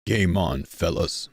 Game on, fellas.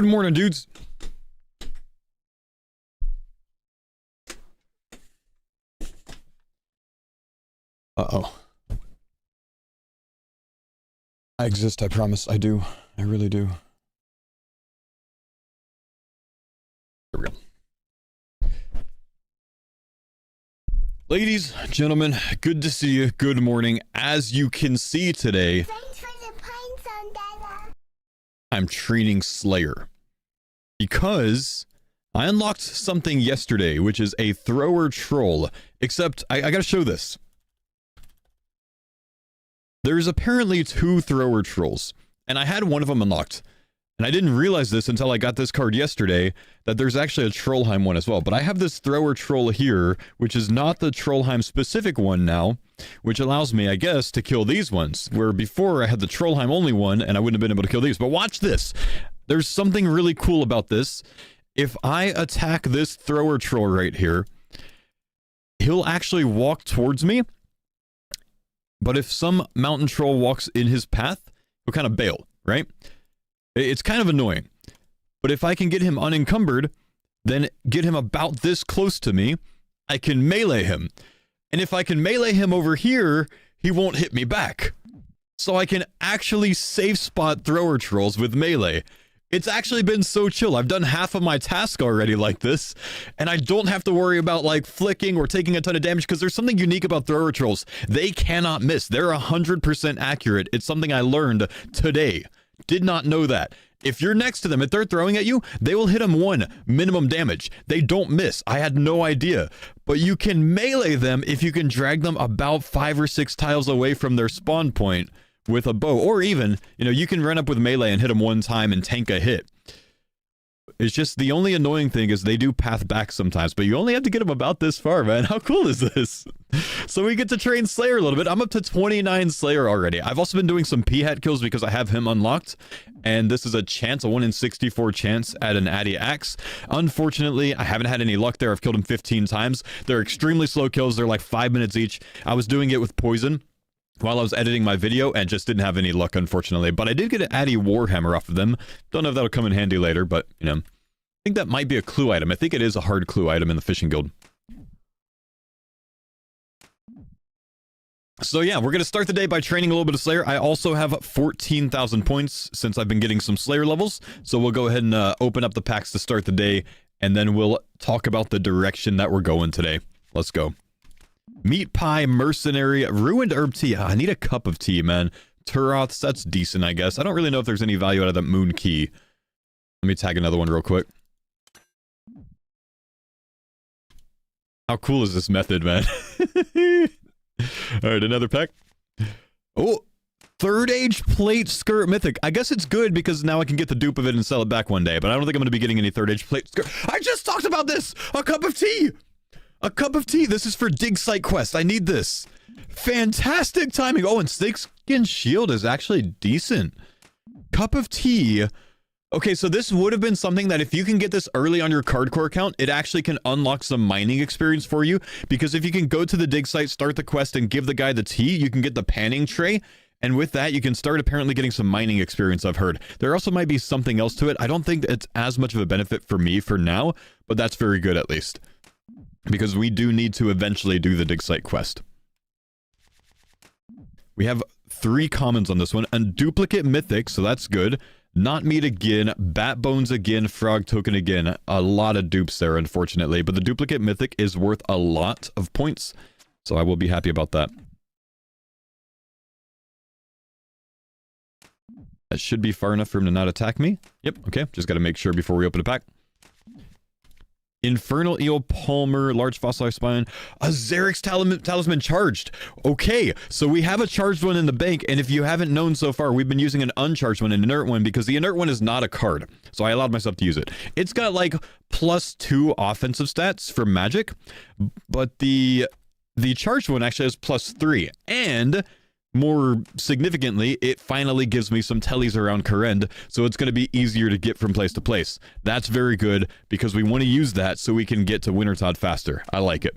Good morning, dudes. Uh-oh. I exist, I promise. I do. I really do. There we go. Ladies, gentlemen, good to see you. Good morning. As you can see today, I'm training Slayer because I unlocked something yesterday, which is a thrower troll, except I gotta show this. There's apparently 2 thrower trolls, and I had one of them unlocked. And I didn't realize this until I got this card yesterday, that there's actually a Trollheim one as well. But I have this thrower troll here, which is not the Trollheim specific one now, which allows me, I guess, to kill these ones. Where before I had the Trollheim only one, and I wouldn't have been able to kill these. But watch this. There's something really cool about this. If I attack this thrower troll right here, he'll actually walk towards me. But if some mountain troll walks in his path, he'll kind of bail, right? It's kind of annoying. But if I can get him unencumbered, then get him about this close to me, I can melee him. And if I can melee him over here, he won't hit me back. So I can actually safe spot thrower trolls with melee. It's actually been so chill. I've done half of my task already like this, and I don't have to worry about like flicking or taking a ton of damage because there's something unique about thrower trolls. They cannot miss. They're 100% accurate. It's something I learned today. Did not know that. If you're next to them, if they're throwing at you, they will hit them 1 minimum damage. They don't miss. I had no idea. But you can melee them if you can drag them about 5 or 6 tiles away from their spawn point with a bow, or even, you know, you can run up with melee and hit them 1 time and tank a hit. It's just the only annoying thing is they do path back sometimes, but you only have to get them about this far, man. How cool is this? So we get to train Slayer a little bit. I'm up to 29 Slayer already. I've also been doing some P-Hat kills because I have him unlocked, and this is a chance, a 1 in 64 chance at an Addy Axe. Unfortunately, I haven't had any luck there. I've killed him 15 times. They're extremely slow kills. They're like 5 minutes each. I was doing it with poison while I was editing my video and just didn't have any luck, unfortunately. But I did get an Addy Warhammer off of them. Don't know if that'll come in handy later, but, you know, I think that might be a clue item. I think it is a hard clue item in the Fishing Guild. So yeah, we're going to start the day by training a little bit of Slayer. I also have 14,000 points since I've been getting some Slayer levels. So we'll go ahead and open up the packs to start the day, and then we'll talk about the direction that we're going today. Let's go. Meat Pie, Mercenary, Ruined Herb Tea. I need a cup of tea, man. Turoths, that's decent, I guess. I don't really know if there's any value out of that Moon Key. Let me tag another one real quick. How cool is this method, man? Alright, another pack. Oh, 3rd Age Plate Skirt Mythic. I guess it's good because now I can get the dupe of it and sell it back one day, but I don't think I'm going to be getting any 3rd Age Plate Skirt. I just talked about this! A cup of tea! A cup of tea. This is for Dig Site Quest. I need this. Fantastic timing. Oh, and Snakeskin Shield is actually decent. Cup of tea. Okay, so this would have been something that if you can get this early on your Cardcore account, it actually can unlock some mining experience for you. Because if you can go to the dig site, start the quest, and give the guy the tea, you can get the panning tray. And with that, you can start apparently getting some mining experience, I've heard. There also might be something else to it. I don't think it's as much of a benefit for me for now, but that's very good at least. Because we do need to eventually do the dig site quest. We have 3 commons on this one. And duplicate mythic, so that's good. Not meat again, bat bones again, frog token again. A lot of dupes there, unfortunately. But the duplicate mythic is worth a lot of points. So I will be happy about that. That should be far enough for him to not attack me. Yep, okay. Just got to make sure before we open a pack. Infernal Eel, Palmer, Large Fossilized Spine, a Xerix Talisman charged. Okay, so we have a charged one in the bank, and if you haven't known so far, we've been using an uncharged one, an inert one, because the inert one is not a card. So I allowed myself to use it. It's got like +2 offensive stats for magic, but the charged one actually has +3, and more significantly, it finally gives me some tellies around Karend, so it's going to be easier to get from place to place. That's very good, because we want to use that so we can get to Wintertod faster. I like it.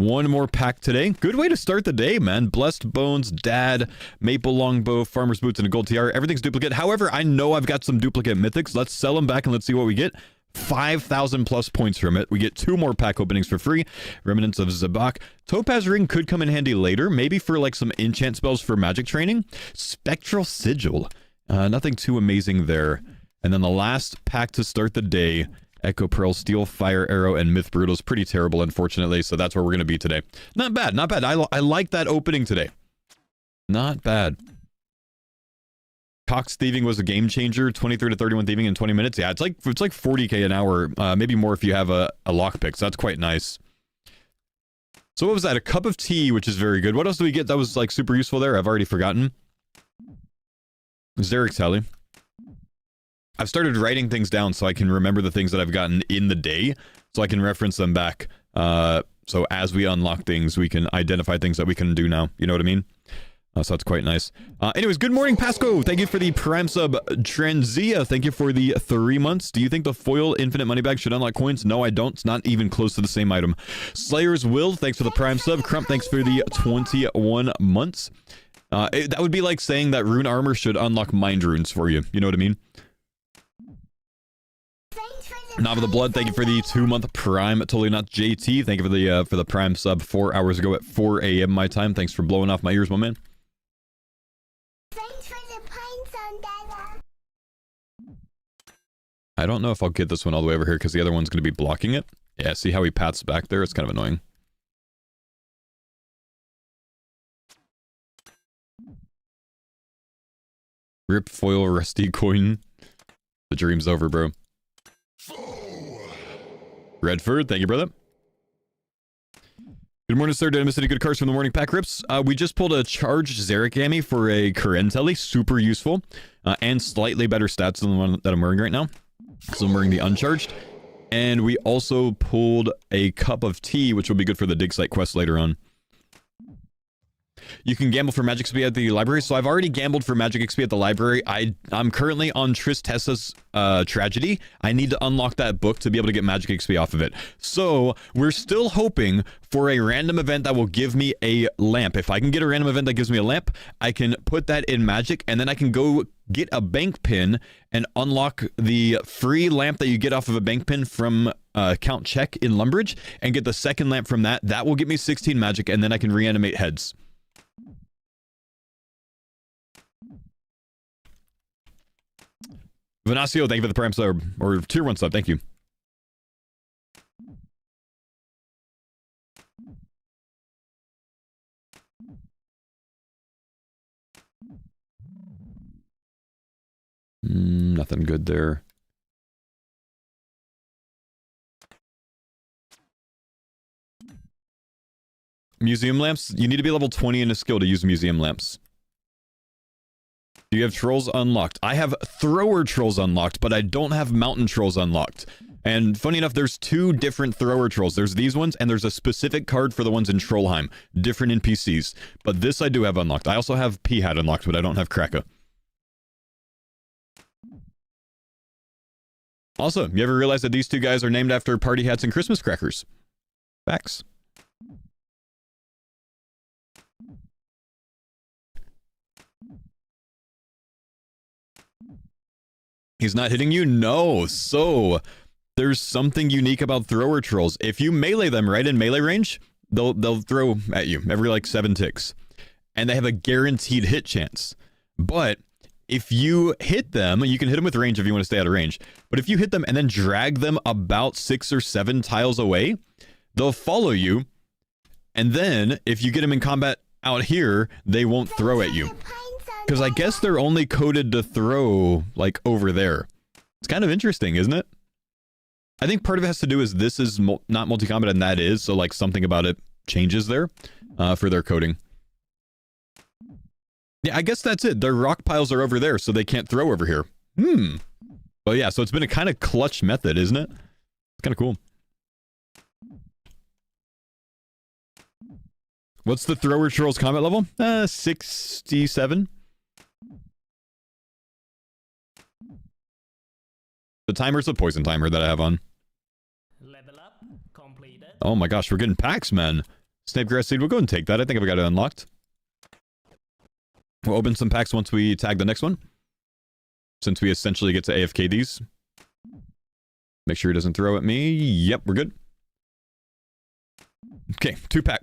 One more pack today. Good way to start the day, man. Blessed Bones, Dad, Maple Longbow, Farmer's Boots, and a Gold Tiara. Everything's duplicate. However, I know I've got some duplicate mythics. Let's sell them back and let's see what we get. 5,000 plus points from it. We get 2 more pack openings for free. Remnants of Zabak. Topaz Ring could come in handy later. Maybe for like some enchant spells for magic training. Spectral Sigil. Nothing too amazing there. And then the last pack to start the day. Echo Pearl, Steel, Fire Arrow, and Myth Brutal's pretty terrible, unfortunately, so that's where we're going to be today. Not bad, not bad. I like that opening today. Not bad. Cox Thieving was a game changer. 23 to 31 thieving in 20 minutes. Yeah, it's like 40k an hour, maybe more if you have a lockpick, so that's quite nice. So what was that? A cup of tea, which is very good. What else do we get that was like super useful there? I've already forgotten. Xeric Tally. I've started writing things down so I can remember the things that I've gotten in the day, so I can reference them back. So as we unlock things, we can identify things that we can do now. You know what I mean? So that's quite nice. Anyways, good morning, Pasco. Thank you for the Prime sub. Transia, thank you for the 3 months. Do you think the foil infinite money bag should unlock coins? No, I don't. It's not even close to the same item. Slayer's Will, thanks for the Prime sub. Crump, thanks for the 21 months. That would be like saying that rune armor should unlock mind runes for you. You know what I mean? Nava the Blood, thank you for the 2-month Prime. Totally not JT. Thank you for the Prime sub 4 hours ago at 4 a.m. my time. Thanks for blowing off my ears, my man. Thanks for the Pine Dada. I don't know if I'll get this one all the way over here because the other one's going to be blocking it. Yeah, see how he pats back there? It's kind of annoying. Rip foil rusty coin. The dream's over, bro. Redford, thank you, brother. Good morning, sir. Did I miss any good cards from the morning pack rips? We just pulled a charged Zarek for a Karentelli. Super useful. And slightly better stats than the one that I'm wearing right now. So I'm wearing the uncharged. And we also pulled a cup of tea, which will be good for the dig site quest later on. You can gamble for Magic XP at the library. So I've already gambled for Magic XP at the library. I'm currently on Tristessa's Tragedy. I need to unlock that book to be able to get Magic XP off of it. So we're still hoping for a random event that will give me a lamp. If I can get a random event that gives me a lamp, I can put that in Magic, and then I can go get a bank pin and unlock the free lamp that you get off of a bank pin from Count Check in Lumbridge, and get the second lamp from that. That will give me 16 Magic, and then I can reanimate heads. Venasio, thank you for the Prime sub, or Tier 1 sub, thank you. Nothing good there. Museum lamps? You need to be level 20 in a skill to use museum lamps. Do you have trolls unlocked? I have thrower trolls unlocked, but I don't have mountain trolls unlocked. And funny enough, there's 2 different thrower trolls. There's these ones, and there's a specific card for the ones in Trollheim. Different NPCs. But this I do have unlocked. I also have P-Hat unlocked, but I don't have Kraka. Also, you ever realize that these 2 guys are named after party hats and Christmas crackers? Facts. He's not hitting you? No. So, there's something unique about thrower trolls. If you melee them right in melee range, they'll throw at you every like 7 ticks. And they have a guaranteed hit chance. But if you hit them, you can hit them with range if you want to stay out of range. But if you hit them and then drag them about 6 or 7 tiles away, they'll follow you. And then if you get them in combat out here, they won't throw at you. Because I guess they're only coded to throw, like, over there. It's kind of interesting, isn't it? I think part of it has to do is this is not multi-combat and that is, so, like, something about it changes there for their coding. Yeah, I guess that's it. Their rock piles are over there, so they can't throw over here. But yeah, so it's been a kind of clutch method, isn't it? It's kind of cool. What's the thrower trolls combat level? 67. The timer's a poison timer that I have on. Level up completed. Oh my gosh, we're getting packs, man. Snape Grass Seed, we'll go and take that. I think I've got it unlocked. We'll open some packs once we tag the next one. Since we essentially get to AFK these. Make sure he doesn't throw at me. Yep, we're good. Okay, 2-pack.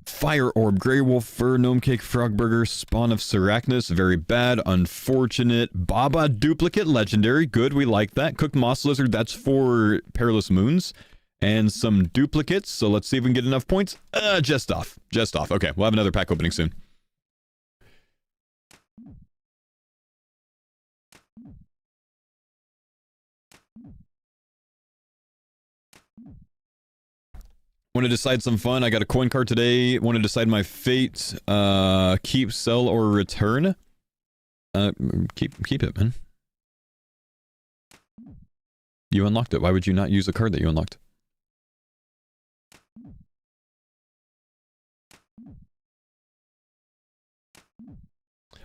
Fire Orb, Grey Wolf Fur, Gnome Cake, Frog Burger, Spawn of Seracnus, very bad, unfortunate. Baba Duplicate, legendary, good, we like that. Cooked Moss Lizard, that's for Perilous Moons. And some duplicates, so let's see if we can get enough points. Just off. Okay, we'll have another pack opening soon. Want to decide some fun? I got a coin card today. Want to decide my fate? Keep, sell, or return? Keep it, man. You unlocked it. Why would you not use a card that you unlocked?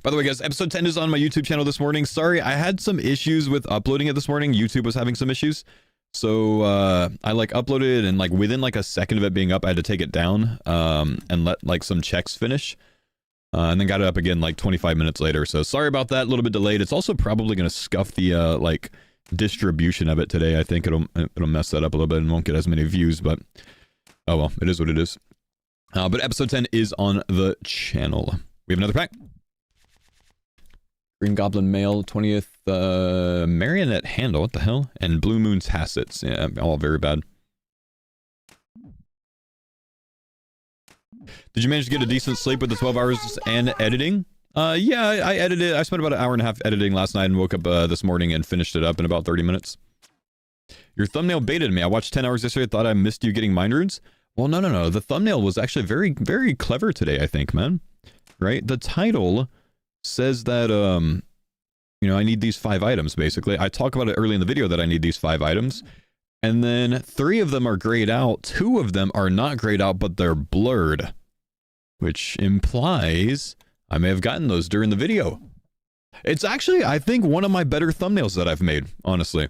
By the way, guys, episode 10 is on my YouTube channel this morning. Sorry, I had some issues with uploading it this morning. YouTube was having some issues. So, I like uploaded and like within like a second of it being up, I had to take it down, and let like some checks finish. And then got it up again like 25 minutes later. So sorry about that, a little bit delayed. It's also probably going to scuff the, like distribution of it today. I think it'll mess that up a little bit and won't get as many views, but oh well, it is what it is. But episode 10 is on the channel. We have another pack. Green Goblin Mail, 20th, Marionette Handle, what the hell? And Blue Moon's Hassets, yeah, all very bad. Did you manage to get a decent sleep with the 12 hours and editing? Yeah, I edited, I spent about an hour and a half editing last night and woke up this morning and finished it up in about 30 minutes. Your thumbnail baited me. I watched 10 hours yesterday, thought I missed you getting mind runes. Well, no. The thumbnail was actually very, very clever today, I think, man. Right? The title says that, you know, I need these 5 items, basically. I talk about it early in the video that I need these 5 items. And then 3 of them are grayed out. 2 of them are not grayed out, but they're blurred. Which implies I may have gotten those during the video. It's actually, I think, one of my better thumbnails that I've made, honestly.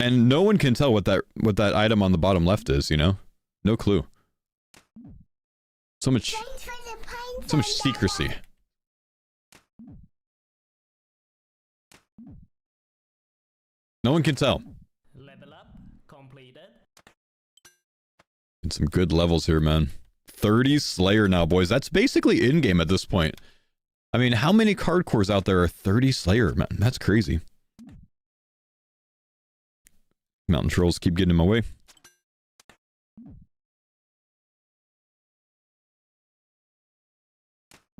And no one can tell what that item on the bottom left is, you know? No clue. So much secrecy. No one can tell. Level up completed. And some good levels here, man. 30 Slayer now, boys. That's basically in-game at this point. I mean, how many Cardcores out there are 30 Slayer, man? That's crazy. Mountain trolls keep getting in my way.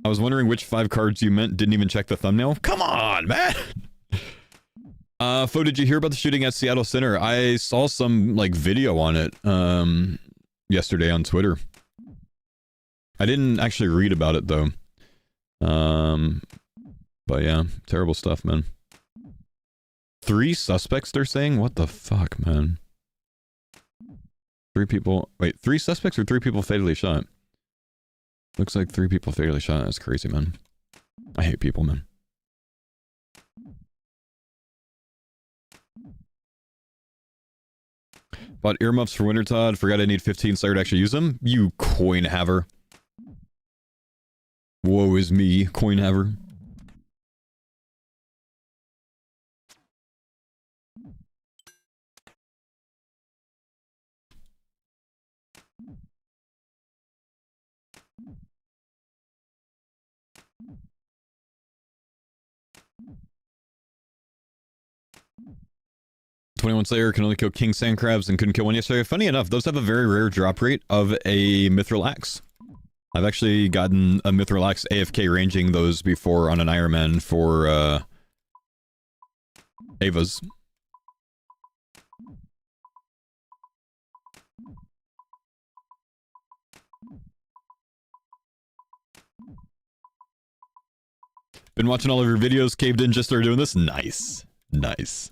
I was wondering which 5 cards you meant. Didn't even check the thumbnail. Come on, man! Fo, did you hear about the shooting at Seattle Center? I saw some, like, video on it, yesterday on Twitter. I didn't actually read about it, though. But yeah, terrible stuff, man. 3 suspects, they're saying? What the fuck, man? 3 people... Wait, 3 suspects or 3 people fatally shot? Looks like 3 people fatally shot. That's crazy, man. I hate people, man. Bought earmuffs for Wintertod. Forgot I need 15 Slayer to actually use them. You coin haver. Woe is me, coin haver. "21 Slayer can only kill King Sand Crabs and couldn't kill one yesterday." Funny enough, those have a very rare drop rate of a Mithril Axe. I've actually gotten a Mithril Axe AFK ranging those before on an Ironman for, Ava's. Been watching all of your videos, caved in, just started doing this. Nice. Nice.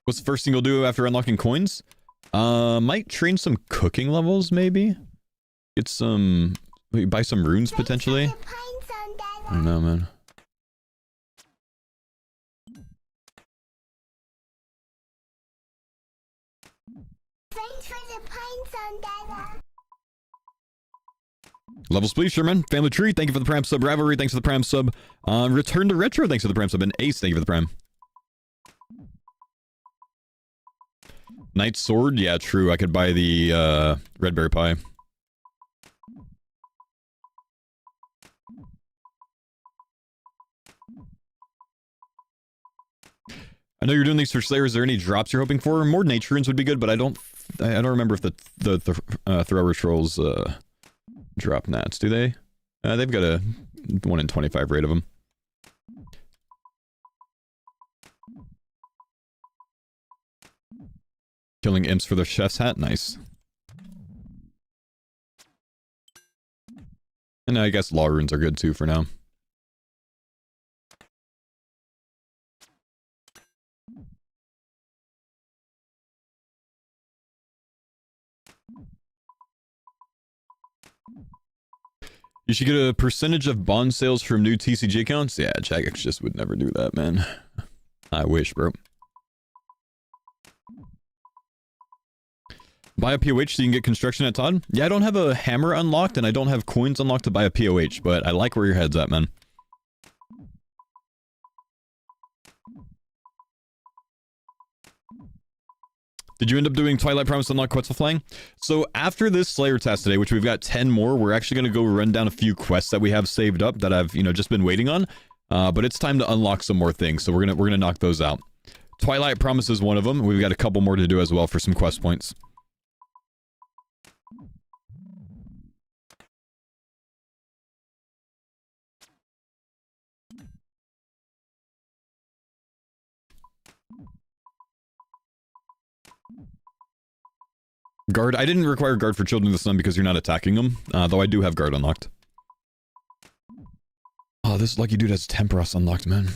What's the first thing you'll do after unlocking coins? Might train some cooking levels, maybe? Get some... Wait, buy some runes, potentially? I don't know, man. Thanks for the pine zone, Dada. Levels, please, Sherman. Family Tree, thank you for the Prime sub. Ravelry, thanks for the Prime sub. Return to Retro, thanks for the Prime sub. And Ace, thank you for the Prime. Knight Sword, yeah, true. I could buy the red berry pie. I know you're doing these for Slayer. Is there any drops you're hoping for? More nature runes would be good, but I don't remember if the thrower trolls drop nats. Do they? They've got a 1 in 25 rate of them. Killing imps for their chef's hat, nice. And I guess law runes are good too for now. You should get a percentage of bond sales from new TCG accounts? Yeah, Jagex just would never do that, man. I wish, bro. Buy a POH so you can get construction at Todd? Yeah, I don't have a hammer unlocked, and I don't have coins unlocked to buy a POH, but I like where your head's at, man. Did you end up doing Twilight Promise Unlock Quetzalflang? So after this Slayer test today, which we've got 10 more, we're actually going to go run down a few quests that we have saved up that I've, just been waiting on. But it's time to unlock some more things, so we're gonna knock those out. Twilight Promise is one of them. We've got a couple more to do as well for some quest points. Guard. I didn't require guard for Children of the Sun because you're not attacking them, though I do have guard unlocked. Oh, this lucky dude has Temperos unlocked, man.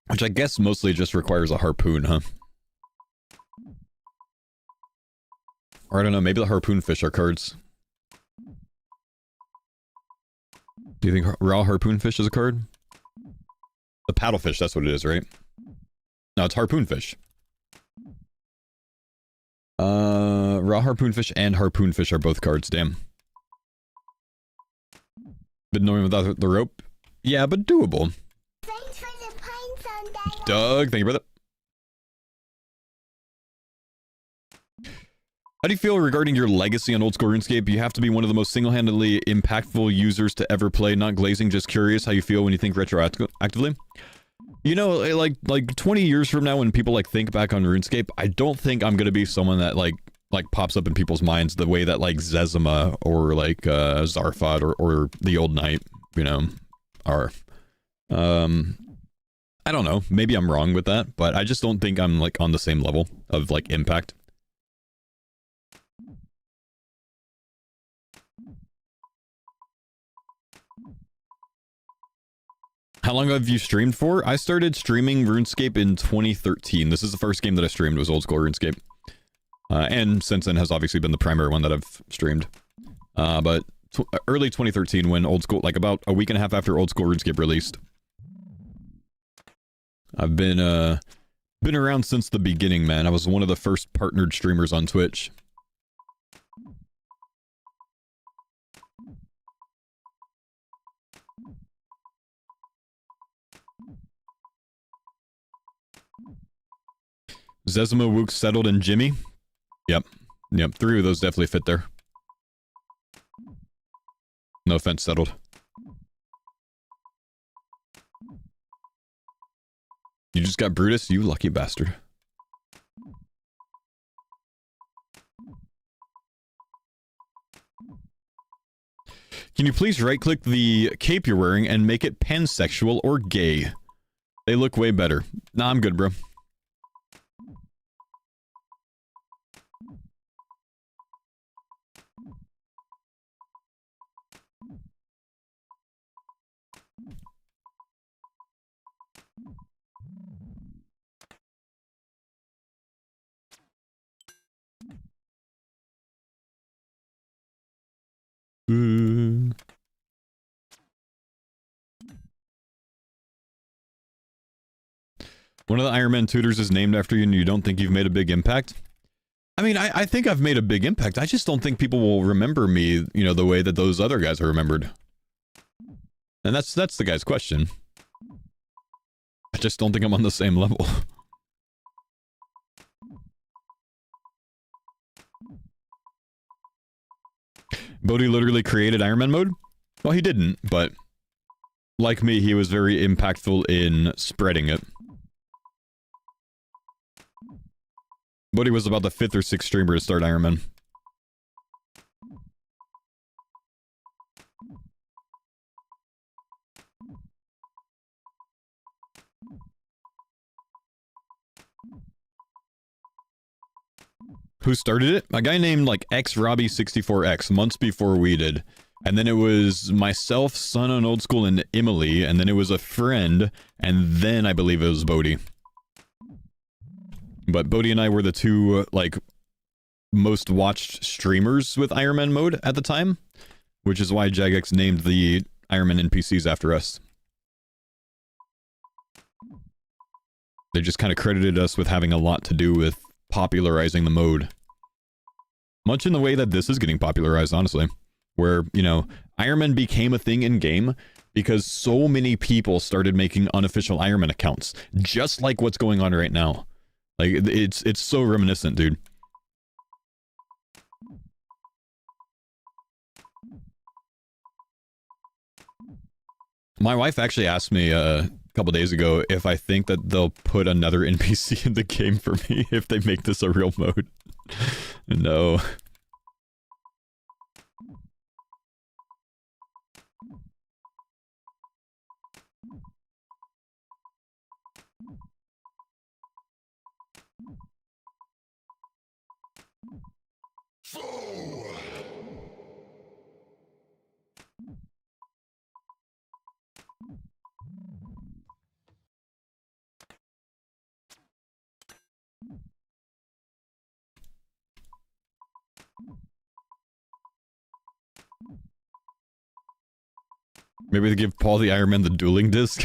Which I guess mostly just requires a harpoon, huh? Or I don't know, maybe the harpoon fish are cards. Do you think raw harpoon fish is a card? The paddlefish, that's what it is, right? No, it's harpoon fish. Raw harpoon fish and harpoon fish are both cards, damn. Been knowing without the rope? Yeah, but doable. Thanks for the pine zone, Dada. Doug, thank you, brother. How do you feel regarding your legacy on old school RuneScape? You have to be one of the most single-handedly impactful users to ever play, not glazing, just curious how you feel when you think retroactively. You know, like 20 years from now when people like think back on RuneScape, I don't think I'm gonna be someone that like pops up in people's minds the way that like Zezima or like Zarfod or the old knight, are. I don't know, maybe I'm wrong with that, but I just don't think I'm like on the same level of like impact. How long have you streamed for? I started streaming RuneScape in 2013. This is the first game that I streamed was old school RuneScape. And since then has obviously been the primary one that I've streamed. But early 2013 when old school, like about a week and a half after old school RuneScape released. I've been around since the beginning, man. I was one of the first partnered streamers on Twitch. Zezima, Wook, Settled, and Jimmy. Yep. 3 of those definitely fit there. No offense, Settled. You just got Brutus, you lucky bastard. Can you please right-click the cape you're wearing and make it pansexual or gay? They look way better. Nah, I'm good, bro. One of the Iron Man tutors is named after you and you don't think you've made a big impact? I mean, I think I've made a big impact. I just don't think people will remember me, you know, the way that those other guys are remembered. And that's the guy's question. I just don't think I'm on the same level. Bodhi literally created Iron Man mode? Well, he didn't, but like me, he was very impactful in spreading it. Bodhi was about the 5th or 6th streamer to start Iron Man. Who started it? A guy named like XRobbie64X months before we did. And then it was myself, Son on Old School, and Emily, and then it was a friend, and then I believe it was Bodhi. But Bodhi and I were the two, like, most watched streamers with Iron Man mode at the time, which is why Jagex named the Iron Man NPCs after us. They just kind of credited us with having a lot to do with popularizing the mode. Much in the way that this is getting popularized, honestly. Where, you know, Iron Man became a thing in game because so many people started making unofficial Iron Man accounts. Just like what's going on right now. Like, it's so reminiscent, dude. My wife actually asked me a couple days ago if I think that they'll put another NPC in the game for me if they make this a real mode. No. Maybe they give Paul the Iron Man the dueling disc?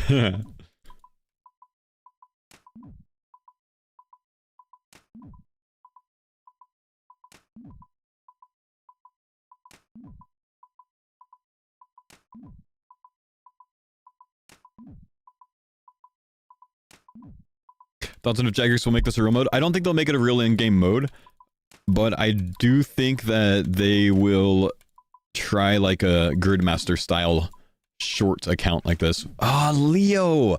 Thoughts on if Jaggers will make this a real mode? I don't think they'll make it a real in-game mode, but I do think that they will try like a Gridmaster style short account like this. Ah, Leo!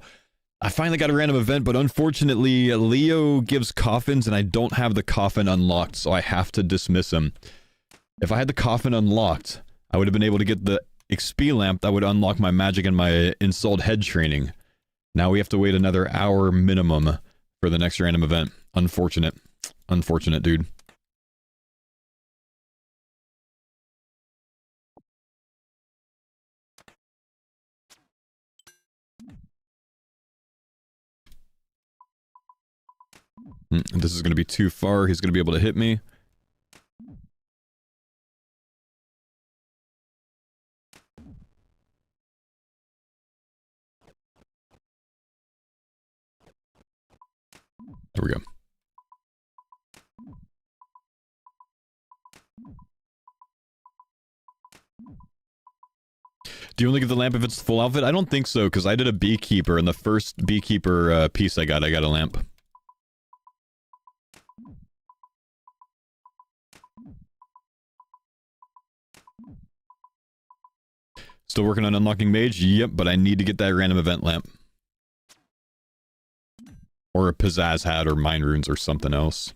I finally got a random event, but unfortunately Leo gives coffins and I don't have the coffin unlocked, so I have to dismiss him. If I had the coffin unlocked, I would have been able to get the XP lamp that would unlock my magic and my installed head training. Now we have to wait another hour minimum for the next random event. Unfortunate. Unfortunate, dude. This is going to be too far. He's going to be able to hit me. There we go. Do you only get the lamp if it's full outfit? I don't think so, because I did a beekeeper, and the first beekeeper piece I got a lamp. Still working on unlocking mage? Yep, but I need to get that random event lamp. Or a pizzazz hat or mind runes or something else.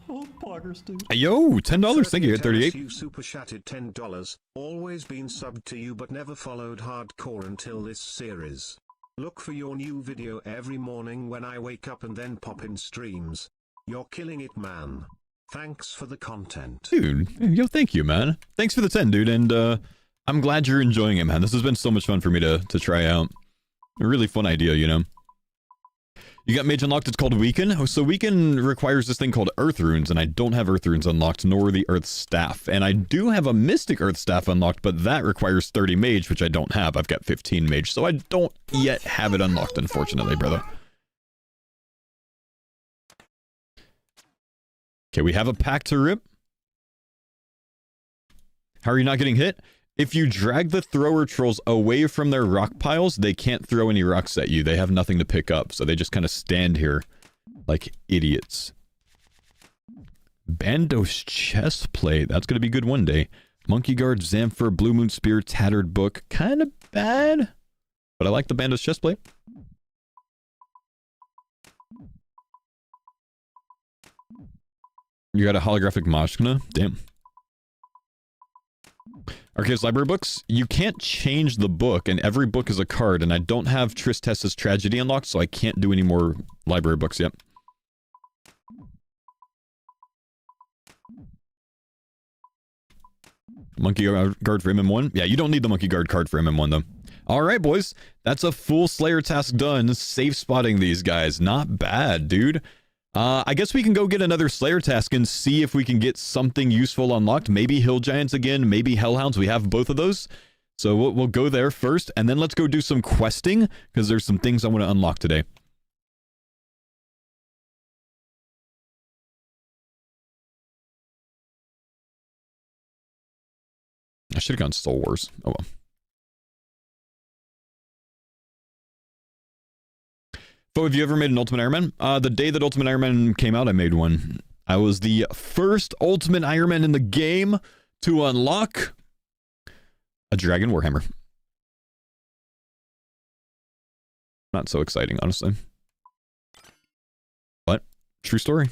Oh, poggers, dude. Yo, $10. Thank you. At 38. You super chatted $10. Always been subbed to you but never followed hardcore until this series. Look for your new video every morning when I wake up and then pop in streams. You're killing it, man. Thanks for the content. Dude, yo, thank you, man. Thanks for the 10, dude, and I'm glad you're enjoying it, man. This has been so much fun for me to try out. A really fun idea, you know? You got mage unlocked, it's called Weaken. Oh, so Weaken requires this thing called Earth Runes, and I don't have Earth Runes unlocked, nor the Earth Staff. And I do have a Mystic Earth Staff unlocked, but that requires 30 mage, which I don't have. I've got 15 mage, so I don't yet have it unlocked, unfortunately, brother. Okay, we have a pack to rip. How are you not getting hit? If you drag the thrower trolls away from their rock piles, they can't throw any rocks at you. They have nothing to pick up, so they just kind of stand here like idiots. Bandos chestplate. That's going to be good one day. Monkey Guard, Zamphor, Blue Moon Spear, Tattered Book. Kind of bad, but I like the Bandos chestplate. You got a holographic Mashkina? Damn. Arceus library books. You can't change the book, and every book is a card, and I don't have Tristessa's Tragedy unlocked, so I can't do any more library books yet. Monkey Guard for MM1? Yeah, you don't need the Monkey Guard card for MM1, though. Alright, boys. That's a full Slayer task done. Safe spotting these guys. Not bad, dude. I guess we can go get another Slayer task and see if we can get something useful unlocked. Maybe Hill Giants again, maybe Hellhounds. We have both of those. So we'll go there first, and then let's go do some questing, because there's some things I want to unlock today. I should have gone Soul Wars. Oh well. But have you ever made an Ultimate Iron Man? The day that Ultimate Iron Man came out, I made one. I was the first Ultimate Iron Man in the game to unlock a Dragon Warhammer. Not so exciting, honestly. But, true story.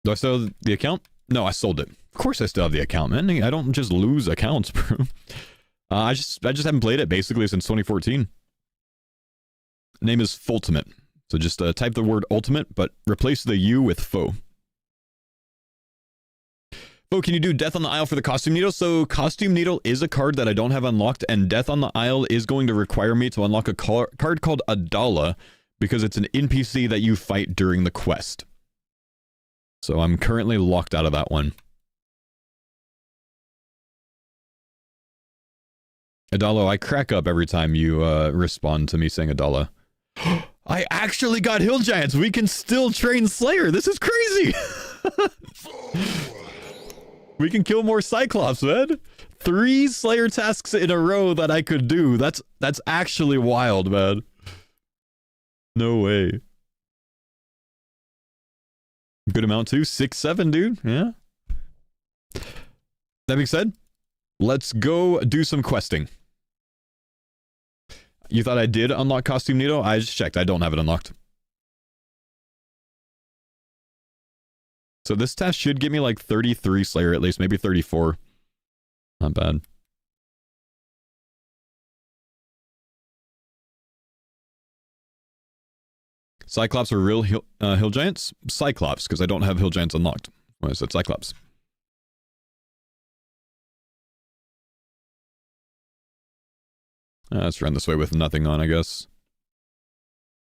Do I still have the account? No, I sold it. Of course I still have the account, man. I don't just lose accounts, bro. I just haven't played it basically since 2014. Name is Fultimate. So just type the word ultimate, but replace the U with foe. Foe, can you do Death on the Isle for the Costume Needle? So Costume Needle is a card that I don't have unlocked, and Death on the Isle is going to require me to unlock a card called Adala, because it's an NPC that you fight during the quest. So I'm currently locked out of that one. Adalo, I crack up every time you respond to me saying Adala. I actually got Hill Giants. We can still train Slayer. This is crazy. We can kill more Cyclops, man. 3 Slayer tasks in a row that I could do. That's actually wild, man. No way. Good amount too. 6-7, dude. Yeah. That being said, let's go do some questing. You thought I did unlock Costume Needle? I just checked. I don't have it unlocked. So this task should give me like 33 Slayer at least. Maybe 34. Not bad. Cyclops are real Hill Giants? Cyclops, because I don't have Hill Giants unlocked. When I said Cyclops. Let's run this way with nothing on, I guess.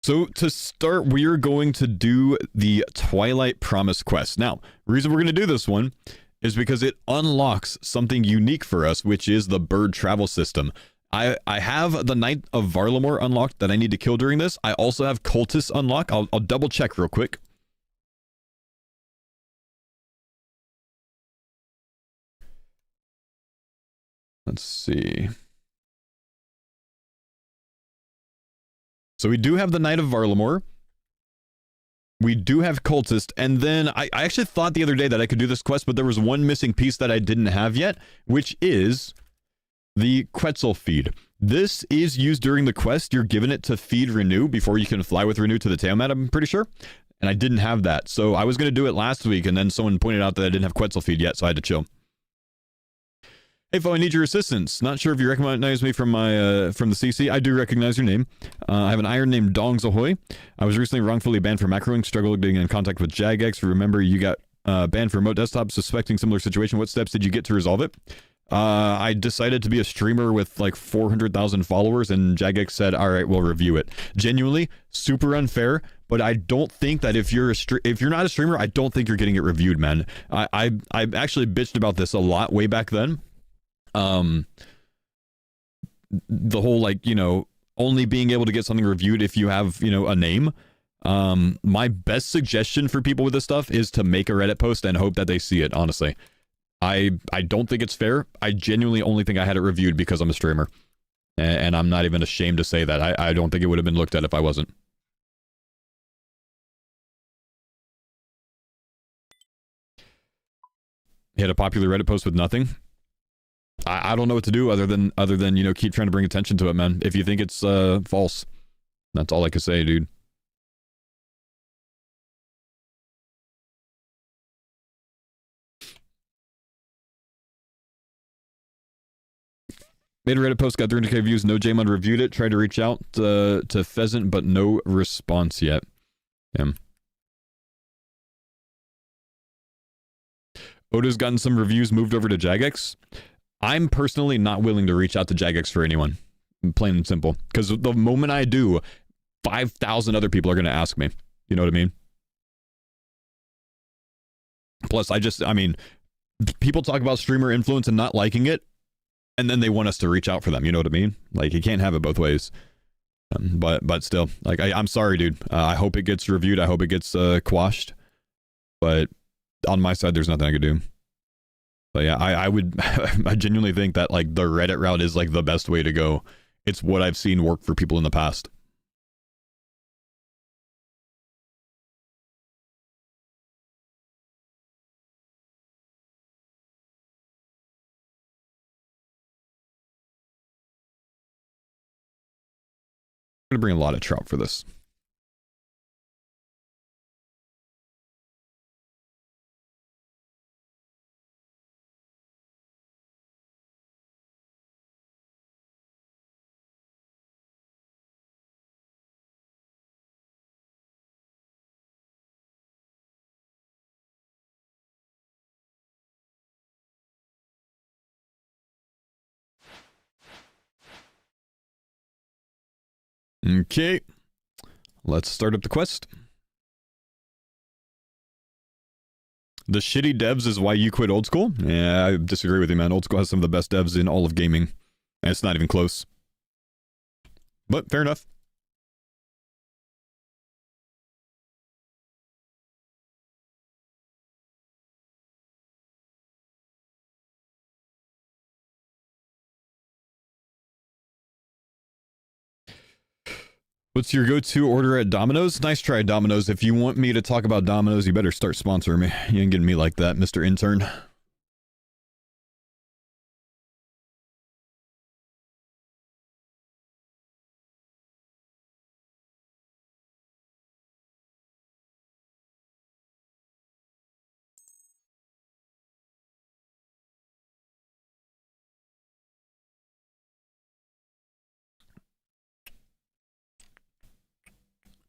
So to start, we're going to do the Twilight Promise quest. Now, the reason we're going to do this one is because it unlocks something unique for us, which is the bird travel system. I have the Knight of Varlamore unlocked that I need to kill during this. I also have Cultists unlocked. I'll double check real quick. Let's see. So we do have the Knight of Varlamore. We do have Cultist, and then I actually thought the other day that I could do this quest, but there was one missing piece that I didn't have yet, which is the Quetzal feed. This is used during the quest. You're given it to feed Renew before you can fly with Renew to the Tiamat, I'm pretty sure. And I didn't have that. So I was going to do it last week, and then someone pointed out that I didn't have Quetzal feed yet, so I had to chill. Hey, Fo, I need your assistance. Not sure if you recognize me from my from the CC. I do recognize your name. I have an iron named Dongs Ahoy. I was recently wrongfully banned from macroing, struggled getting in contact with Jagex. Remember, you got banned for remote desktop, suspecting similar situation. What steps did you get to resolve it? I decided to be a streamer with like 400,000 followers, and Jagex said, "All right, we'll review it." Genuinely, super unfair. But I don't think that if you're not a streamer, I don't think you're getting it reviewed, man. I actually bitched about this a lot way back then. The whole, like, you know, only being able to get something reviewed if you have, you know, a name. My best suggestion for people with this stuff is to make a Reddit post and hope that they see it, honestly. I don't think it's fair. I genuinely only think I had it reviewed because I'm a streamer. And I'm not even ashamed to say that. I don't think it would have been looked at if I wasn't. He had a popular Reddit post with nothing. I don't know what to do other than, you know, keep trying to bring attention to it, man. If you think it's false, that's all I can say, dude. Made a Reddit post, got 300k views, no JMUD reviewed it. Tried to reach out to Pheasant, but no response yet. Yeah. Oda's gotten some reviews, moved over to Jagex. I'm personally not willing to reach out to Jagex for anyone. Plain and simple. Because the moment I do, 5,000 other people are going to ask me. You know what I mean? Plus, I mean, people talk about streamer influence and not liking it, and then they want us to reach out for them. You know what I mean? Like, you can't have it both ways. But still, like, I'm sorry, dude. I hope it gets reviewed. I hope it gets quashed. But on my side, there's nothing I could do. But yeah, I would, I genuinely think that, like, the Reddit route is, like, the best way to go. It's what I've seen work for people in the past. I'm gonna bring a lot of trout for this. Okay, let's start up the quest. The shitty devs is why you quit old school? Yeah, I disagree with you, man. Old school has some of the best devs in all of gaming. And it's not even close. But fair enough. What's your go-to order at Domino's? Nice try, Domino's. If you want me to talk about Domino's, you better start sponsoring me. You ain't getting me like that, Mr. Intern.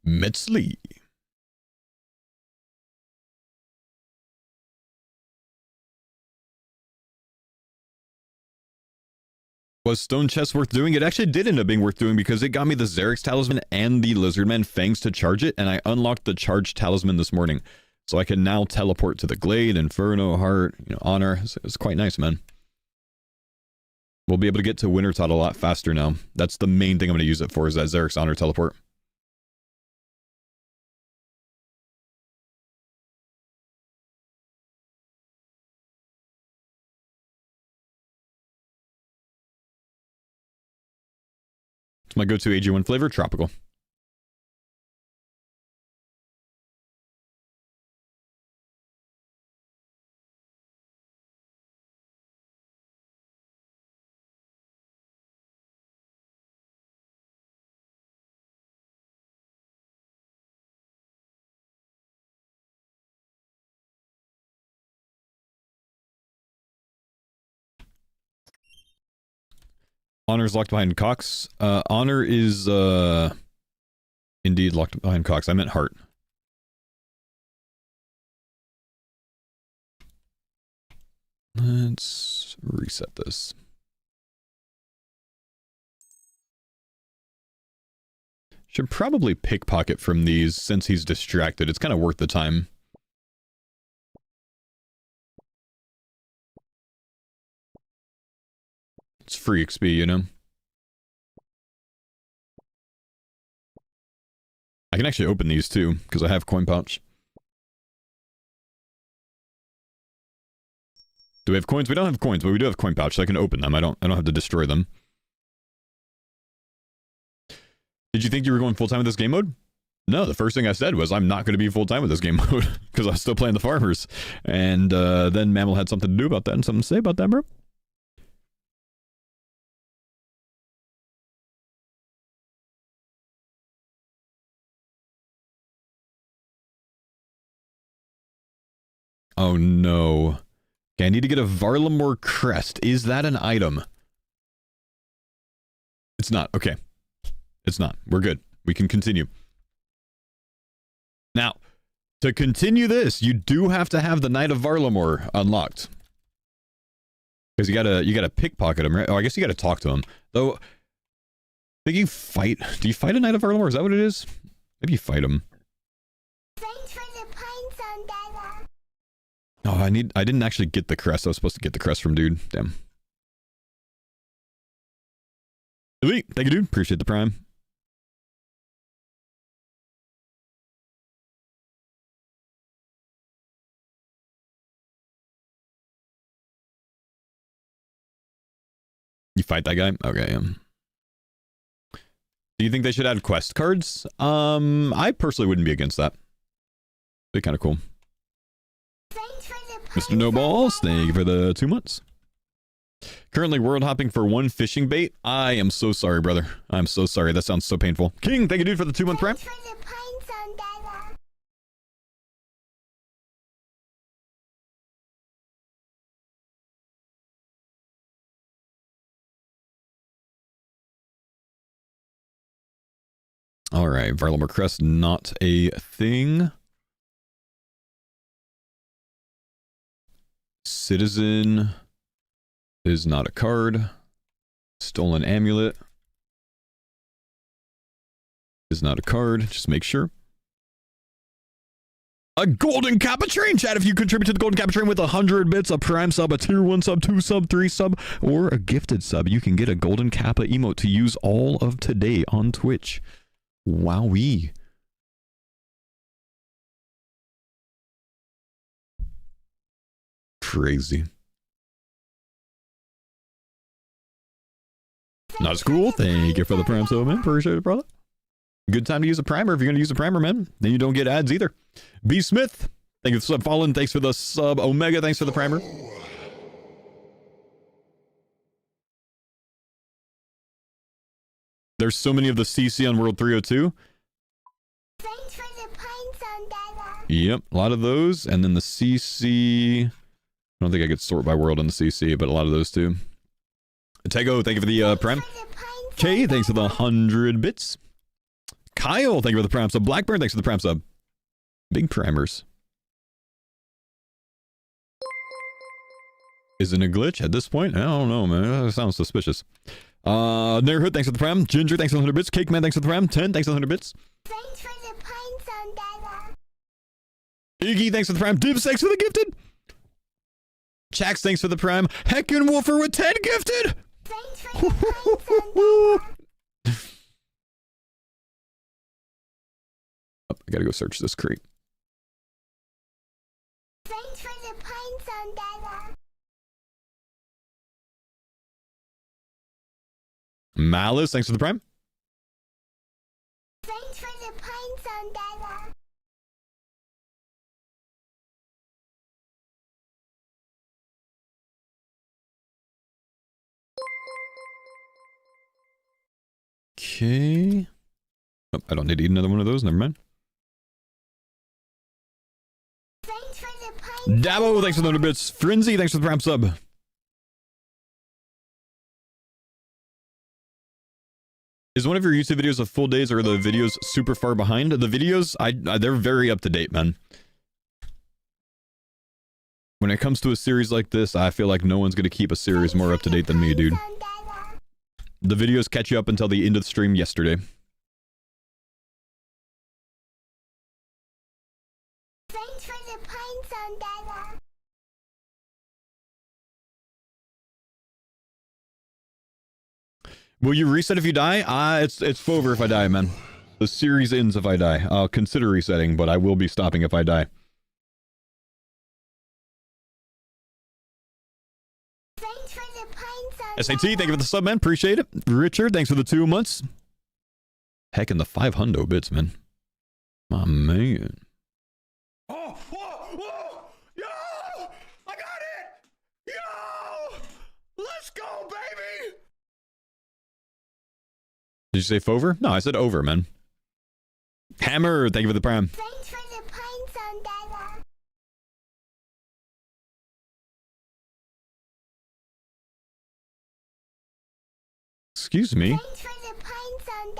Metzli. Was Stone Chest worth doing? It actually did end up being worth doing because it got me the Xerix Talisman and the Lizardman Fangs to charge it, and I unlocked the Charged Talisman this morning. So I can now teleport to the Glade, Inferno, Heart, you know, Honor. It's quite nice, man. We'll be able to get to Wintertot a lot faster now. That's the main thing I'm going to use it for, is that Xerix Honor teleport. It's my go-to AG1 flavor, tropical. Honor's locked behind Cox. Honor is indeed locked behind Cox. I meant Heart. Let's reset this. Should probably pickpocket from these since he's distracted. It's kind of worth the time. It's free XP, you know? I can actually open these too, because I have coin pouch. Do we have coins? We don't have coins, but we do have coin pouch, so I can open them. I don't have to destroy them. Did you think you were going full-time with this game mode? No, the first thing I said was I'm not going to be full-time with this game mode, because I was still playing the farmers. And then Mammal had something to do about that and something to say about that, bro. Oh no. Okay, I need to get a Varlamore crest. Is that an item? It's not. Okay. It's not. We're good. We can continue. Now, to continue this, you do have to have the Knight of Varlamore unlocked. Because you gotta pickpocket him, right? Oh, I guess you gotta talk to him. Though, I think you fight... Do you fight a Knight of Varlamore? Is that what it is? Maybe you fight him. Thanks for the pine Sandala. Oh, I didn't actually get the crest. I was supposed to get the crest from dude. Damn. Elite, thank you, dude. Appreciate the prime. You fight that guy? Okay, Do you think they should add quest cards? I personally wouldn't be against that. Be kind of cool. Mr. No Balls, thank you for the 2 months. Currently world hopping for one fishing bait. I am so sorry, brother. I'm so sorry. That sounds so painful. King, thank you, dude, for the 2-month prime. All right, Varlamore Crest, not a thing. Citizen is not a card. Stolen Amulet is not a card. Just make sure. A Golden Kappa Train, chat. If you contribute to the Golden Kappa Train with 100 bits, a Prime sub, a Tier 1 sub, 2 sub, 3 sub, or a gifted sub, you can get a Golden Kappa emote to use all of today on Twitch. Wowee. Crazy. Not as cool. Thank you for the prime sub, man. Appreciate it, brother. Good time to use a primer if you're going to use a primer, man. Then you don't get ads either. B. Smith, thank you for the sub. Fallen, thanks for the sub. Omega, thanks for the primer. There's so many of the CC on World 302. Thanks for the pine Sandala. Yep, a lot of those. And then the CC... I don't think I could sort by world on the CC, but a lot of those too. Tego, thank you for the prime. Kay, thanks for the 100 bits. Kyle, thank you for the prime sub. Blackburn, thanks for the prime sub. Big primers. Is it a glitch at this point? I don't know, man. That sounds suspicious. Neighborhood, thanks for the prime. Ginger, thanks for the 100 bits. Cake Man, thanks for the prime. 10, thanks for the 100 bits. Thanks for the pine Sandala. Iggy, thanks for the prime. Dibs, thanks for the gifted. Chax, thanks for the prime. Heckin' Wolfer with 10 gifted. Thanks for the pine Sandala. Oh, I gotta go search this crate. Thanks for the pine Sandala. Malice, thanks for the prime. Thanks for the pine Sandala. Okay. Oh, I don't need to eat another one of those. Never mind. Thanks for the pine Dabo, thanks for the 100 bits. Frenzy, thanks for the prime sub. Is one of your YouTube videos of full days or are the videos super far behind? The videos, they're very up to date, man. When it comes to a series like this, I feel like no one's going to keep a series more up to date than me, dude. The videos catch you up until the end of the stream yesterday. Thanks for the pines on Dada. Will you reset if you die? It's over if I die, man. The series ends if I die. I'll consider resetting, but I will be stopping if I die. Thanks for the pines on SAT, thank you for the sub, man. Appreciate it. Richard, thanks for the 2 months. Heck in the 500 bits, man. My man. Oh, whoa, whoa, yo! I got it! Yo! Let's go, baby! Did you say fover? No, I said over, man. Hammer, thank you for the prime. Thanks for the pines on Dada. Excuse me. Thanks for the pines on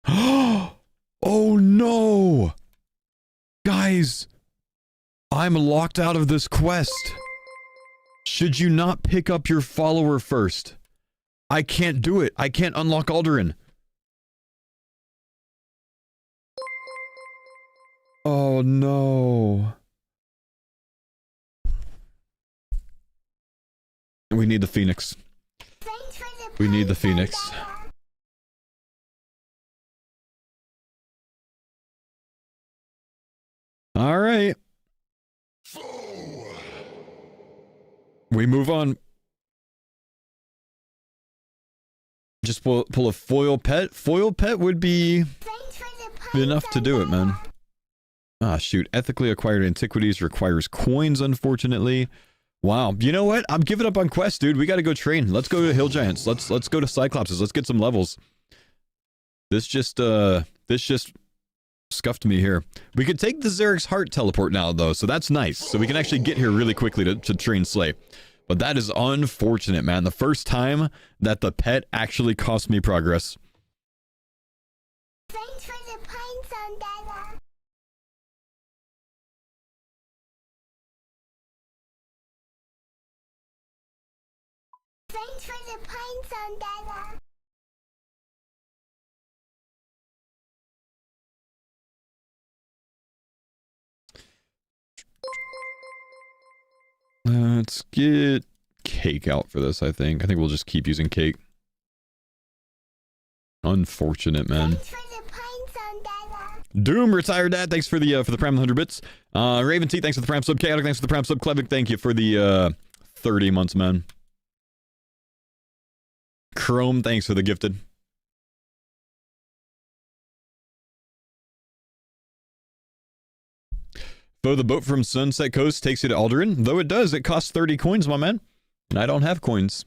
Dada. Oh no! Guys, I'm locked out of this quest. Should you not pick up your follower first? I can't do it. I can't unlock Alderan. Oh no. We need the Phoenix. Thanks for the We need the pines on Phoenix. Dada. All right. We move on. Just pull a foil pet. Foil pet would be Thanks for the pines enough to on do it, man. Dada. Ah, shoot. Ethically acquired antiquities requires coins, unfortunately. Wow. You know what? I'm giving up on quests, dude. We got to go train. Let's go to Hill Giants. Let's go to Cyclopses. Let's get some levels. This just scuffed me here. We could take the Xeric's Heart teleport now, though, so that's nice. So we can actually get here really quickly to train Slay. But that is unfortunate, man. The first time that the pet actually cost me progress. Thanks for the pines on Dada. Thanks for the pines on Dada. Let's get Cake out for this, I think. I think we'll just keep using Cake. Unfortunate, man. Thanks for the pines on Dada. Doom, retired dad, thanks for the prime 100 bits. Raven T, thanks for the prime sub. Chaotic, thanks for the prime sub. Clevic, thank you for the 30 months, man. Chrome, thanks for the gifted. Though the boat from Sunset Coast takes you to Alderan, though it does, it costs 30 coins, my man. And I don't have coins.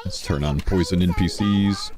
Let's turn on poison NPCs.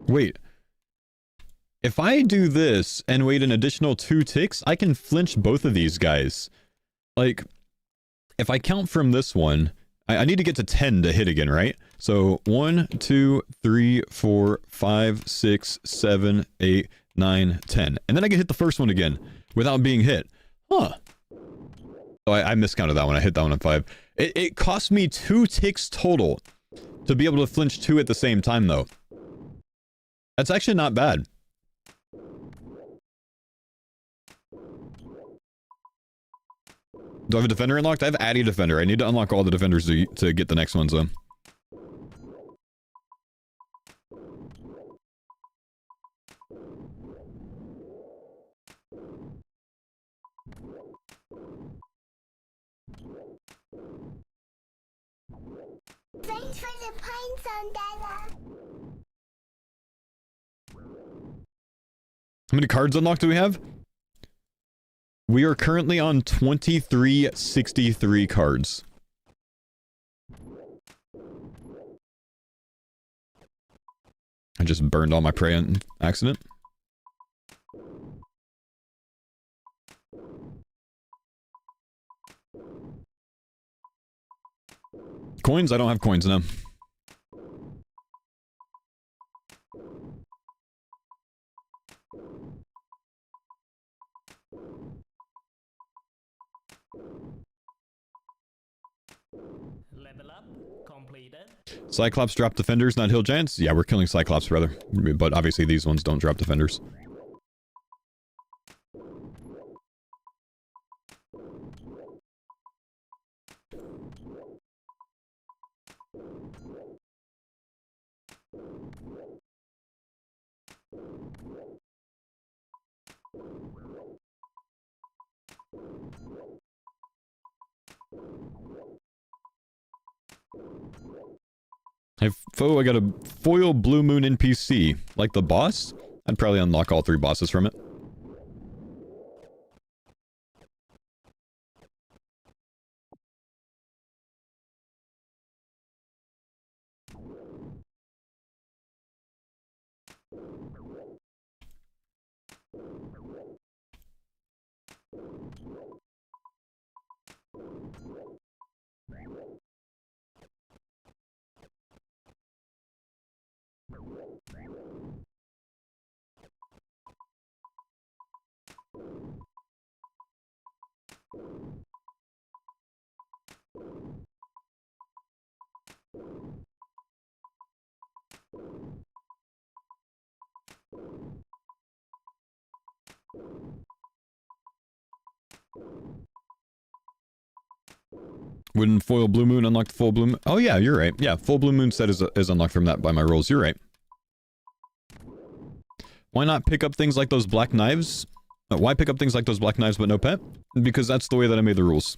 Wait. If I do this and wait an additional 2 ticks, I can flinch both of these guys. Like, if I count from this one, I need to get to 10 to hit again, right? So 1, 2, 3, 4, 5, 6, 7, 8, 9, 10. And then I can hit the first one again without being hit. Huh. Oh, I miscounted that one. I hit that one at 5. It cost me 2 ticks total to be able to flinch 2 at the same time, though. That's actually not bad. Do I have a defender unlocked? I have Addy defender. I need to unlock all the defenders to get the next ones, though. Thanks for the pine zone, Dada. How many cards unlocked do we have? We are currently on 2363 cards. I just burned all my prey on accident. Coins? I don't have coins now. Level up completed. Cyclops drop defenders, not hill giants? Yeah, we're killing Cyclops, brother. But obviously these ones don't drop defenders. Hey, foe, I got a foil blue moon NPC. Like the boss? I'd probably unlock all 3 bosses from it. Wouldn't foil blue moon unlock the full blue moon? Oh yeah, you're right. Yeah, full blue moon set is unlocked from that by my rolls. You're right. Why not pick up things like those black knives? Why pick up things like those black knives but no pet? Because that's the way that I made the rules.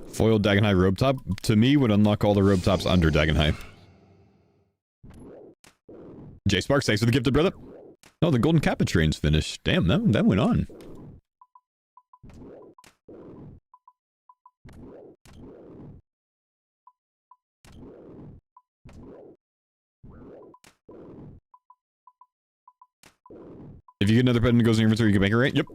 Foil Dagon High Robe Top, to me, would unlock all the robe tops under Dagon High. J Sparks, thanks for the gifted, brother. Oh, the Golden Kappa train's finished. Damn, that went on. If you get another pet and it goes in your inventory, you can make it, right? Yep.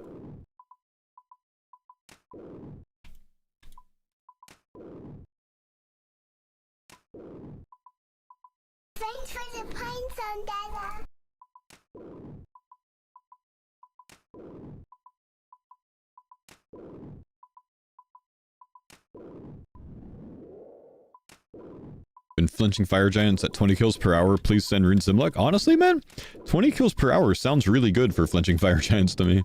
Thanks for the pine zone, Dada. Been flinching fire giants at 20 kills per hour. Please send Rune Simluck. Honestly, man, 20 kills per hour sounds really good for flinching fire giants to me.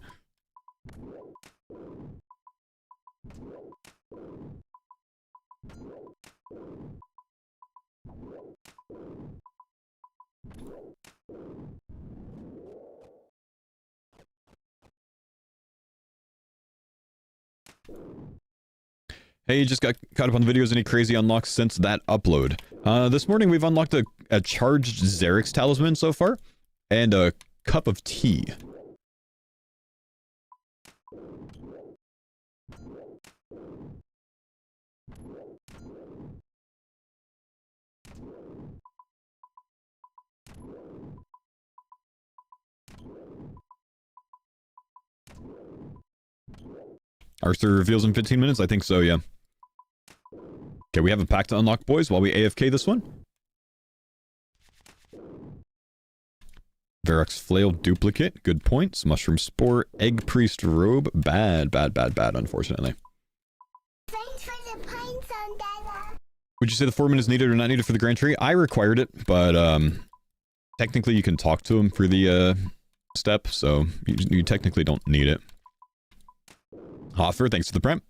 Hey, just got caught up on the videos. Any crazy unlocks since that upload? This morning we've unlocked a charged Xerix talisman so far, and a cup of tea. Arthur reveals in 15 minutes? I think so, yeah. Okay, we have a pack to unlock, boys, while we AFK this one. Varrock's Flail duplicate. Good points. Mushroom Spore. Egg Priest Robe. Bad, bad, bad, bad, unfortunately. Thanks for the pine Sandala. Would you say the foreman is needed or not needed for the Grand Tree? I required it, but technically you can talk to him for the step, so you technically don't need it. Hoffer, thanks for the prem.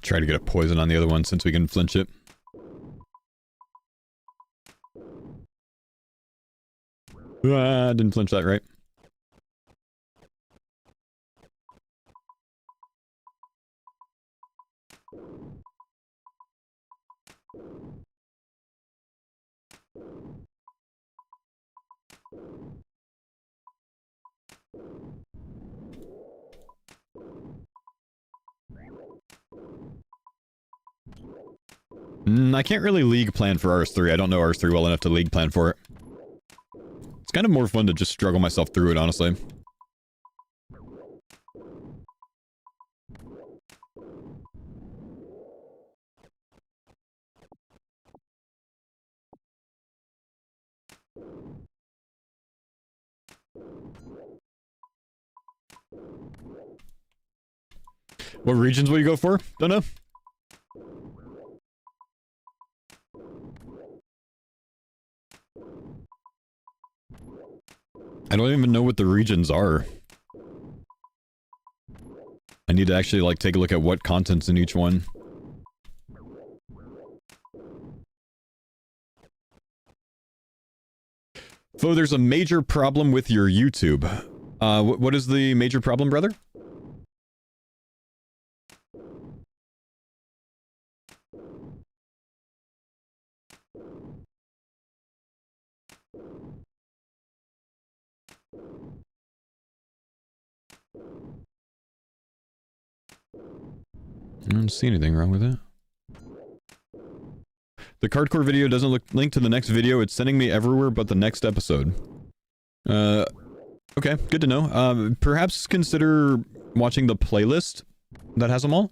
Try to get a poison on the other one since we can flinch it. Ah, didn't flinch that right. I can't really league plan for RS3. I don't know RS3 well enough to league plan for it. It's kind of more fun to just struggle myself through it, honestly. What regions will you go for? Don't know. I don't even know what the regions are. I need to actually, like, take a look at what content's in each one. Fo, there's a major problem with your YouTube. What is the major problem, brother? I don't see anything wrong with it. The Cardcore video doesn't look linked to the next video. It's sending me everywhere but the next episode. Okay, good to know. Perhaps consider watching the playlist that has them all.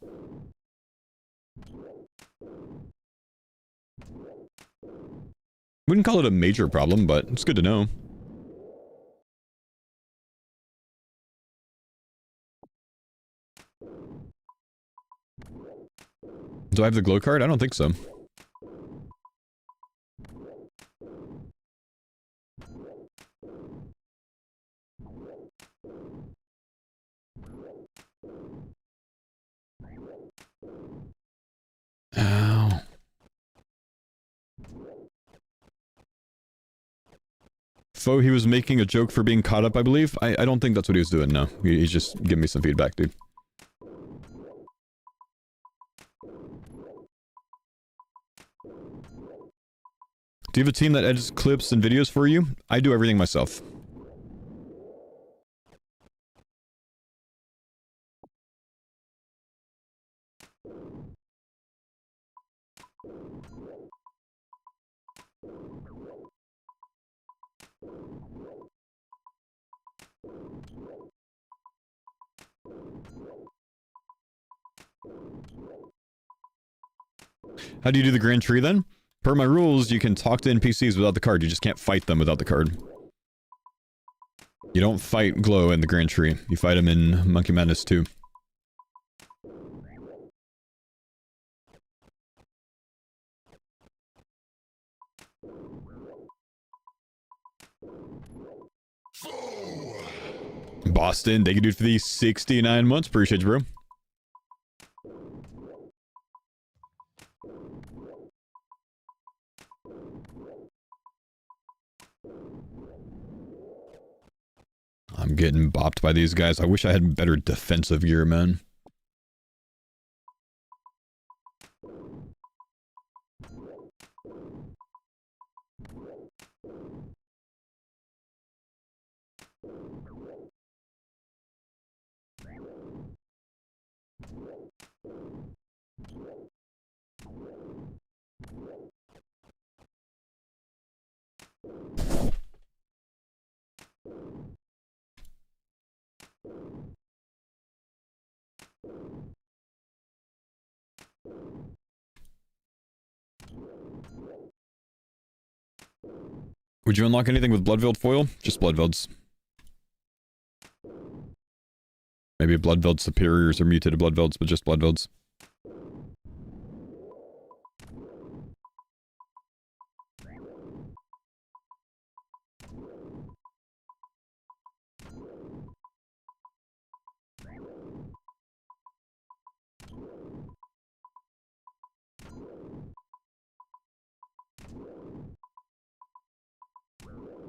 Wouldn't call it a major problem, but it's good to know. Do I have the glow card? I don't think so. Ow. Fo, he was making a joke for being caught up, I believe. I don't think that's what he was doing, no. He's just giving me some feedback, dude. Do you have a team that edits clips and videos for you? I do everything myself. How do you do the Grand Tree then? Per my rules, you can talk to NPCs without the card. You just can't fight them without the card. You don't fight Glow in the Grand Tree. You fight him in Monkey Madness 2. Boston, thank you, dude, for the 69 months. Appreciate you, bro. I'm getting bopped by these guys. I wish I had better defensive gear, man. Would you unlock anything with Bloodveld foil? Just Bloodvelds. Maybe Bloodveld superiors or mutated Bloodvelds, but just Bloodvelds.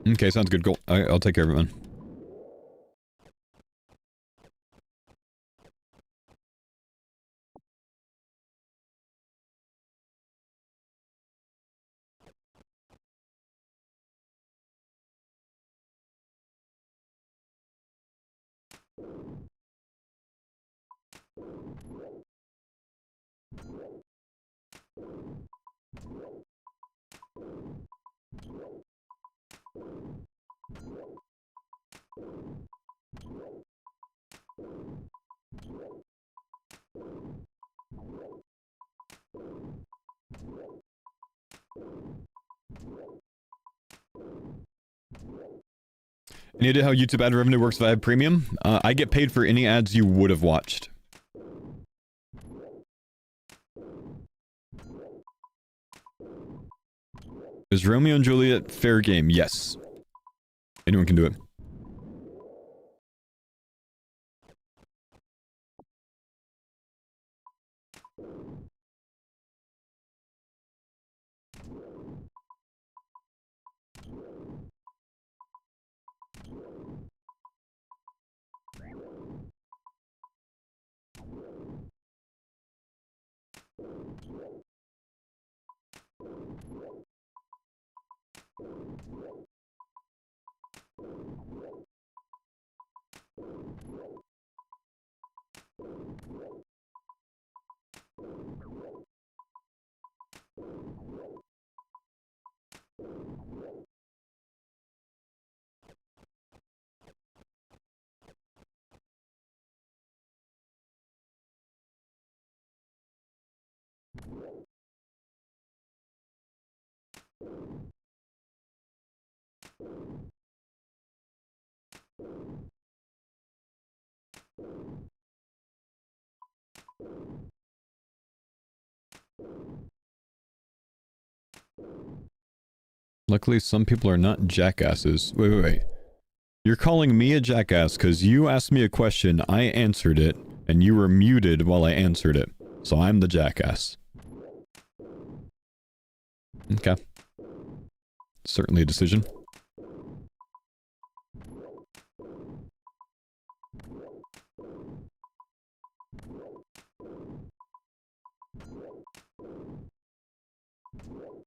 Okay, sounds good. Cool. I'll take care of it, man. Any idea how YouTube ad revenue works via premium? I get paid for any ads you would have watched. Is Romeo and Juliet fair game? Yes. Anyone can do it. Luckily, some people are not jackasses. Wait. You're calling me a jackass because you asked me a question, I answered it, and you were muted while I answered it. So I'm the jackass. Okay. Certainly a decision.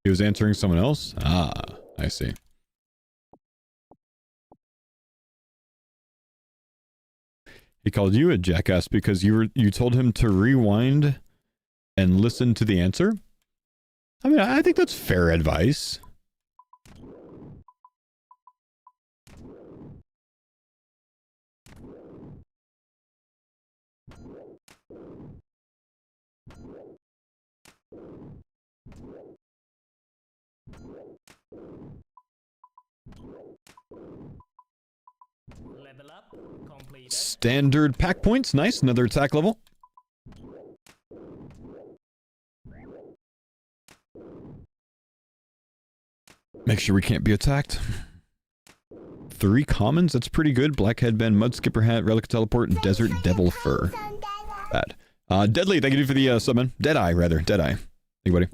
He was answering someone else? Ah, I see. He called you a jackass because you told him to rewind and listen to the answer? I mean, I think that's fair advice. up. Completed. Standard pack points. Nice. Another attack level. Make sure we can't be attacked. 3 commons. That's pretty good. Black headband, mud skipper hat, relic teleport, and desert devil fur. Bad. Deadly, thank you for the summon. Deadeye, rather. Deadeye. Thank you, buddy.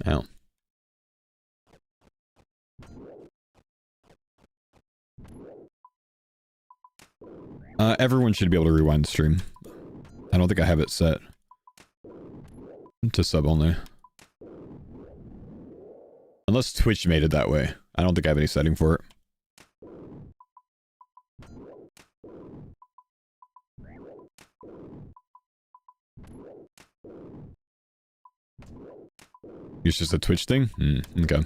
Ow. Everyone should be able to rewind the stream. I don't think I have it set to sub only. Unless Twitch made it that way. I don't think I have any setting for it. It's just a Twitch thing? Okay.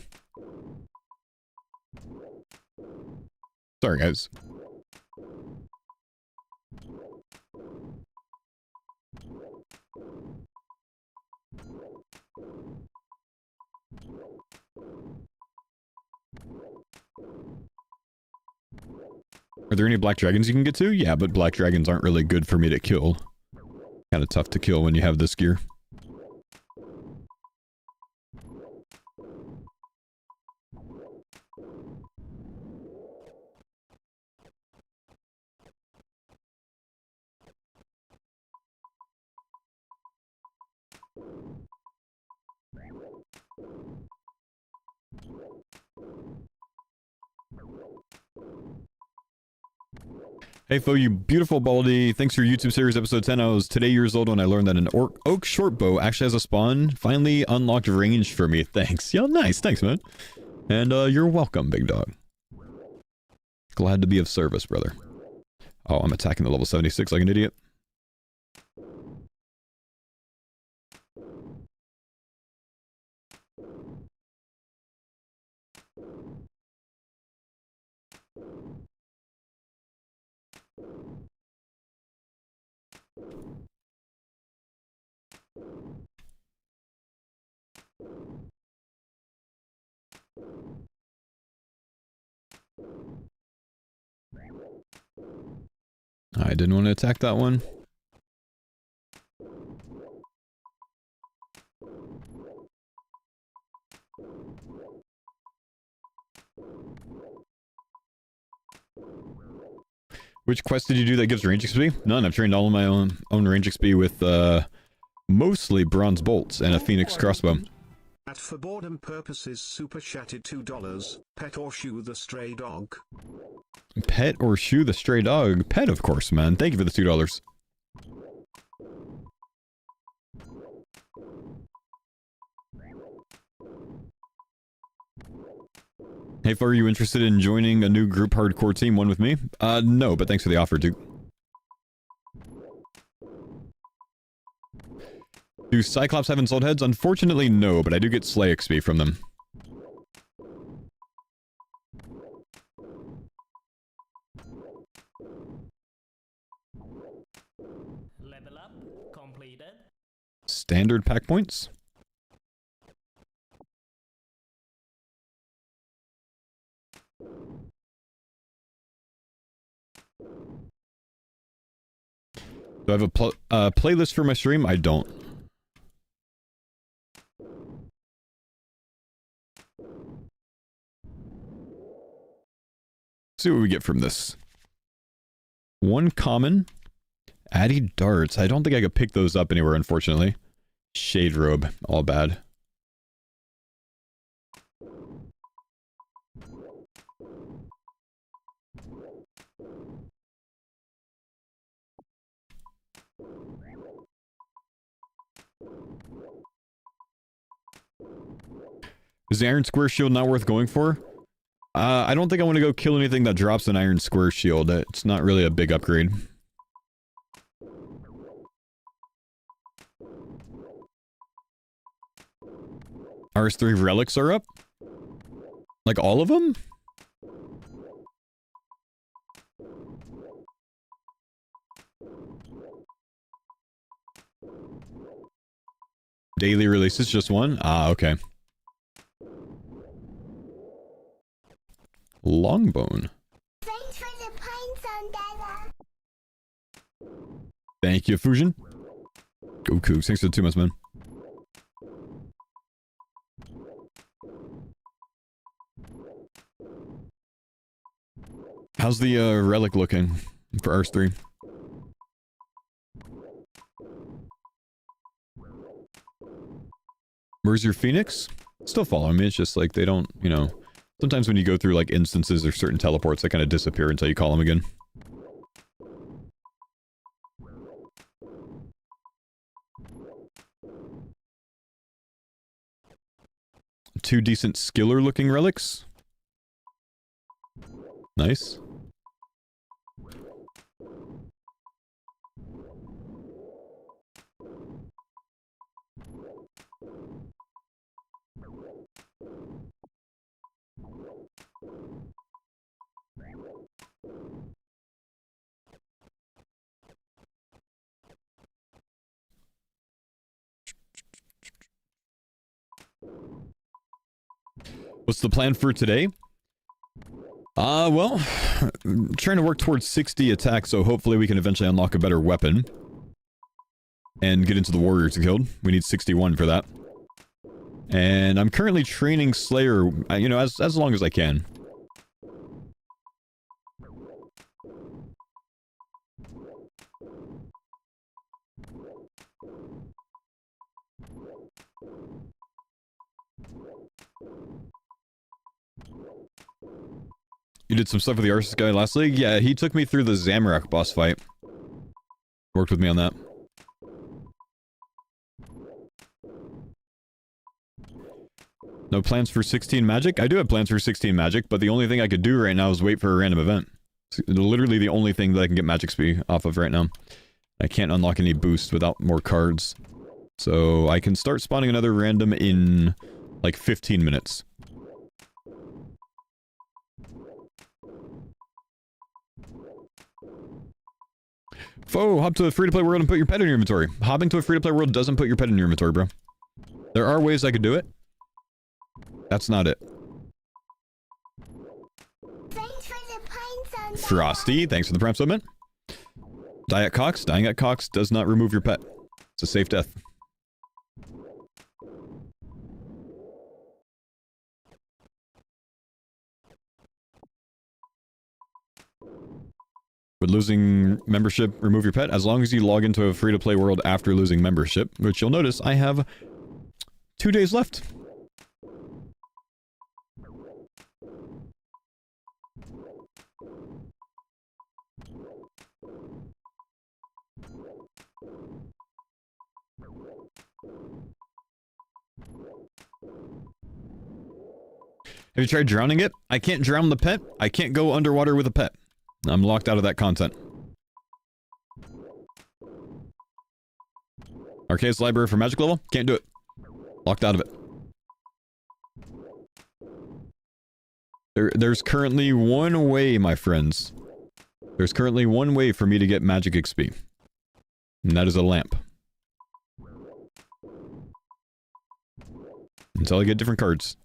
Sorry, guys. Are there any black dragons you can get to? Yeah, but black dragons aren't really good for me to kill. Kind of tough to kill when you have this gear. Hey Fo, you beautiful baldy. Thanks for your YouTube series episode 10. I was today years old when I learned that an oak short bow actually has a spawn. Finally unlocked range for me. Thanks. Yo, nice. Thanks, man. And you're welcome, big dog. Glad to be of service, brother. Oh, I'm attacking the level 76 like an idiot. I didn't want to attack that one. Which quest did you do that gives range XP? None. I've trained all of my own range XP with mostly bronze bolts and a phoenix crossbow. At for boredom purposes super chatted $2. Pet or shoe the stray dog. Pet or shoe the stray dog? Pet, of course, man. Thank you for the $2. Hey, Far, are you interested in joining a new group hardcore team, one with me? No, but thanks for the offer, Duke. Do Cyclops have installed heads? Unfortunately, no, but I do get Slay XP from them. Level up. Completed. Standard pack points? Do I have a playlist for my stream? I don't. See what we get from this. 1 common. Addy darts. I don't think I could pick those up anywhere, unfortunately. Shade robe. All bad. Is the iron square shield not worth going for? I don't think I want to go kill anything that drops an iron square shield. It's not really a big upgrade. RS3 relics are up. Like all of them? Daily releases, just one? Ah, okay. Longbone. Thanks for the pines on Dada. Thank you, Fusion. Go Cougs. Thanks for the 2 months, man. How's the relic looking for Arse 3? Where's your Phoenix? Still following me. It's just like they don't, you know... Sometimes when you go through like instances or certain teleports, they kind of disappear until you call them again. Two decent skiller looking relics. Nice. What's the plan for today? Well, I'm trying to work towards 60 attacks, so hopefully we can eventually unlock a better weapon. And get into the Warriors Guild. We need 61 for that. And I'm currently training Slayer, you know, as long as I can. You did some stuff with the Arceus guy last league? Yeah, he took me through the Zamorak boss fight. Worked with me on that. No plans for 16 magic? I do have plans for 16 magic, but the only thing I could do right now is wait for a random event. It's literally the only thing that I can get magic speed off of right now. I can't unlock any boost without more cards. So I can start spawning another random in like 15 minutes. Foe, hop to a free-to-play world and put your pet in your inventory. Hopping to a free-to-play world doesn't put your pet in your inventory, bro. There are ways I could do it. That's not it. Thanks for the pines on Dada. Frosty, thanks for the prime submit. Diet Cox, dying at Cox does not remove your pet. It's a safe death. Would losing membership remove your pet? As long as you log into a free-to-play world after losing membership, which you'll notice I have 2 days left. Have you tried drowning it? I can't drown the pet. I can't go underwater with a pet. I'm locked out of that content. Arcade's library for magic level? Can't do it. Locked out of it. There's currently one way, my friends. There's currently one way for me to get magic XP. And that is a lamp. Until I get different cards.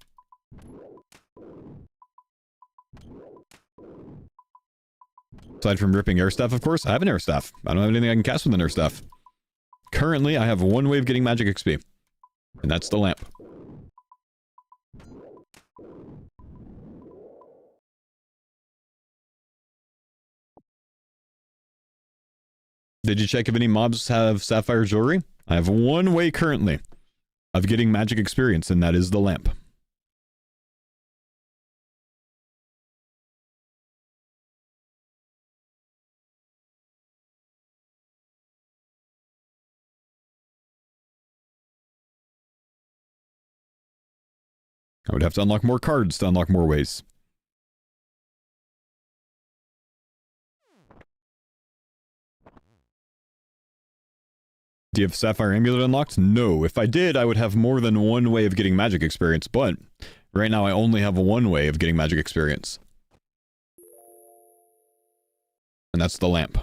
Aside from ripping air staff, of course, I have an air staff. I don't have anything I can cast with an air staff. Currently, I have one way of getting magic XP. And that's the lamp. Did you check if any mobs have sapphire jewelry? I have one way currently of getting magic experience, and that is the lamp. I would have to unlock more cards to unlock more ways. Do you have Sapphire Amulet unlocked? No. If I did, I would have more than one way of getting magic experience, but Right now, I only have one way of getting magic experience. And that's the lamp.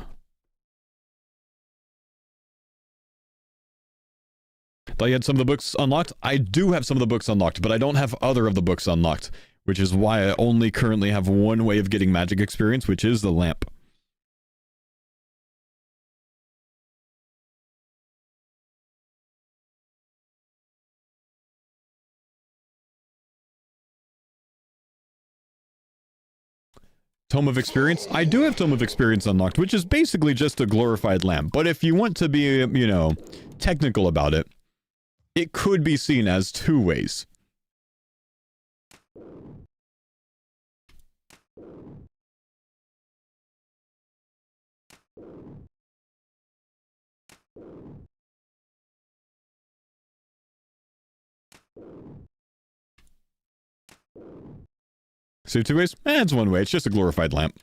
Thought you had some of the books unlocked? I do have some of the books unlocked, but I don't have other of the books unlocked, which is why I only currently have one way of getting magic experience, which is the lamp. Tome of Experience? I do have Tome of Experience unlocked, which is basically just a glorified lamp. But if you want to be, you know, technical about it, it could be seen as two ways. So two ways? It's one way. It's just a glorified lamp.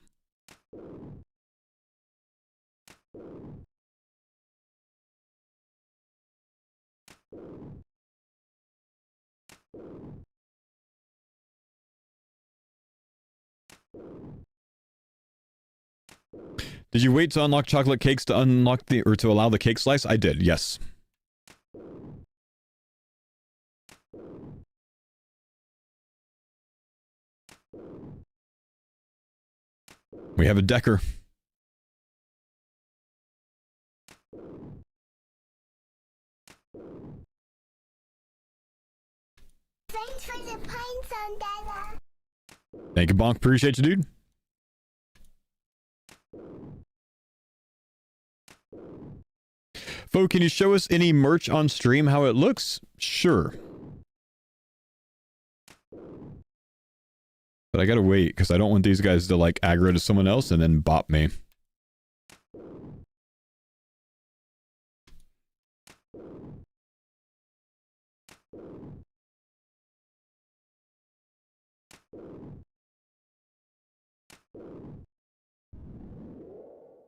Did you wait to unlock chocolate cakes to unlock the, or to allow the cake slice? I did, yes. We have a Decker. Thanks for the pine Dada. Thank you, Bonk. Appreciate you, dude. Fo, can you show us any merch on stream, how it looks? Sure. But I gotta wait, because I don't want these guys to, like, aggro to someone else and then bop me.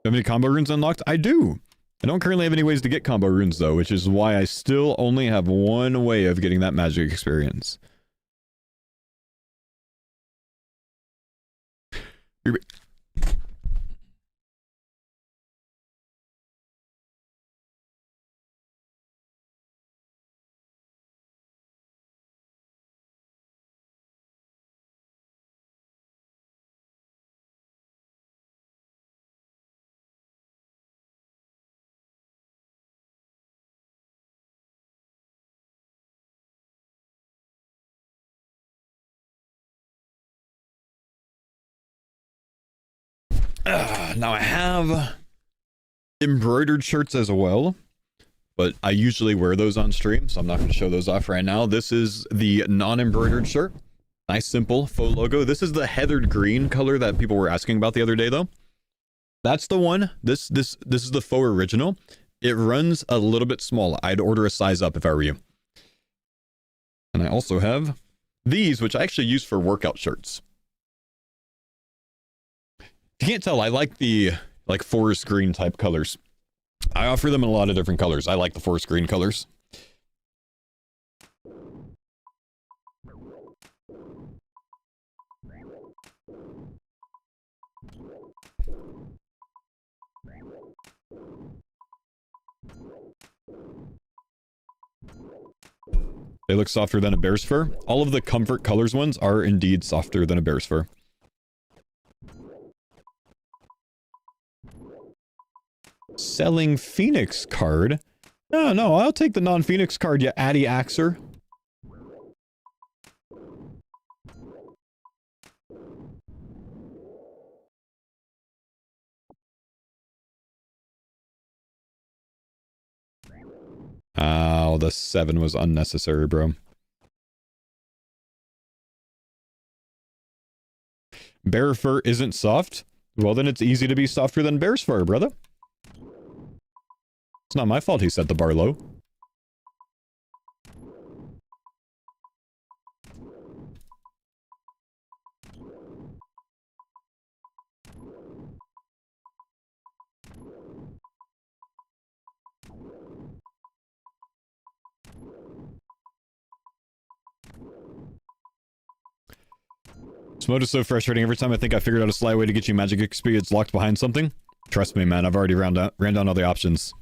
Have any combo runes unlocked? I do! I don't currently have any ways to get combo runes, though, which is why I still only have one way of getting that magic experience. Now I have embroidered shirts as well, but I usually wear those on stream, so I'm not going to show those off right now. This is the non-embroidered shirt. Nice, simple, faux logo. This is the heathered green color that people were asking about the other day, though. That's the one. This is the faux original. It runs a little bit small. I'd order a size up if I were you. And I also have these, which I actually use for workout shirts. If you can't tell, I like the forest green type colors. I offer them in a lot of different colors. I like the forest green colors. They look softer than a bear's fur. All of the comfort colors ones are indeed softer than a bear's fur. Selling Phoenix card? No, I'll take the non-Phoenix card, you Addy Axer. Oh, the 7 was unnecessary, bro. Bear fur isn't soft? Well, then it's easy to be softer than bear's fur, brother. It's not my fault he set the bar low. This mode is so frustrating. Every time I think I figured out a sly way to get you magic XP, it's locked behind something. Trust me, man. I've already ran down all the options.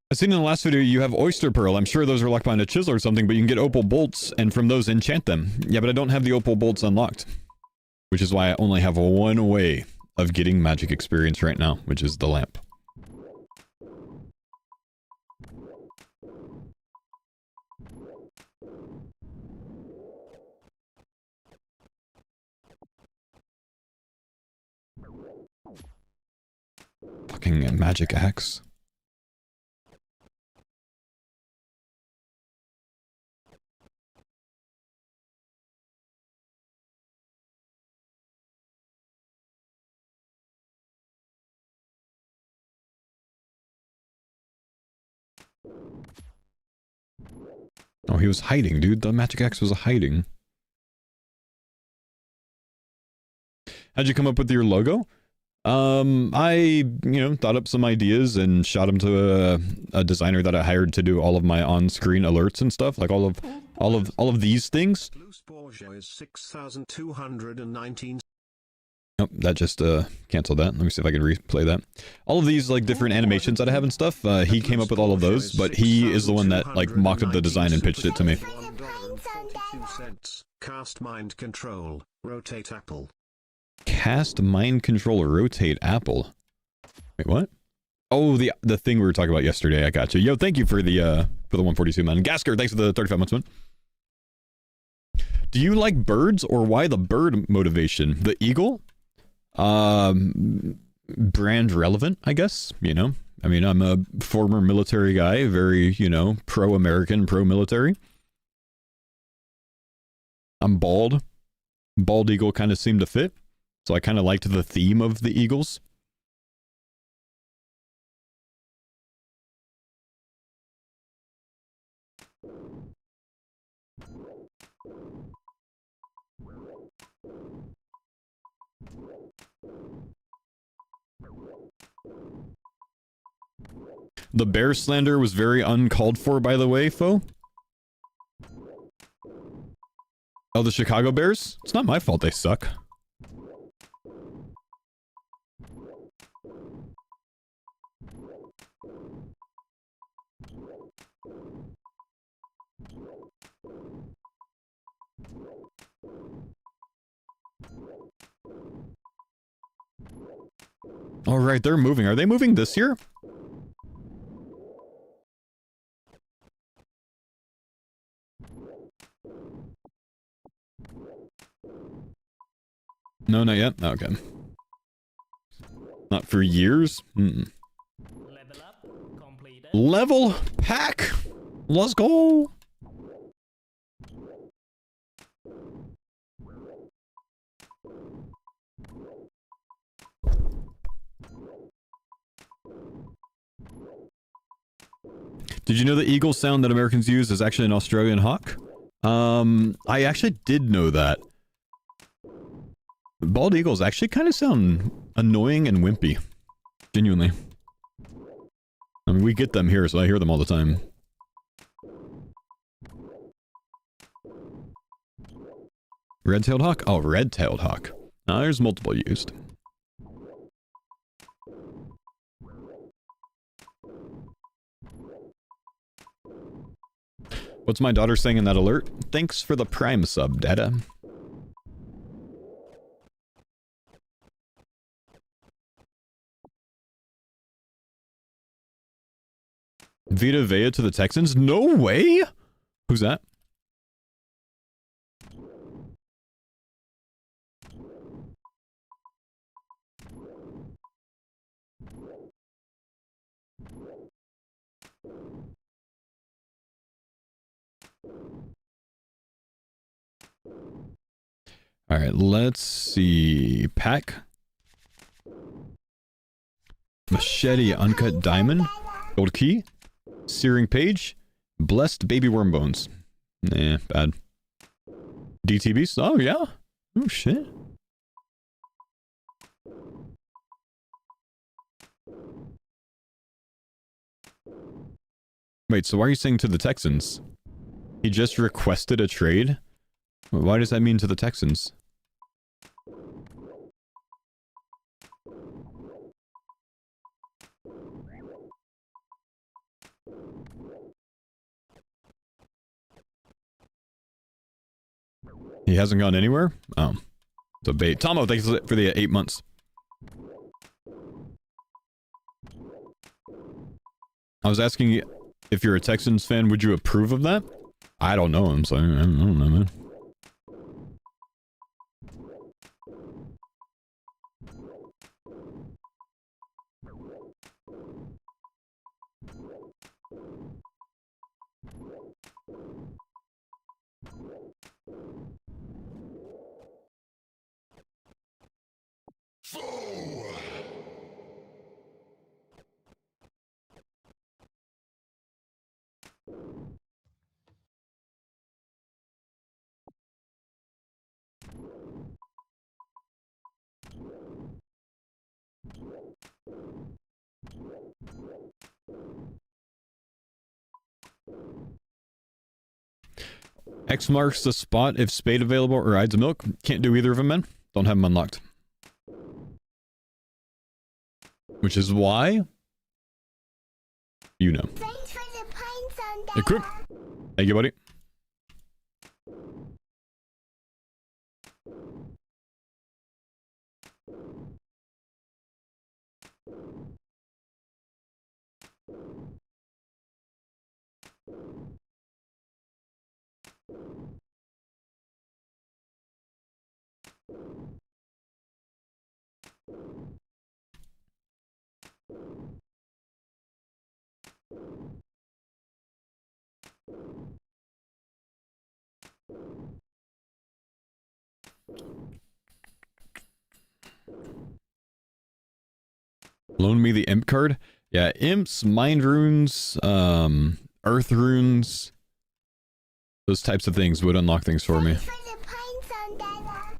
I seen in the last video you have Oyster Pearl. I'm sure those are locked behind a chisel or something, but you can get Opal Bolts, and from those enchant them. Yeah, but I don't have the Opal Bolts unlocked. Which is why I only have one way of getting magic experience right now, which is the lamp. Fucking magic axe. Oh, he was hiding, dude. The magic axe was hiding. How'd you come up with your logo? I, thought up some ideas and shot them to a designer that I hired to do all of my on-screen alerts and stuff, like all of these things. Is 6,219. Oh, that just canceled that. Let me see if I can replay that. All of these like different animations that I have and stuff. He came up with all of those, but he is the one that like mocked up the design and pitched it to me. Cast mind control. Rotate apple. Cast mind control. Rotate apple. Wait, what? Oh, the thing we were talking about yesterday. I got you. Yo, thank you for the 142, man. Gasker, thanks for the 35 months, man. Do you like birds, or why the bird motivation? The eagle? Brand relevant, I guess, I mean, I'm a former military guy, very, pro-American, pro-military. I'm bald. Bald eagle kind of seemed to fit, so I kind of liked the theme of the eagles. The bear slander was very uncalled for, by the way, foe. Oh, the Chicago Bears? It's not my fault they suck. All right, they're moving. Are they moving this year? No, not yet. Okay. Not for years? Level up completed. Level pack! Let's go! Did you know the eagle sound that Americans use is actually an Australian hawk? I actually did know that. Bald eagles actually kind of sound annoying and wimpy. Genuinely. I mean, we get them here, so I hear them all the time. Red-tailed hawk? Oh, red-tailed hawk. There's multiple used. What's my daughter saying in that alert? Thanks for the Prime sub, Dada. Vita Vea to the Texans? No way! Who's that? Alright, let's see. Pack. Machete, uncut diamond. Gold key. Searing page. Blessed baby worm bones. Nah, bad. DTBs? Oh, yeah. Oh, shit. Wait, so why are you saying to the Texans? He just requested a trade? Why does that mean to the Texans? He hasn't gone anywhere? Oh. It's a bait. Tomo, thanks for the 8 months. I was asking if you're a Texans fan, would you approve of that? I don't know him, so I don't know, man. X marks the spot if spade available or Ides of milk. Can't do either of them, man. Don't have them unlocked. Which is why... You know. Thanks for the pines on that. Equip. Thank you, buddy. Loan me the imp card? Yeah, imps, mind runes, earth runes, those types of things would unlock things for me. Thanks for the pines on that.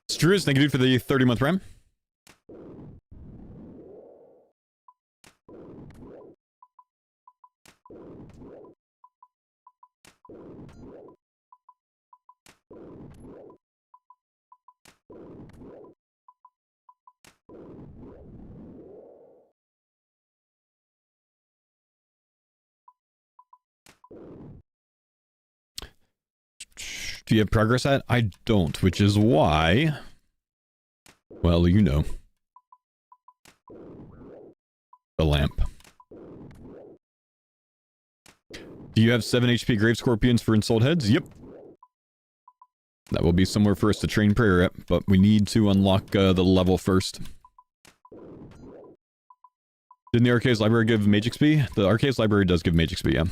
Struis, thank you dude for the 30-month RAM. Do you have progress at? I don't, which is why... Well, you know. The lamp. Do you have 7 HP Grave Scorpions for Ensouled Heads? Yep. That will be somewhere for us to train prayer at, but we need to unlock the level first. Didn't the Arcade's Library give Mage XP? The Arcade's Library does give Mage XP, yeah.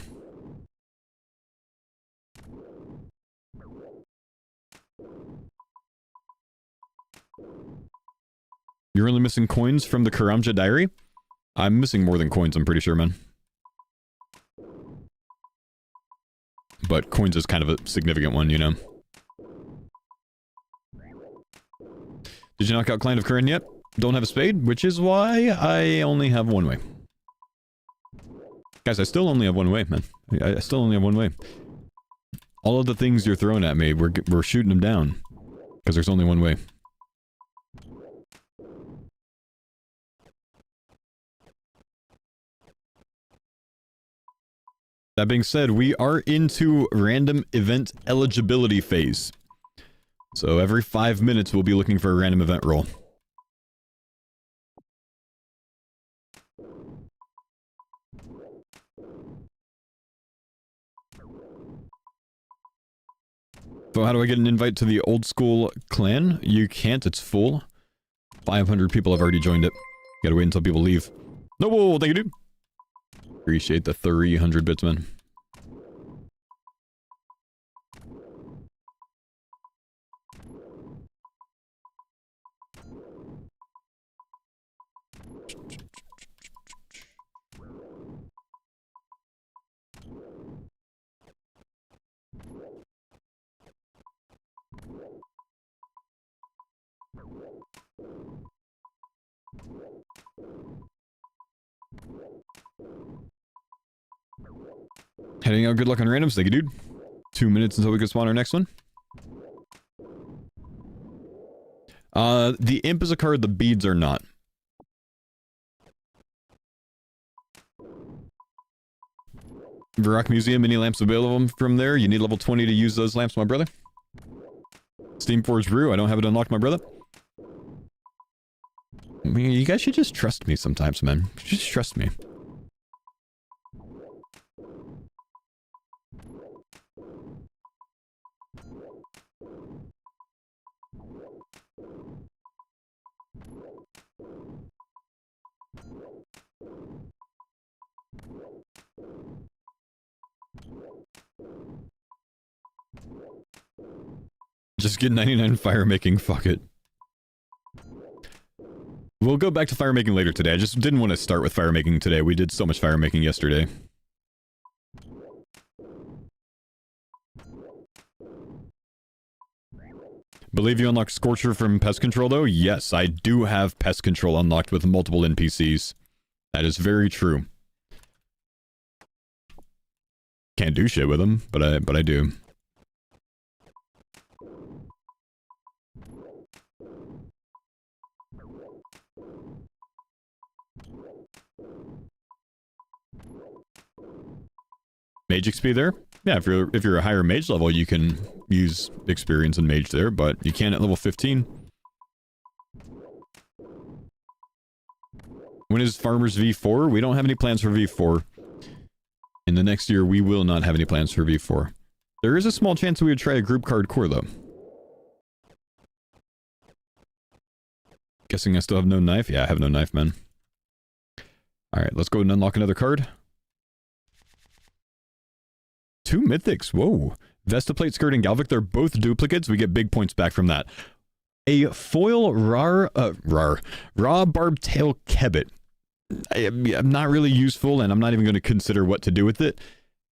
You're only missing coins from the Karamja Diary? I'm missing more than coins, I'm pretty sure, man. But coins is kind of a significant one, you know. Did you knock out Client of Curran yet? Don't have a spade, which is why I only have one way. Guys, I still only have one way, man. I still only have one way. All of the things you're throwing at me, we're shooting them down. Because there's only one way. That being said, we are into random event eligibility phase. So every 5 minutes we'll be looking for a random event roll. So how do I get an invite to the old school clan? You can't, it's full. 500 people have already joined it. Gotta wait until people leave. No, whoa, thank you, dude. Appreciate the 300 bits, man. Heading out. Good luck on randoms. Thank you, dude. 2 minutes until we can spawn our next one. The imp is a card. The beads are not. Varrock Museum, mini lamps available from there. You need level 20 to use those lamps, my brother. Steamforged Brew, I don't have it unlocked, my brother. I mean, you guys should just trust me sometimes, man. Just trust me. Just get 99 fire making, fuck it. We'll go back to fire making later today. I just didn't want to start with fire making today. We did so much fire making yesterday. Believe you unlocked Scorcher from Pest Control though? Yes, I do have Pest Control unlocked with multiple NPCs. That is very true. Can't do shit with them, but I do. Mage XP there? Yeah, if you're a higher mage level, you can use experience and mage there, but you can't at level 15. When is Farmers V4? We don't have any plans for V4. In the next year, we will not have any plans for V4. There is a small chance we would try a group Cardcore, though. Guessing I still have no knife? Yeah, I have no knife, man. Alright, let's go and unlock another card. 2 mythics, whoa. Vestaplate, Skirt, and Galvic, they're both duplicates. We get big points back from that. A foil raw barbtail kebbit. I'm not really useful, and I'm not even going to consider what to do with it.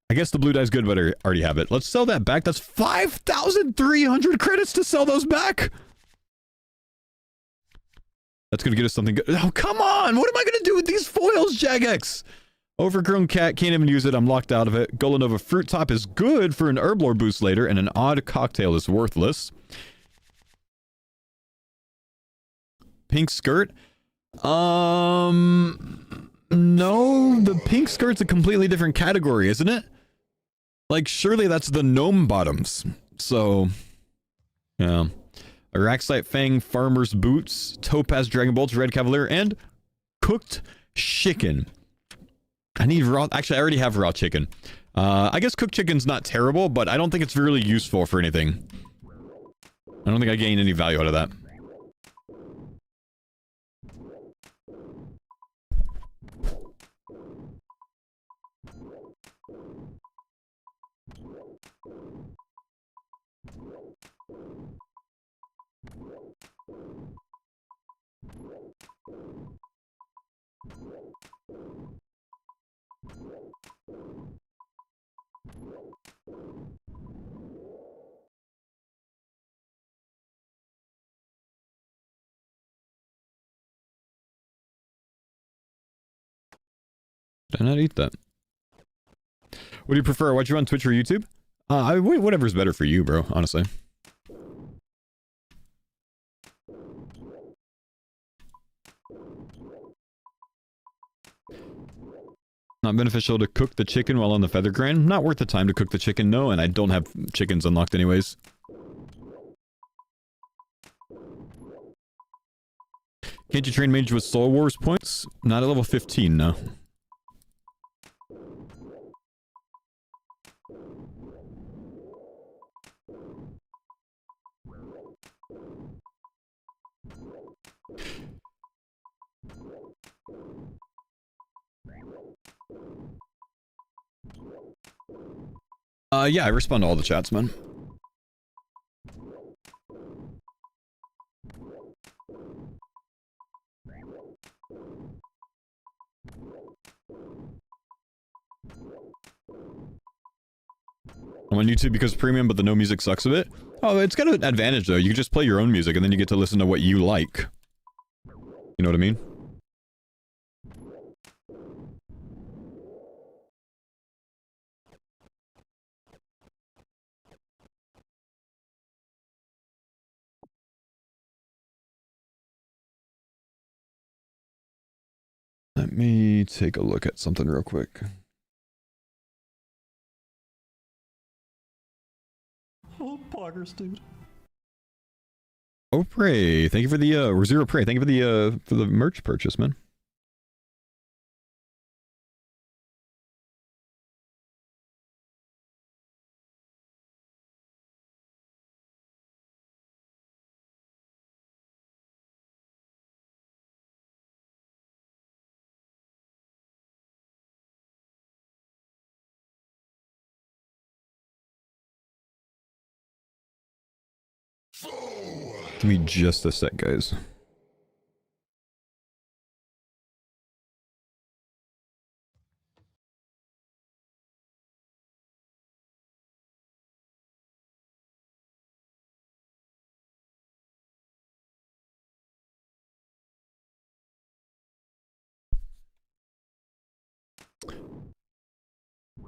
I guess the blue dye's good, but I already have it. Let's sell that back. That's 5,300 credits to sell those back. That's going to get us something good. Oh, come on! What am I going to do with these foils, Jagex? Overgrown Cat, can't even use it. I'm locked out of it. Golanova Fruit Top is good for an Herblore boost later, and an Odd Cocktail is worthless. Pink Skirt? No, the pink skirt's a completely different category, isn't it? Like, surely that's the gnome bottoms. So, yeah. Araxite Fang, Farmer's Boots, Topaz Dragon Bolts, Red Cavalier, and cooked chicken. I need raw... Actually, I already have raw chicken. I guess cooked chicken's not terrible, but I don't think it's really useful for anything. I don't think I gain any value out of that. Did I not eat that? What do you prefer? Watch you on Twitch or YouTube? Whatever's better for you, bro, honestly. Not beneficial to cook the chicken while on the feather grind. Not worth the time to cook the chicken, no, and I don't have chickens unlocked anyways. Can't you train mage with Soul Wars points? Not at level 15, no. Yeah, I respond to all the chats, man. I'm on YouTube because premium, but the no music sucks a bit. Oh, it's got an advantage, though. You can just play your own music, and then you get to listen to what you like. You know what I mean? Let me take a look at something real quick. Oh, poggers, dude. Oh, Prey, thank you for the or Zero Prey, thank you for the merch purchase, man. Give me just a sec, guys.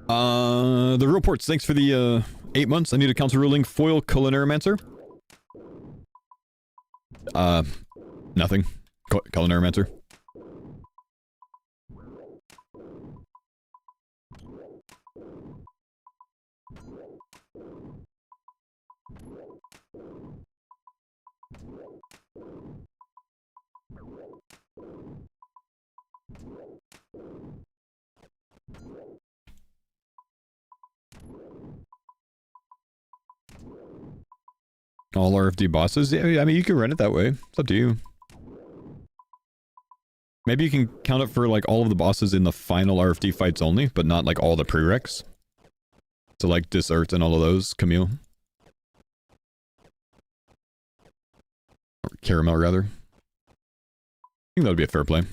The reports. Thanks for the 8 months. I need a council ruling. Foil Culinarimancer. Nothing. Culinarimancer. All RFD bosses? Yeah, I mean, you can run it that way. It's up to you. Maybe you can count it for, like, all of the bosses in the final RFD fights only, but not, like, all the prereqs. So, like, Dessert and all of those. Camille. Or Caramel, rather. I think that would be a fair play.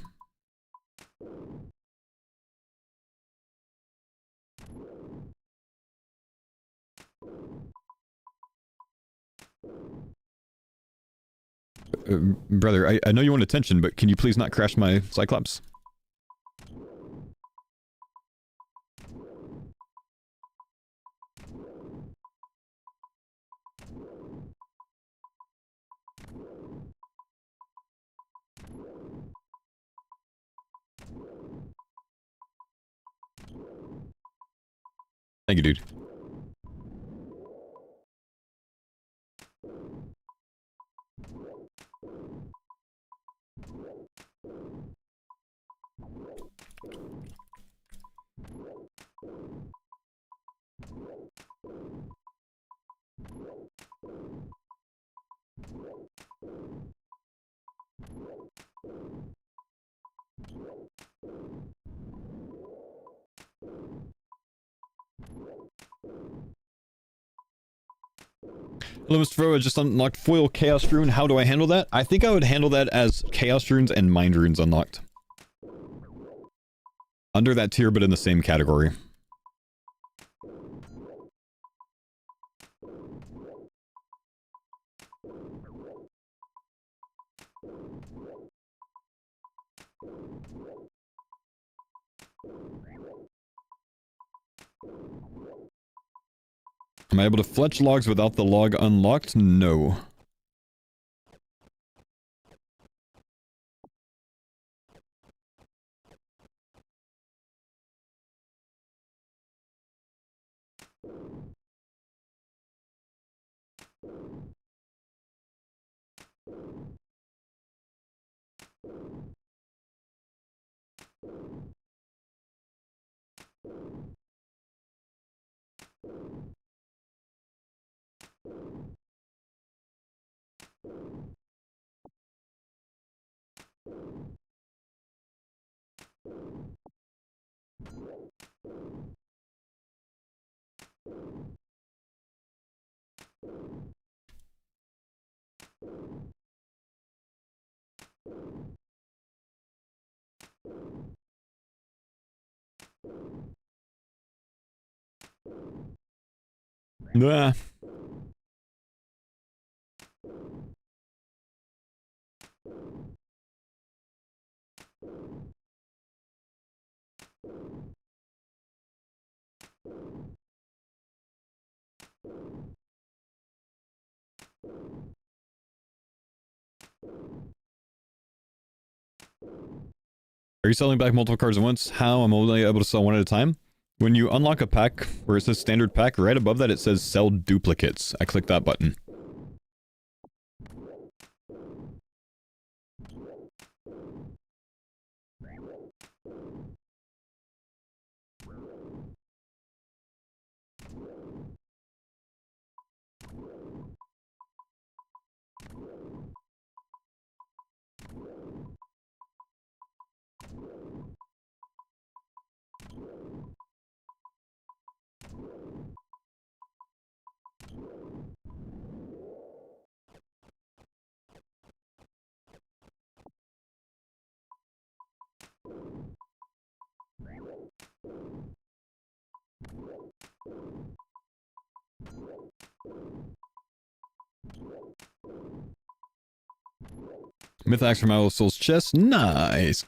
Brother, I know you want attention, but can you please not crash my Cyclops? Thank you, dude. Hello, Mr. Fro, I just unlocked Foil Chaos Rune. How do I handle that? I think I would handle that as Chaos Runes and Mind Runes unlocked. Under that tier, but in the same category. Am I able to fletch logs without the log unlocked? No. Nah. Are you selling back multiple cards at once? How? I'm only able to sell one at a time. When you unlock a pack where it says standard pack, right above that it says sell duplicates. I click that button. Myth axe from Idle Soul's chest. Nice.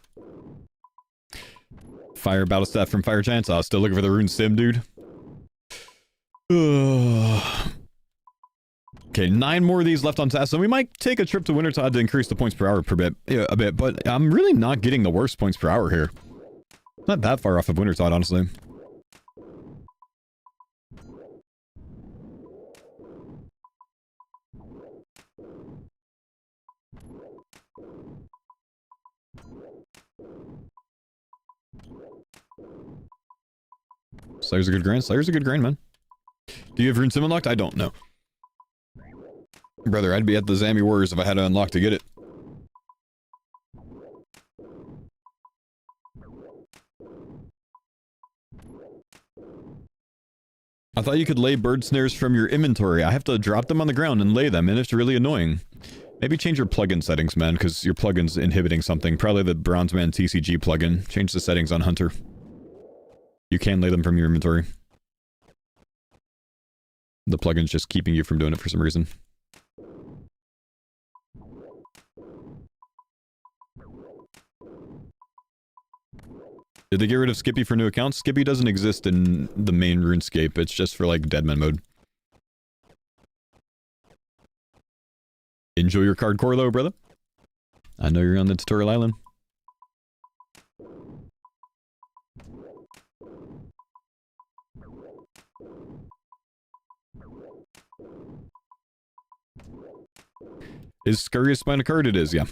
Fire battle staff from Fire Giants. I was still looking for the rune sim, dude. Ugh. Okay, 9 more of these left on task, so we might take a trip to Wintertide to increase the points per hour a bit, but I'm really not getting the worst points per hour here. Not that far off of Wintertide, honestly. Slayer's a good grind. Slayer's a good grind, man. Do you have Rune Sim unlocked? I don't know. Brother, I'd be at the Zambi Warriors if I had to unlock to get it. I thought you could lay bird snares from your inventory. I have to drop them on the ground and lay them, and it's really annoying. Maybe change your plugin settings, man, because your plugin's inhibiting something. Probably the Bronzeman TCG plugin. Change the settings on Hunter. You can lay them from your inventory. The plugin's just keeping you from doing it for some reason. Did they get rid of Skippy for new accounts? Skippy doesn't exist in the main RuneScape. It's just for, like, Deadman mode. Enjoy your Cardcore, though, brother. I know you're on the tutorial island. Is Scurriest Spine a card? It is, yeah.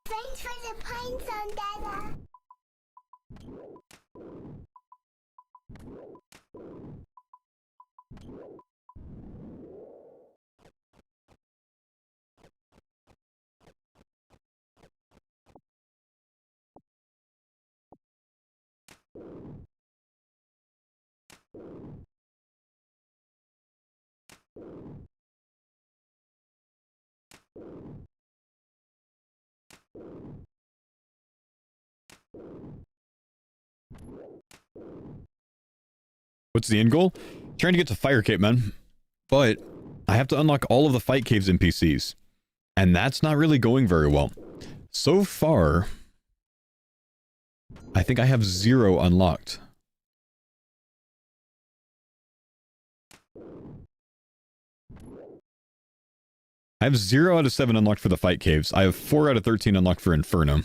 Thanks for the pine zone, Dada. What's the end goal? Trying to get to Fire Cape, man. But I have to unlock all of the Fight Caves NPCs. And that's not really going very well. So far, I think I have 0 unlocked. I have 0 out of 7 unlocked for the Fight Caves. I have 4 out of 13 unlocked for Inferno.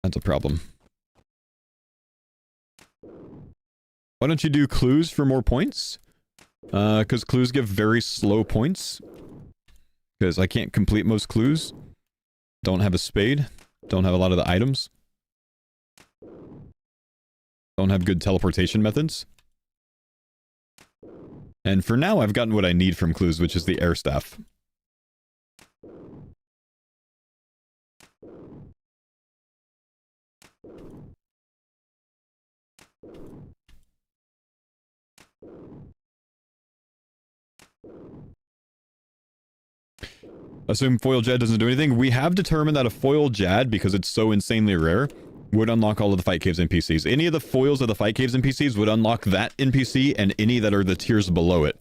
That's a problem. Why don't you do clues for more points? Because clues give very slow points. Because I can't complete most clues. Don't have a spade. Don't have a lot of the items. Don't have good teleportation methods. And for now, I've gotten what I need from clues, which is the air staff. Assume foil Jad doesn't do anything. We have determined that a foil Jad, because it's so insanely rare, would unlock all of the Fight Caves NPCs. Any of the foils of the Fight Caves NPCs would unlock that NPC and any that are the tiers below it.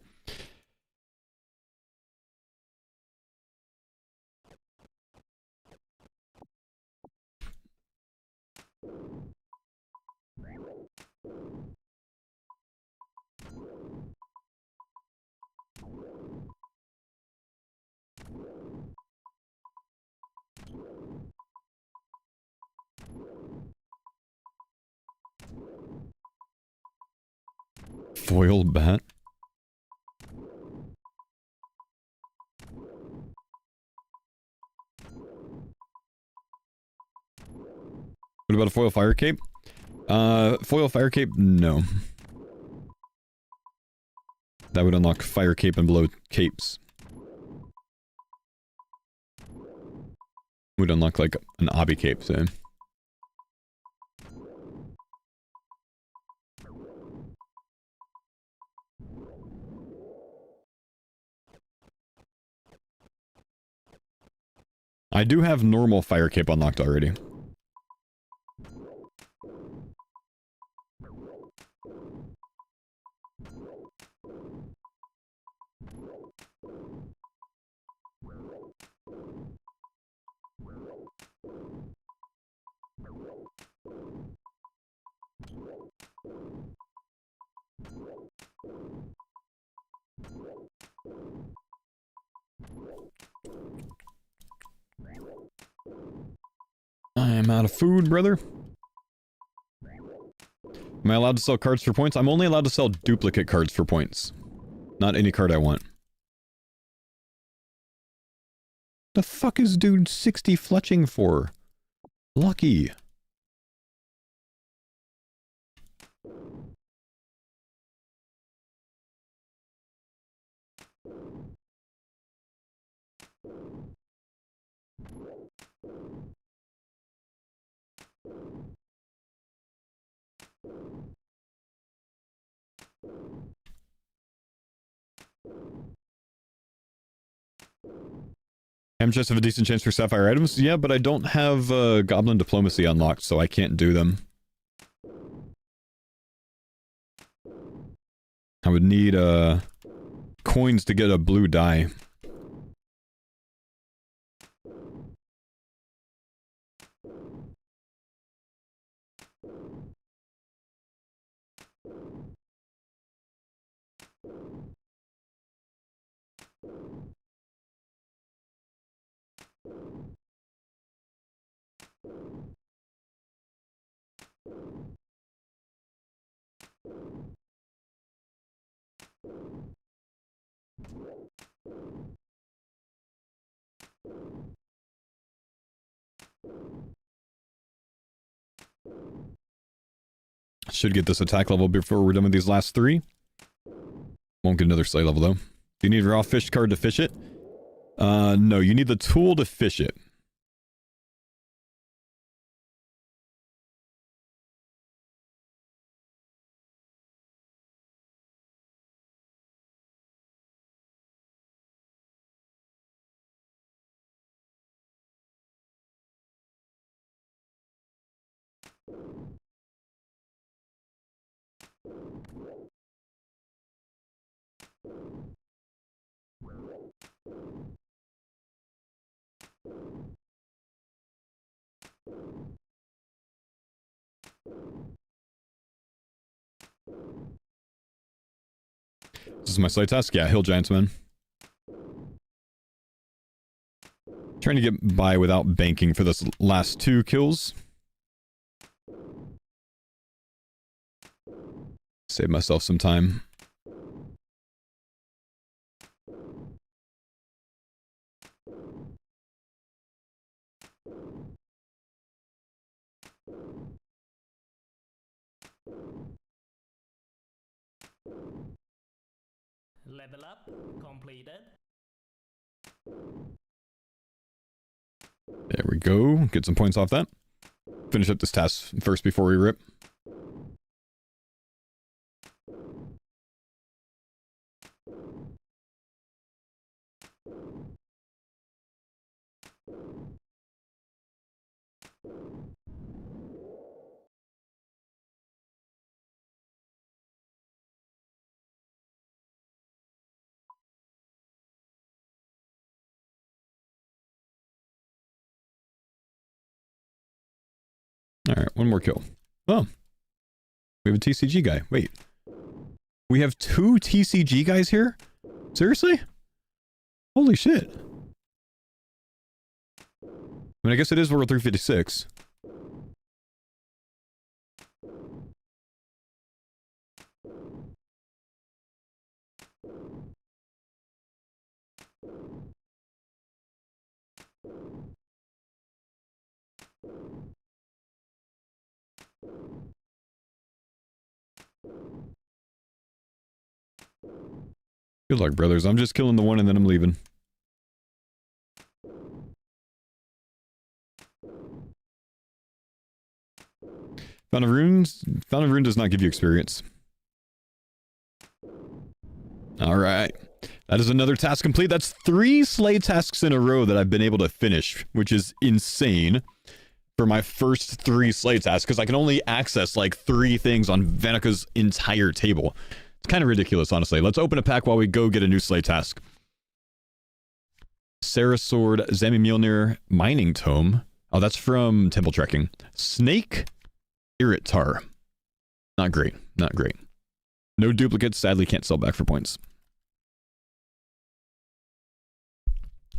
Foil bat. What about a foil fire cape? Foil fire cape? No. That would unlock fire cape and below capes. Would unlock like an obby cape, so. I do have normal fire cape unlocked already. I am out of food, brother. Am I allowed to sell cards for points? I'm only allowed to sell duplicate cards for points. Not any card I want. The fuck is dude 60 fletching for? Lucky. Just have a decent chance for sapphire items? Yeah, but I don't have Goblin Diplomacy unlocked, so I can't do them. I would need coins to get a blue die. Should get this attack level before we're done with these last three. Won't get another slay level though. Do you need a raw fish card to fish it? No, you need the tool to fish it. This is my slay task? Yeah, Hill Giants, man. Trying to get by without banking for this last 2 kills. Save myself some time. Level up completed. There we go. Get some points off that. Finish up this task first before we rip. Alright, one more kill. Oh. We have a TCG guy. Wait. We have 2 TCG guys here? Seriously? Holy shit. I mean, I guess it is World 356. Good luck, brothers. I'm just killing the one and then I'm leaving. Fountain of Runes? Fountain of Rune does not give you experience. Alright. That is another task complete. That's 3 slay tasks in a row that I've been able to finish, which is insane for my first 3 slay tasks, because I can only access like 3 things on Vanika's entire table. It's kind of ridiculous, honestly. Let's open a pack while we go get a new slay task. Sarah Sword, Zami Mjolnir, Mining Tome. Oh, that's from Temple Trekking. Snake, Iritar. Not great. Not great. No duplicates. Sadly, can't sell back for points.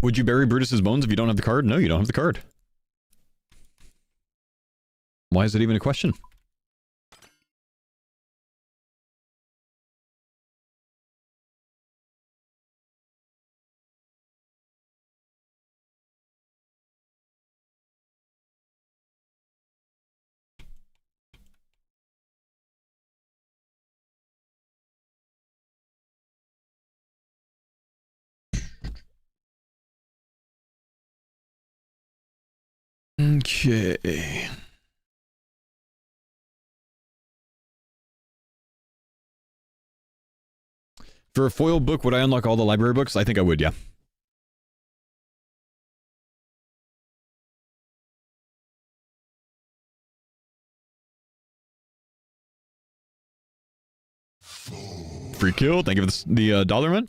Would you bury Brutus's bones if you don't have the card? No, you don't have the card. Why is it even a question? Okay. For a foil book, would I unlock all the library books? I think I would, yeah. Free kill. Thank you for the dollar, man.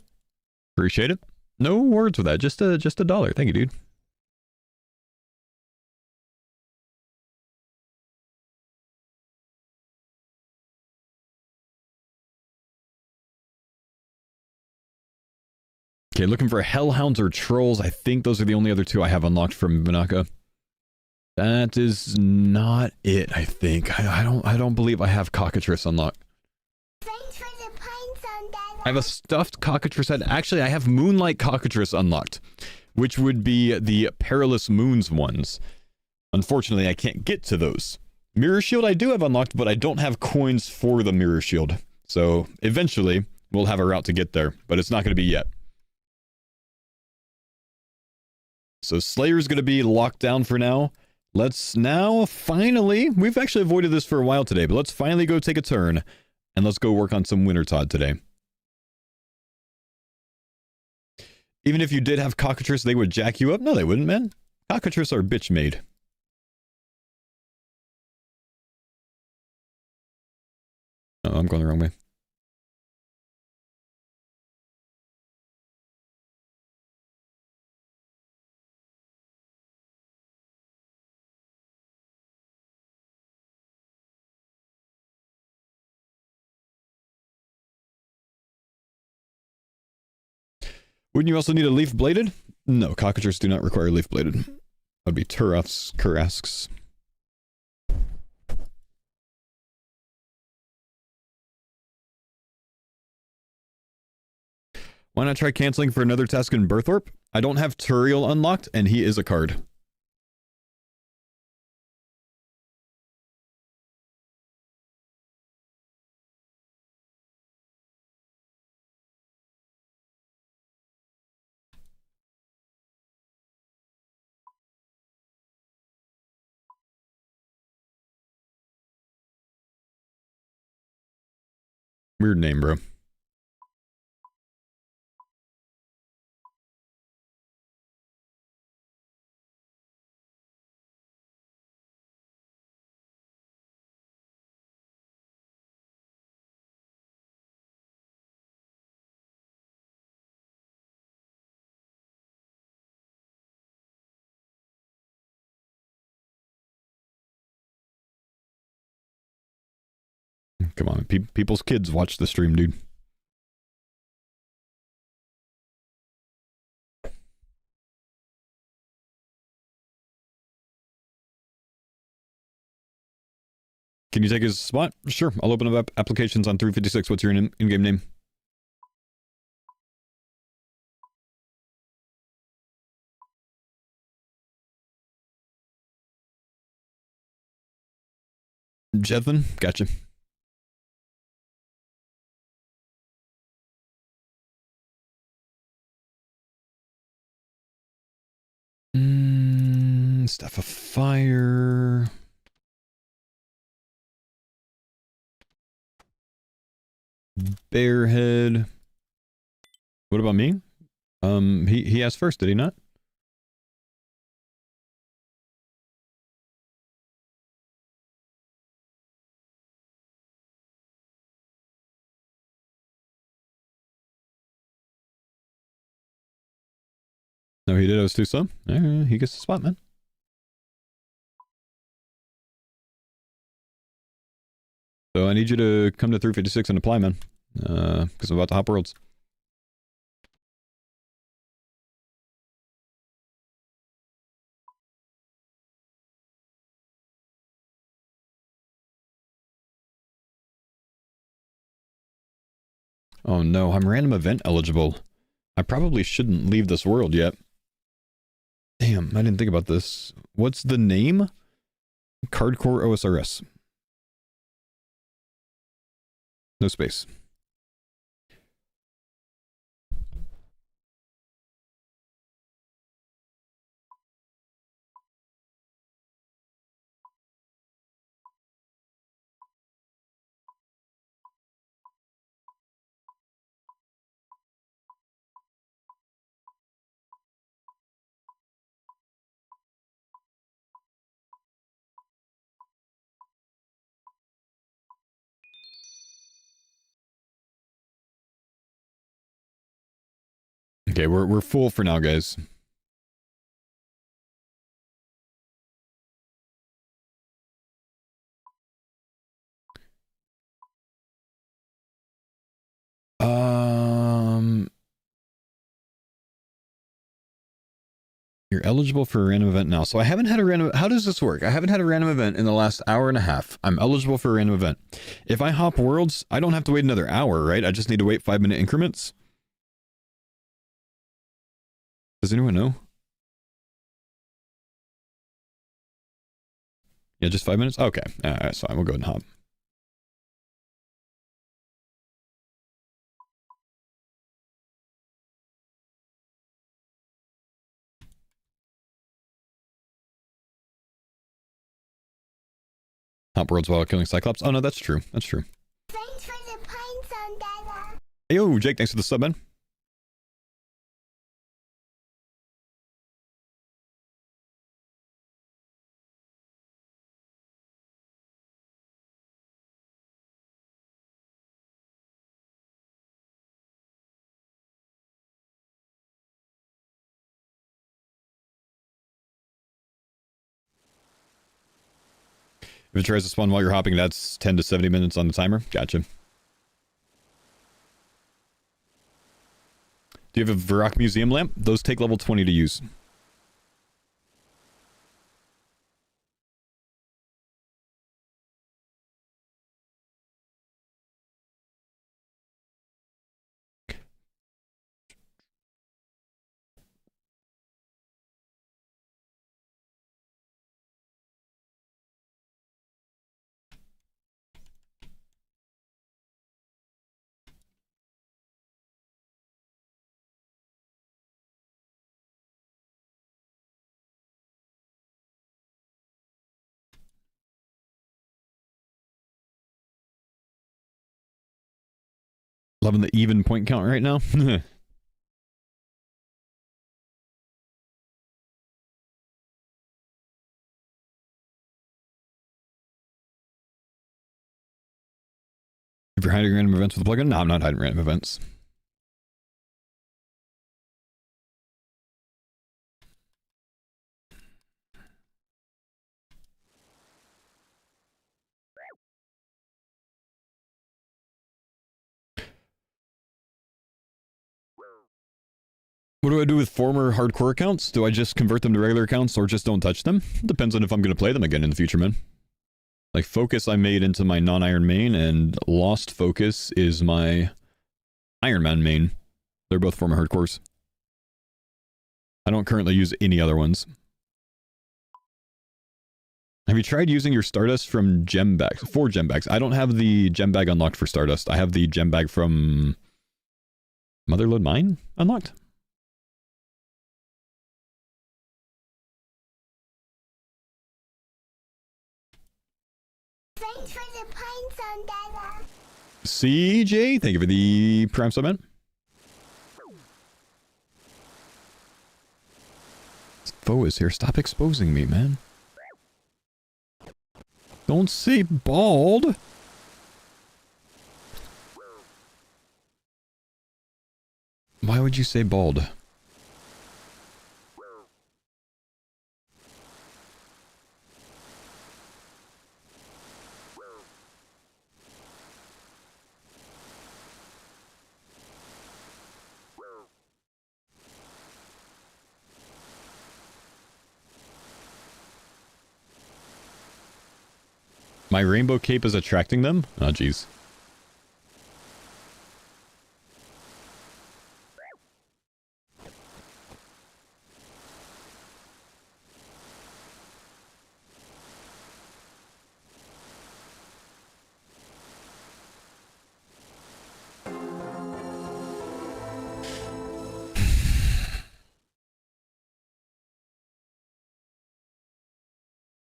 Appreciate it. No words with that. Just a dollar. Thank you, dude. Okay, looking for hellhounds or trolls. I think those are the only other 2 I have unlocked from Vanaka. That is not it, I think. I don't believe I have cockatrice unlocked. Thanks for the pines on that. I have a stuffed cockatrice head. Actually, I have Moonlight Cockatrice unlocked, which would be the Perilous Moons ones. Unfortunately, I can't get to those. Mirror Shield I do have unlocked, but I don't have coins for the Mirror Shield. So eventually, we'll have a route to get there, but it's not going to be yet. So Slayer's going to be locked down for now. Let's now finally, we've actually avoided this for a while today, but let's finally go take a turn and let's go work on some Wintertod today. Even if you did have cockatrice, they would jack you up? No, they wouldn't, man. Cockatrice are bitch made. Oh, I'm going the wrong way. Wouldn't you also need a leaf bladed? No, cockatrice do not require leaf bladed. That'd be Kurasks. Why not try canceling for another task in Berthorpe? I don't have Turiel unlocked, and he is a card. Weird name, bro. Come on, people's kids watch the stream, dude. Can you take his spot? Sure, I'll open up applications on 356. What's your in-game name? Jethvin? Gotcha. Staff of Fire. Bearhead. What about me? He asked first, did he not? No, he did. I was too slow. He gets the spot, man. So I need you to come to 356 and apply, man. Because I'm about to hop worlds. Oh no, I'm random event eligible. I probably shouldn't leave this world yet. Damn, I didn't think about this. What's the name? Cardcore OSRS. No space. Okay, we're full for now, guys. You're eligible for a random event now. So I haven't had a random... How does this work? I haven't had a random event in the last hour and a half. I'm eligible for a random event. If I hop worlds, I don't have to wait another hour, right? I just need to wait 5-minute increments. Does anyone know? Yeah, just 5 minutes? Okay. That's fine. We'll go ahead and hop. Hop worlds while killing Cyclops. Oh, no, that's true. That's true. Thanks for the pines on Dada. Hey, yo, Jake, thanks for the sub, man. If it tries to spawn while you're hopping, that's 10 to 70 minutes on the timer. Gotcha. Do you have a Varrock Museum lamp? Those take level 20 to use. Loving the even point count right now. If you're hiding random events with a plugin? No, I'm not hiding random events. What do I do with former hardcore accounts? Do I just convert them to regular accounts or just don't touch them? Depends on if I'm going to play them again in the future, man. Like, Focus I made into my non-Iron main, and Lost Focus is my Iron Man main. They're both former hardcores. I don't currently use any other ones. Have you tried using your Stardust from gem bags? 4 gem bags. I don't have the gem bag unlocked for Stardust. I have the gem bag from Motherlode Mine unlocked. Thanks for the pine zone, Dada. CJ, thank you for the Prime Sub, man. This foe is here. Stop exposing me, man. Don't say bald. Why would you say bald? My rainbow cape is attracting them? Oh, jeez.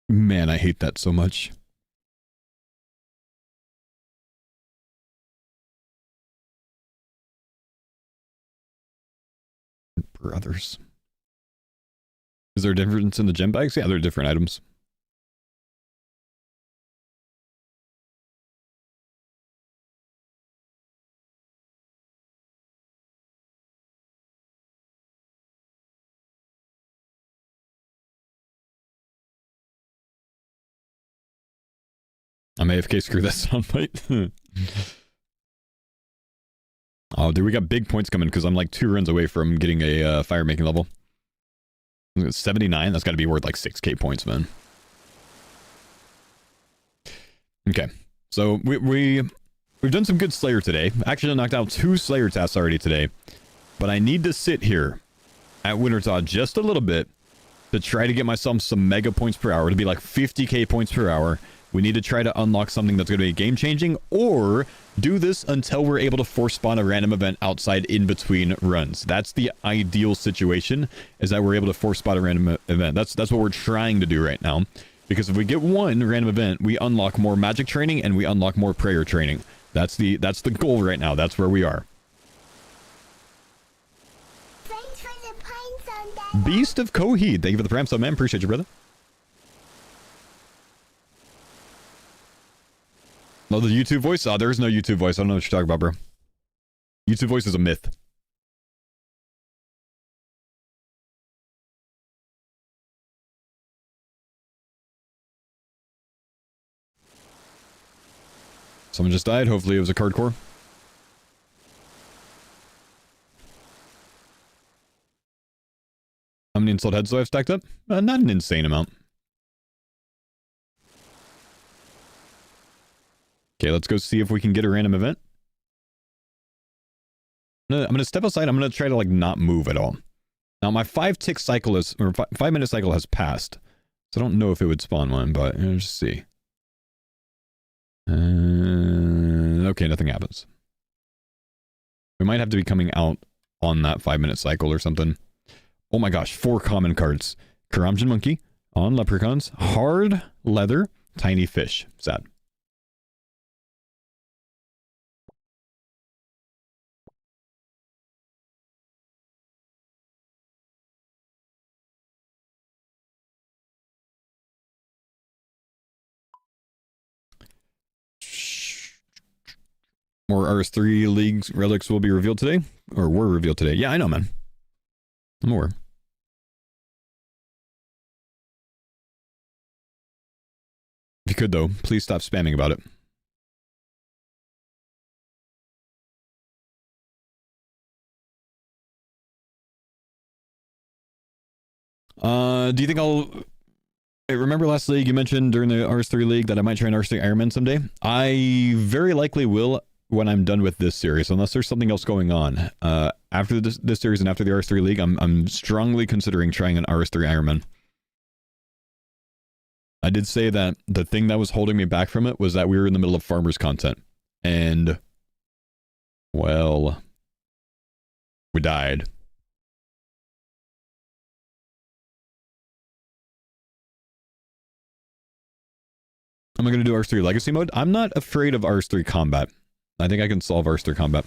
Man, I hate that so much. Brothers. Is there a difference in the gem bags? Yeah, they're different items. I'm AFK, screw that soundbite. Oh, dude, we got big points coming because I'm like 2 runs away from getting a fire making level. 79, that's got to be worth like 6k points, man. Okay, so we've done some good Slayer today. Actually, I knocked out 2 Slayer tasks already today. But I need to sit here at Wintertod just a little bit to try to get myself some mega points per hour to be like 50k points per hour. We need to try to unlock something that's going to be game-changing, or do this until we're able to force spawn a random event outside in between runs. That's the ideal situation, is that we're able to force spawn a random event. That's what we're trying to do right now. Because if we get one random event, we unlock more magic training and we unlock more prayer training. That's the goal right now. That's where we are. Thanks for the pine zone, Dada. Beast of Coheed, thank you for the Prime Sub, man. Appreciate you, brother. Oh, the YouTube voice? Oh, there is no YouTube voice. I don't know what you're talking about, bro. YouTube voice is a myth. Someone just died. Hopefully it was a Cardcore. How many installed heads do I have stacked up? Not an insane amount. Okay, let's go see if we can get a random event. I'm gonna step outside. I'm gonna try to like not move at all. Now my 5-tick cycle is, or 5-minute cycle has passed, so I don't know if it would spawn one, but let's see. Okay, nothing happens. We might have to be coming out on that 5-minute cycle or something. Oh my gosh, 4 common cards. Karamjan Monkey on Leprechauns. Hard Leather. Tiny Fish. Sad. More RS3 Leagues relics will be revealed today. Or were revealed today. Yeah, I know, man. I'm aware. If you could, though, please stop spamming about it. Do you think I'll... Hey, remember last league you mentioned during the RS3 League that I might try an RS3 Ironman someday? I very likely will when I'm done with this series, unless there's something else going on. After this series and after the RS3 League, I'm strongly considering trying an RS3 Ironman. I did say that the thing that was holding me back from it was that we were in the middle of farmers content. And, well, we died. Am I going to do RS3 Legacy mode? I'm not afraid of RS3 Combat. I think I can solve RS3 Combat.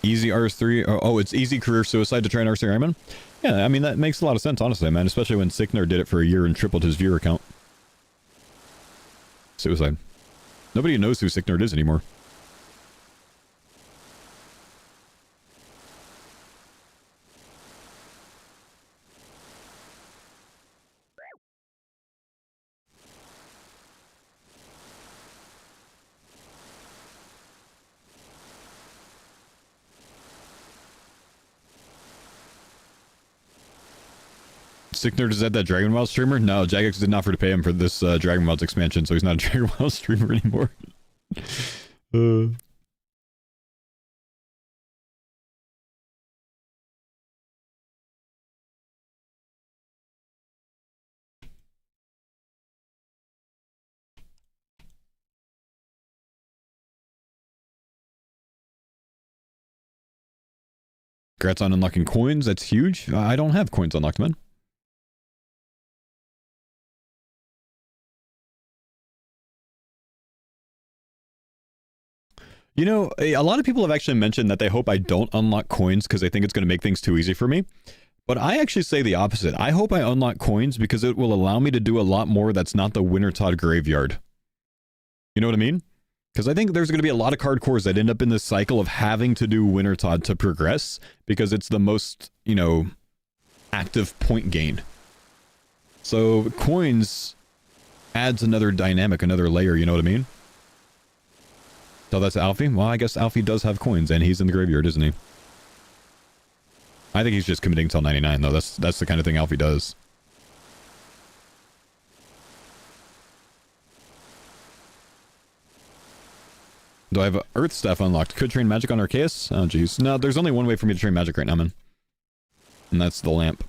Easy RS3. Oh, it's easy career suicide to try an RS3 Ironman? Yeah, I mean, that makes a lot of sense, honestly, man. Especially when Sickner did it for a year and tripled his viewer count. Suicide. Nobody knows who Sickner is anymore. Sickner, is that Dragon Wild streamer? No, Jagex didn't offer to pay him for this Dragon Wild expansion, so he's not a Dragon Wild streamer anymore. Congrats on unlocking coins. That's huge. I don't have coins unlocked, man. You know, a lot of people have actually mentioned that they hope I don't unlock coins because they think it's going to make things too easy for me. But I actually say the opposite. I hope I unlock coins because it will allow me to do a lot more that's not the Wintertodt Graveyard. You know what I mean? Because I think there's going to be a lot of Cardcores that end up in this cycle of having to do Wintertodt to progress because it's the most, you know, active point gain. So coins adds another dynamic, another layer, you know what I mean? So that's Alfie? Well, I guess Alfie does have coins, and he's in the graveyard, isn't he? I think he's just committing till 99, though. That's the kind of thing Alfie does. Do I have Earth Staff unlocked? Could train magic on Arceus? Oh, jeez. No, there's only one way for me to train magic right now, man. And that's the lamp.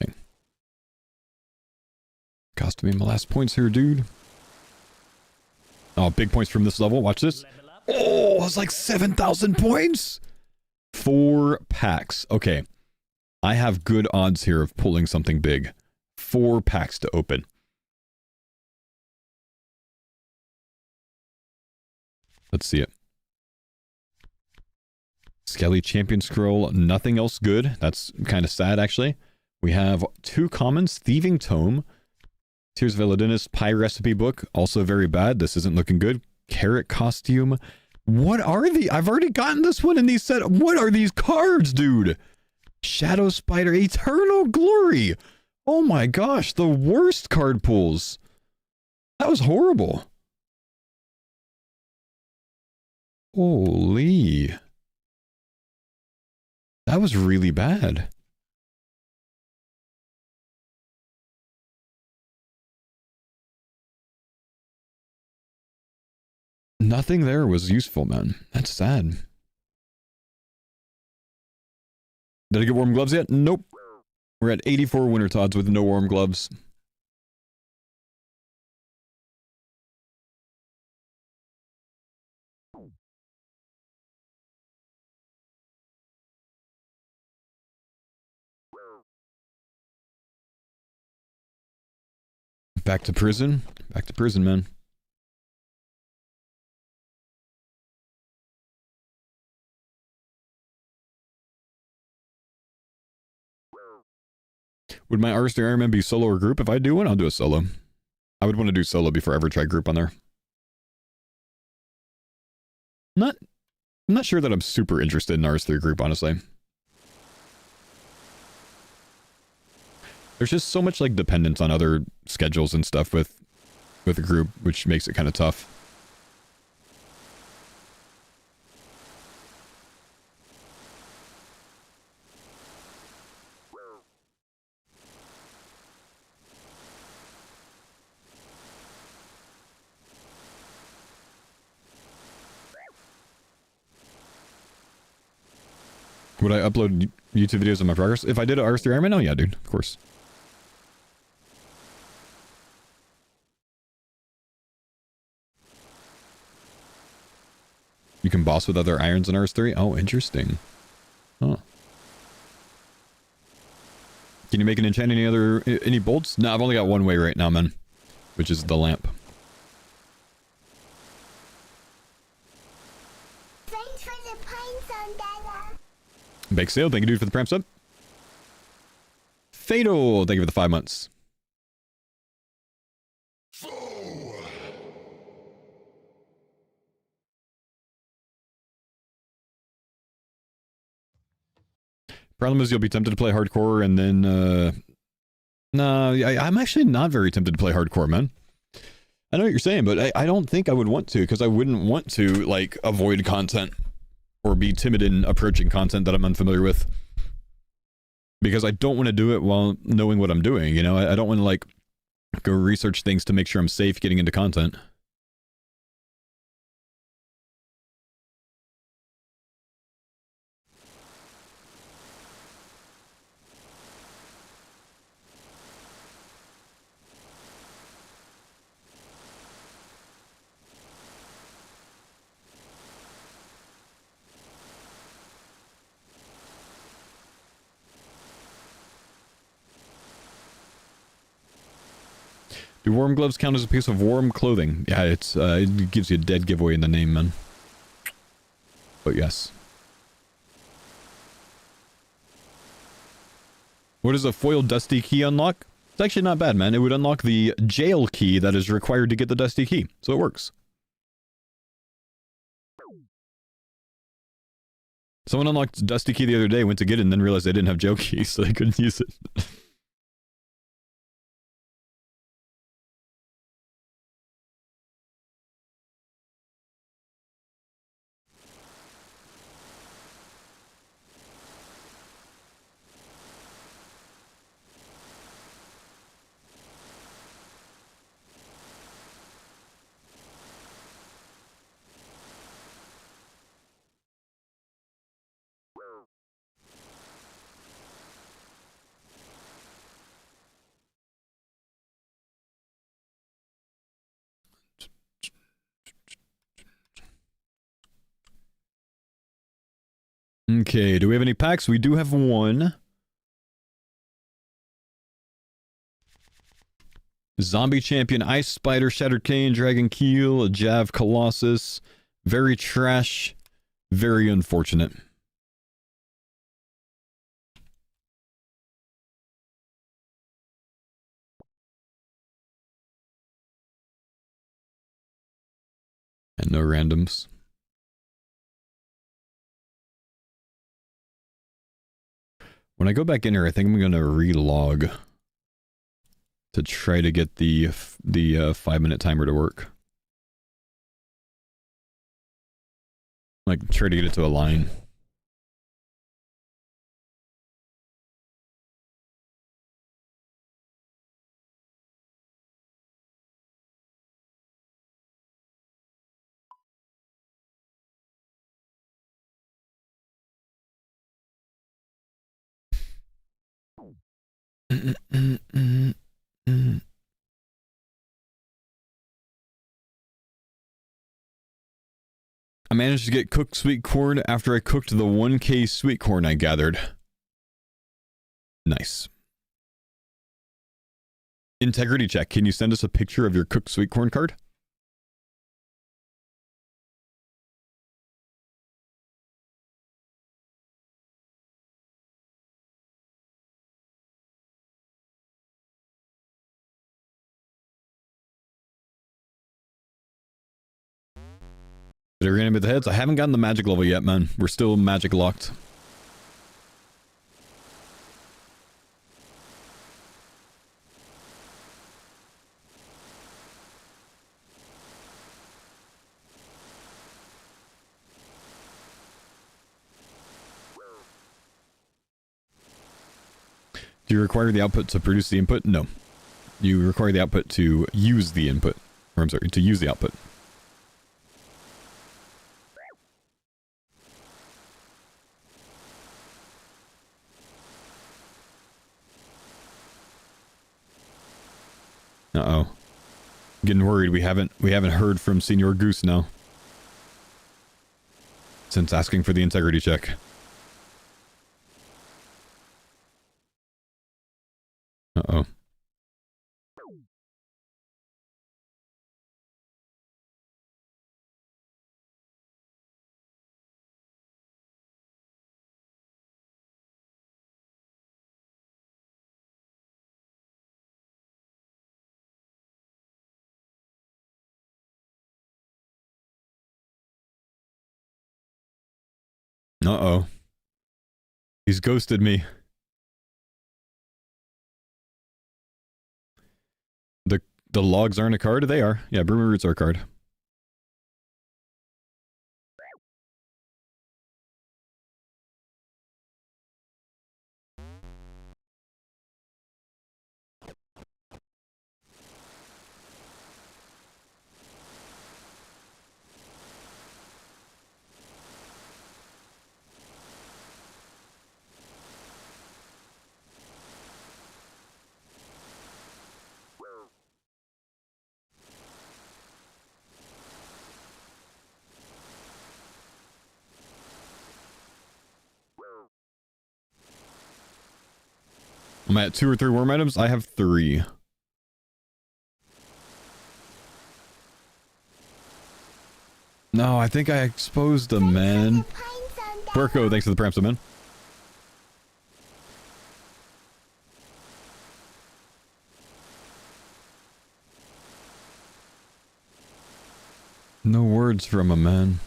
Okay. Costing me my last points here, dude. Oh, big points from this level. Watch this. Oh, it's like 7,000 points. 4 packs. Okay. I have good odds here of pulling something big. 4 packs to open. Let's see it. Skelly Champion Scroll. Nothing else good. That's kind of sad, actually. We have 2 commons. Thieving Tome. Tears of Elodinus Pie Recipe Book. Also very bad. This isn't looking good. Carrot Costume. What are the... I've already gotten this one in these set. What are these cards, dude? Shadow Spider. Eternal Glory. Oh my gosh. The worst card pulls. That was horrible. Holy. That was really bad. Nothing there was useful, man. That's sad. Did I get warm gloves yet? Nope. We're at 84 Wintertodds with no warm gloves. Back to prison. Back to prison, man. Would my RS Ironman be solo or group? If I do one, I'll do a solo. I would want to do solo before I ever try group on there. Not, I'm not sure that I'm super interested in RS3 group, honestly. There's just so much like dependence on other schedules and stuff with a group, which makes it kind of tough. Would I upload YouTube videos of my progress? If I did an RS3 Ironman? Oh yeah, dude, of course. You can boss with other irons in RS3? Oh, interesting. Huh. Can you make an enchant any bolts? No, I've only got one way right now, man. Which is the lamp. Thanks for the pine zone, Dada. Bake sale, thank you dude for the prime sub. Fatal, thank you for the 5 months. Problem is you'll be tempted to play hardcore and then, no, I'm actually not very tempted to play hardcore, man. I know what you're saying, but I don't think I would want to, because I wouldn't want to, like, avoid content or be timid in approaching content that I'm unfamiliar with. Because I don't want to do it while knowing what I'm doing, you know? I don't want to, like, go research things to make sure I'm safe getting into content. Do warm gloves count as a piece of warm clothing? Yeah, it's it gives you a dead giveaway in the name, man. But yes. What does a foil dusty key unlock? It's actually not bad, man. It would unlock the jail key that is required to get the dusty key. So it works. Someone unlocked dusty key the other day, went to get it, and then realized they didn't have jail key, so they couldn't use it. Okay, do we have any packs? We do have one. Zombie Champion, Ice Spider, Shattered Cane, Dragon Keel, a Jav Colossus. Very trash. Very unfortunate. And no randoms. When I go back in here, I think I'm going to relog to try to get the 5-minute timer to work. Like, try to get it to align. I managed to get cooked sweet corn after I cooked the 1K sweet corn I gathered. Nice. Integrity check. Can you send us a picture of your cooked sweet corn card? But you're gonna be the heads. I haven't gotten the magic level yet, man. We're still magic locked. Do you require the output to produce the input? No. You require the output to use the input. Or I'm sorry, to use the output. Uh-oh. Getting worried. We haven't heard from Senior Goose now. Since asking for the integrity check. Uh-oh. Uh-oh. He's ghosted me. The logs aren't a card? They are. Yeah, Broomer Roots are a card. I'm at 2 or 3 worm items. I have 3. No, I think I exposed them, man. Burko, thanks for the pramps, man. No words from a man.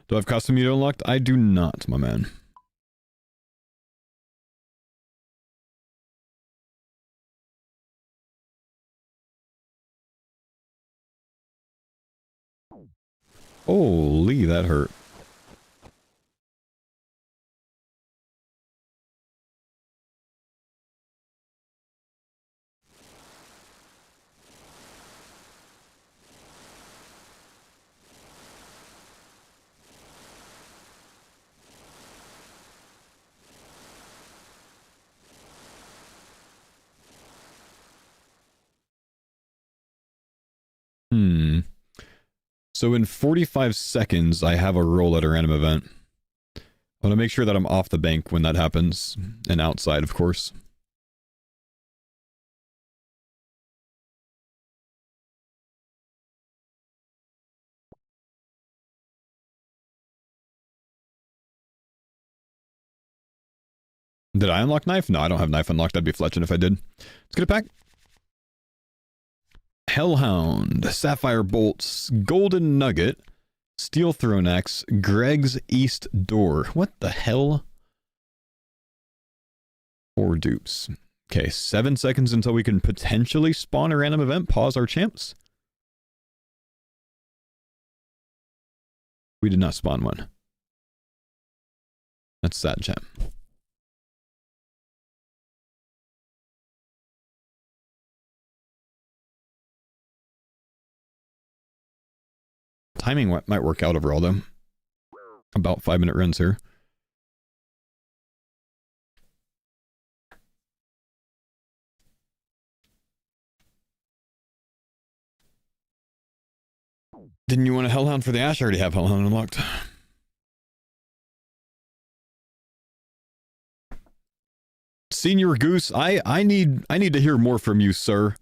Do I have custom mute unlocked? I do not, my man. Holy, that hurt. So in 45 seconds, I have a roll at a random event. I want to make sure that I'm off the bank when that happens, and outside, of course. Did I unlock knife? No, I don't have knife unlocked. That'd be fletching if I did. Let's get it back. Hellhound, Sapphire Bolts, Golden Nugget, Steel Throne Axe, Greg's East Door. What the hell? 4 dupes. Okay, 7 seconds until we can potentially spawn a random event. Pause our champs. We did not spawn one. That's sad, champ. Timing might work out overall, though. About 5-minute runs here. Didn't you want a Hellhound for the Ash? I already have Hellhound unlocked. Senior Goose, I need to hear more from you, sir.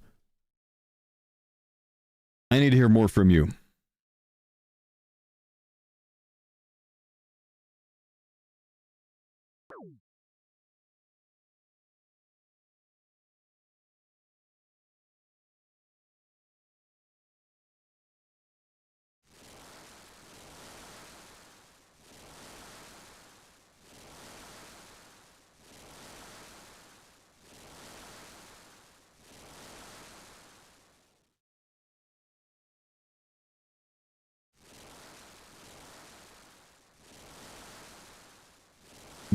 I need to hear more from you.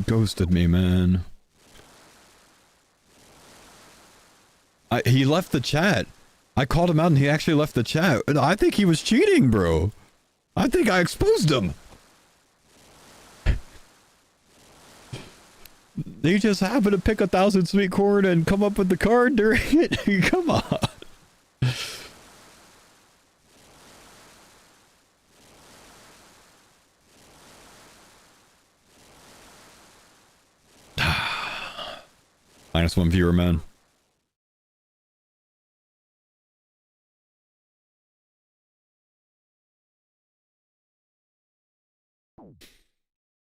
Ghosted me, man. He left the chat. I called him out and he actually left the chat. I think he was cheating, bro. I think I exposed him. They just happened to pick 1,000 sweet corn and come up with the card during it. Come on. -1 viewer, man.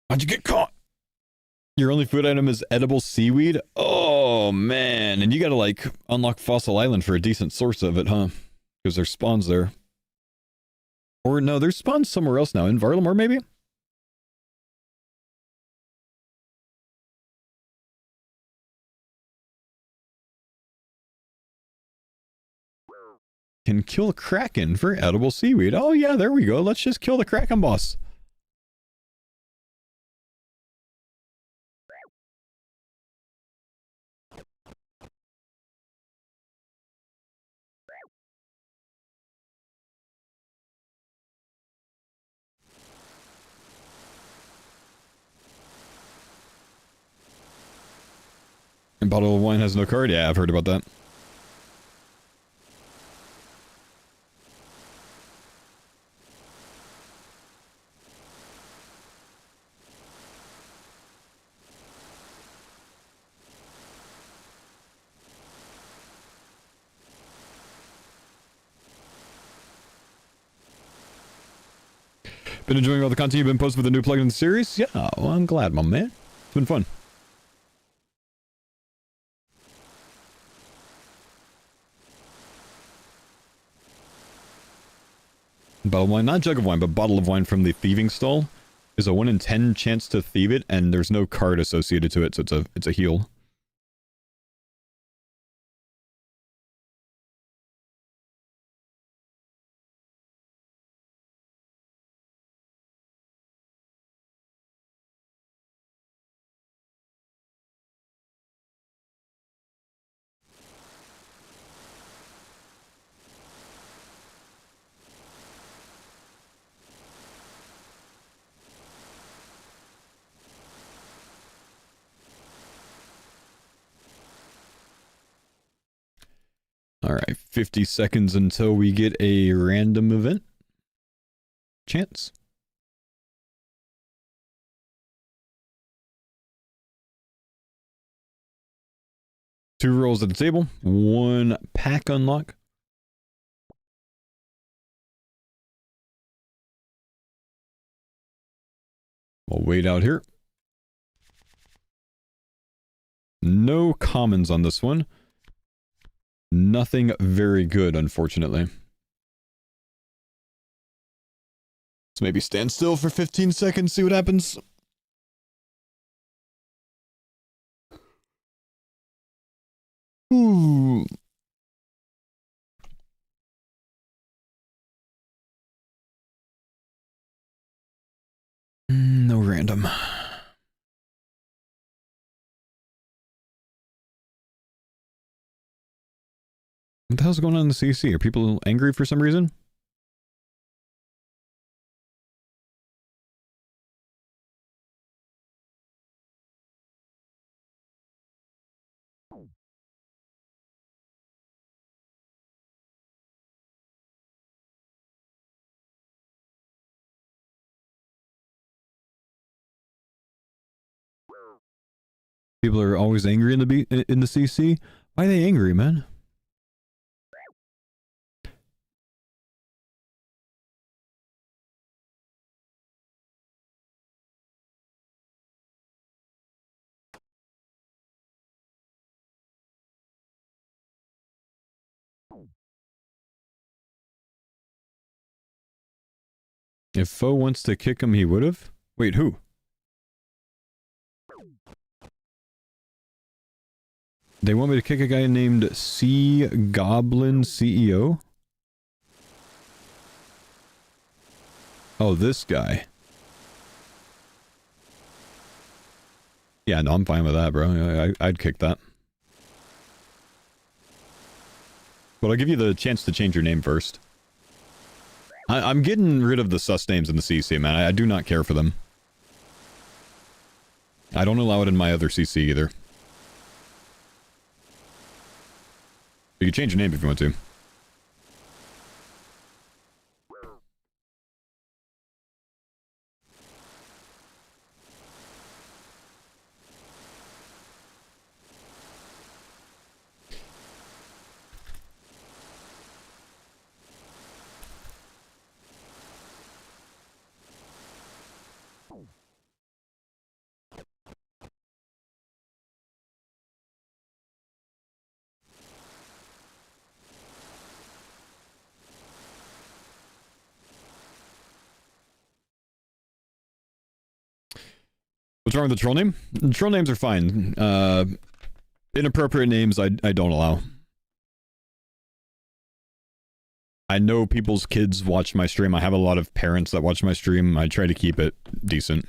How'd you get caught? Your only food item is edible seaweed? Oh, man. And you gotta, like, unlock Fossil Island for a decent source of it, huh? Because there's spawns there. Or no, there's spawns somewhere else now. In Varlamore, maybe? Can kill Kraken for edible seaweed. Oh, yeah, there we go. Let's just kill the Kraken boss. And bottle of wine has no card? Yeah, I've heard about that. Been enjoying all the content you've been posting with the new plugin in the series? Yeah, well, I'm glad, my man. It's been fun. Bottle of wine, not jug of wine, but bottle of wine from the thieving stall is a 1 in 10 chance to thieve it, and there's no card associated to it, so it's a heal. Alright, 50 seconds until we get a random event. Chance. Two rolls at the table, 1 pack unlock. We'll wait out here. No commons on this one. Nothing very good, unfortunately. So maybe stand still for 15 seconds, see what happens. Ooh. No random. What the hell's going on in the CC? Are people angry for some reason? People are always angry in the CC. Why are they angry, man? If Foe wants to kick him, he would have. Wait, who? They want me to kick a guy named Sea Goblin CEO? Oh, this guy. Yeah, no, I'm fine with that, bro. I'd kick that. But I'll give you the chance to change your name first. I'm getting rid of the sus names in the CC, man. I do not care for them. I don't allow it in my other CC either. You can change your name if you want to. What's wrong with the troll name? The troll names are fine. Inappropriate names I don't allow. I know people's kids watch my stream. I have a lot of parents that watch my stream. I try to keep it decent.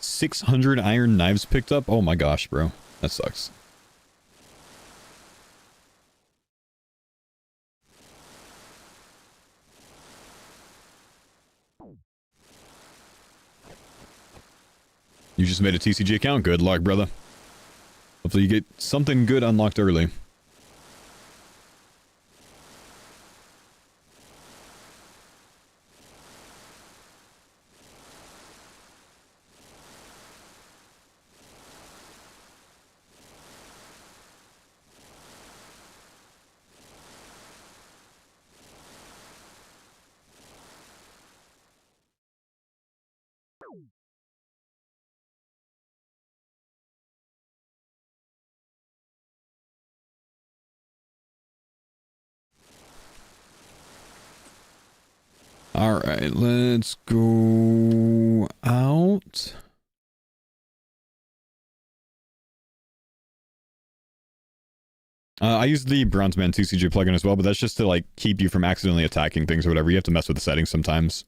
$600 iron knives picked up? Oh my gosh, bro. That sucks. You just made a TCG account? Good luck, brother. Hopefully you get something good unlocked early. Alright, let's go out. I use the Bronzeman TCG plugin as well, but that's just to like keep you from accidentally attacking things or whatever. You have to mess with the settings sometimes.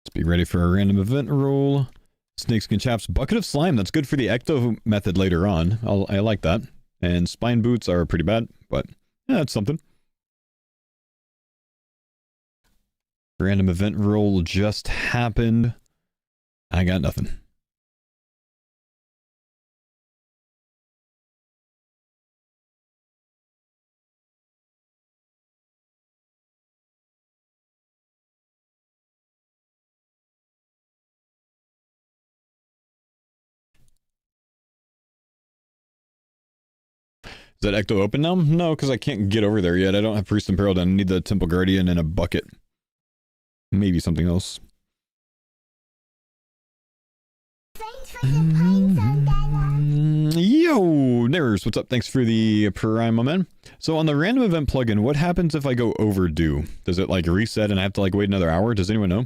Let's be ready for a random event roll. Snakeskin chaps, bucket of slime. That's good for the ecto method later on. I like that. And spine boots are pretty bad, but yeah, that's something. Random event roll just happened. I got nothing. Is that ecto open now? No, because I can't get over there yet. I don't have Priest Imperiled. I need the Temple Guardian and a bucket. Maybe something else. Thanks for the pine sandala. Yo, Ners, what's up? Thanks for the prime, my man. So on the random event plugin, what happens if I go overdue? Does it like reset and I have to like wait another hour? Does anyone know?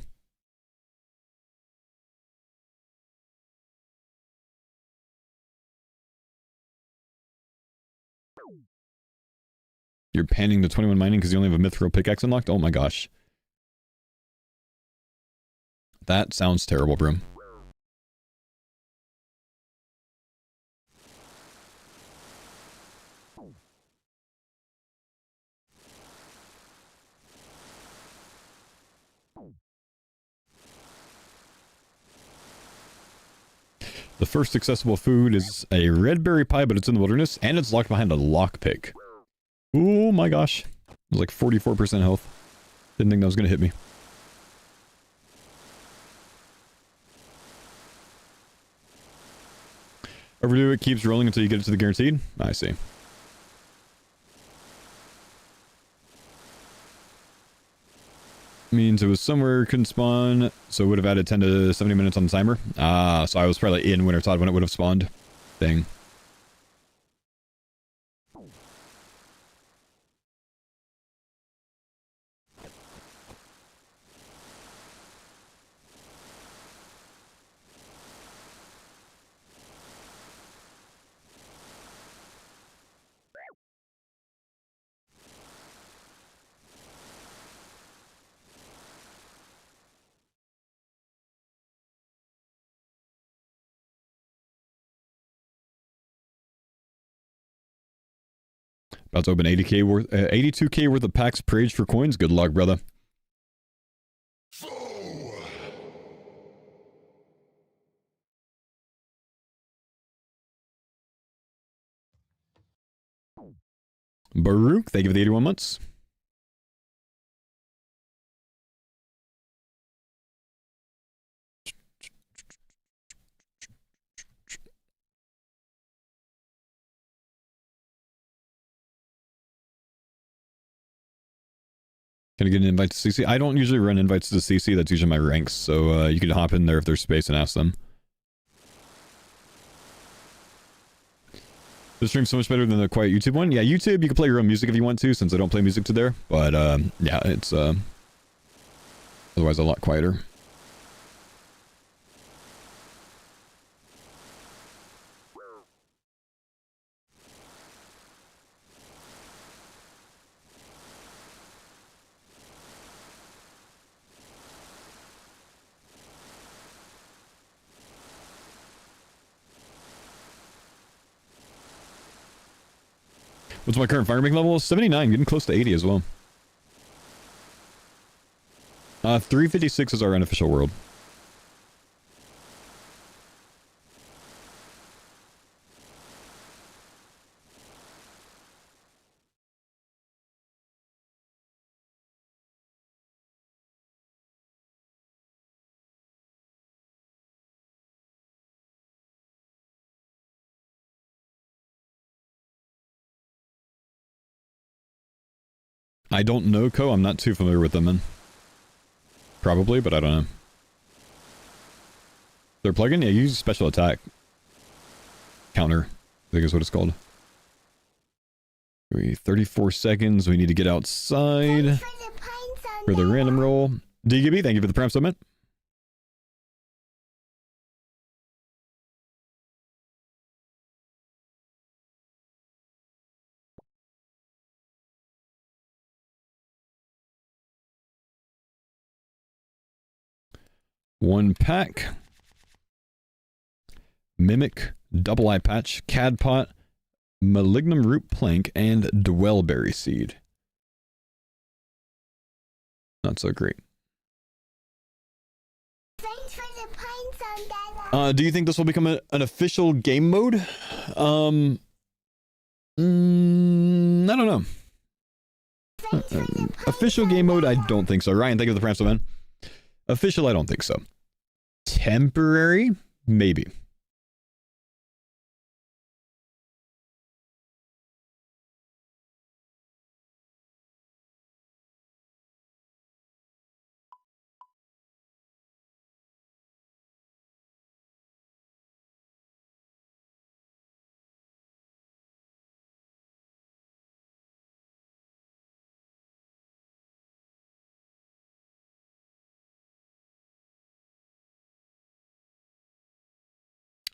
You're panning the 21 mining because you only have a mithril pickaxe unlocked? Oh my gosh. That sounds terrible, bro. The first accessible food is a red berry pie, but it's in the wilderness, and it's locked behind a lockpick. Oh my gosh. It was like 44% health. Didn't think that was going to hit me. Overdo it, keeps rolling until you get it to the guaranteed. I see. Means it was somewhere, couldn't spawn, so it would have added 10 to 70 minutes on the timer. Ah, so I was probably in Wintertide when it would have spawned. Dang. About to open 80k worth, 82k worth of packs per age for coins. Good luck, brother. Baruch, thank you for the 81 months. Can I get an invite to CC? I don't usually run invites to CC. That's usually my ranks. So you can hop in there if there's space and ask them. The stream's so much better than the quiet YouTube one. Yeah, YouTube, you can play your own music if you want to, since I don't play music to there. But yeah, it's otherwise a lot quieter. What's my current farming level? 79, getting close to 80 as well. 356 is our unofficial world. I don't know, Ko. I'm not too familiar with them, man. Probably, but I don't know. Their plugin? Yeah, use special attack. Counter, I think is what it's called. 34 seconds. We need to get outside for the random roll. DGB, thank you for the Prime Summit. One pack. Mimic, Double Eye Patch, Cadpot, Malignum Root Plank, and Dwellberry Seed. Not so great. Thanks for the pines on that. Do you think this will become an official game mode? I don't know. Official game mode, I don't think so. Ryan, thank you for the Prime man. Official, I don't think so. Temporary, maybe.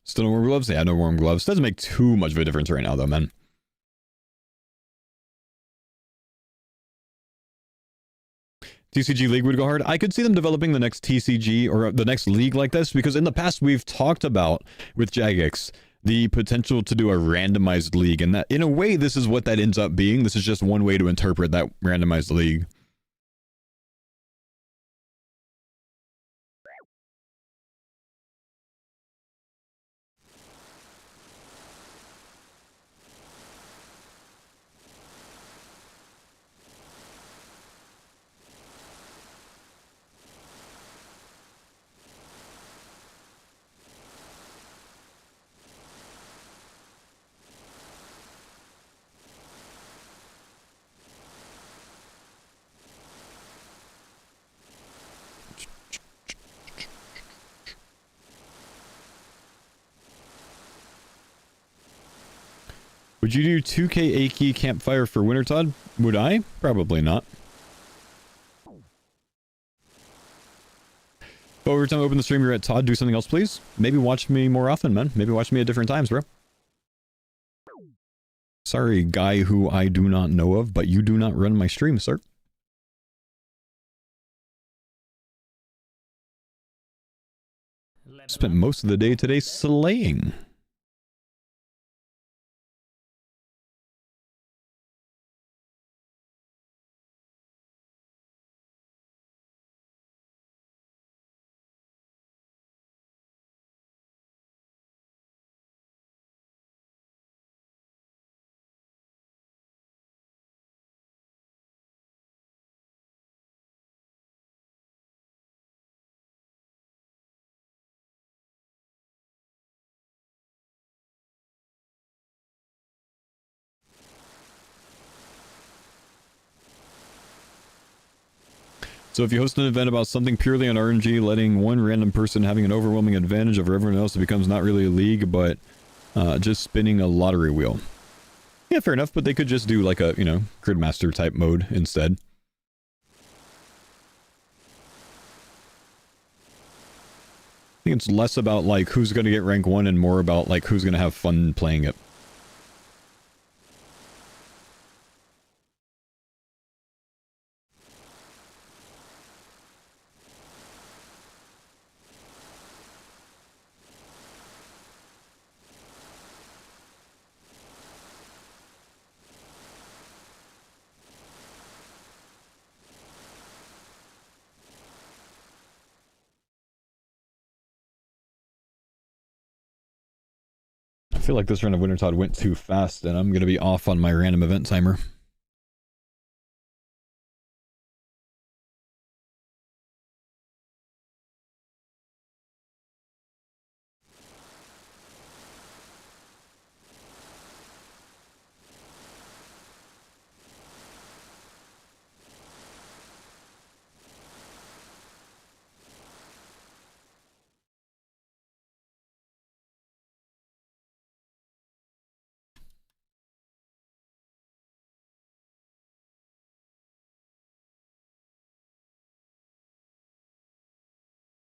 Still no warm gloves? Yeah, no warm gloves. Doesn't make too much of a difference right now, though, man. TCG League would go hard. I could see them developing the next TCG or the next league like this, because in the past we've talked about, with Jagex, the potential to do a randomized league. And that, in a way, this is what that ends up being. This is just one way to interpret that randomized league. Would you do 2K A-Key campfire for winter, Todd? Would I? Probably not. But every time I open the stream, you're at Todd, do something else, please. Maybe watch me more often, man. Maybe watch me at different times, bro. Sorry, guy who I do not know of, but you do not run my stream, sir. Spent most of the day today slaying. So if you host an event about something purely on RNG, letting one random person having an overwhelming advantage over everyone else, it becomes not really a league, but just spinning a lottery wheel. Yeah, fair enough, but they could just do like a, you know, Gridmaster type mode instead. I think it's less about like who's going to get rank 1 and more about like who's going to have fun playing it. I feel like this run of Wintertod went too fast, and I'm going to be off on my random event timer.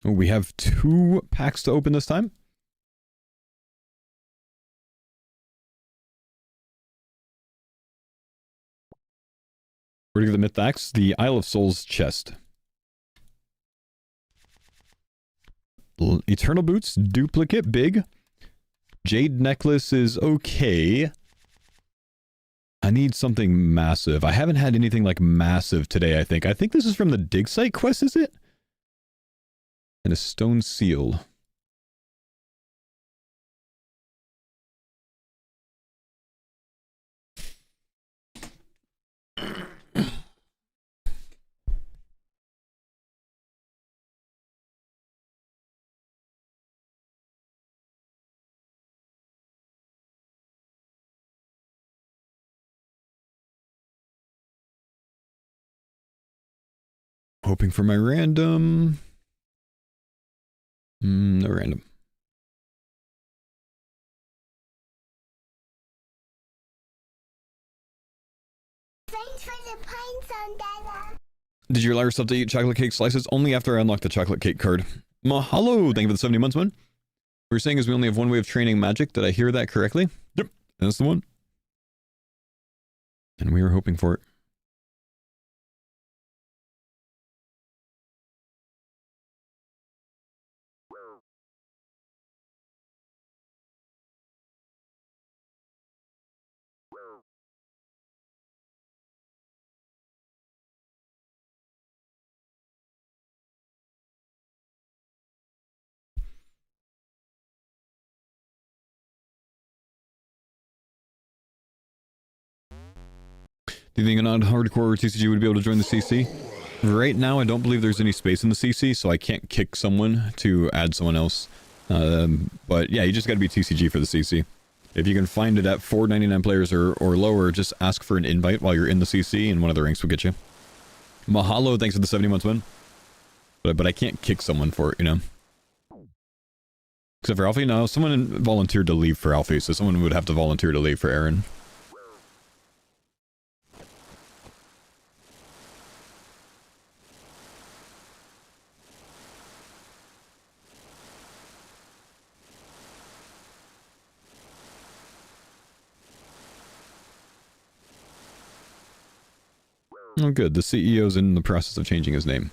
Oh, we have 2 packs to open this time. We're going to give the Mythax the Isle of Souls chest. Eternal Boots, duplicate, big. Jade Necklace is okay. I need something massive. I haven't had anything like massive today, I think. I think this is from the dig site quest, is it? And a stone seal. Hoping for my random. No random. Thanks for the pines on Dada. Did you allow yourself to eat chocolate cake slices? Only after I unlocked the chocolate cake card. Mahalo! Thank you for the 70 months, man. What we're saying is we only have one way of training magic. Did I hear that correctly? Yep, that's the one. And we were hoping for it. Do you think a non-hardcore TCG would be able to join the CC? Right now, I don't believe there's any space in the CC, so I can't kick someone to add someone else. But yeah, you just gotta be TCG for the CC. If you can find it at 499 players or lower, just ask for an invite while you're in the CC, and one of the ranks will get you. Mahalo, thanks for the 70 months, man. But I can't kick someone for it, you know? Except for Alfie? No, someone volunteered to leave for Alfie, so someone would have to volunteer to leave for Aaron. Oh, good. The CEO's in the process of changing his name.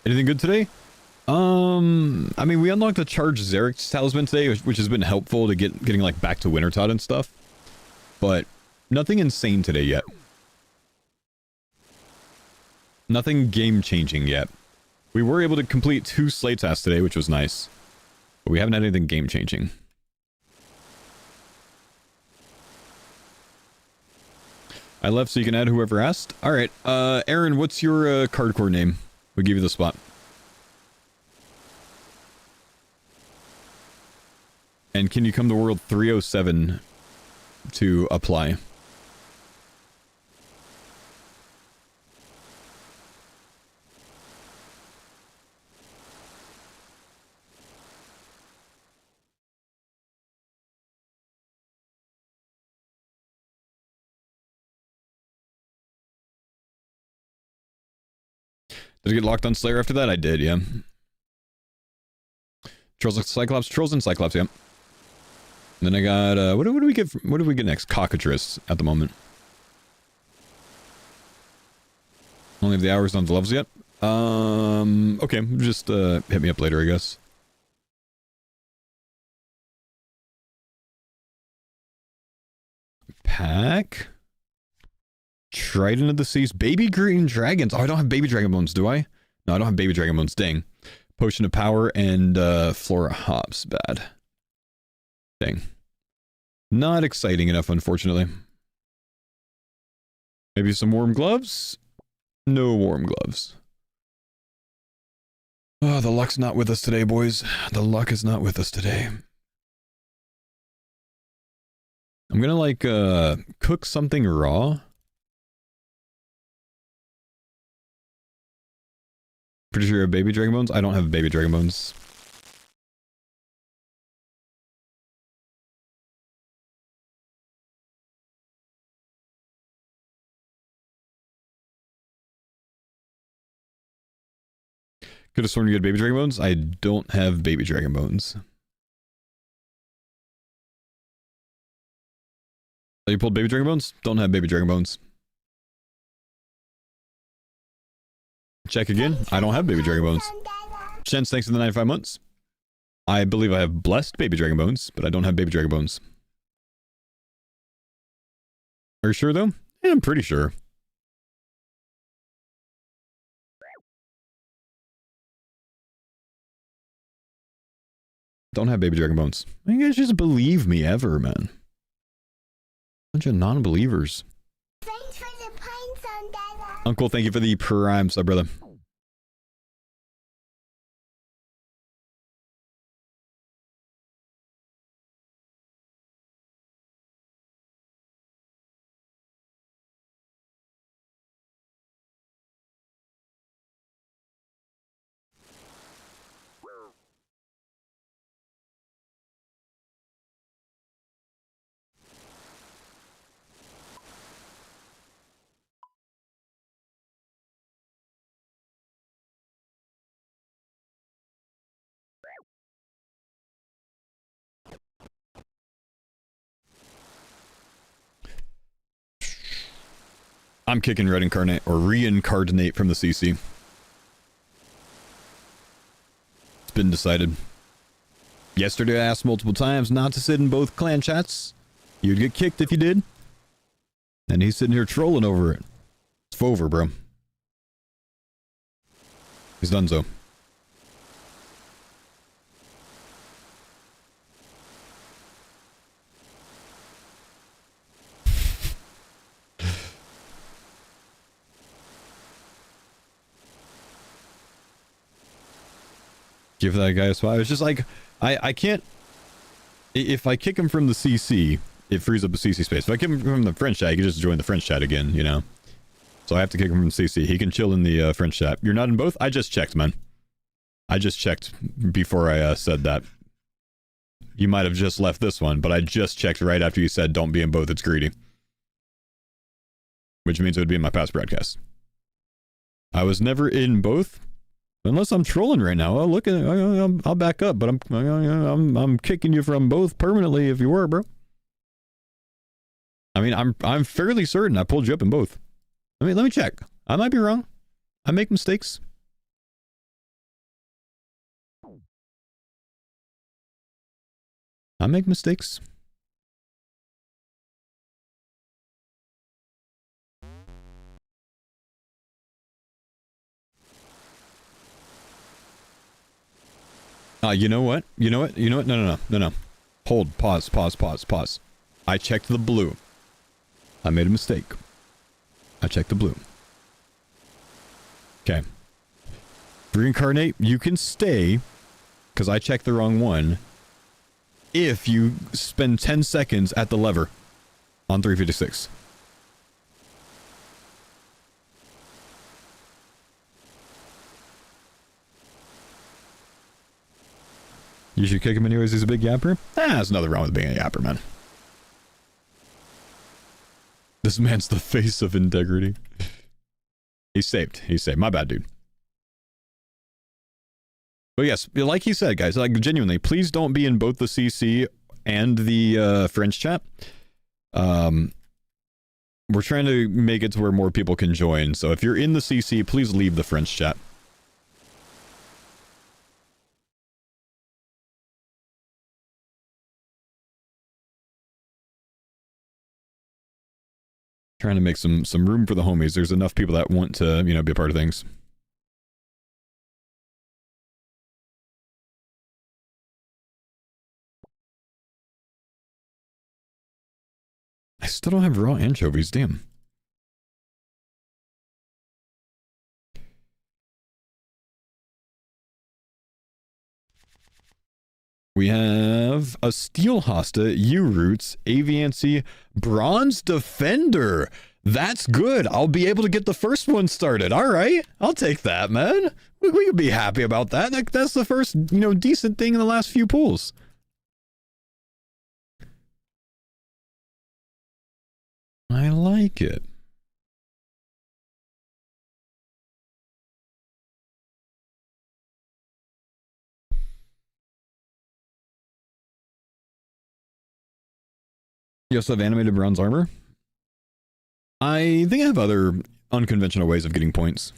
Anything good today? I mean, we unlocked the Charged Xerix talisman today, which has been helpful to getting like back to Wintertot and stuff. But nothing insane today yet. Nothing game-changing yet. We were able to complete 2 slate tasks today, which was nice. But we haven't had anything game-changing. I left so you can add whoever asked. Alright, Aaron, what's your Cardcore name? We'll give you the spot. And can you come to World 307 to apply? Did I get locked on Slayer after that? I did, yeah. Trolls and Cyclops? Trolls and Cyclops, yeah. Then I got, what do we get? What do we get next? Cockatrice at the moment. Only have the hours on the levels yet. Okay, just hit me up later, I guess. Pack. Trident of the Seas. Baby Green Dragons. Oh, I don't have Baby Dragon Bones, do I? No, I don't have Baby Dragon Bones. Dang. Potion of Power and Flora Hops. Bad. Dang. Not exciting enough, unfortunately. Maybe some warm gloves? No warm gloves. Oh, the luck's not with us today, boys. The luck is not with us today. I'm gonna, like, cook something raw. Pretty sure you have Baby Dragon Bones? I don't have Baby Dragon Bones. Could have sworn you had Baby Dragon Bones. I don't have Baby Dragon Bones. Oh, you pulled Baby Dragon Bones? Don't have Baby Dragon Bones. Check again. I don't have Baby Dragon Bones. Shens, thanks for the 95 months. I believe I have blessed Baby Dragon Bones, but I don't have Baby Dragon Bones. Are you sure, though? Yeah, I'm pretty sure. Don't have Baby Dragon Bones. You guys just believe me ever, man. Bunch of non-believers. Thanks for the pines on Dada. Uncle, thank you for the prime sub, brother. I'm kicking Red Incarnate, or Reincarnate from the CC. It's been decided. Yesterday I asked multiple times not to sit in both clan chats. You'd get kicked if you did. And he's sitting here trolling over it. It's over, bro. He's done so. Give that guy a spot. It's just like, I can't... If I kick him from the CC, it frees up the CC space. If I kick him from the French chat, he can just join the French chat again, you know? So I have to kick him from CC. He can chill in the French chat. You're not in both? I just checked, man. I just checked before I said that. You might have just left this one, but I just checked right after you said don't be in both, it's greedy. Which means it would be in my past broadcast. I was never in both. Unless I'm trolling right now. Oh, look at I'll back up, but I'm kicking you from both permanently if you were, bro. I mean, I'm fairly certain I pulled you up in both. Let me check. I might be wrong. I make mistakes. I make mistakes. You know what? You know what? You know what? No. Hold. Pause. I checked the blue. I made a mistake. I checked the blue. Okay. Reincarnate, you can stay, because I checked the wrong one, if you spend 10 seconds at the lever on 356. You should kick him anyways, he's a big yapper? There's nothing wrong with being a yapper, man. This man's the face of integrity. He's saved. My bad, dude. But yes, like he said, guys, like genuinely, please don't be in both the CC and the French chat. We're trying to make it to where more people can join. So if you're in the CC, please leave the French chat. Trying to make some room for the homies. There's enough people that want to, you know, be a part of things. I still don't have raw anchovies, damn. We have a Steel Hosta, U-Roots, Aviancy, Bronze Defender. That's good. I'll be able to get the first one started. All right. I'll take that, man. We could be happy about that. That's the first, you know, decent thing in the last few pulls. I like it. You also have animated bronze armor? I think I have other unconventional ways of getting points.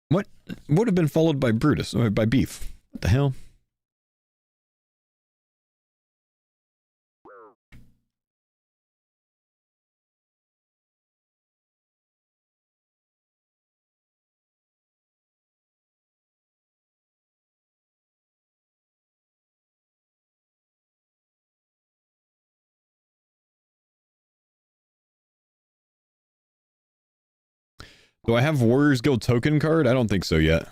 What would have been followed by Brutus, or by Beef? What the hell? Do I have Warriors Guild token card? I don't think so yet.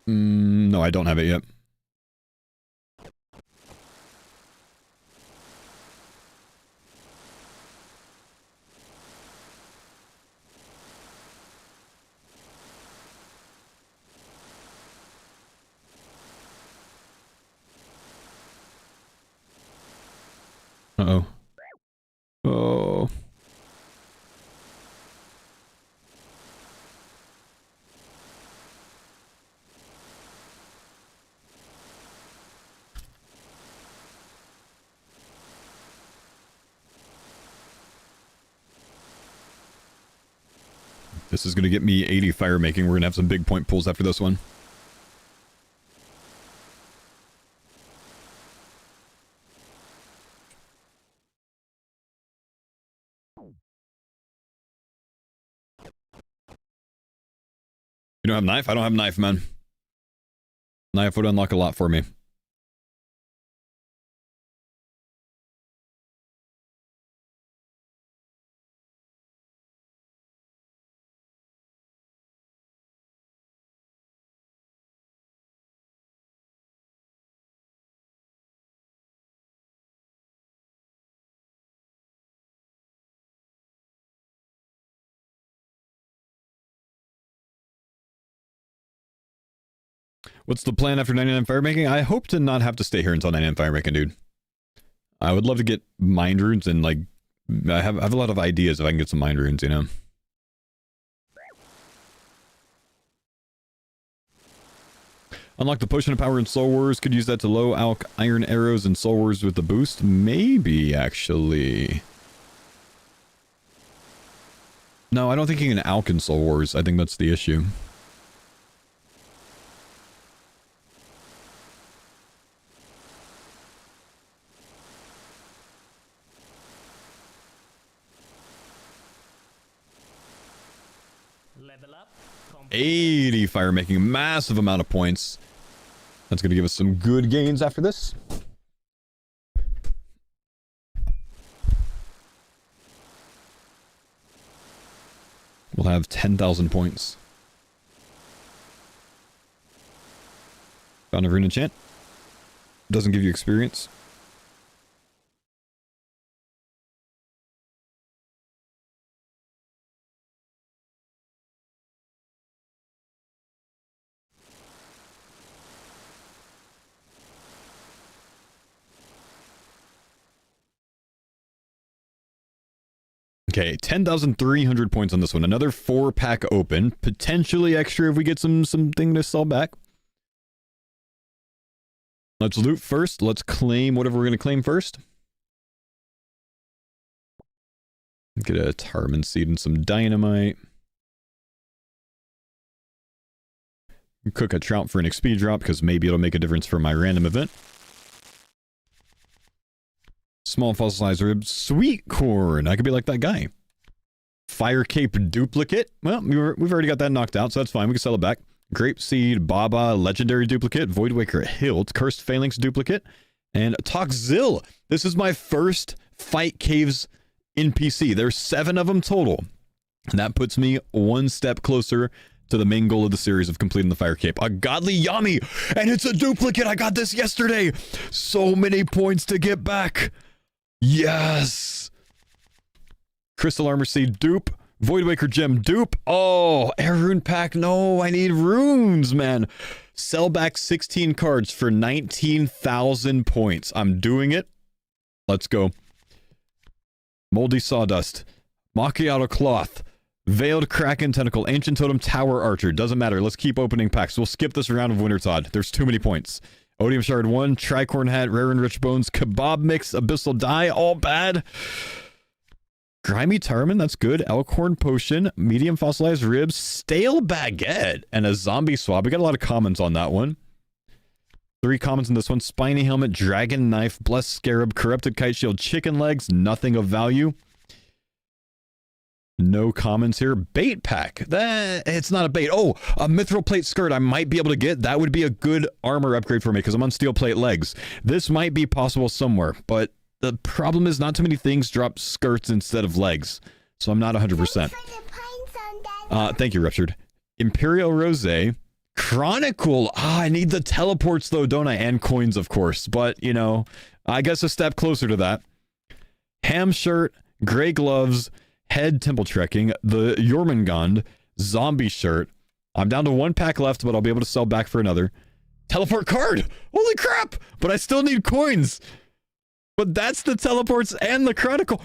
No, I don't have it yet. Uh-oh. Oh. This is going to get me 80 fire making. We're going to have some big point pulls after this one. You don't have knife? I don't have knife, man. Knife would unlock a lot for me. What's the plan after 99 fire making? I hope to not have to stay here until 99 fire making, dude. I would love to get mind runes and like I have a lot of ideas if I can get some mind runes, you know. Unlock the potion of power in Soul Wars. Could use that to low alch iron arrows in Soul Wars with the boost. Maybe actually. No, I don't think you can alch in Soul Wars. I think that's the issue. Level up. 80 fire making, massive amount of points. That's going to give us some good gains after this. We'll have 10,000 points. Found a rune enchant. Doesn't give you experience. Okay, 10,300 points on this one. Another 4-pack open. Potentially extra if we get something to sell back. Let's loot first. Let's claim whatever we're going to claim first. Get a Tarman seed and some dynamite. Cook a trout for an XP drop because maybe it'll make a difference for my random event. Small fossilized rib, sweet corn. I could be like that guy. Fire cape duplicate. Well, we've already got that knocked out, so that's fine. We can sell it back. Grape seed, Baba, legendary duplicate. Voidwaker hilt, cursed phalanx duplicate, and Toxzil. This is my first fight caves NPC. There's 7 of them total, and that puts me one step closer to the main goal of the series of completing the fire cape. A godly Yami, and it's a duplicate. I got this yesterday. So many points to get back. Yes! Crystal Armor Seed dupe. Voidwaker Gem dupe. Oh, Air Rune Pack. No, I need runes, man. Sell back 16 cards for 19,000 points. I'm doing it. Let's go. Moldy Sawdust. Macchiato Cloth. Veiled Kraken Tentacle. Ancient Totem Tower Archer. Doesn't matter. Let's keep opening packs. We'll skip this round of Wintertod. There's too many points. Odium Shard 1, Tricorn Hat, Rare and Rich Bones, Kebab Mix, Abyssal Die, all bad. Grimy Tarman, that's good. Elkhorn Potion, Medium Fossilized Ribs, Stale Baguette, and a Zombie Swab. We got a lot of comments on that one. 3 comments in this one. Spiny Helmet, Dragon Knife, Blessed Scarab, Corrupted Kite Shield, Chicken Legs, nothing of value. No comments here. Bait pack. It's not a bait. Oh, a mithril plate skirt I might be able to get. That would be a good armor upgrade for me because I'm on steel plate legs. This might be possible somewhere, but the problem is not too many things drop skirts instead of legs. So I'm not 100%. Thank you, Ruptured. Imperial Rosé. Chronicle. I need the teleports though, don't I? And coins, of course. But, you know, I guess a step closer to that. Ham shirt, gray gloves, head temple trekking, the Jormungand, zombie shirt. I'm down to 1 pack left, but I'll be able to sell back for another. Teleport card! Holy crap! But I still need coins! But that's the teleports and the chronicle.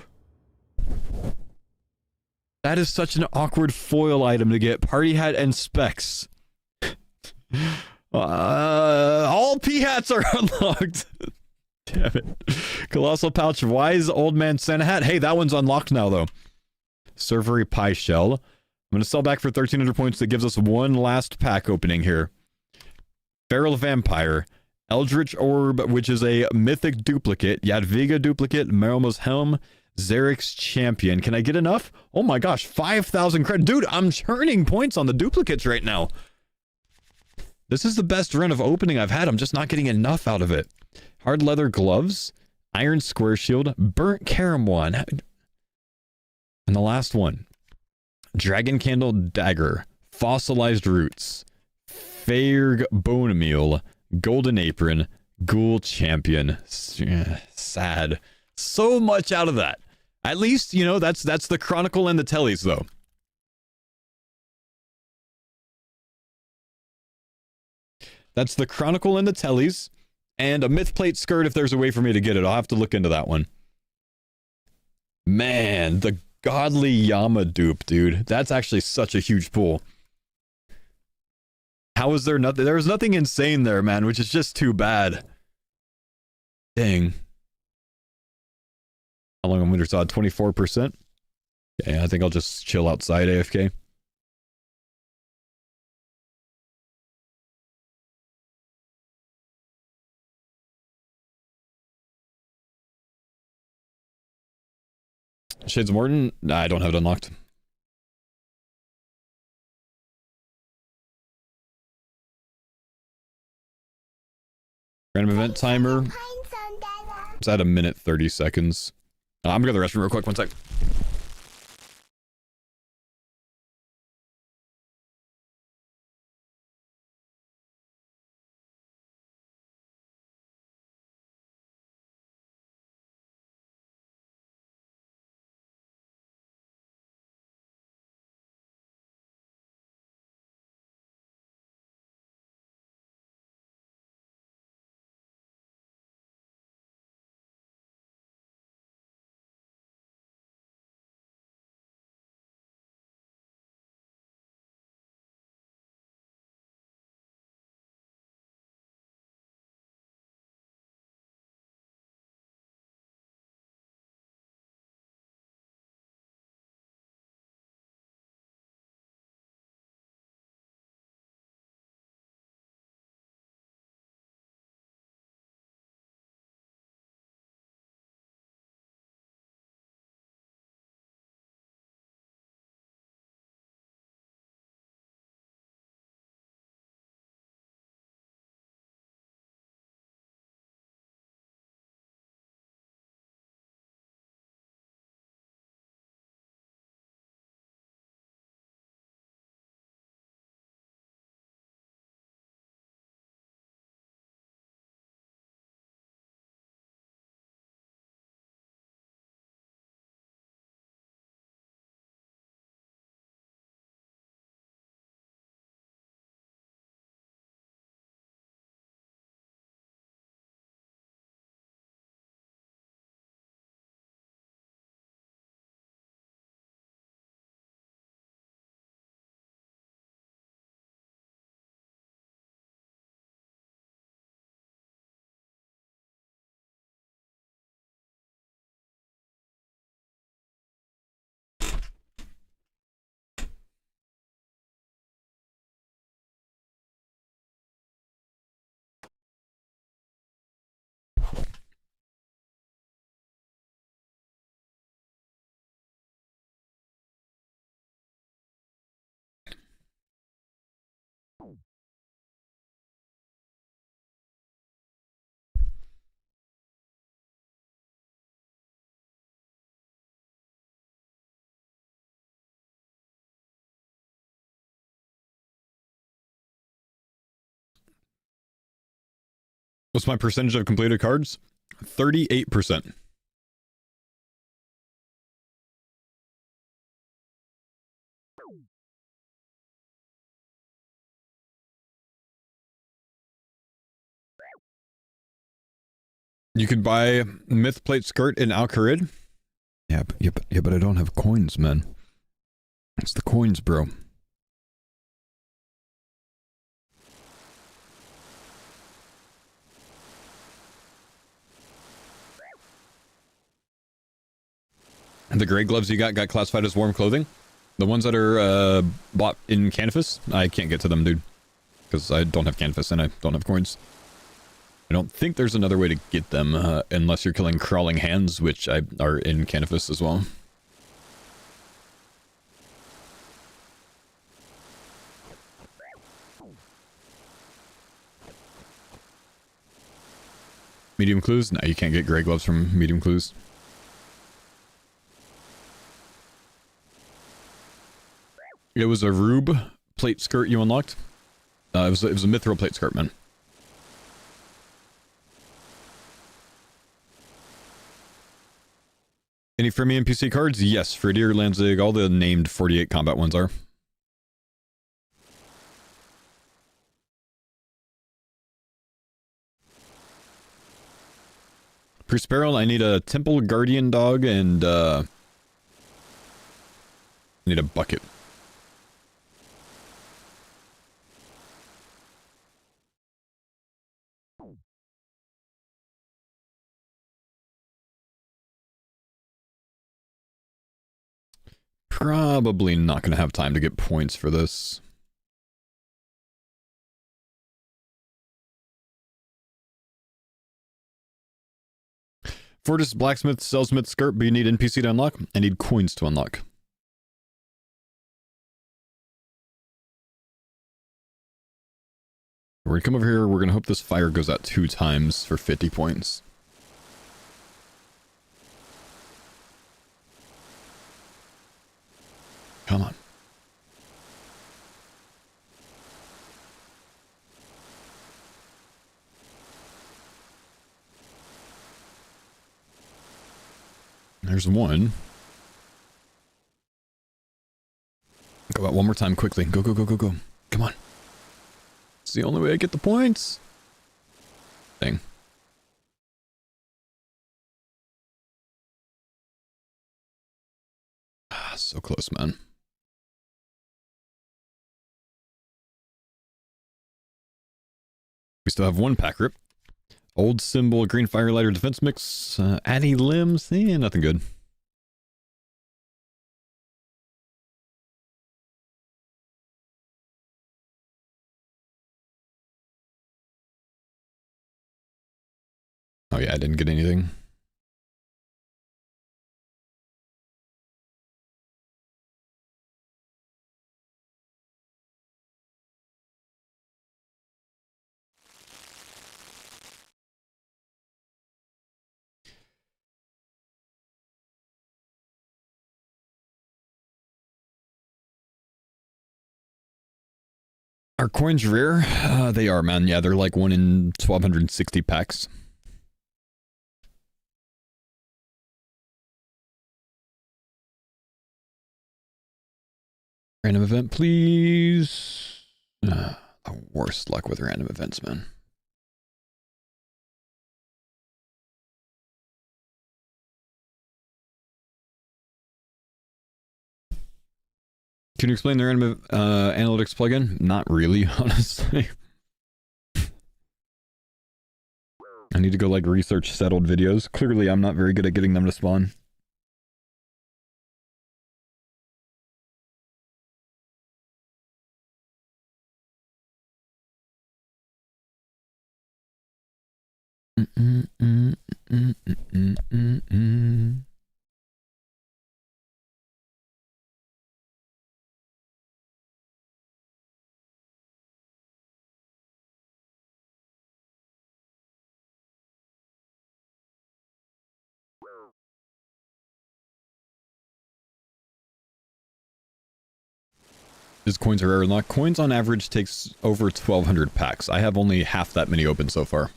That is such an awkward foil item to get. Party hat and specs. All P hats are unlocked. Damn it. Colossal pouch, wise old man Santa hat. Hey, that one's unlocked now though. Servery pie shell. I'm going to sell back for 1,300 points. That gives us one last pack opening here. Feral Vampire, Eldritch Orb, which is a Mythic duplicate, Yadviga duplicate, Meroma's Helm, Zarek's Champion. Can I get enough? Oh my gosh, 5,000 credit. Dude, I'm churning points on the duplicates right now. This is the best run of opening I've had. I'm just not getting enough out of it. Hard leather gloves, iron square shield, burnt carom one. And the last one. Dragon candle dagger, fossilized roots, Faerg bone meal, golden apron, ghoul champion. Sad. So much out of that. At least, you know, that's the chronicle and the tellies though. That's the chronicle and the tellies, and a myth plate skirt if there's a way for me to get it. I'll have to look into that one. Man, the godly Yama dupe, dude. That's actually such a huge pull. How is there nothing? There was nothing insane there, man, which is just too bad. Dang. How long on Winter Sod? 24%? Okay, I think I'll just chill outside AFK. Shades of Morton? Nah, I don't have it unlocked. Random event timer. It's at 1:30. I'm gonna go to the restroom real quick. One sec. What's my percentage of completed cards? 38%. You could buy Myth Plate Skirt in Alcarid. Yeah, but I don't have coins, man. It's the coins, bro. And the gray gloves you got classified as warm clothing? The ones that are bought in Canvas, I can't get to them, dude. Because I don't have Canvas and I don't have coins. I don't think there's another way to get them, unless you're killing crawling hands, which are in Canvas as well. Medium clues? No, you can't get gray gloves from medium clues. It was a Rube plate skirt you unlocked. It was a mithril plate skirt, man. Any for me NPC cards? Yes, Fradier, Lanzig, all the named 48 combat ones are. Prosperil, I need a Temple Guardian dog and I need a bucket. Probably not going to have time to get points for this. Fortis Blacksmith, Sellsmith skirt, but you need NPC to unlock. I need coins to unlock. We're going to come over here. We're going to hope this fire goes out 2 times for 50 points. Come on. There's one. Go out one more time quickly. Go, go, go, go, go. Come on. It's the only way I get the points. Dang. Ah, so close, man. We still have one pack rip. Old symbol, green firelighter defense mix, Addy limbs, nothing good. Oh yeah, I didn't get anything. Are coins rare? They are, man. Yeah, they're like 1 in 1,260 packs. Random event, please. The worst luck with random events, man. Can you explain the random analytics plugin? Not really, honestly. I need to go like research settled videos. Clearly, I'm not very good at getting them to spawn. His coins are rare unlocked. Coins on average takes over 1,200 packs. I have only half that many open so far.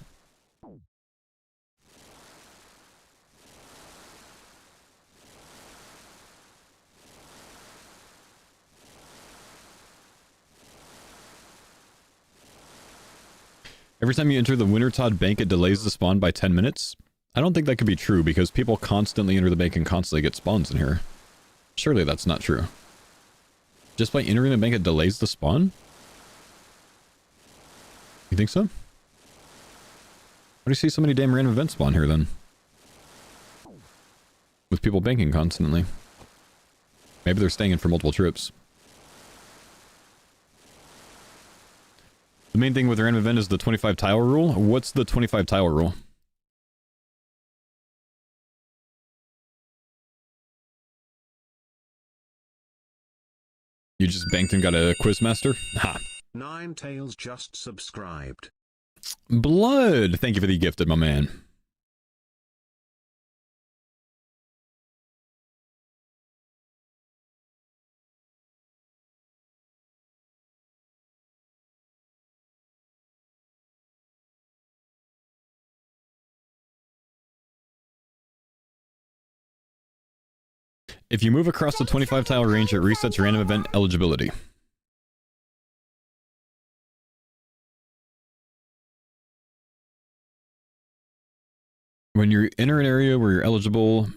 Every time you enter the Wintertodt Bank, it delays the spawn by 10 minutes. I don't think that could be true because people constantly enter the bank and constantly get spawns in here. Surely that's not true. Just by entering the bank, it delays the spawn? You think so? Why do you see so many damn random events spawn here then? With people banking constantly. Maybe they're staying in for multiple trips. The main thing with the random event is the 25 tile rule. What's the 25 tile rule? You just banked and got a quizmaster? Ha. Ninetales just subscribed. Blood! Thank you for the gifted, my man. If you move across the 25 tile range, it resets random event eligibility. When you enter an area where you're eligible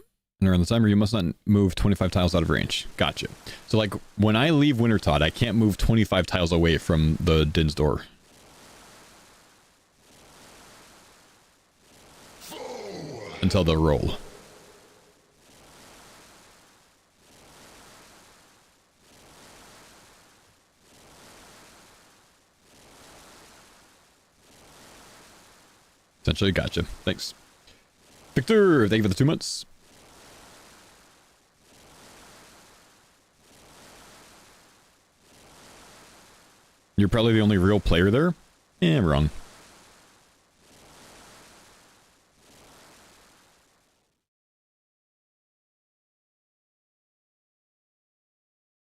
and are on the timer, you must not move 25 tiles out of range. Gotcha. So like when I leave Wintertodt, I can't move 25 tiles away from the Din's door. Until the roll. Essentially, gotcha. Thanks. Victor, thank you for the 2 months. You're probably the only real player there? Eh, wrong.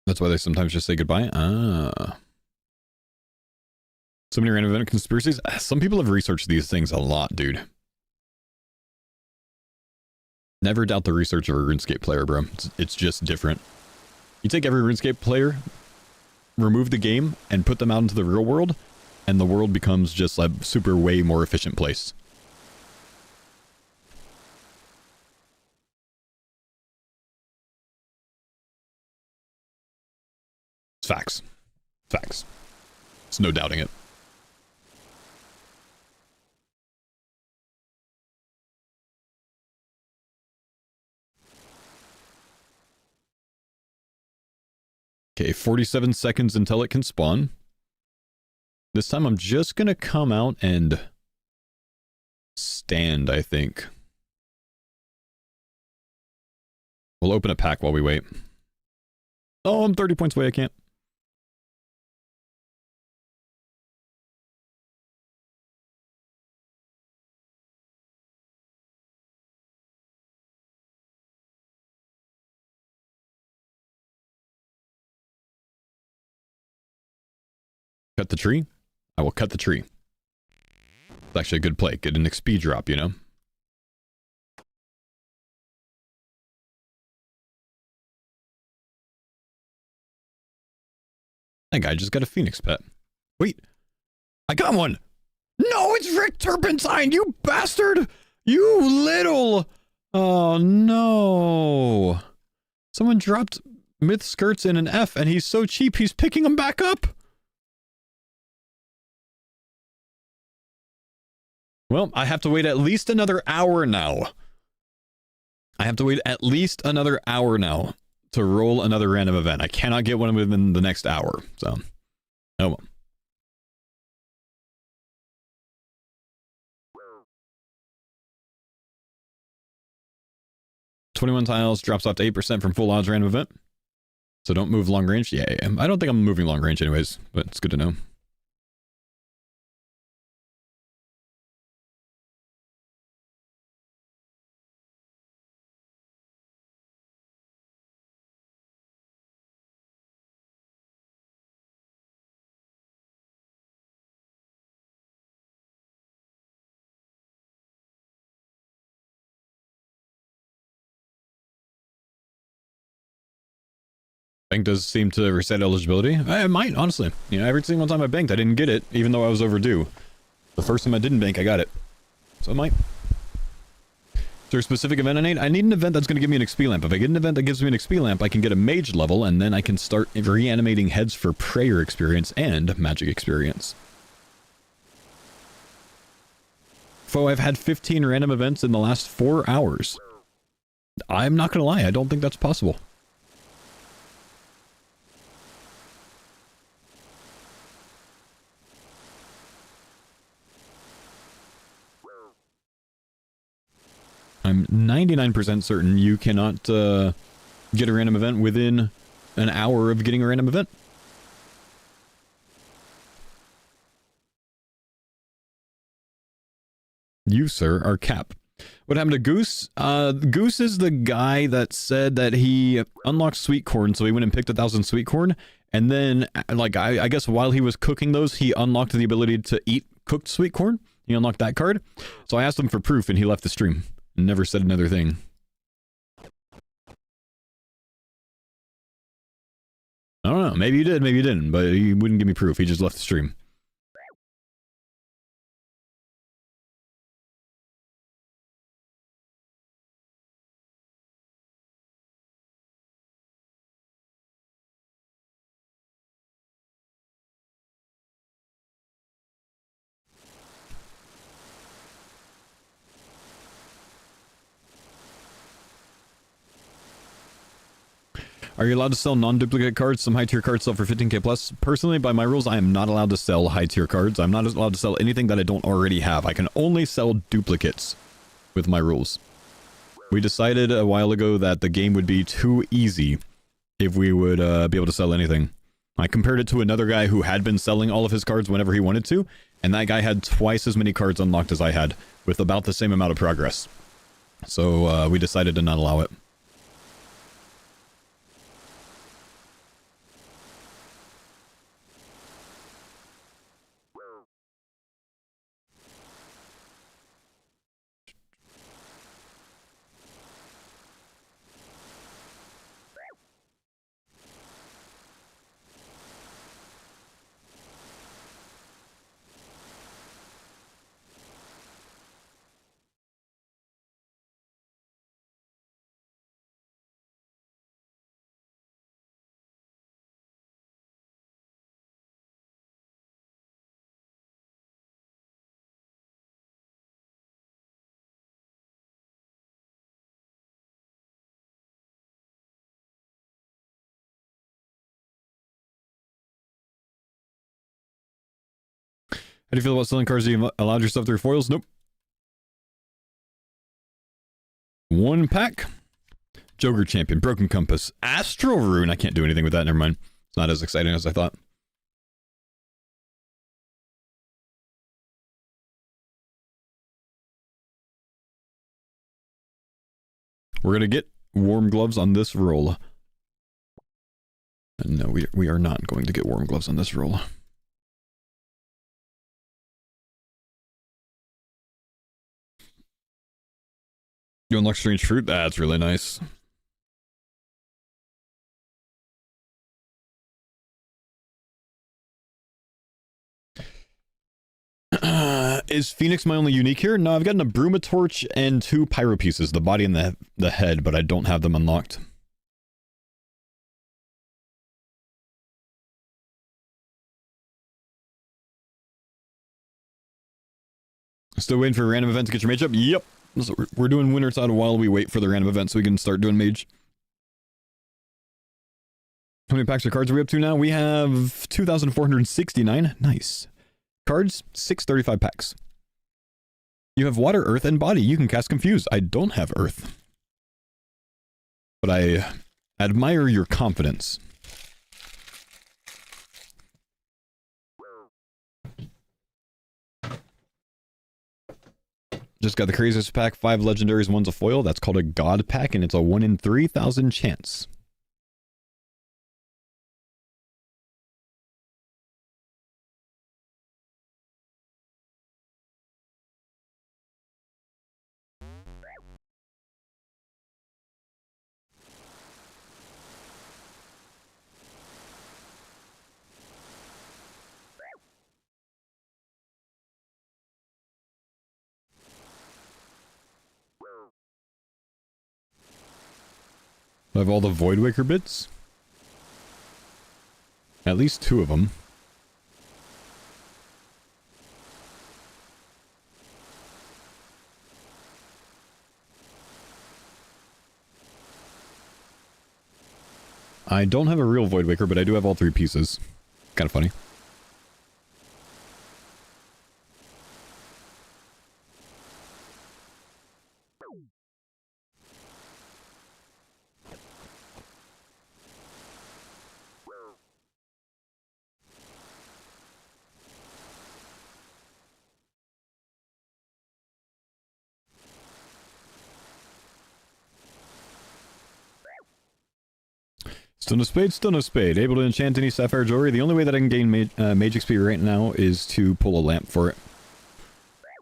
That's why they sometimes just say goodbye? Ah. So many random event conspiracies? Some people have researched these things a lot, dude. Never doubt the research of a RuneScape player, bro. It's just different. You take every RuneScape player, remove the game, and put them out into the real world, and the world becomes just a super way more efficient place. It's facts. Facts. There's no doubting it. Okay, 47 seconds until it can spawn. This time I'm just gonna come out and stand, I think. We'll open a pack while we wait. Oh, I'm 30 points away, I can't. Cut the tree? I will cut the tree. It's actually a good play. Get an XP drop, you know? That guy just got a Phoenix pet. Wait. I got one! No, it's Rick Turpentine, you bastard! You little... Oh, no. Someone dropped myth skirts in an F, and he's so cheap, he's picking them back up! Well, I have to wait at least another hour now. I have to wait at least another hour now to roll another random event. I cannot get one within the next hour, so... Oh well. $21 tiles drops off to 8% from full odds random event. So don't move long range. Yeah, I don't think I'm moving long range anyways, but it's good to know. Bank does seem to reset eligibility. I might, honestly. You know, every single time I banked, I didn't get it, even though I was overdue. The first time I didn't bank, I got it. So it might. Is there a specific event I need? I need an event that's going to give me an XP lamp. If I get an event that gives me an XP lamp, I can get a mage level, and then I can start reanimating heads for prayer experience and magic experience. So I've had 15 random events in the last 4 hours. I'm not going to lie, I don't think that's possible. I'm 99% certain you cannot get a random event within an hour of getting a random event. You, sir, are Cap. What happened to Goose? Goose is the guy that said that he unlocked sweet corn, so he went and picked 1,000 sweet corn, and then, like, I guess while he was cooking those, he unlocked the ability to eat cooked sweet corn. He unlocked that card. So I asked him for proof, and he left the stream. Never said another thing. I don't know. Maybe you did, maybe you didn't, but he wouldn't give me proof. He just left the stream. Are you allowed to sell non-duplicate cards? Some high-tier cards sell for 15k plus. Personally, by my rules, I am not allowed to sell high-tier cards. I'm not allowed to sell anything that I don't already have. I can only sell duplicates with my rules. We decided a while ago that the game would be too easy if we would be able to sell anything. I compared it to another guy who had been selling all of his cards whenever he wanted to, and that guy had twice as many cards unlocked as I had, with about the same amount of progress. So we decided to not allow it. How do you feel about selling cards that you allowed yourself through foils? Nope. One pack. Joker Champion, Broken Compass, Astral Rune. I can't do anything with that, never mind. It's not as exciting as I thought. We're gonna get warm gloves on this roll. No, we are not going to get warm gloves on this roll. You unlock strange fruit? That's really nice. Is Phoenix my only unique here? No, I've gotten a Bruma Torch and 2 Pyro Pieces, the body and the head, but I don't have them unlocked. Still waiting for a random event to get your mage up? Yep. So we're doing Winter Tide while we wait for the random event so we can start doing mage. How many packs of cards are we up to now? We have 2,469. Nice. Cards, 635 packs. You have water, earth, and body. You can cast Confuse. I don't have earth. But I admire your confidence. Just got the craziest pack, 5 legendaries, 1's a foil. That's called a God pack, and it's a 1 in 3,000 chance. I have all the Voidwaker bits. At least 2 of them. I don't have a real Voidwaker, but I do have all 3 pieces. Kind of funny. Stone of Spade, Stone of Spade. Able to enchant any sapphire jewelry. The only way that I can gain mage XP right now is to pull a lamp for it.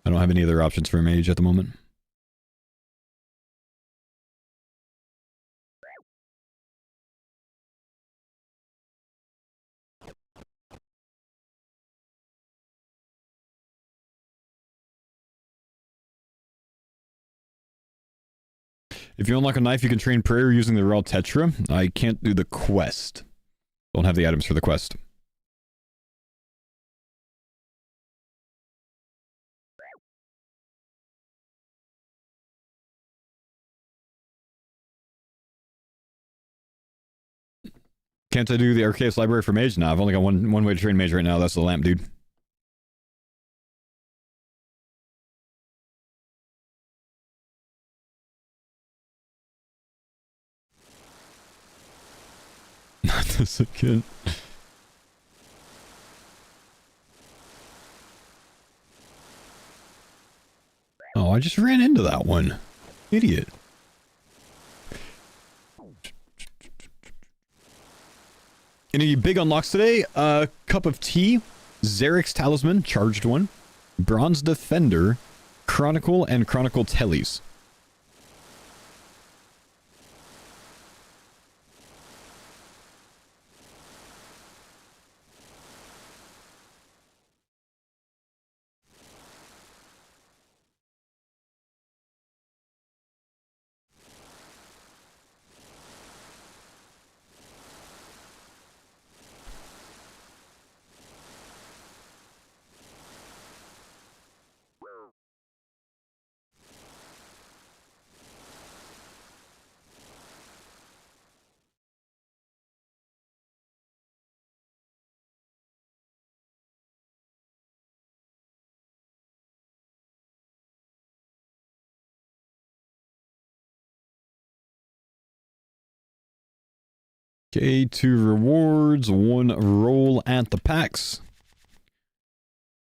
I don't have any other options for a mage at the moment. If you unlock a knife, you can train prayer using the raw tetra. I can't do the quest. Don't have the items for the quest. Can't I do the Arceus Library for Mage? Nah, I've only got one way to train Mage right now. That's the lamp, dude. Not this again. Oh, I just ran into that one. Idiot. Any big unlocks today? Cup of Tea, Zarek's Talisman, charged one, Bronze Defender, Chronicle, and Chronicle Tellies. Okay, 2 rewards, 1 roll at the packs,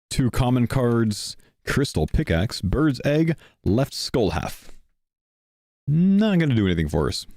2 common cards, Crystal Pickaxe, Bird's Egg, Left Skull Half. Not gonna do anything for us.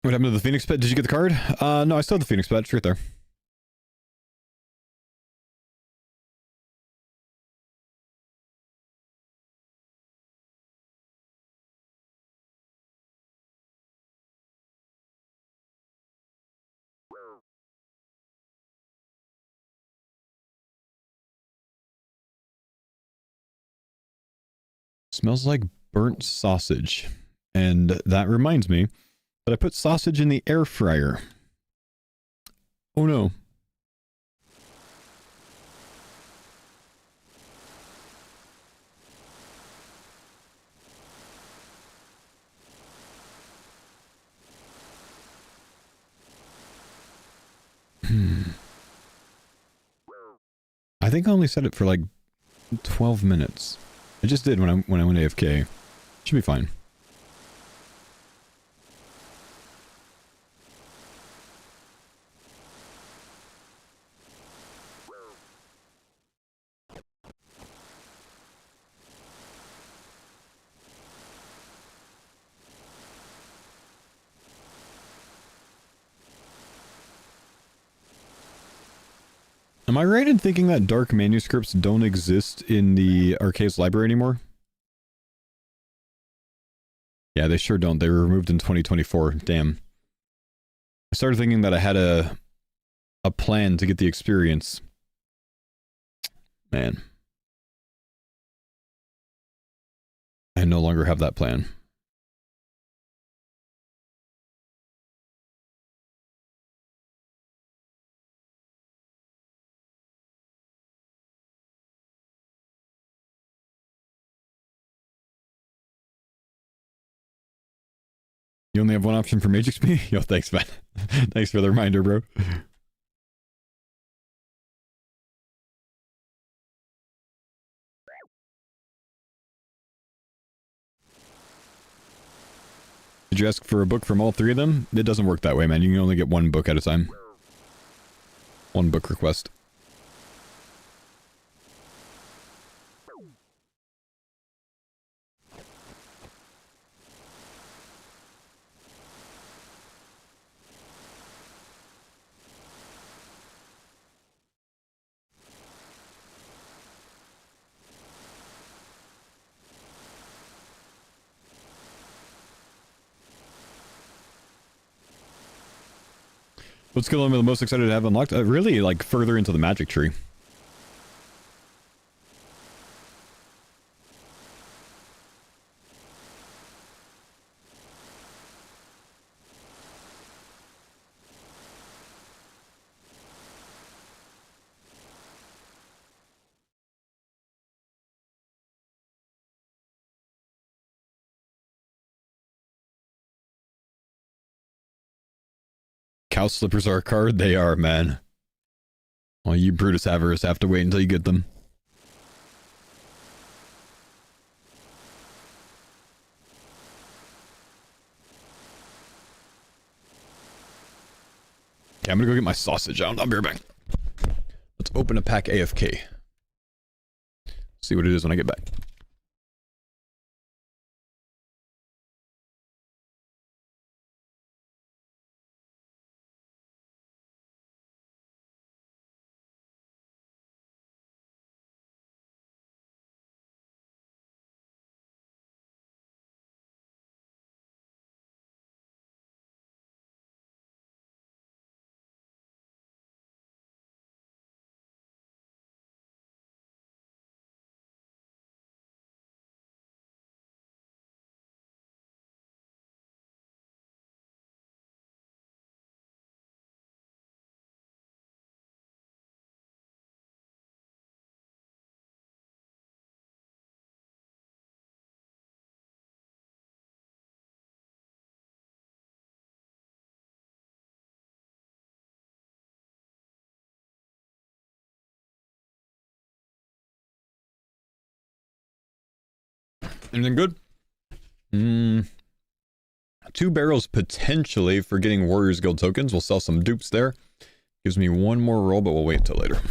What happened to the Phoenix Pet? Did you get the card? No, I still have the Phoenix Pet. It's right there. Smells like burnt sausage. And that reminds me that I put sausage in the air fryer. Oh no. I think I only set it for like 12 minutes. I just did when I went AFK. Should be fine. Am I right in thinking that dark manuscripts don't exist in the Arceus library anymore? Yeah, they sure don't. They were removed in 2024. Damn. I started thinking that I had a a plan to get the experience. Man. I no longer have that plan. You only have one option for Mage XP? Yo, thanks, man. Thanks for the reminder, bro. Did you ask for a book from all three of them? It doesn't work that way, man. You can only get one book at a time. One book request. What skill am I the most excited to have unlocked? Really, like, further into the magic tree. Cow slippers are a card? They are, man. Well, you Brutus Avarice have to wait until you get them. Okay, I'm gonna go get my sausage out. I'll be right back. Let's open a pack AFK. See what it is when I get back. Anything good? 2 barrels potentially for getting Warriors Guild tokens. We'll sell some dupes there. Gives me one more roll, but we'll wait until later.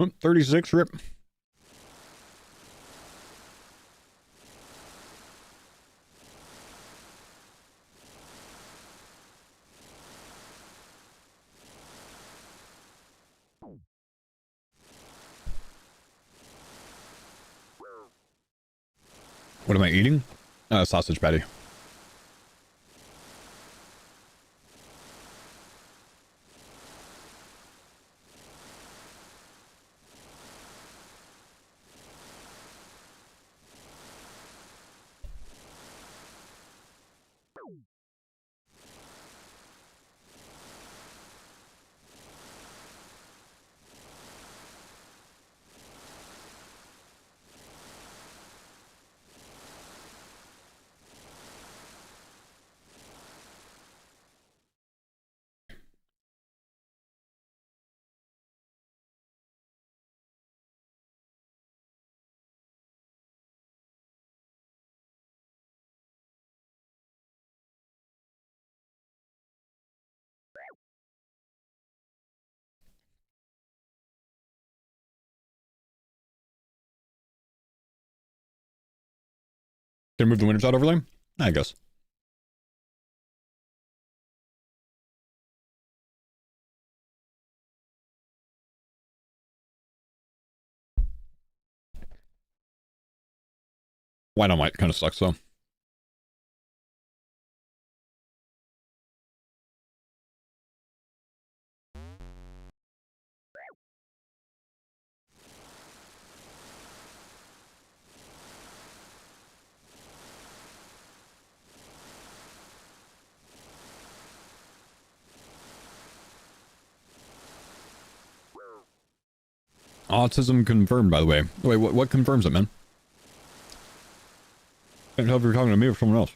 Oh, 36 rip. What am I eating? Sausage patty. Can I move the winter shot overlay? I guess. White on white kind of sucks though. Autism confirmed, by the way. Wait, what confirms it, man? Can't tell if you're talking to me or someone else.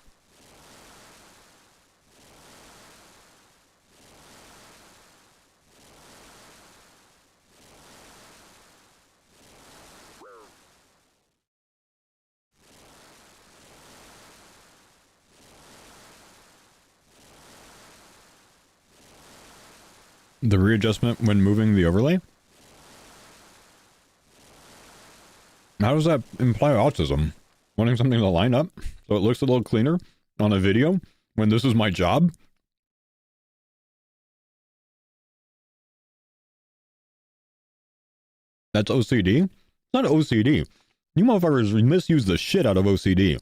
The readjustment when moving the overlay? How does that imply autism? Wanting something to line up so it looks a little cleaner on a video when this is my job? That's OCD? It's not OCD. You motherfuckers misuse the shit out of OCD.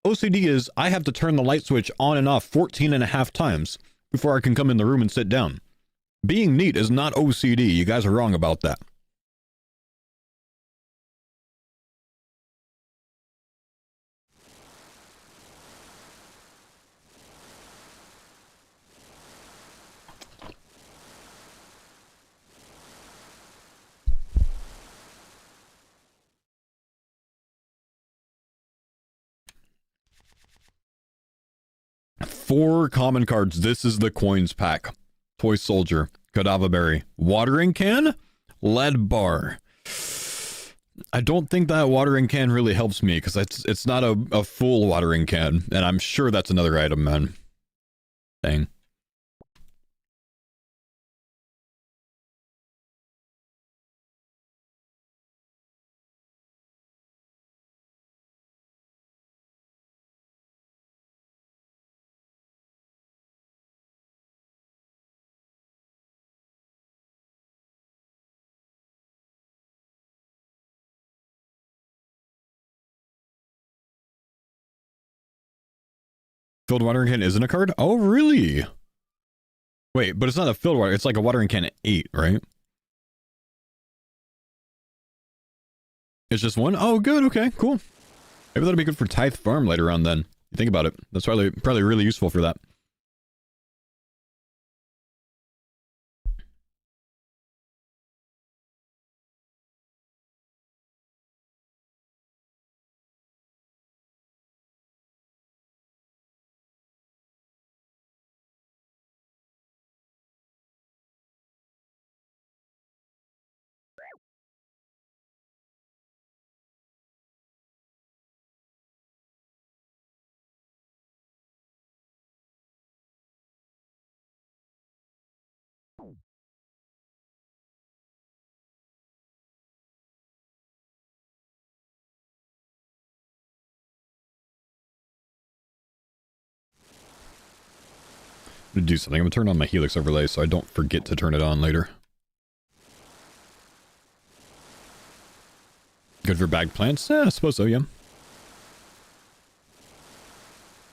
OCD is I have to turn the light switch on and off 14 and a half times before I can come in the room and sit down. Being neat is not OCD. You guys are wrong about that. Four common cards. This is the coins pack. Toy Soldier, Kadava Berry, watering can, lead bar. I don't think that watering can really helps me because it's not a full watering can, and I'm sure that's another item, man. Dang. Filled watering can isn't a card? Oh, really? Wait, but it's not a filled water. It's like a watering can 8, right? It's just one? Oh, good. Okay, cool. Maybe that'll be good for Tithe Farm later on then. You think about it. That's probably really useful for that. I'm gonna do something. I'm gonna turn on my Helix overlay so I don't forget to turn it on later. Good for bag plants? Yeah, I suppose so, yeah.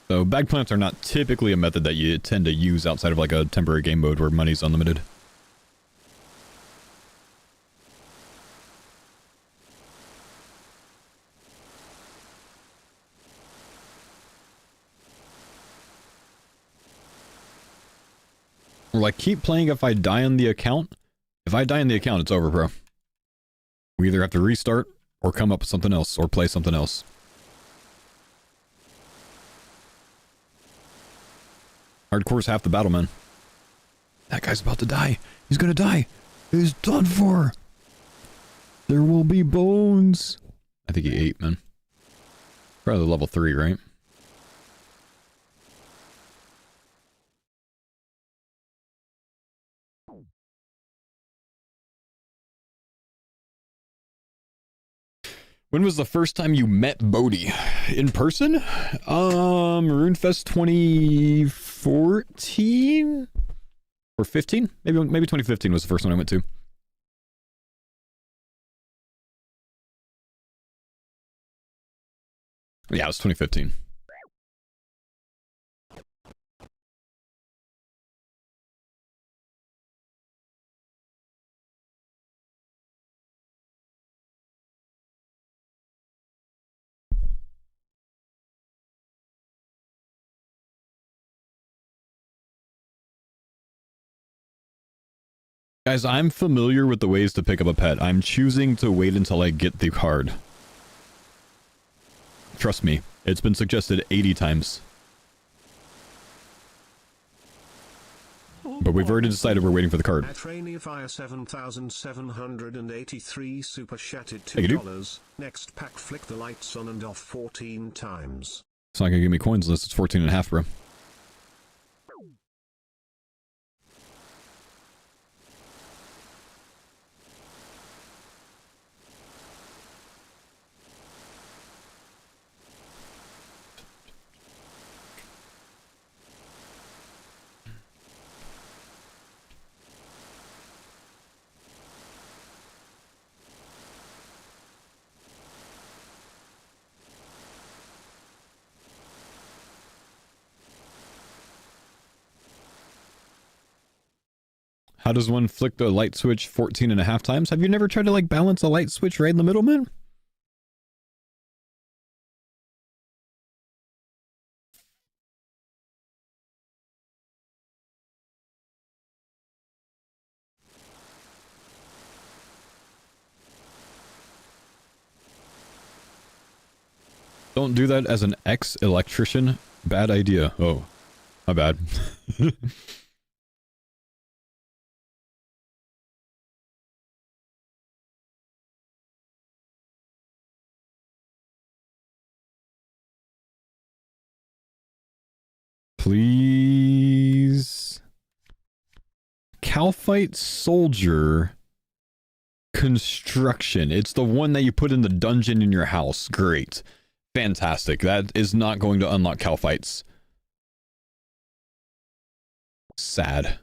So bag plants are not typically a method that you tend to use outside of like a temporary game mode where money's unlimited. Or like keep playing if I die on the account. If I die on the account, it's over, bro. We either have to restart or come up with something else or play something else. Hardcore's half the battle, man. That guy's about to die. He's gonna die. He's done for. There will be bones. I think he ate, man. Probably level 3, right? When was the first time you met Bodhi? In person? RuneFest 2014? Or 15? Maybe 2015 was the first one I went to. Yeah, it was 2015. Guys, I'm familiar with the ways to pick up a pet. I'm choosing to wait until I get the card. Trust me, it's been suggested 80 times. But we've already decided we're waiting for the card. At Rainiefire 7,783 super chatted Thank you, $2. Next pack flick the lights on and off 14 times. It's not gonna give me coins unless it's 14 and a half, bro. How does one flick the light switch 14 and a half times? Have you never tried to like balance a light switch right in the middle, man? Don't do that as an ex-electrician. Bad idea. Oh, my bad. Please. Calphite Soldier Construction. It's the one that you put in the dungeon in your house. Great. Fantastic. That is not going to unlock Calphites. Sad.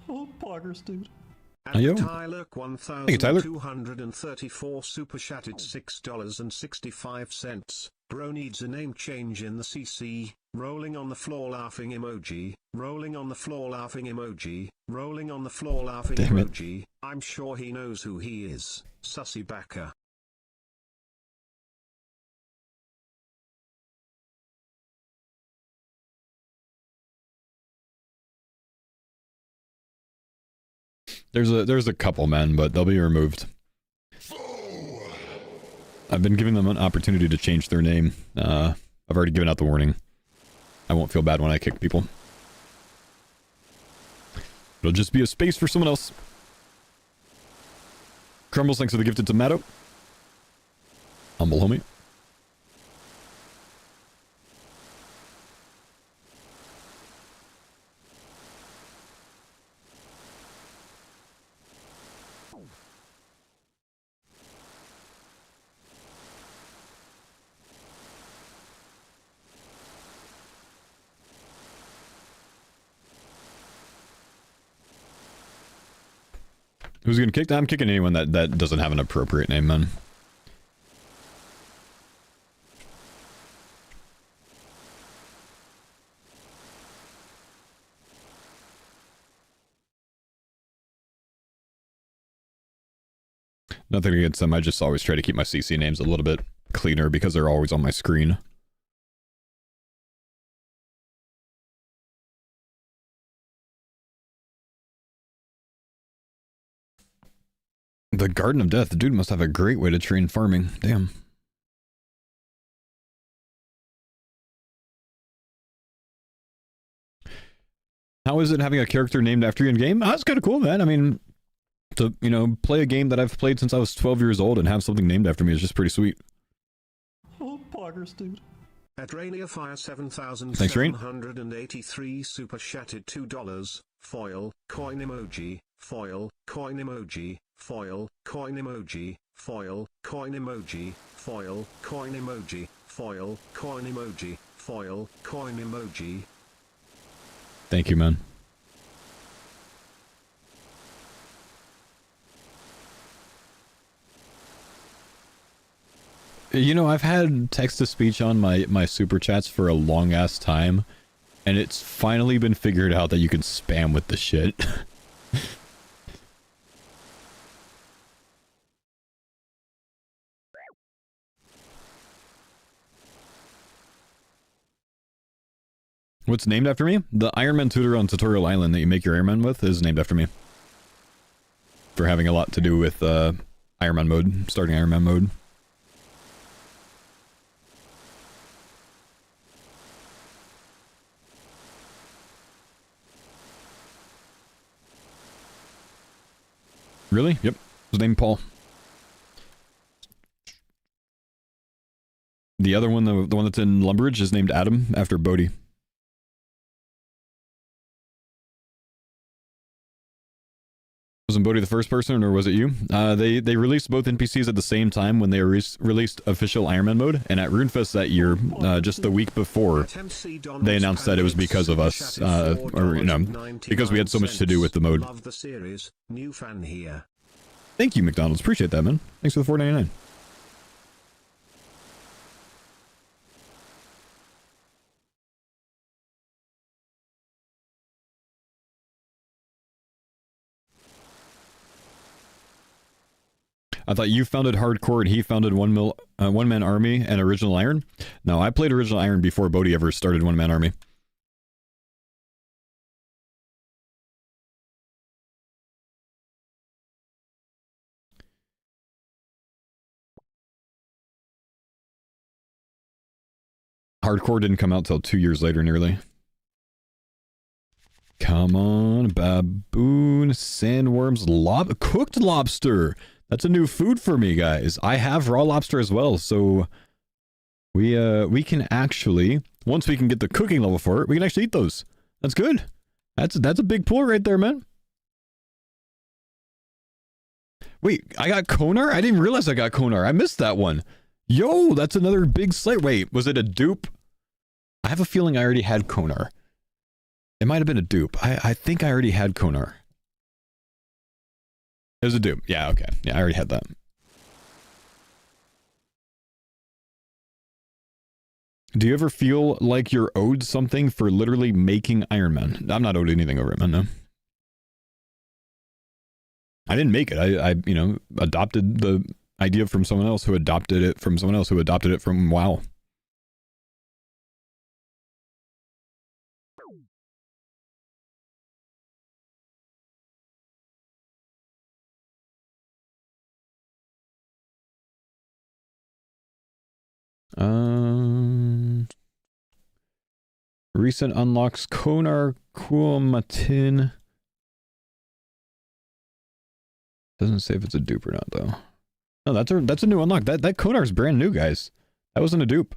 Oh, poggers, dude. At Ayo. Tyler Thank you, Tyler. 1234 super chatted $6.65. Bro needs a name change in the CC. Rolling on the floor laughing emoji. Rolling on the floor laughing emoji. Rolling on the floor laughing Damn it. emoji. I'm sure he knows who he is. Sussy Backer. There's a couple men, but they'll be removed. I've been giving them an opportunity to change their name. I've already given out the warning. I won't feel bad when I kick people. It'll just be a space for someone else. Crumbles, thanks for the gifted tomato. Humble homie. Who's getting kicked? I'm kicking anyone that doesn't have an appropriate name, man. Nothing against them. I just always try to keep my CC names a little bit cleaner because they're always on my screen. The Garden of Death. The dude must have a great way to train farming. Damn. How is it having a character named after you in game? Oh, that's kind of cool, man. I mean, to, you know, play a game that I've played since I was 12 years old and have something named after me is just pretty sweet. Oh, poggers, dude. At Rainier Fire Thanks, Rain. 7,783 super chatted $2. Foil, coin emoji, foil, coin emoji, foil, coin emoji, foil, coin emoji, foil, coin emoji, foil, coin emoji, foil, coin emoji. Thank you, man. You know, I've had text-to-speech on my super chats for a long-ass time, and it's finally been figured out that you can spam with the shit. What's named after me? The Iron Man tutor on Tutorial Island that you make your Iron Man with is named after me. For having a lot to do with Iron Man mode, starting Iron Man mode. Really? Yep. His name Paul. The other one, the one that's in Lumbridge, is named Adam after Bodhi. Wasn't Bodhi the first person, or was it you? They released both NPCs at the same time when they released official Iron Man mode, and at RuneFest that year, just the week before, they announced that it was because of us, or, you know, because we had so much to do with the mode. Love the series. New fan here. Thank you, McDonald's. Appreciate that, man. Thanks for the $4.99. I thought you founded Hardcore and he founded One Man Army and Original Iron. No, I played Original Iron before Bodhi ever started One Man Army. Hardcore didn't come out till 2 years later, nearly. Come on, baboon, sandworms, cooked lobster. That's a new food for me, guys. I have raw lobster as well, so we can actually, once we can get the cooking level for it, we can actually eat those. That's good. That's a big pull right there, man. Wait, I got Konar? I didn't realize I got Konar. I missed that one. Yo, that's another big slate. Wait, was it a dupe? I have a feeling I already had Konar. It might have been a dupe. I think I already had Konar. It was a dupe. Yeah, okay. Yeah, I already had that. Do you ever feel like you're owed something for literally making Iron Man? I'm not owed anything over it, man, no. I didn't make it. I you know, adopted the idea from someone else who adopted it from someone else who adopted it from WoW. Recent unlocks Konar Kuomatin. Doesn't say if it's a dupe or not though. No, that's a new unlock. That Konar's brand new, guys. That wasn't a dupe.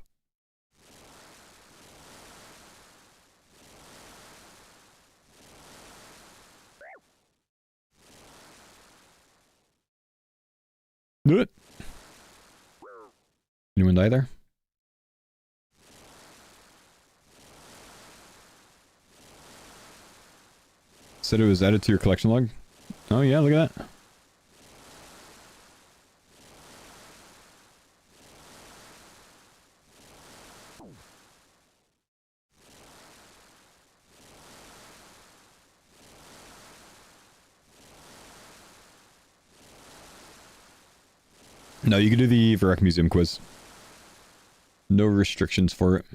Do it. Anyone die there? Said it was added to your collection log. Oh yeah, look at that. No, you can do the Varrock Museum quiz. No restrictions for it.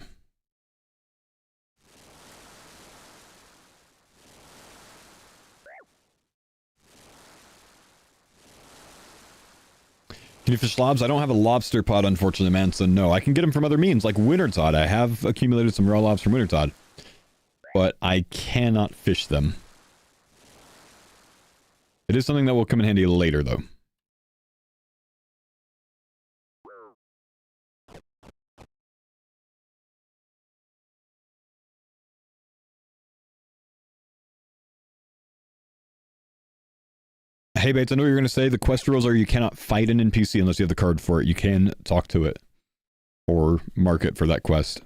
Can you fish lobs? I don't have a lobster pot, unfortunately, man, so no. I can get them from other means, like Wintertod. I have accumulated some raw lobs from Wintertod. But I cannot fish them. It is something that will come in handy later, though. Hey, Bates, I know what you're going to say. The quest rules are you cannot fight an NPC unless you have the card for it. You can talk to it. Or mark it for that quest.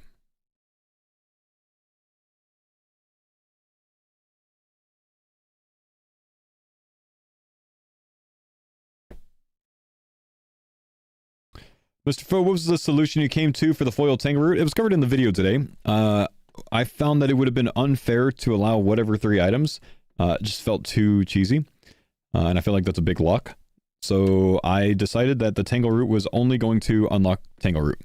Mr. Foe, what was the solution you came to for the foil tangle route? It was covered in the video today. I found that it would have been unfair to allow whatever 3 items. It just felt too cheesy. And I feel like that's a big lock. So I decided that the tangle route was only going to unlock tangle route.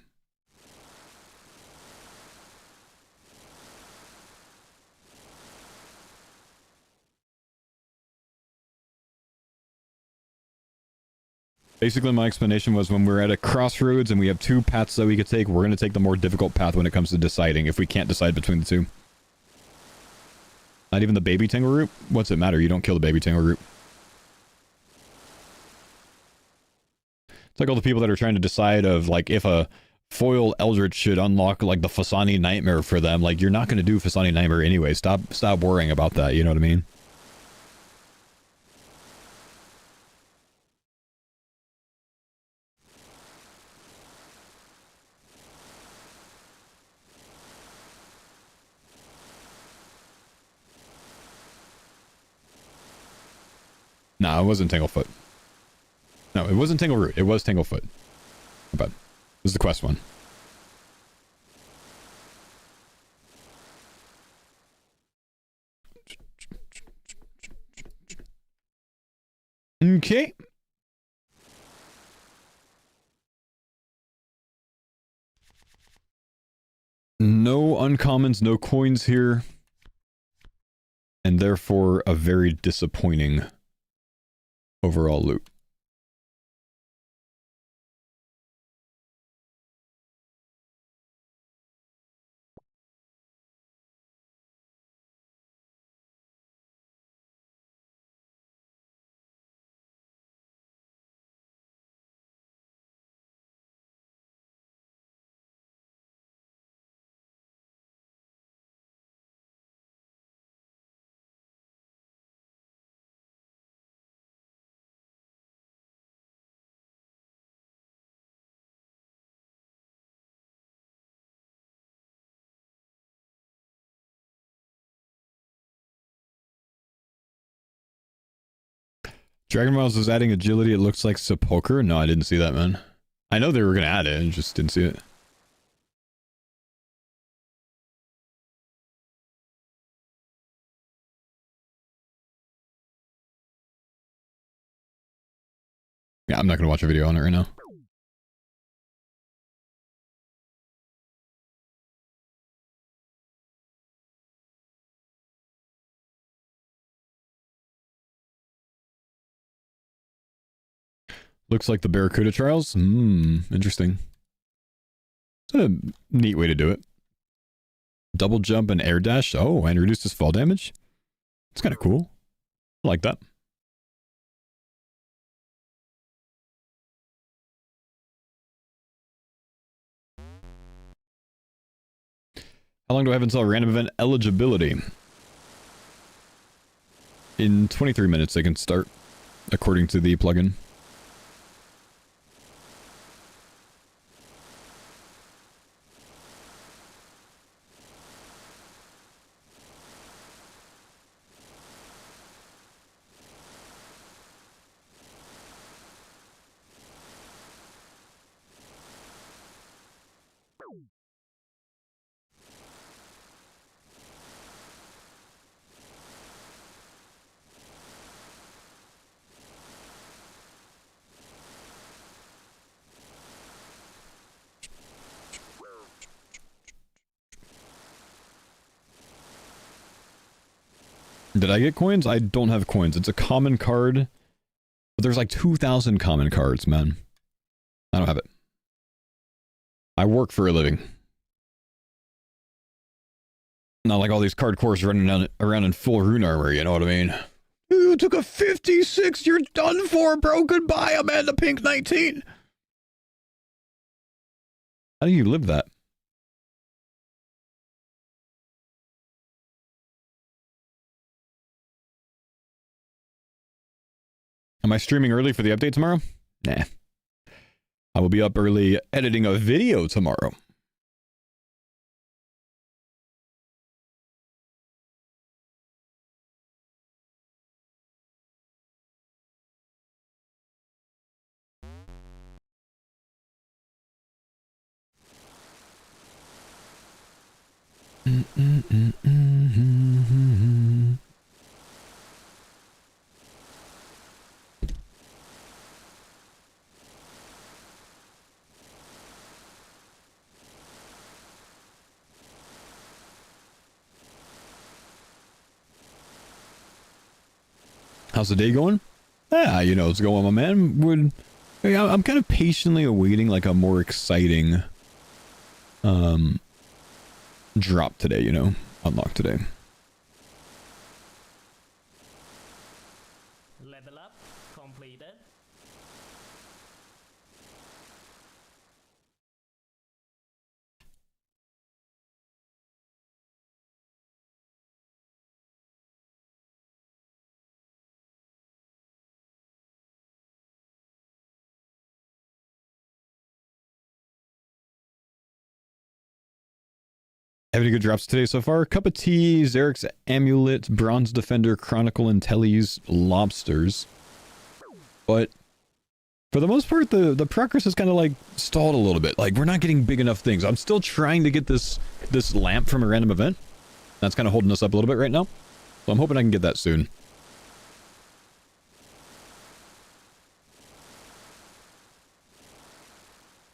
Basically, my explanation was when we're at a crossroads and we have 2 paths that we could take, we're going to take the more difficult path when it comes to deciding if we can't decide between the 2. Not even the baby tangle route? What's it matter? You don't kill the baby tangle route. It's like all the people that are trying to decide of, like, if a foil Eldritch should unlock, like, the Fasani Nightmare for them. Like, you're not going to do Fasani Nightmare anyway. Stop worrying about that, you know what I mean? No, it wasn't Tanglefoot. No, it wasn't Tangle Root. It was Tanglefoot. But this is the quest one. Okay. No uncommons, no coins here. And therefore, a very disappointing overall loot. Dragon Miles is adding agility. It looks like Sepulcher. No, I didn't see that, man. I know they were going to add it. I just didn't see it. Yeah, I'm not going to watch a video on it right now. Looks like the Barracuda trials. Interesting. It's a neat way to do it. Double jump and air dash. Oh, and reduces fall damage. It's kind of cool. I like that. How long do I have until random event eligibility? In 23 minutes they can start, according to the plugin. Did I get coins? I don't have coins. It's a common card. But there's like 2,000 common cards, man. I don't have it. I work for a living. Not like all these Cardcores running around in full rune armor, you know what I mean? You took a 56, you're done for, bro. Goodbye, Amanda Pink 19. How do you live that? Am I streaming early for the update tomorrow? Nah. I will be up early editing a video tomorrow. How's the day going? Yeah, you know, it's going, my man. I'm kind of patiently awaiting like a more exciting drop today, you know, unlock today. Level up completed. Have any good drops today so far? Cup of Tea, Zarek's Amulet, Bronze Defender, Chronicle, Intelli's Lobsters. But for the most part, the progress is kind of like stalled a little bit. Like, we're not getting big enough things. I'm still trying to get this lamp from a random event. That's kind of holding us up a little bit right now. So I'm hoping I can get that soon.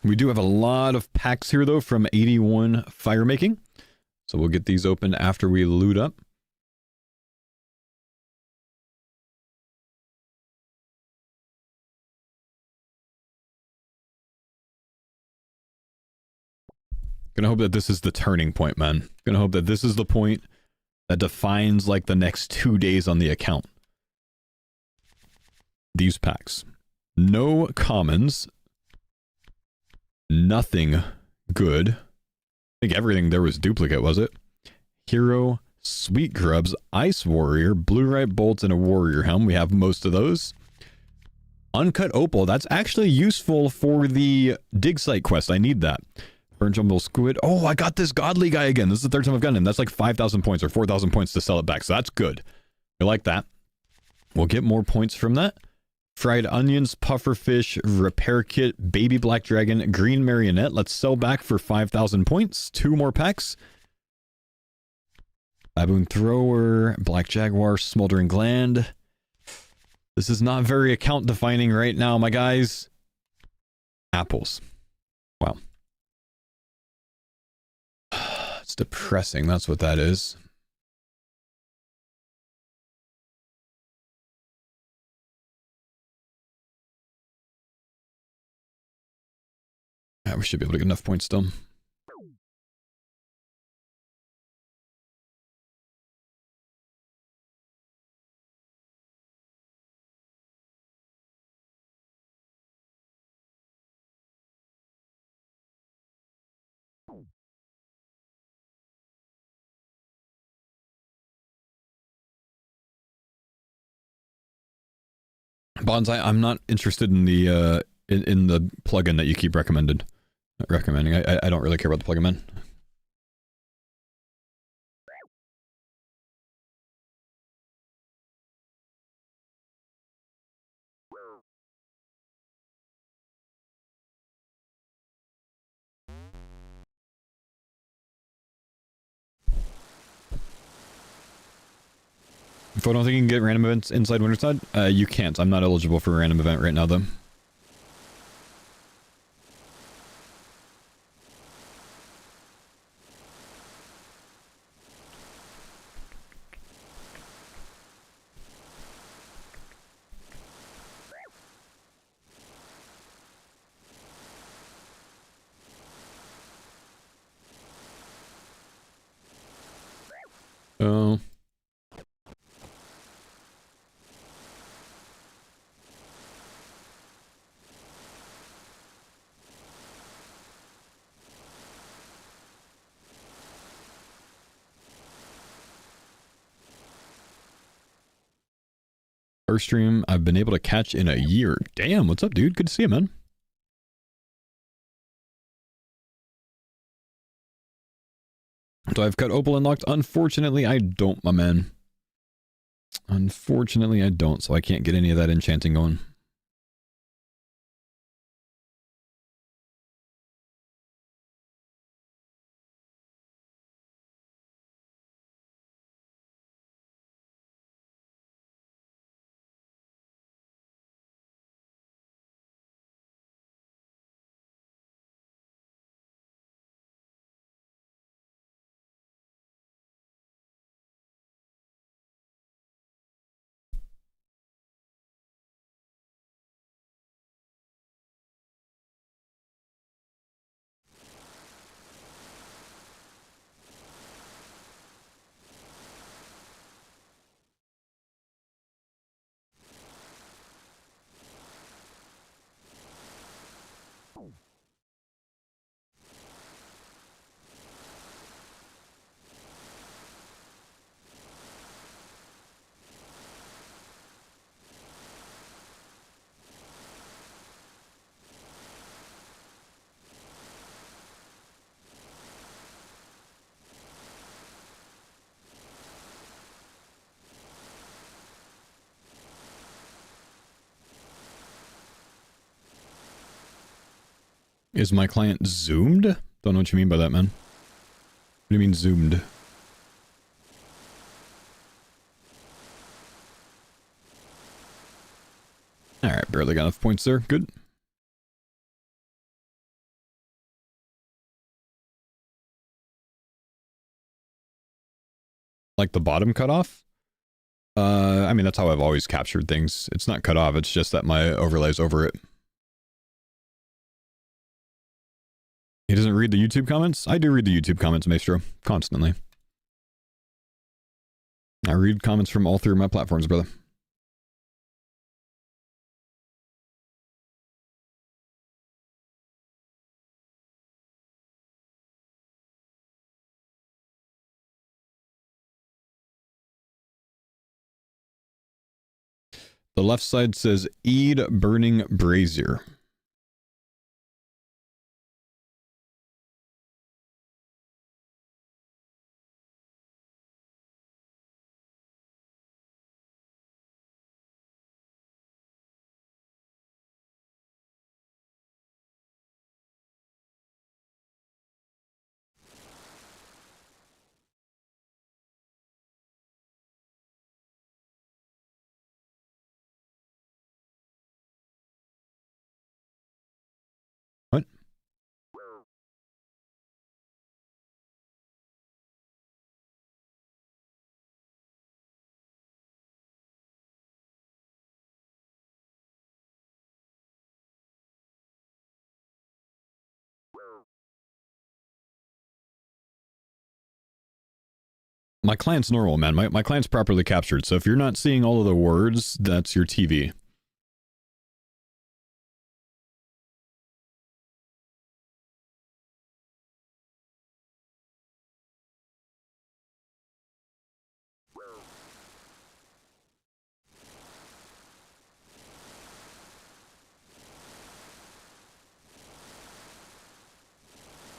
We do have a lot of packs here, though, from 81 Firemaking. So we'll get these open after we loot up. Gonna hope that this is the turning point, man. Gonna hope that this is the point that defines, like, the next 2 days on the account. These packs. No commons. Nothing good. I think everything there was duplicate, was it? Hero, Sweet Grubs, Ice Warrior, Blue Right Bolts, and a Warrior Helm. We have most of those. Uncut Opal. That's actually useful for the dig site quest. I need that. Burn Jumble Squid. Oh, I got this Godly guy again. This is the third time I've gotten him. That's like 5,000 points or 4,000 points to sell it back. So that's good. I like that. We'll get more points from that. Fried onions, pufferfish, repair kit, baby black dragon, green marionette. Let's sell back for 5,000 points. 2 more packs. Baboon thrower, black jaguar, smoldering gland. This is not very account defining right now, my guys. Apples. Wow. It's depressing. That's what that is. Yeah, we should be able to get enough points still. Bonsai, I'm not interested in the in the plugin that you keep recommending. I don't really care about the plugin, man. If I don't think you can get random events inside Winterside, you can't. I'm not eligible for a random event right now, though. Oh. First stream I've been able to catch in a year. Damn, what's up, dude? Good to see you, man. Do I have cut opal unlocked? Unfortunately, I don't, my man. Unfortunately, I don't, so I can't get any of that enchanting going. Is my client zoomed? Don't know what you mean by that, man. What do you mean zoomed? Alright, barely got enough points there. Good. Like the bottom cut off? I mean, that's how I've always captured things. It's not cut off, it's just that my overlay's over it. He doesn't read the YouTube comments? I do read the YouTube comments, Maestro. Constantly. I read comments from all three of my platforms, brother. The left side says Eid Burning Brazier. What? My client's normal, man. My client's properly captured, so if you're not seeing all of the words, that's your TV.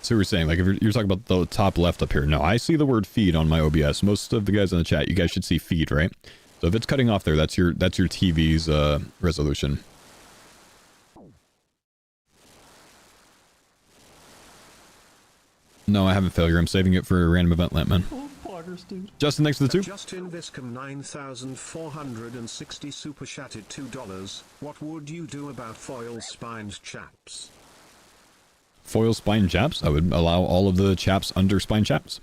So we're saying, like, if you're talking about the top left up here. No, I see the word feed on my OBS. Most of the guys in the chat, you guys should see feed, right? So if it's cutting off there, that's your TV's resolution. No, I haven't failure. I'm saving it for a random event, Lampman. Oh, poggers, dude. Justin, thanks for the tube. Justin Viscom 9460 super chatted $2. What would you do about foil spined chaps? Foil spine chaps? I would allow all of the chaps under spine chaps.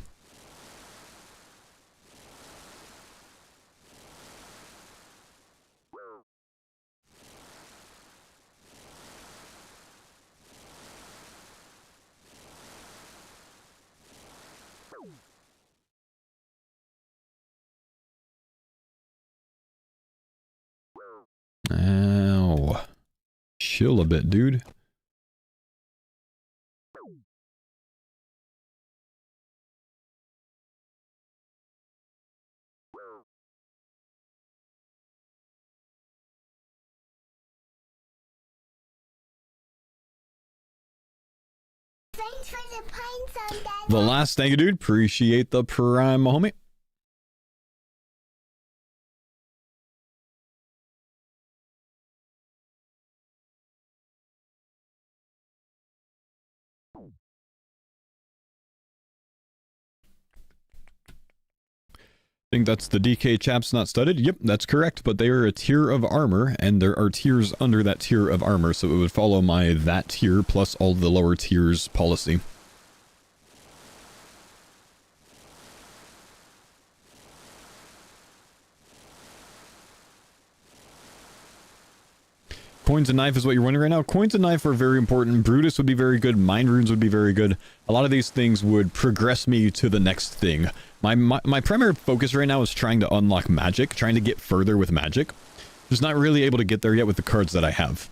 Ow. Chill a bit, dude. Thanks for the pine sundae. The last, thank you, dude. Appreciate the prime, homie. I think that's the DK chaps not studded. Yep, that's correct, but they are a tier of armor, and there are tiers under that tier of armor, so it would follow my that tier plus all the lower tiers policy. Coins and knife is what you're wondering right now. Coins and knife are very important. Brutus would be very good. Mind runes would be very good. A lot of these things would progress me to the next thing. My primary focus right now is trying to unlock magic, trying to get further with magic. Just not really able to get there yet with the cards that I have.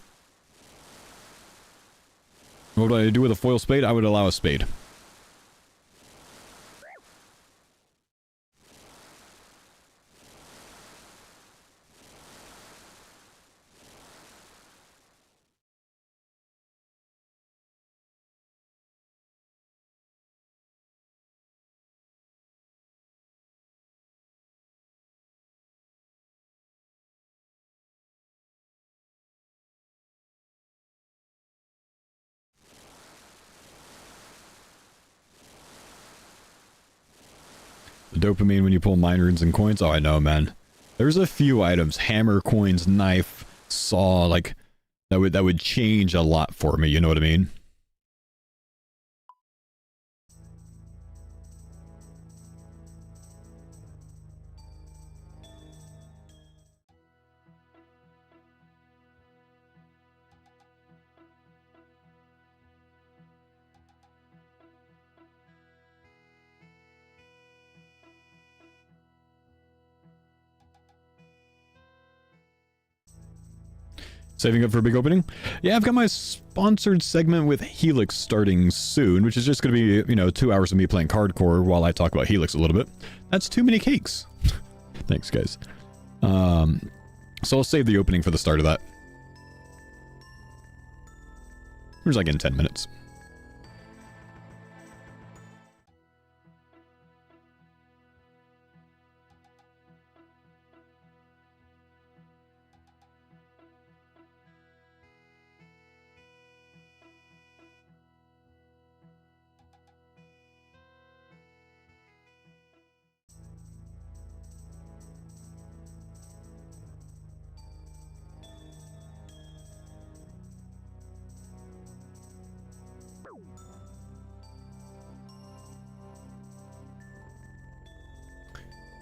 What would I do with a foil spade? I would allow a spade. The dopamine when you pull mind runes and coins? Oh, I know, man. There's a few items. Hammer, coins, knife, saw, like, that would change a lot for me, you know what I mean? Saving up for a big opening? Yeah, I've got my sponsored segment with Helix starting soon, which is just going to be, you know, 2 hours of me playing Cardcore while I talk about Helix a little bit. That's too many cakes. Thanks, guys. So I'll save the opening for the start of that. Where's like in 10 minutes.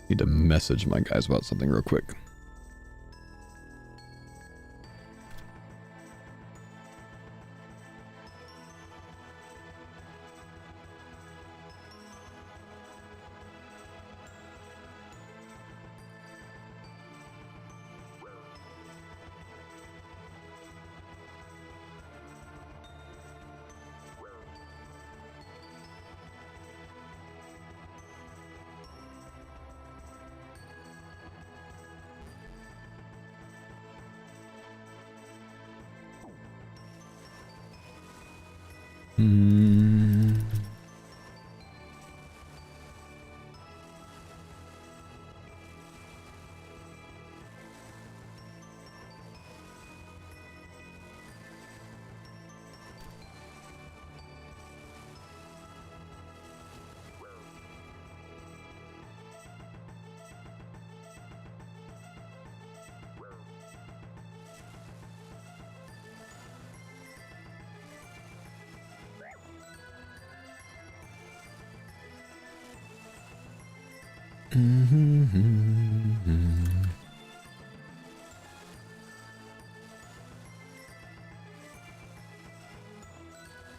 Need to message my guys about something real quick.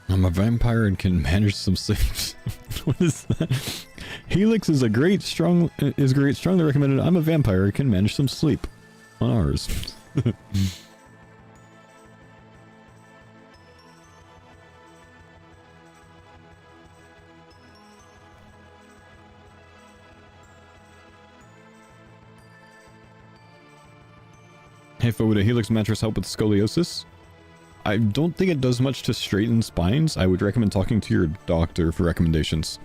I'm a vampire and can manage some sleep. What is that? Helix is great, strongly recommended. I'm a vampire and can manage some sleep on ours. Hey, Fo, would a Helix mattress help with scoliosis? I don't think it does much to straighten spines. I would recommend talking to your doctor for recommendations.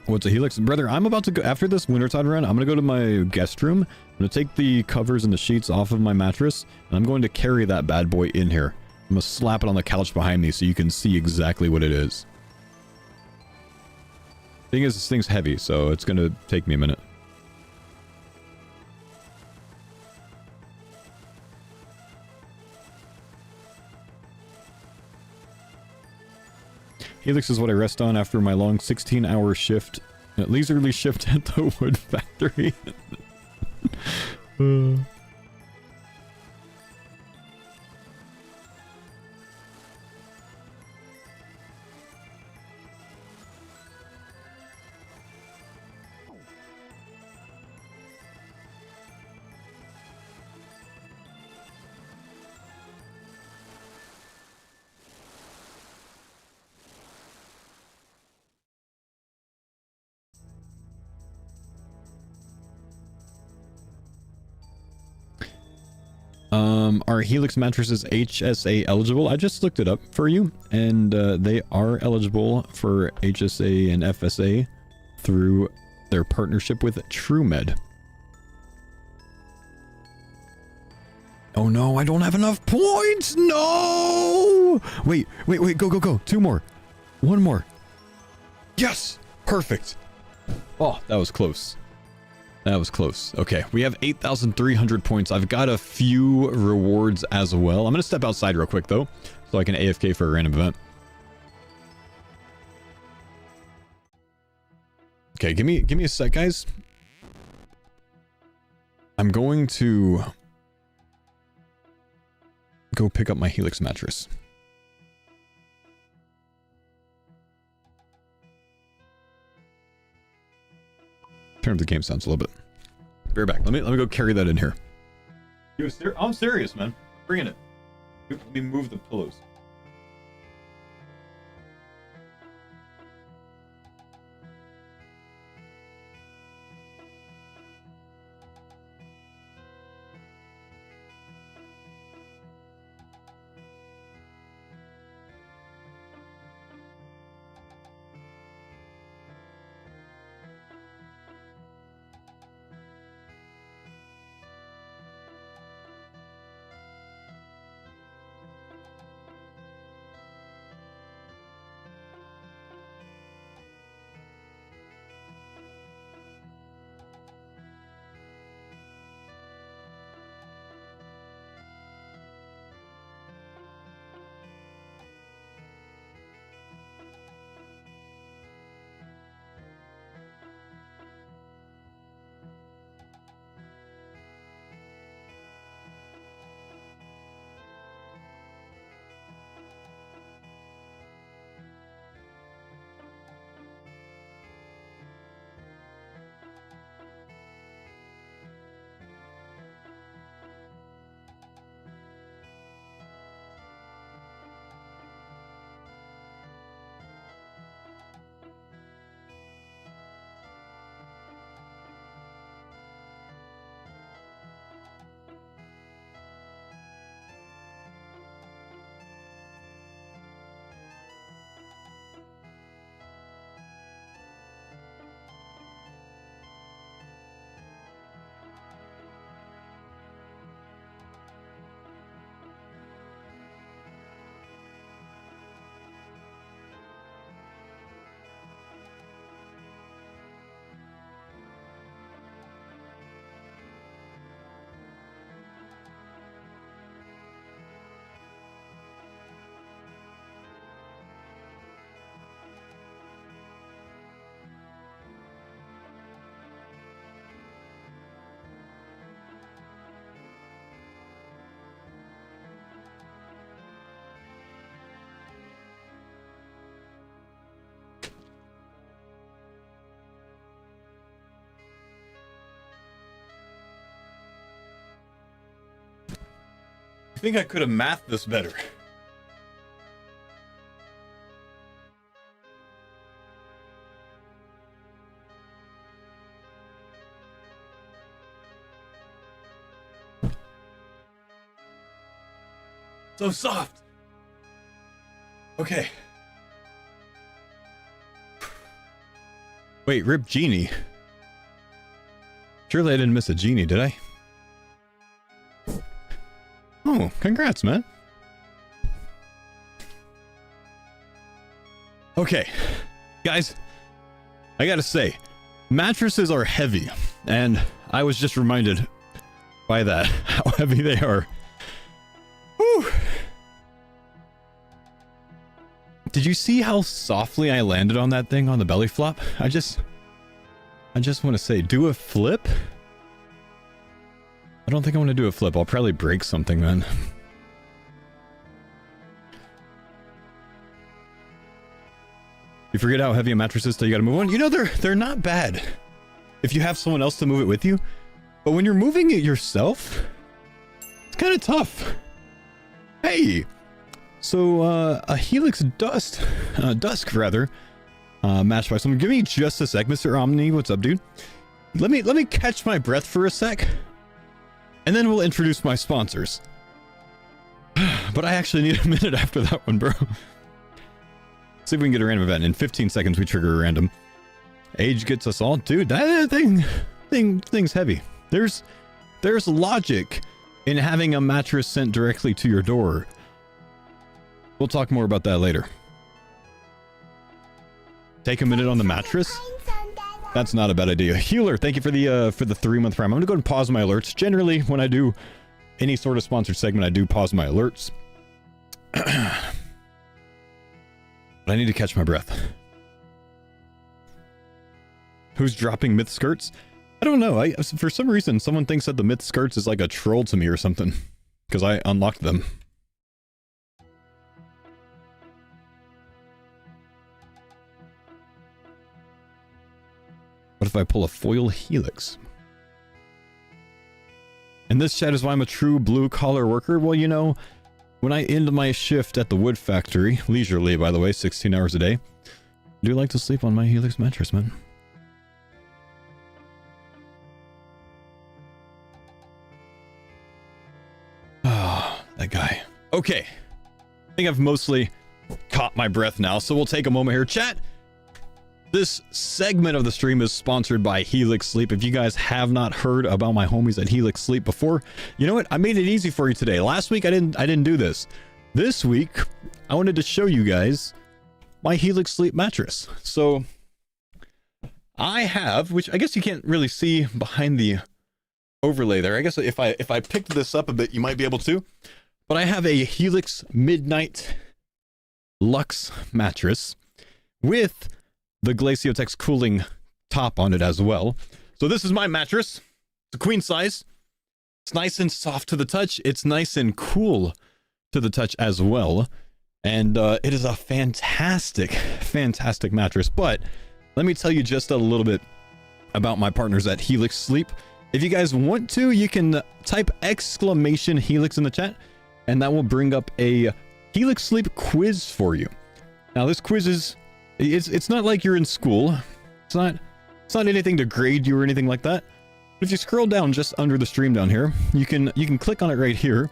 What's a Helix? Brother, I'm about to go, after this Wintertide run, I'm going to go to my guest room. I'm going to take the covers and the sheets off of my mattress, and I'm going to carry that bad boy in here. I'm going to slap it on the couch behind me so you can see exactly what it is. Thing is, this thing's heavy, so it's going to take me a minute. Helix is what I rest on after my long 16-hour shift, leisurely shift at the wood factory. Are Helix mattresses HSA eligible? I just looked it up for you, and they are eligible for HSA and FSA through their partnership with TrueMed. Oh no, I don't have enough points! No! Wait, go. 2 more. 1 more. Yes! Perfect. Oh, that was close. That was close. Okay, we have 8,300 points. I've got a few rewards as well. I'm going to step outside real quick, though, so I can AFK for a random event. Okay, give me a sec, guys. I'm going to go pick up my Helix mattress. Turn up the game sounds a little bit. Be right back. Let me go carry that in here. I'm serious, man. Bringing it. Let me move the pillows. think I could have mathed this better. So soft. Okay. Wait, rip Genie. Surely I didn't miss a Genie, did I? Oh, congrats, man. Okay. Guys, I gotta say, mattresses are heavy, and I was just reminded by that how heavy they are. Whew. Did you see how softly I landed on that thing on the belly flop? I just want to say, do a flip? I don't think I want to do a flip. I'll probably break something then. You forget how heavy a mattress is till you gotta move on? You know, they're not bad if you have someone else to move it with you. But when you're moving it yourself, it's kind of tough. Hey! So, a Helix Dusk match by someone. Give me just a sec, Mr. Omni. What's up, dude? Let me catch my breath for a sec, and then we'll introduce my sponsors. But I actually need a minute after that one, bro. See if we can get a random event. In 15 seconds, we trigger a random. Age gets us all, dude. That thing's heavy. There's logic in having a mattress sent directly to your door. We'll talk more about that later. Take a minute on the mattress? That's not a bad idea. Healer, thank you for the 3-month prime. I'm gonna go and pause my alerts. Generally, when I do any sort of sponsored segment, I do pause my alerts. But I need to catch my breath. Who's dropping myth skirts? I don't know. For some reason, someone thinks that the myth skirts is like a troll to me or something, because I unlocked them. What if I pull a foil Helix? And this chat is why I'm a true blue-collar worker. Well, you know, when I end my shift at the wood factory, leisurely, by the way, 16 hours a day, I do like to sleep on my Helix mattress, man. Ah, that guy. Okay. I think I've mostly caught my breath now, so we'll take a moment here. Chat! This segment of the stream is sponsored by Helix Sleep. If you guys have not heard about my homies at Helix Sleep before, you know what? I made it easy for you today. Last week I didn't do this. This week I wanted to show you guys my Helix Sleep mattress. So I have, which I guess you can't really see behind the overlay there. I guess if I picked this up a bit, you might be able to. But I have a Helix Midnight Luxe mattress with the Glaciotex cooling top on it as well. So this is my mattress. It's a queen size. It's nice and soft to the touch. It's nice and cool to the touch as well. And it is a fantastic, fantastic mattress. But let me tell you just a little bit about my partners at Helix Sleep. If you guys want to, you can type !Helix in the chat, and that will bring up a Helix Sleep quiz for you. Now this quiz is it's not like you're in school. It's not anything to grade you or anything like that. But if you scroll down just under the stream down here, you can click on it right here,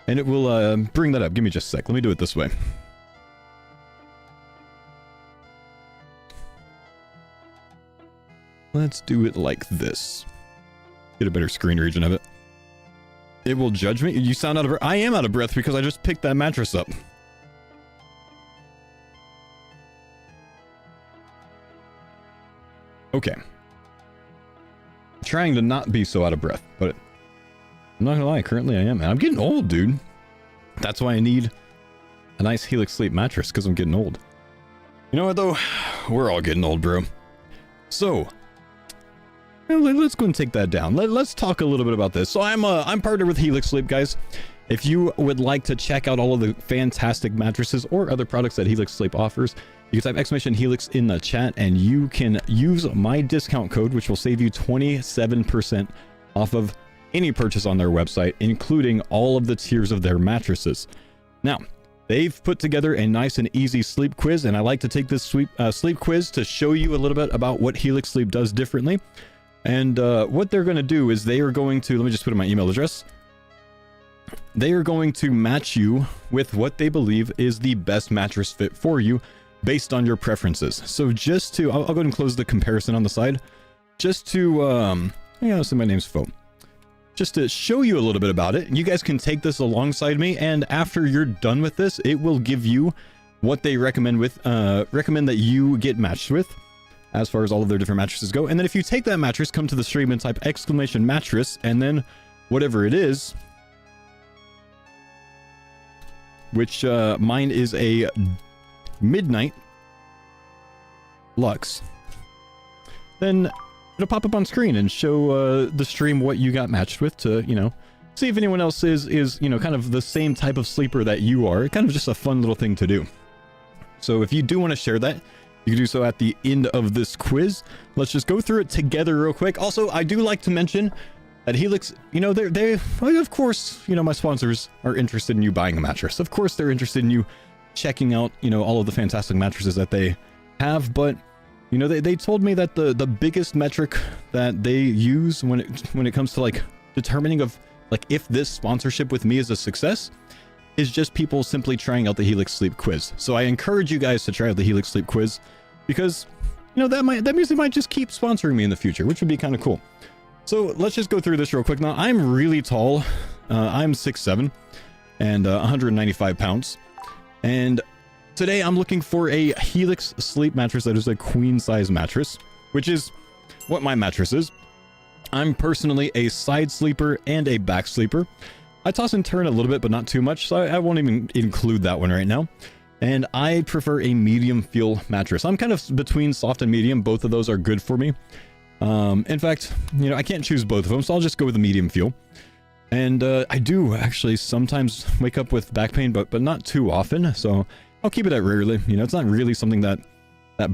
and it will bring that up. Give me just a sec. Let me do it this way. Let's do it like this. Get a better screen region of it. It will judge me. You sound out of breath. I am out of breath because I just picked that mattress up. Okay. Trying to not be so out of breath, but I'm not gonna lie, currently I am. And I'm getting old, dude. That's why I need a nice Helix Sleep mattress, because I'm getting old. You know what, though? We're all getting old, bro. So, let's go and take that down. Let's talk a little bit about this. So I'm partnered with Helix Sleep, guys. If you would like to check out all of the fantastic mattresses or other products that Helix Sleep offers, you can type !Helix in the chat, and you can use my discount code, which will save you 27% off of any purchase on their website, including all of the tiers of their mattresses. Now, they've put together a nice and easy sleep quiz, and I like to take this sleep quiz to show you a little bit about what Helix Sleep does differently. And what they're going to do is they are going to, let me just put in my email address. They are going to match you with what they believe is the best mattress fit for you based on your preferences. So just to, I'll go ahead and close the comparison on the side. Just to, yeah, so my name's Fo. Just to show you a little bit about it. You guys can take this alongside me, and after you're done with this, it will give you what they recommend that you get matched with, as far as all of their different mattresses go. And then if you take that mattress, come to the stream and type exclamation mattress, and then whatever it is, which mine is a Midnight Luxe, then it'll pop up on screen and show the stream what you got matched with to, you know, see if anyone else is, you know, kind of the same type of sleeper that you are. Kind of just a fun little thing to do. So if you do want to share that, you can do so at the end of this quiz. Let's just go through it together real quick. Also, I do like to mention that Helix, you know, they of course, you know, my sponsors are interested in you buying a mattress. Of course, they're interested in you checking out, you know, all of the fantastic mattresses that they have. But, you know, they told me that the biggest metric that they use when it comes to like determining of like if this sponsorship with me is a success is just people simply trying out the Helix Sleep quiz. So I encourage you guys to try out the Helix Sleep quiz, because, you know, that means they might just keep sponsoring me in the future, which would be kind of cool. So let's just go through this real quick. Now, I'm really tall. I'm 6'7" and 195 pounds. And today I'm looking for a Helix Sleep mattress that is a queen size mattress, which is what my mattress is. I'm personally a side sleeper and a back sleeper. I toss and turn a little bit, but not too much, so I won't even include that one right now. And I prefer a medium feel mattress. I'm kind of between soft and medium. Both of those are good for me. In fact, you know, I can't choose both of them, so I'll just go with the medium feel. And I do actually sometimes wake up with back pain, but not too often, so I'll keep it at rarely. You know, it's not really something that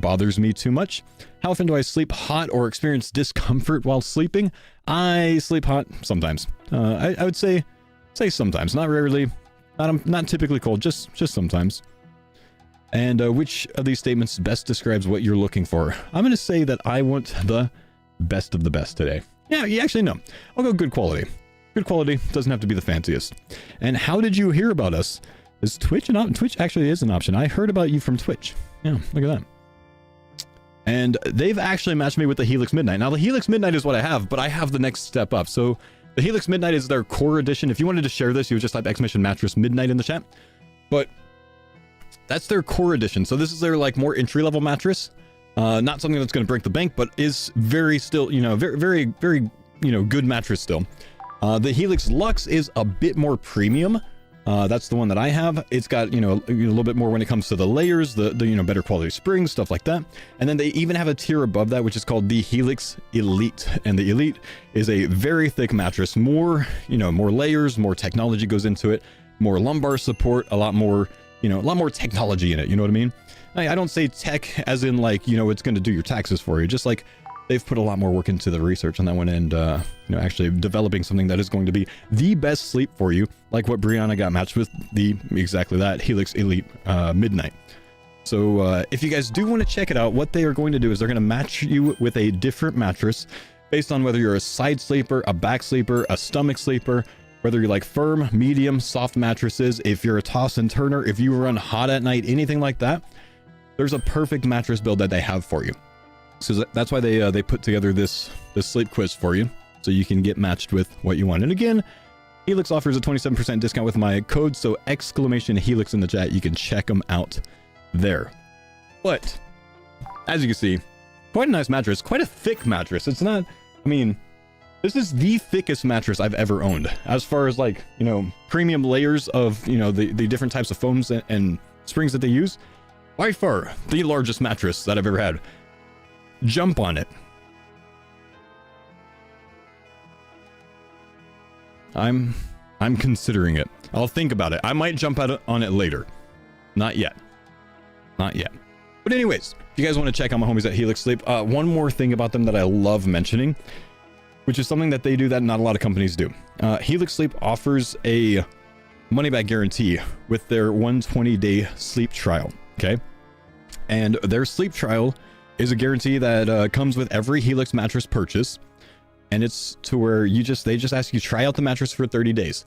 bothers me too much. How often do I sleep hot or experience discomfort while sleeping? I sleep hot sometimes. I would say sometimes, not rarely. Not typically cold, just sometimes. And which of these statements best describes what you're looking for? I'm going to say that I want the best of the best today. Yeah, actually, no. I'll go good quality. Good quality doesn't have to be the fanciest. And how did you hear about us? Is Twitch an option? Twitch actually is an option. I heard about you from Twitch. Yeah, look at that. And they've actually matched me with the Helix Midnight. Now, the Helix Midnight is what I have, but I have the next step up. So the Helix Midnight is their core edition. If you wanted to share this, you would just type exclamation mattress midnight in the chat. But that's their core edition. So this is their like more entry-level mattress. Not something that's going to break the bank, but is very still, you know, very, you know, good mattress still. The Helix Luxe is a bit more premium. That's the one that I have. It's got, you know, a little bit more when it comes to the layers, the you know, better quality springs, stuff like that. And then they even have a tier above that, which is called the Helix Elite. And the Elite is a very thick mattress, more, you know, more layers, more technology goes into it, more lumbar support, a lot more, you know, a lot more technology in it. You know what I mean? I don't say tech as in like, you know, it's going to do your taxes for you. Just like they've put a lot more work into the research on that one, and you know, actually developing something that is going to be the best sleep for you, like what Brianna got matched with, the exactly that Helix Elite Midnight. So if you guys do want to check it out, what they are going to do is they're going to match you with a different mattress based on whether you're a side sleeper, a back sleeper, a stomach sleeper, whether you like firm, medium, soft mattresses, if you're a toss and turner, if you run hot at night, anything like that. There's a perfect mattress build that they have for you. So that's why they put together this sleep quiz for you, so you can get matched with what you want. And again, Helix offers a 27% discount with my code, so exclamation Helix in the chat. You can check them out there. But as you can see, quite a nice mattress, quite a thick mattress. It's not, I mean, this is the thickest mattress I've ever owned, as far as like, you know, premium layers of, you know, the different types of foams and springs that they use. By far the largest mattress that I've ever had. Jump on it. I'm considering it. I'll think about it. I might jump out on it later. Not yet. Not yet. But anyways, if you guys want to check out my homies at Helix Sleep, one more thing about them that I love mentioning. which is something that they do that not a lot of companies do. Helix Sleep offers a money-back guarantee with their 120-day sleep trial, okay? And their sleep trial is a guarantee that comes with every Helix mattress purchase, and it's to where they just ask you try out the mattress for 30 days.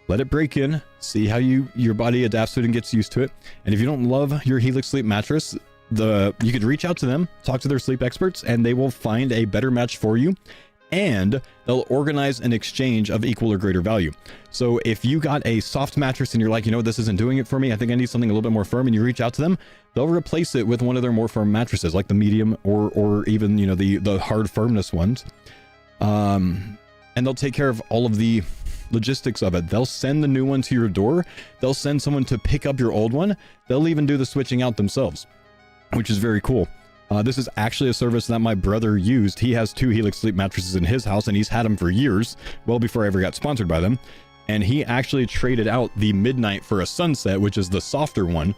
Let it break in, see how your body adapts to it and gets used to it. And if you don't love your Helix Sleep mattress, you could reach out to them, talk to their sleep experts, and they will find a better match for you. And they'll organize an exchange of equal or greater value. So if you got a soft mattress and you're like, you know what, this isn't doing it for me, I think I need something a little bit more firm, and you reach out to them, they'll replace it with one of their more firm mattresses, like the medium or even, you know, the hard firmness ones. And they'll take care of all of the logistics of it. They'll send the new one to your door. They'll send someone to pick up your old one. They'll even do the switching out themselves, which is very cool. This is actually a service that my brother used. He has 2 Helix Sleep mattresses in his house, and he's had them for years, well before I ever got sponsored by them. And he actually traded out the Midnight for a Sunset, which is the softer one.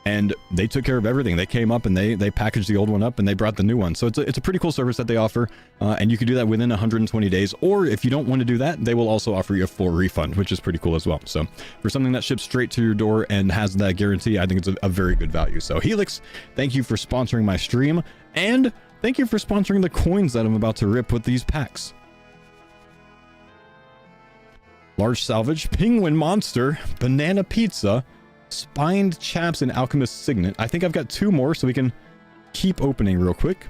And they took care of everything. They came up and they packaged the old one up and they brought the new one. So it's a pretty cool service that they offer. And you can do that within 120 days. Or if you don't want to do that, they will also offer you a full refund, which is pretty cool as well. So for something that ships straight to your door and has that guarantee, I think it's a very good value. So Helix, thank you for sponsoring my stream. And thank you for sponsoring the coins that I'm about to rip with these packs. Large Salvage, Penguin Monster, Banana Pizza, Spined Chaps, and Alchemist Signet. I think I've got 2 more, so we can keep opening real quick.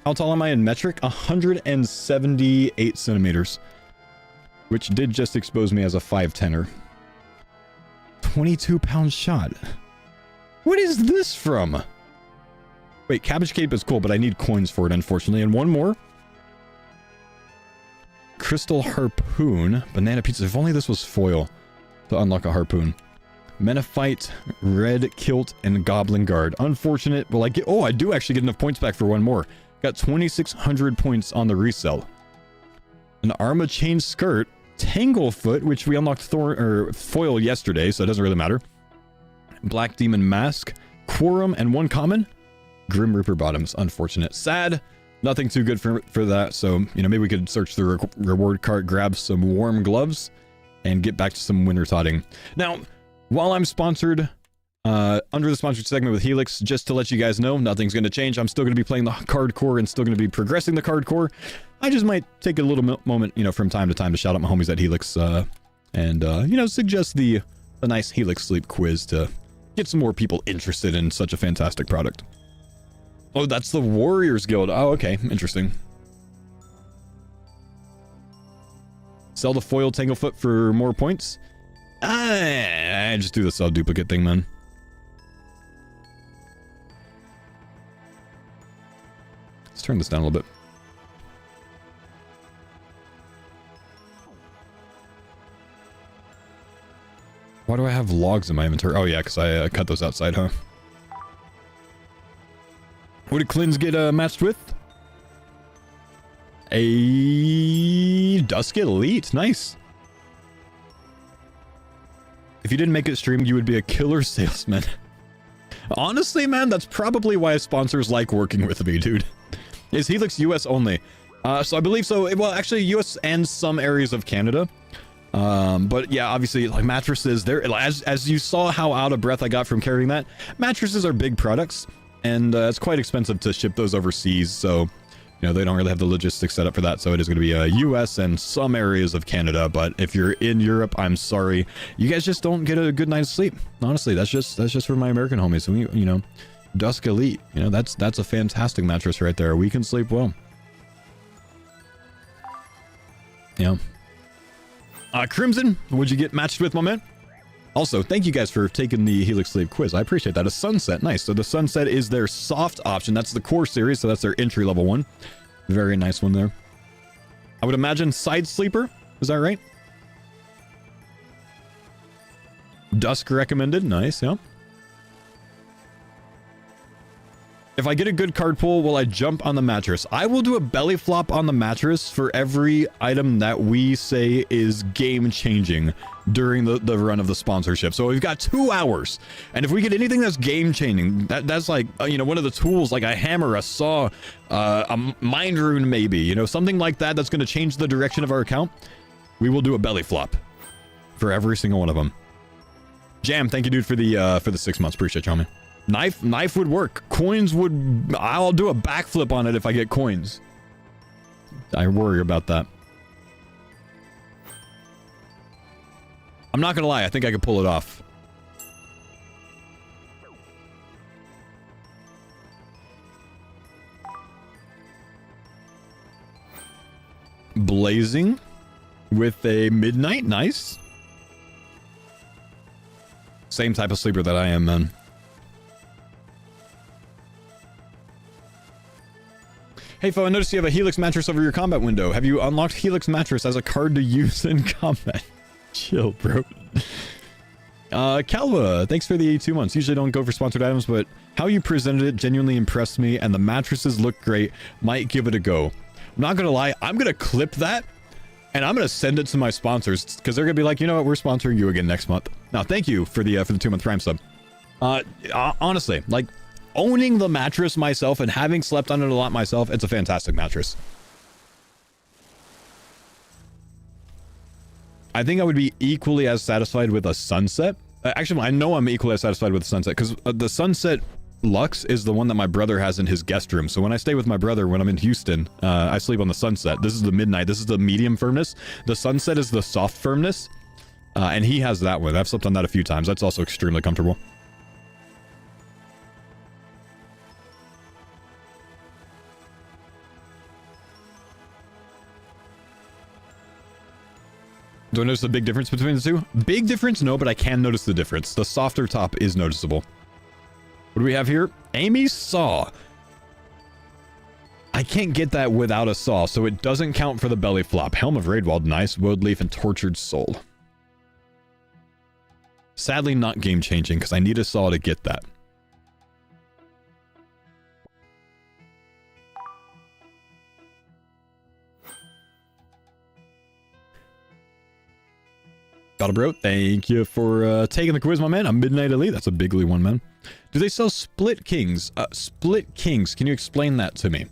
How tall am I in metric? 178 centimeters, which did just expose me as a 5'10"er. 22-pound shot. What is this from? Wait, Cabbage Cape is cool, but I need coins for it, unfortunately. And one more. Crystal Harpoon, Banana Pizza. If only this was foil to unlock a harpoon. Menophyte, Red Kilt, and Goblin Guard. Unfortunate. Well, I do actually get enough points back for one more. Got 2,600 points on the resell. An Arma Chain Skirt, Tanglefoot, which we unlocked foil yesterday, so it doesn't really matter. Black Demon Mask, Quorum, and one common. Grim Reaper Bottoms. Unfortunate. Sad. Nothing too good for that, so, you know, maybe we could search the reward cart, grab some warm gloves, and get back to some winter totting. Now, while I'm sponsored, under the sponsored segment with Helix, just to let you guys know, nothing's going to change. I'm still going to be playing the Cardcore and still going to be progressing the Cardcore. I just might take a little moment, you know, from time to time to shout out my homies at Helix, and, you know, suggest the nice Helix Sleep quiz to get some more people interested in such a fantastic product. Oh, that's the Warriors Guild. Oh, okay. Interesting. Sell the foil Tanglefoot for more points. I just do the sell duplicate thing, man. Let's turn this down a little bit. Why do I have logs in my inventory? Oh, yeah, because I cut those outside, huh? What did Clins get matched with? A Dusk Elite. Nice. If you didn't make it stream, you would be a killer salesman. Honestly, man, that's probably why sponsors like working with me, dude. Is Helix US only? So I believe so. Well, actually, US and some areas of Canada. But yeah, obviously, like mattresses, there, as you saw how out of breath I got from carrying that, mattresses are big products, and it's quite expensive to ship those overseas, so, you know, they don't really have the logistics set up for that, so it is going to be US and some areas of Canada. But if you're in Europe, I'm sorry, you guys just don't get a good night's sleep. Honestly, that's just for my American homies. We, you know, Dusk Elite, you know, that's a fantastic mattress right there. We can sleep well. Yeah. Crimson, what'd you get matched with, my man? Also, thank you guys for taking the Helix Sleep quiz. I appreciate that. A Sunset, nice. So the Sunset is their soft option. That's the core series, so that's their entry-level one. Very nice one there. I would imagine Side Sleeper. Is that right? Dusk recommended. Nice, yeah. If I get a good card pull, will I jump on the mattress? I will do a belly flop on the mattress for every item that we say is game changing during the run of the sponsorship. So we've got 2 hours. And if we get anything that's game changing, that's like, you know, one of the tools, like a hammer, a saw, a mind rune maybe, you know, something like that that's going to change the direction of our account, we will do a belly flop for every single one of them. Jam, thank you, dude, for the 6 months. Appreciate you, homie. Knife would work. Coins would... I'll do a backflip on it if I get coins. I worry about that. I'm not gonna lie, I think I could pull it off. Blazing with a midnight. Nice. Same type of sleeper that I am, man. Hey, Fo, I noticed you have a Helix mattress over your combat window. Have you unlocked Helix mattress as a card to use in combat? Chill, bro. Calva, thanks for the 2 months. Usually don't go for sponsored items, but how you presented it genuinely impressed me, and the mattresses look great. Might give it a go. I'm not gonna lie, I'm gonna clip that, and I'm gonna send it to my sponsors, because they're gonna be like, you know what, we're sponsoring you again next month. Now, thank you for the 2-month Prime sub. Honestly, like, owning the mattress myself and having slept on it a lot myself, it's a fantastic mattress. I think I would be equally as satisfied with a Sunset. Actually, I know I'm equally as satisfied with the Sunset, because the Sunset Lux is the one that my brother has in his guest room. So when I stay with my brother, when I'm in Houston, I sleep on the Sunset. This is the midnight. This is the medium firmness. The Sunset is the soft firmness. And he has that one. I've slept on that a few times. That's also extremely comfortable. Do I notice the big difference between the two? Big difference? No, but I can notice the difference. The softer top is noticeable. What do we have here? Amy's saw. I can't get that without a saw, so it doesn't count for the belly flop. Helm of Raidwald, nice. Wood Leaf and Tortured Soul. Sadly, not game changing, because I need a saw to get that. Got it, bro. Thank you for taking the quiz, my man. I'm Midnight Elite. That's a bigly one, man. Do they sell Split Kings? Split Kings. Can you explain that to me?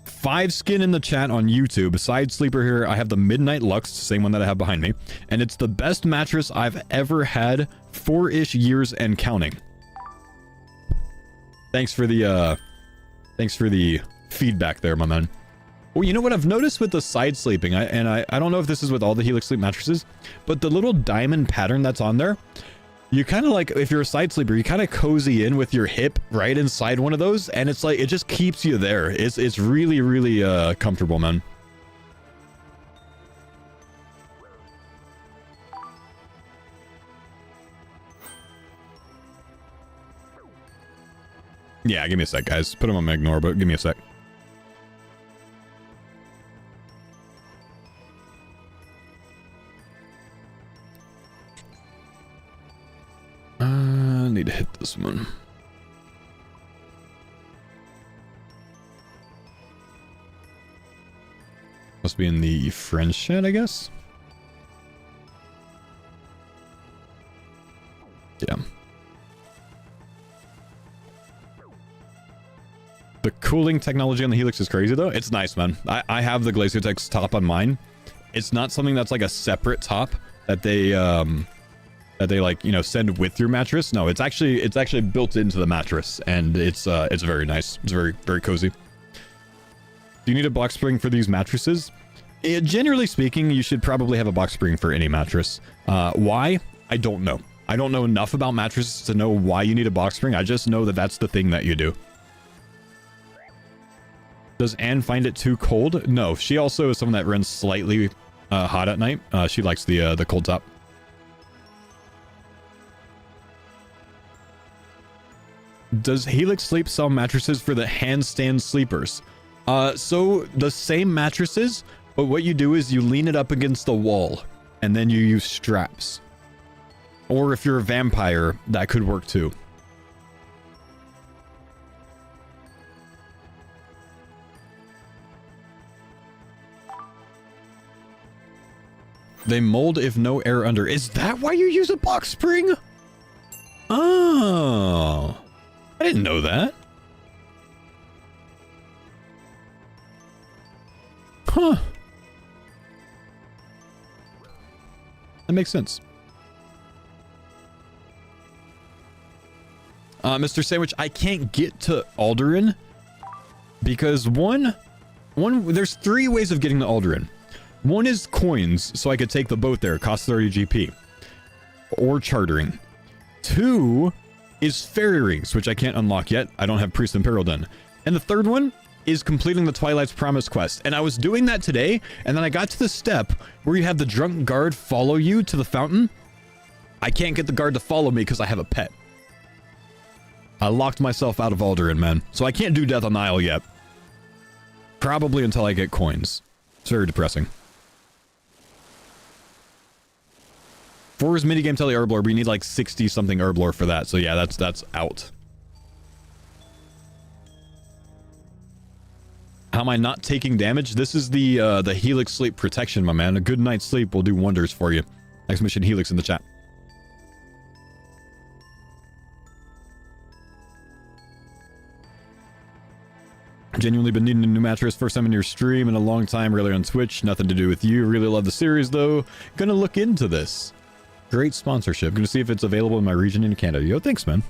5 skin in the chat on YouTube. Side sleeper here. I have the Midnight Lux, same one that I have behind me. And it's the best mattress I've ever had. 4-ish years and counting. Thanks for the feedback there, my man. Well, you know what I've noticed with the side sleeping, I don't know if this is with all the Helix Sleep mattresses, but the little diamond pattern that's on there, you kind of like, if you're a side sleeper, you kind of cozy in with your hip right inside one of those, and it's like, it just keeps you there. It's really, really comfortable, man. Yeah, give me a sec, guys. Put them on my ignore, but give me a sec. I need to hit this one. Must be in the French chat, I guess. Yeah. The cooling technology on the Helix is crazy, though. It's nice, man. I have the Glaciotex top on mine. It's not something that's like a separate top that they like, you know, send with your mattress. No, it's actually built into the mattress, and it's very nice. It's very, very cozy. Do you need a box spring for these mattresses? Generally speaking, you should probably have a box spring for any mattress. Why? I don't know. I don't know enough about mattresses to know why you need a box spring. I just know that that's the thing that you do. Does Anne find it too cold? No, she also is someone that runs slightly hot at night. She likes the cold top. Does Helix Sleep sell mattresses for the handstand sleepers? So the same mattresses, but what you do is you lean it up against the wall, and then you use straps. Or if you're a vampire, that could work too. They mold if no air under. Is that why you use a box spring? Oh, I didn't know that. Huh. That makes sense. Mr. Sandwich, I can't get to Alderan because there's 3 ways of getting to Alderan. One is coins, so I could take the boat there. It costs 30 GP. Or chartering. 2 is fairy rings, which I can't unlock yet. I don't have Priest and Peril done. And the 3rd one is completing the Twilight's Promise quest. And I was doing that today, and then I got to the step where you have the drunk guard follow you to the fountain. I can't get the guard to follow me because I have a pet. I locked myself out of Alderan, man. So I can't do Death on the Isle yet. Probably until I get coins. It's very depressing. For his minigame Tele Herblore, we need like 60 something Herblore for that. So yeah, that's out. How am I not taking damage? This is the Helix Sleep Protection, my man. A good night's sleep will do wonders for you. Exclamation Helix in the chat. Genuinely been needing a new mattress. First time in your stream in a long time. Really on Twitch. Nothing to do with you. Really love the series though. Gonna look into this. Great sponsorship. Gonna see if it's available in my region in Canada. Yo, thanks, man.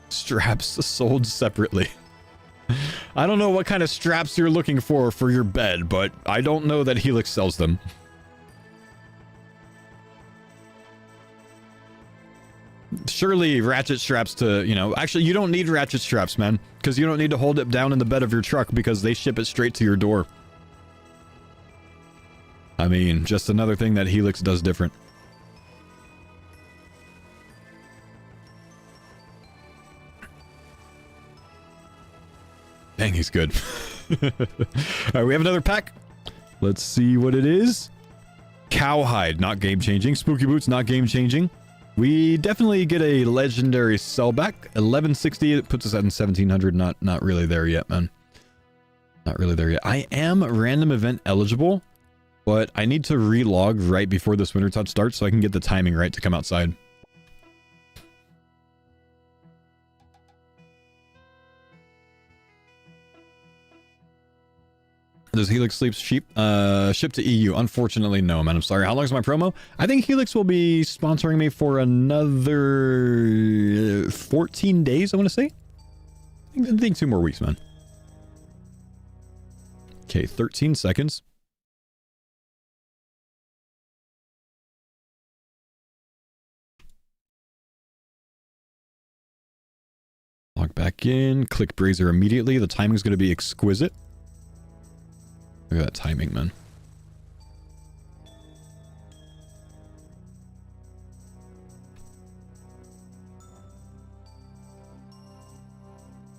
Straps sold separately. I don't know what kind of straps you're looking for your bed, but I don't know that Helix sells them. Surely ratchet straps to, you know, actually you don't need ratchet straps, man, because you don't need to hold it down in the bed of your truck because they ship it straight to your door. I mean, just another thing that Helix does different. Dang, he's good. Alright, we have another pack. Let's see what it is. Cowhide, not game-changing. Spooky Boots, not game-changing. We definitely get a legendary sellback. 1160, it puts us at 1700. Not really there yet, man. Not really there yet. I am random event eligible, but I need to relog right before this Winter Touch starts so I can get the timing right to come outside. Does Helix Sleep ship to EU? Unfortunately, no, man. I'm sorry. How long is my promo? I think Helix will be sponsoring me for another 14 days, I want to say. I think 2 more weeks, man. Okay, 13 seconds. Log back in. Click Brazier immediately. The timing is going to be exquisite. Look at that timing, man.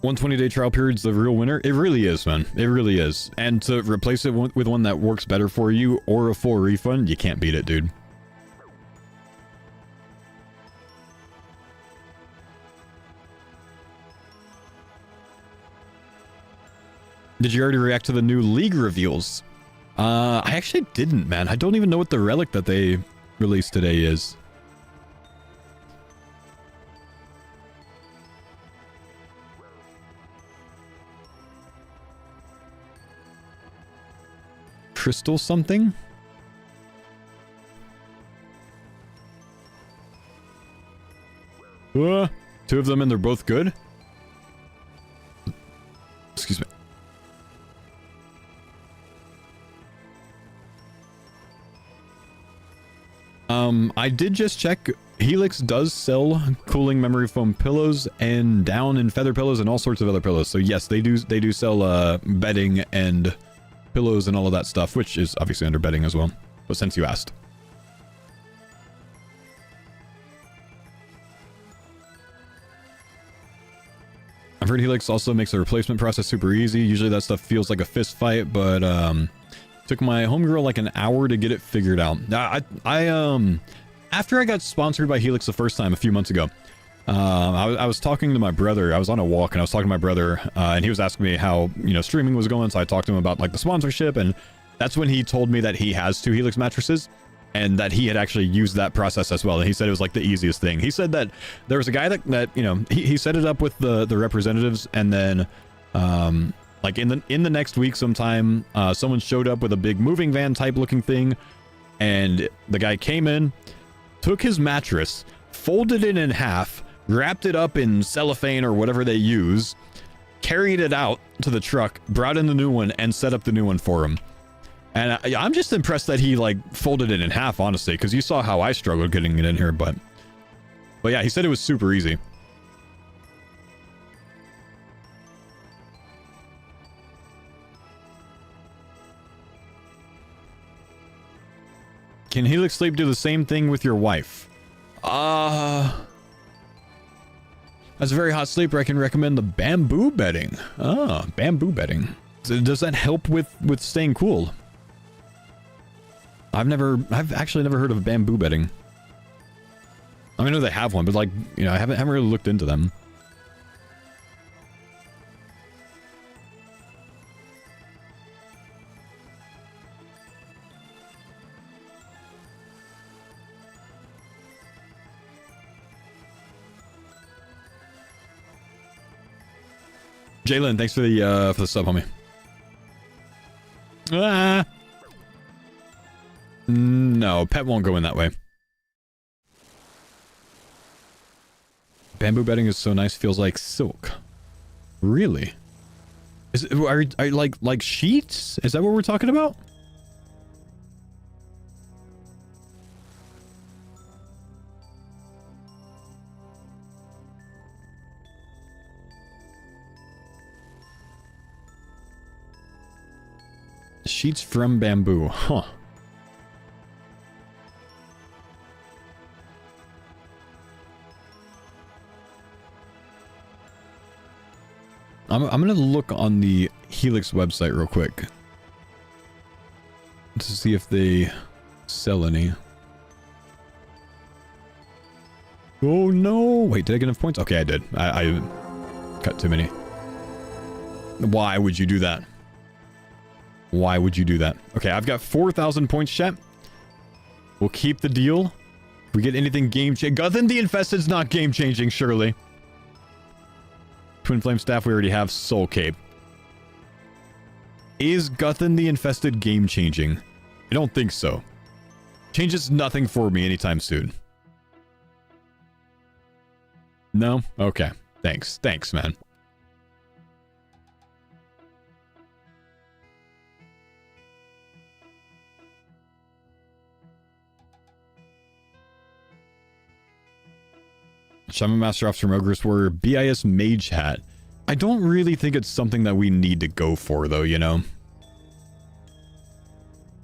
$120-day trial period's the real winner. It really is, man. It really is. And to replace it with one that works better for you or a full refund, you can't beat it, dude. Did you already react to the new League reveals? I actually didn't, man. I don't even know what the relic that they released today is. Crystal something? Two of them and they're both good? Excuse me. I did just check. Helix does sell cooling memory foam pillows and down and feather pillows and all sorts of other pillows. So yes, they do sell bedding and pillows and all of that stuff, which is obviously under bedding as well. But since you asked. I've heard Helix also makes the replacement process super easy. Usually that stuff feels like a fist fight, but took my homegirl like an hour to get it figured out. After I got sponsored by Helix the first time a few months ago, I was talking to my brother. I was on a walk and I was talking to my brother, and he was asking me how, streaming was going. So I talked to him about like the sponsorship, and that's when he told me that he has 2 Helix mattresses and that he had actually used that process as well. And he said it was like the easiest thing. He said that there was a guy that he set it up with the representatives, and then like in the next week sometime, someone showed up with a big moving van type looking thing, and the guy came in, took his mattress, folded it in half, wrapped it up in cellophane or whatever they use, carried it out to the truck, brought in the new one, and set up the new one for him. And I'm just impressed that he like folded it in half, honestly, because you saw how I struggled getting it in here. But yeah, he said it was super easy. Can Helix Sleep do the same thing with your wife? As a very hot sleeper, I can recommend the bamboo bedding. Bamboo bedding. So does that help with staying cool? I've actually never heard of bamboo bedding. I mean, I know they have one, but like, I haven't really looked into them. Jalen, thanks for the sub, homie. No, pet won't go in that way. Bamboo bedding is so nice, feels like silk. Really? Are like sheets? Is that what we're talking about? Sheets from bamboo, huh? I'm gonna look on the Helix website real quick to see if they sell any. Oh no! Wait, did I get enough points? Okay, I did. I cut too many. Why would you do that? Why would you do that? Okay, I've got 4,000 points, chat. We'll keep the deal. If we get anything game-changing. Guthan the Infested's not game-changing, surely. Twin Flame Staff, we already have. Soul Cape. Is Guthan the Infested game-changing? I don't think so. Changes nothing for me anytime soon. No? Okay. Thanks. Thanks, man. Shaman Master Officer Ogres were BIS Mage Hat. I don't really think it's something that we need to go for, though,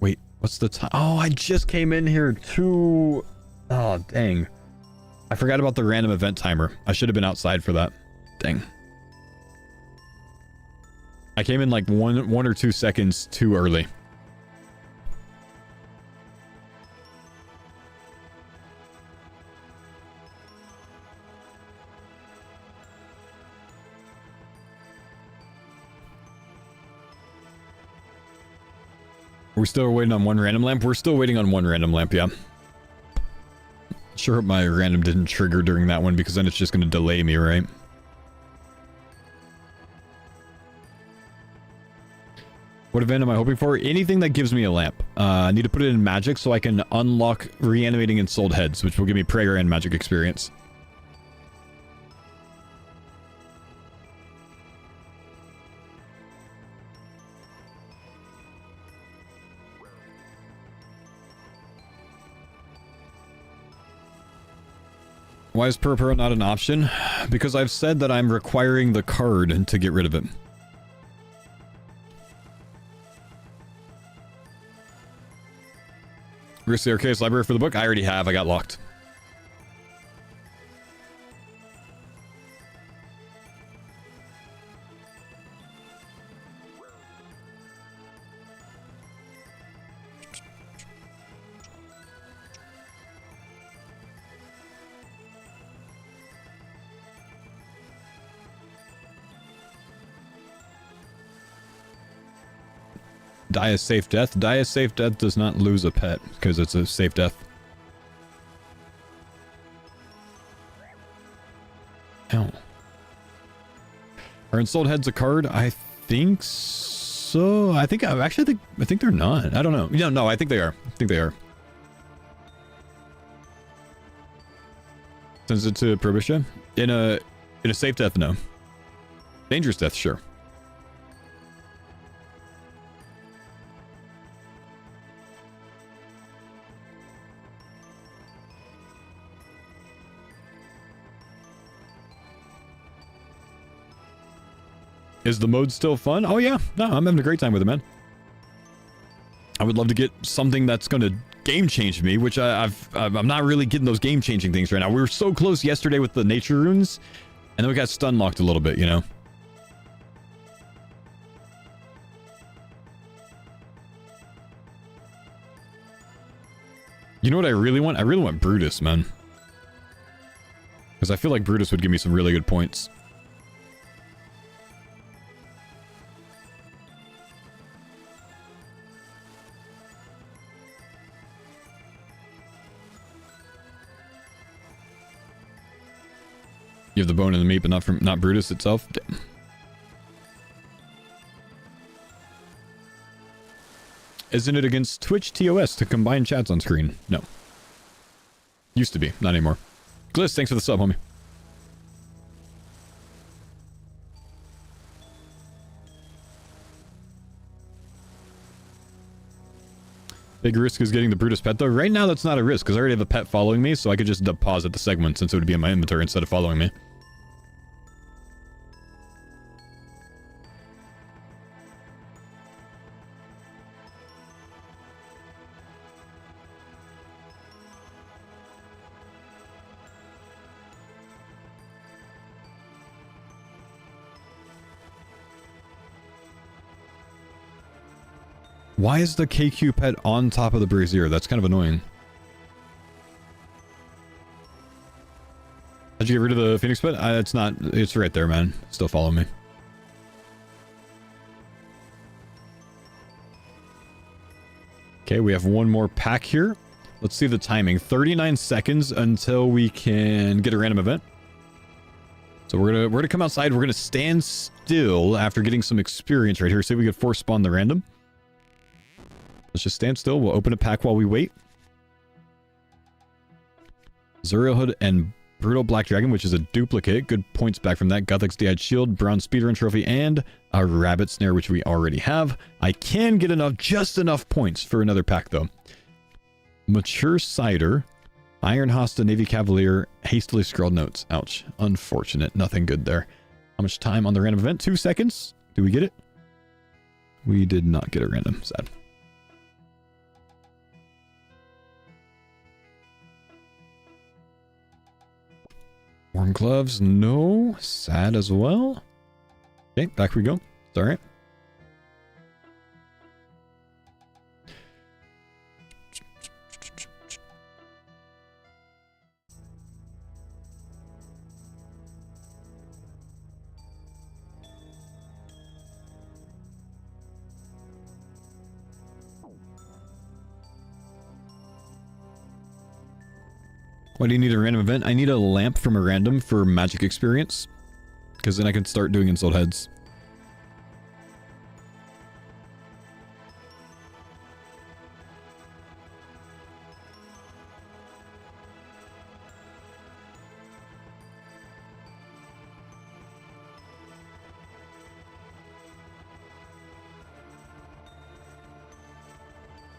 Wait, what's the time? Oh, I just came in here too. Oh, dang. I forgot about the random event timer. I should have been outside for that. Dang. I came in like one or 2 seconds too early. We're still waiting on one random lamp? We're still waiting on one random lamp, yeah. Sure hope my random didn't trigger during that one, because then it's just going to delay me, right? What event am I hoping for? Anything that gives me a lamp. I need to put it in magic so I can unlock reanimating ensouled heads, which will give me prayer and magic experience. Why is Purple not an option? Because I've said that I'm requiring the card to get rid of it. Where's the Arceus library for the book? I already have. I got locked. Die a safe death. Die a safe death does not lose a pet because it's a safe death. Ow. Are installed heads a card? I think so. I think I think they're not. I don't know. No, I think they are. I think they are. Sends it to Probisha. In a safe death, no. Dangerous death, sure. Is the mode still fun? Oh yeah, no, I'm having a great time with it, man. I would love to get something that's going to game change me, which I'm not really getting those game changing things right now. We were so close yesterday with the nature runes, and then we got stun locked a little bit, you know. You know what I really want? I really want Brutus, man. Because I feel like Brutus would give me some really good points. You have the bone and the meat, but not Brutus itself. Damn. Isn't it against Twitch TOS to combine chats on screen? No. Used to be, not anymore. Gliss, thanks for the sub, homie. Big risk is getting the Brutus pet, though. Right now, that's not a risk, because I already have a pet following me, so I could just deposit the segment since it would be in my inventory instead of following me. Why is the KQ pet on top of the Brazier? That's kind of annoying. How'd you get rid of the Phoenix pet? It's not. It's right there, man. Still follow me. Okay, we have one more pack here. Let's see the timing. 39 seconds until we can get a random event. So we're gonna come outside. We're gonna stand still after getting some experience right here. See if we can force spawn the random. Let's just stand still. We'll open a pack while we wait. Zuriel Hood and Brutal Black Dragon, which is a duplicate. Good points back from that. Gothic's D-Eyed Shield, Bronze Speedrun Trophy, and a Rabbit Snare, which we already have. I can get just enough points for another pack, though. Mature Cider, Iron Hosta, Navy Cavalier, Hastily Scrawled Notes. Ouch. Unfortunate. Nothing good there. How much time on the random event? 2 seconds. Do we get it? We did not get a random. Sad. Warm gloves, no. Sad as well. Okay, back we go. It's alright. Why do you need a random event? I need a lamp from a random for magic experience. Because then I can start doing insult heads.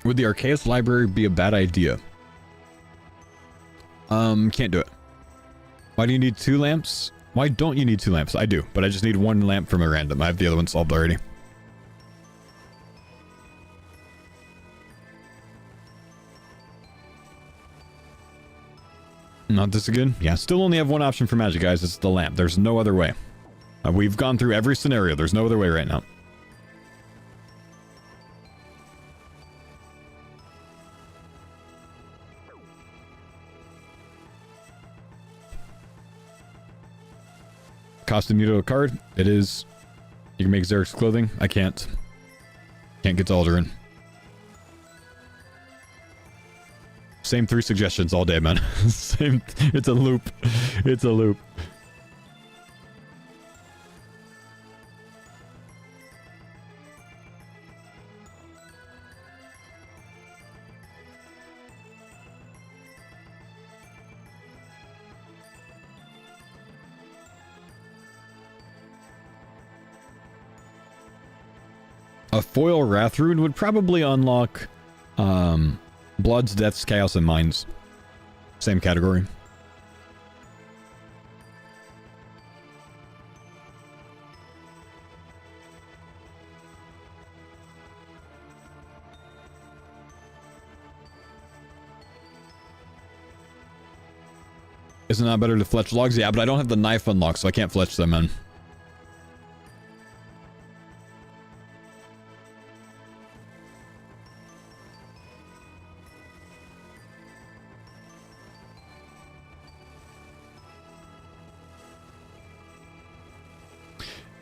Would the Arceus library be a bad idea? Can't do it. Why do you need 2 lamps? Why don't you need 2 lamps? I do, but I just need 1 lamp from a random. I have the other one solved already. Not this again? Yeah, still only have 1 option for magic, guys. It's the lamp. There's no other way. We've gone through every scenario. There's no other way right now. Costume you to a card. It is. You can make Xeric's clothing. I can't. Can't get to Alderan. Same 3 suggestions all day, man. Same. It's a loop. It's a loop. A foil Wrath Rune would probably unlock Bloods, Deaths, Chaos, and Mines. Same category. Isn't that better to fletch logs? Yeah, but I don't have the knife unlocked, so I can't fletch them, man.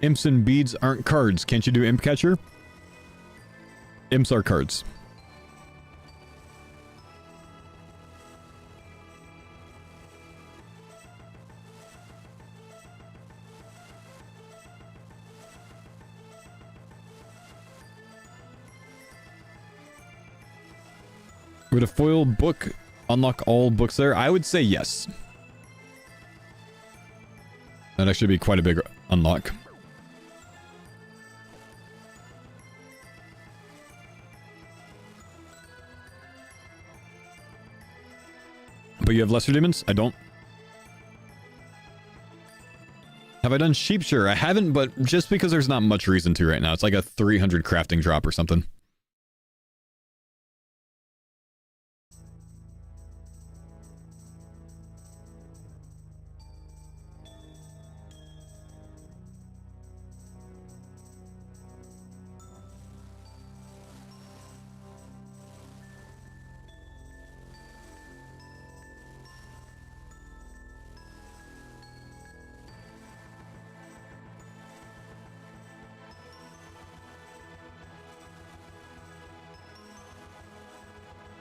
Imps and beads aren't cards. Can't you do Imp Catcher? Imps are cards. Would a foil book unlock all books there? I would say yes. That'd actually be quite a big unlock. But you have lesser demons? I don't. Have I done sheep? Sure, I haven't, but just because there's not much reason to right now. It's like a 300 crafting drop or something.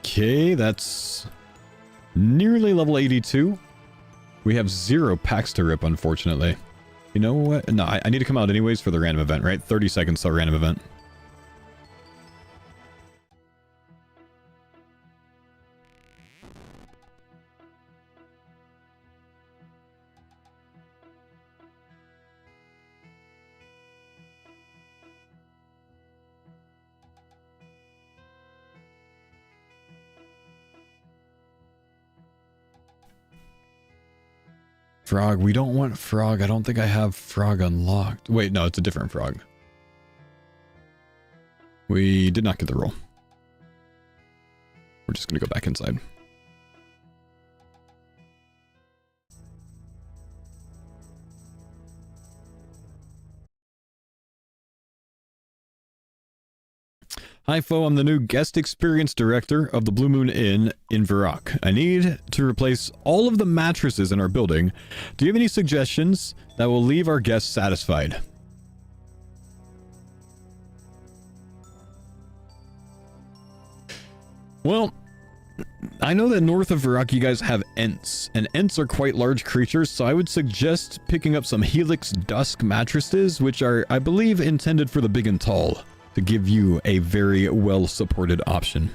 Okay, that's nearly level 82. We have 0 packs to rip, unfortunately. You know what? No, I need to come out anyways for the random event, right? 30 seconds till random event. Frog. We don't want frog. I don't think I have frog unlocked. Wait, no, it's a different frog. We did not get the roll. We're just going to go back inside. Hi, Fo. I'm the new guest experience director of the Blue Moon Inn in Varrock. I need to replace all of the mattresses in our building. Do you have any suggestions that will leave our guests satisfied? Well, I know that north of Varrock you guys have Ents, and Ents are quite large creatures, so I would suggest picking up some Helix Dusk mattresses, which are, I believe, intended for the big and tall, to give you a very well-supported option.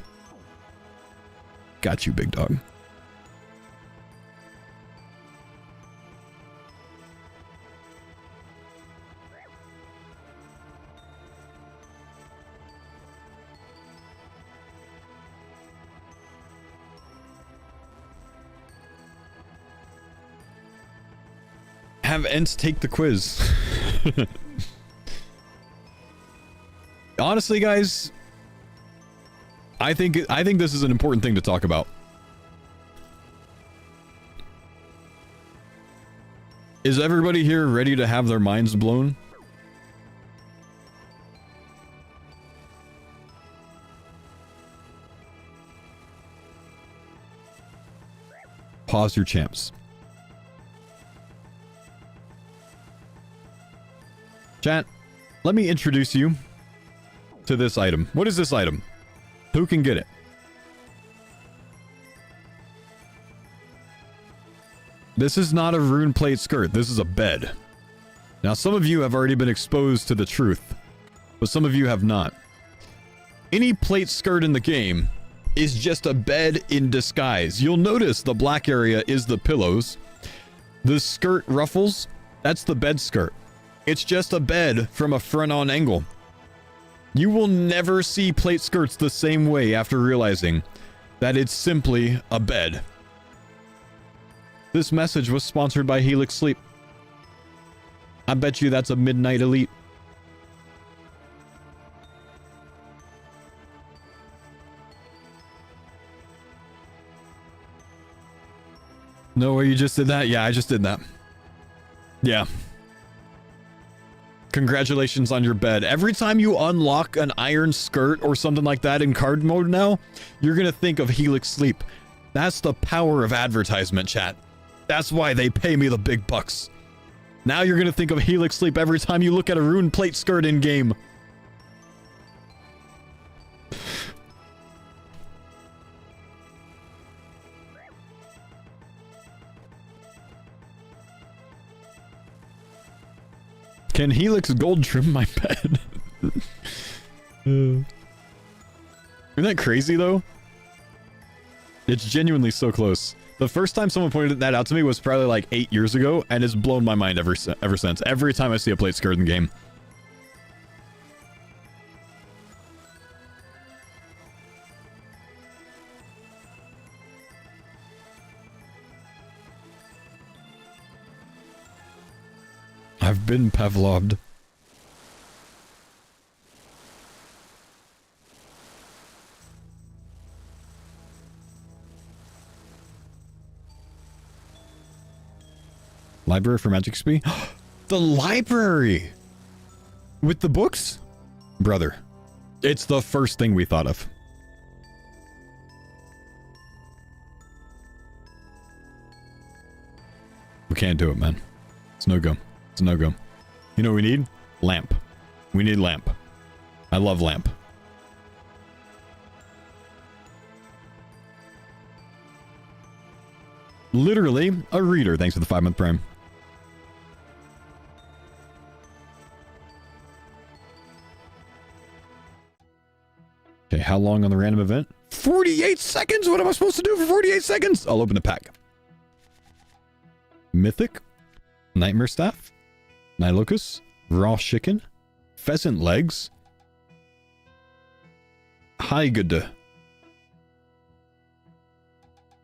Got you, big dog. Have Ents take the quiz. Honestly, guys, I think this is an important thing to talk about. Is everybody here ready to have their minds blown? Pause your champs. Chat, let me introduce you to this item. What is this item? Who can get it? This is not a rune plate skirt. This is a bed. Now, some of you have already been exposed to the truth, but some of you have not. Any plate skirt in the game is just a bed in disguise. You'll notice the black area is the pillows. The skirt ruffles, that's the bed skirt. It's just a bed from a front-on angle. You will never see plate skirts the same way after realizing that it's simply a bed. This message was sponsored by Helix Sleep. I bet you that's a Midnight Elite. No way you just did that? Yeah, I just did that. Yeah. Congratulations on your bed. Every time you unlock an iron skirt or something like that in card mode now, you're gonna think of Helix Sleep. That's the power of advertisement, chat. That's why they pay me the big bucks. Now you're gonna think of Helix Sleep every time you look at a rune plate skirt in game. Can Helix gold trim my bed? Isn't that crazy though? It's genuinely so close. The first time someone pointed that out to me was probably like 8 years ago, and it's blown my mind ever since. Every time I see a plate skirt in the game. I've been Pavloved. Library for Magic XP? The library! With the books? Brother, it's the first thing we thought of. We can't do it, man. It's no go. It's a no-go. You know what we need? Lamp. We need lamp. I love lamp. Literally a reader. Thanks for the 5-month prime. Okay, how long on the random event? 48 seconds? What am I supposed to do for 48 seconds? I'll open the pack. Mythic. Nightmare Staff. Nilocus, raw chicken, pheasant legs, high good. Do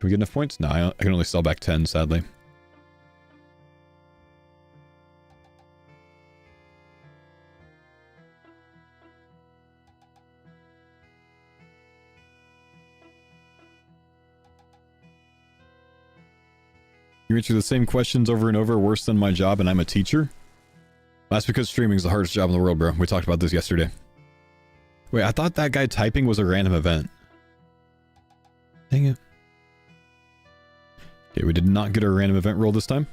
we get enough points? No, I can only sell back 10, sadly. You answer the same questions over and over, worse than my job, and I'm a teacher? That's because streaming is the hardest job in the world, bro. We talked about this yesterday. Wait, I thought that guy typing was a random event. Dang it. Okay, we did not get a random event roll this time.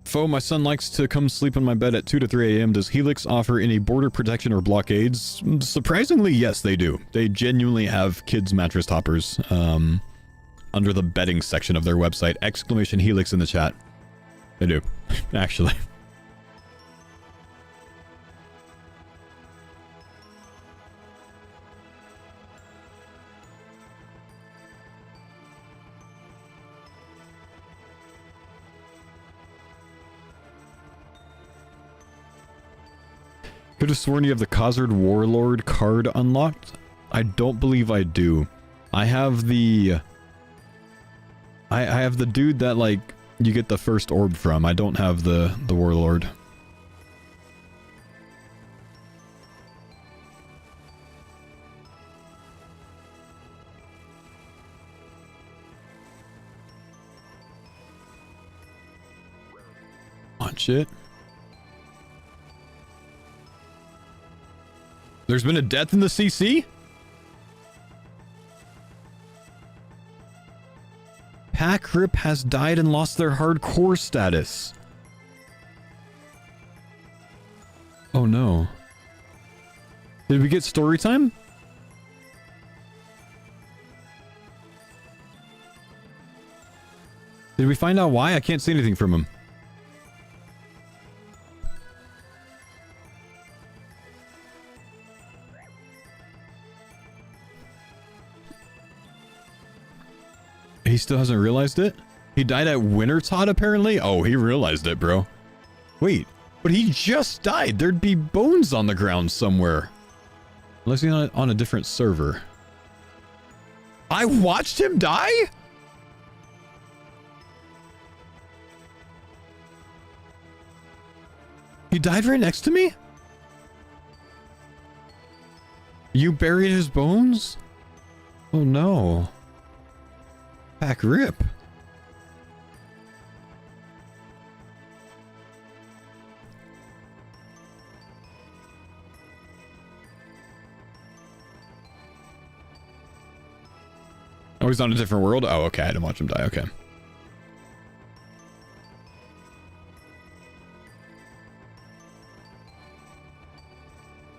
Foe, my son likes to come sleep in my bed at 2 to 3 a.m. Does Helix offer any border protection or blockades? Surprisingly, yes, they do. They genuinely have kids mattress toppers under the bedding section of their website. Exclamation Helix in the chat. They do, actually. Could have sworn you have the Khazard Warlord card unlocked. I don't believe I do. I have the... I have the dude that, like, you get the first orb from. I don't have the Warlord. Watch it. There's been a death in the CC? Pack Rip has died and lost their hardcore status. Oh no. Did we get story time? Did we find out why? I can't see anything from him. He still hasn't realized it? He died at Wintertot apparently? Oh, he realized it, bro. Wait, but he just died. There'd be bones on the ground somewhere. Unless he's on a different server. I watched him die? He died right next to me? You buried his bones? Oh no. Pack Rip. Oh, he's on a different world? Oh, okay. I didn't watch him die. Okay.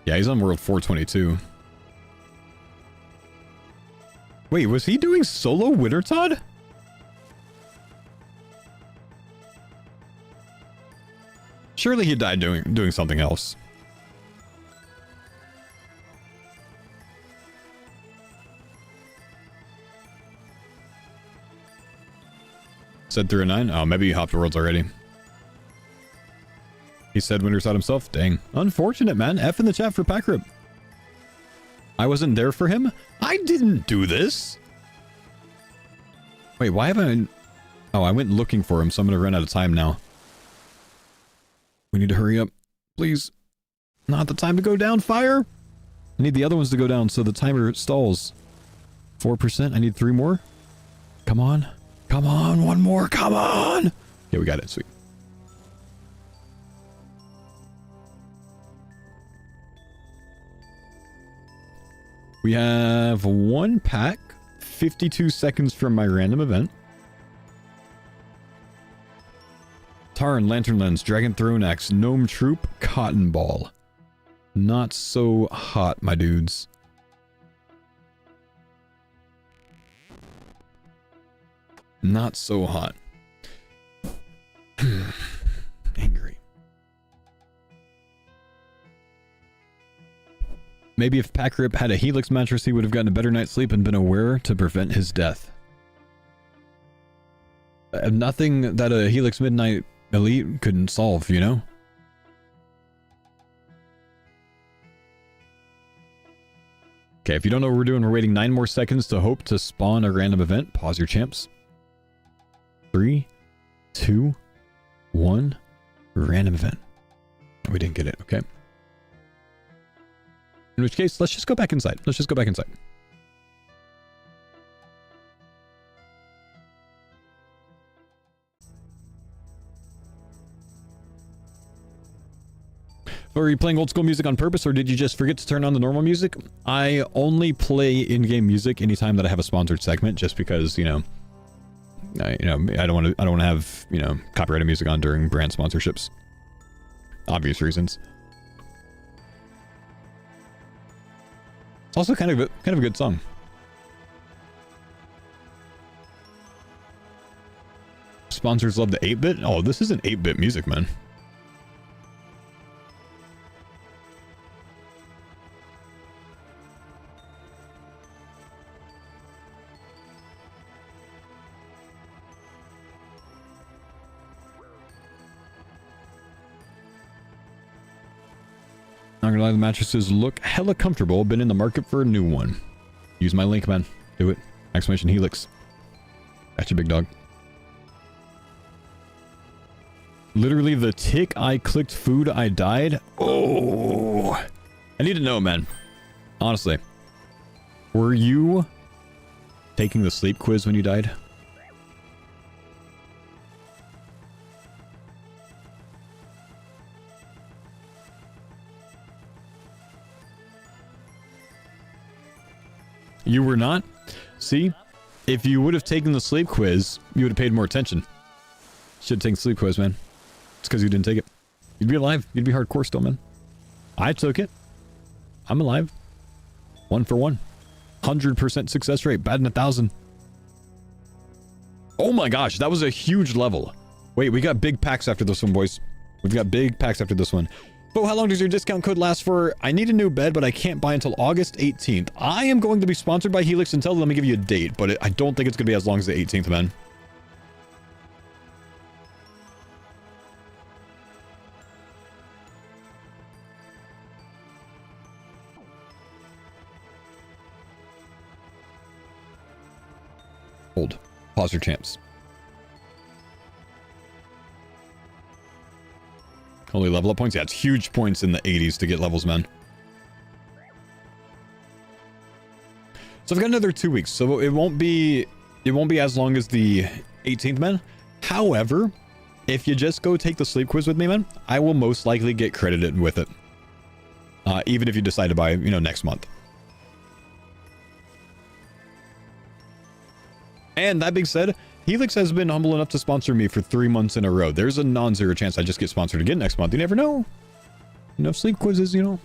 Yeah, he's on world 422. Wait, was he doing solo Wintertot? Surely he died doing something else. Said through a 9? Oh, maybe he hopped worlds already. He said Wintertot himself? Dang. Unfortunate, man. F in the chat for Pack Rip. I wasn't there for him? I didn't do this! Wait, why haven't I... Oh, I went looking for him, so I'm gonna run out of time now. We need to hurry up. Please. Not the time to go down, fire! I need the other ones to go down so the timer stalls. 4%, I need 3 more. Come on. Come on, 1 more, come on! Yeah, we got it, sweet. We have 1 pack, 52 seconds from my random event. Tarn, Lantern Lens, Dragon Throne Axe, Gnome Troop, Cotton Ball. Not so hot, my dudes. Not so hot. Angry. Maybe if Pack Rip had a Helix mattress, he would have gotten a better night's sleep and been aware to prevent his death. Nothing that a Helix Midnight Elite couldn't solve, you know? Okay, if you don't know what we're doing, we're waiting 9 more seconds to hope to spawn a random event. Pause your champs. 3, 2, 1. Random event. We didn't get it, okay? In which case, let's just go back inside. Let's just go back inside. Are you playing old school music on purpose, or did you just forget to turn on the normal music? I only play in-game music anytime that I have a sponsored segment, just because, you know, I don't want to have, you know, copyrighted music on during brand sponsorships. Obvious reasons. It's also kind of a good song. Sponsors love the 8-bit? Oh, this isn't 8-bit music, man. Not gonna lie, the mattresses look hella comfortable. Been in the market for a new one. Use my link, man. Do it. Exclamation Helix. Gotcha, big dog. Literally the tick I clicked food, I died. Oh, I need to know, man. Honestly, were you taking the sleep quiz when you died? You were not? See? If you would have taken the sleep quiz, you would have paid more attention. Should have taken sleep quiz, man. It's because you didn't take it. You'd be alive. You'd be hardcore still, man. I took it. I'm alive. 1 for 1. 100% success rate. Batting 1,000. Oh my gosh, that was a huge level. Wait, we got big packs after this one, boys. We've got big packs after this one. But how long does your discount code last for? I need a new bed, but I can't buy until August 18th. I am going to be sponsored by Helix until, let me give you a date, but I don't think it's going to be as long as the 18th, man. Hold. Pause your champs. Only level up points? Yeah, it's huge points in the 80s to get levels, man. So I've got another 2 weeks, so it won't be as long as the 18th, man. However, if you just go take the sleep quiz with me, man, I will most likely get credited with it. Even if you decide to buy, you know, next month. And that being said, Helix has been humble enough to sponsor me for 3 months in a row. There's a non-zero chance I just get sponsored again next month. You never know. Enough sleep quizzes, you know.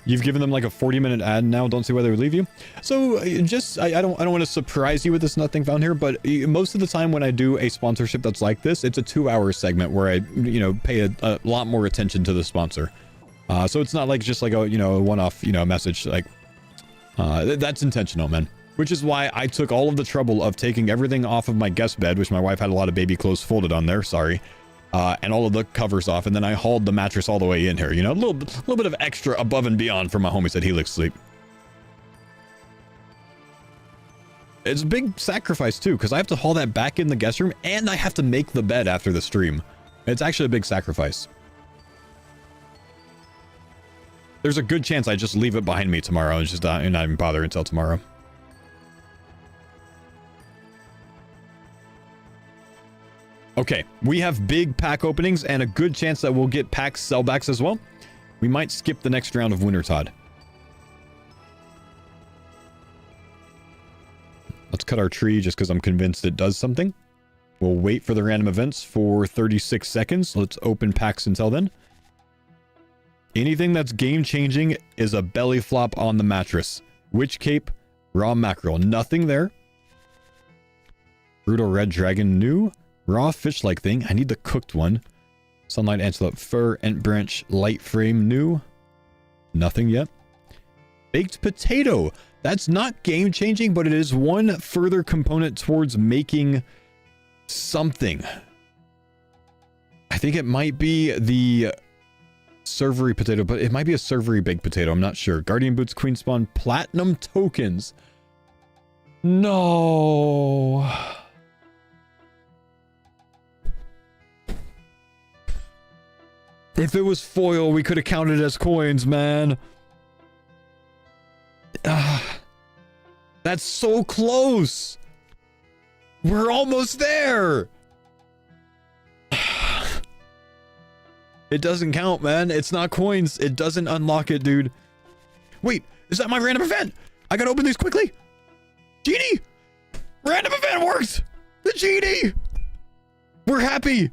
You've given them like a 40-minute ad now. Don't see why they would leave you. So just, I don't want to surprise you with this nothing found here, but most of the time when I do a sponsorship that's like this, it's a 2-hour segment where I, you know, pay a lot more attention to the sponsor. So it's not like just like a, you know, a one-off, you know, message. Like that's intentional, man. Which is why I took all of the trouble of taking everything off of my guest bed, which my wife had a lot of baby clothes folded on there. Sorry. And all of the covers off, and then I hauled the mattress all the way in here. You know, a little bit of extra above and beyond for my homies at Helix Sleep. It's a big sacrifice too, because I have to haul that back in the guest room, and I have to make the bed after the stream. It's actually a big sacrifice. There's a good chance I just leave it behind me tomorrow and just not even bother until tomorrow. Okay, we have big pack openings and a good chance that we'll get pack sellbacks as well. We might skip the next round of Winter Todd. Let's cut our tree just because I'm convinced it does something. We'll wait for the random events for 36 seconds. Let's open packs until then. Anything that's game-changing is a belly flop on the mattress. Witch Cape, raw mackerel. Nothing there. Brutal Red Dragon new. Raw fish-like thing. I need the cooked one. Sunlight Antelope Fur, Ent Branch, Light Frame new. Nothing yet. Baked Potato. That's not game-changing, but it is one further component towards making something. I think it might be the servery potato, but it might be a servery baked potato. I'm not sure. Guardian Boots, Queen Spawn, Platinum Tokens. No. If it was foil, we could have counted it as coins, man. That's so close. We're almost there. It doesn't count, man. It's not coins. It doesn't unlock it, dude. Wait, is that my random event? I gotta open these quickly. Genie! Random event worked! The genie! We're happy.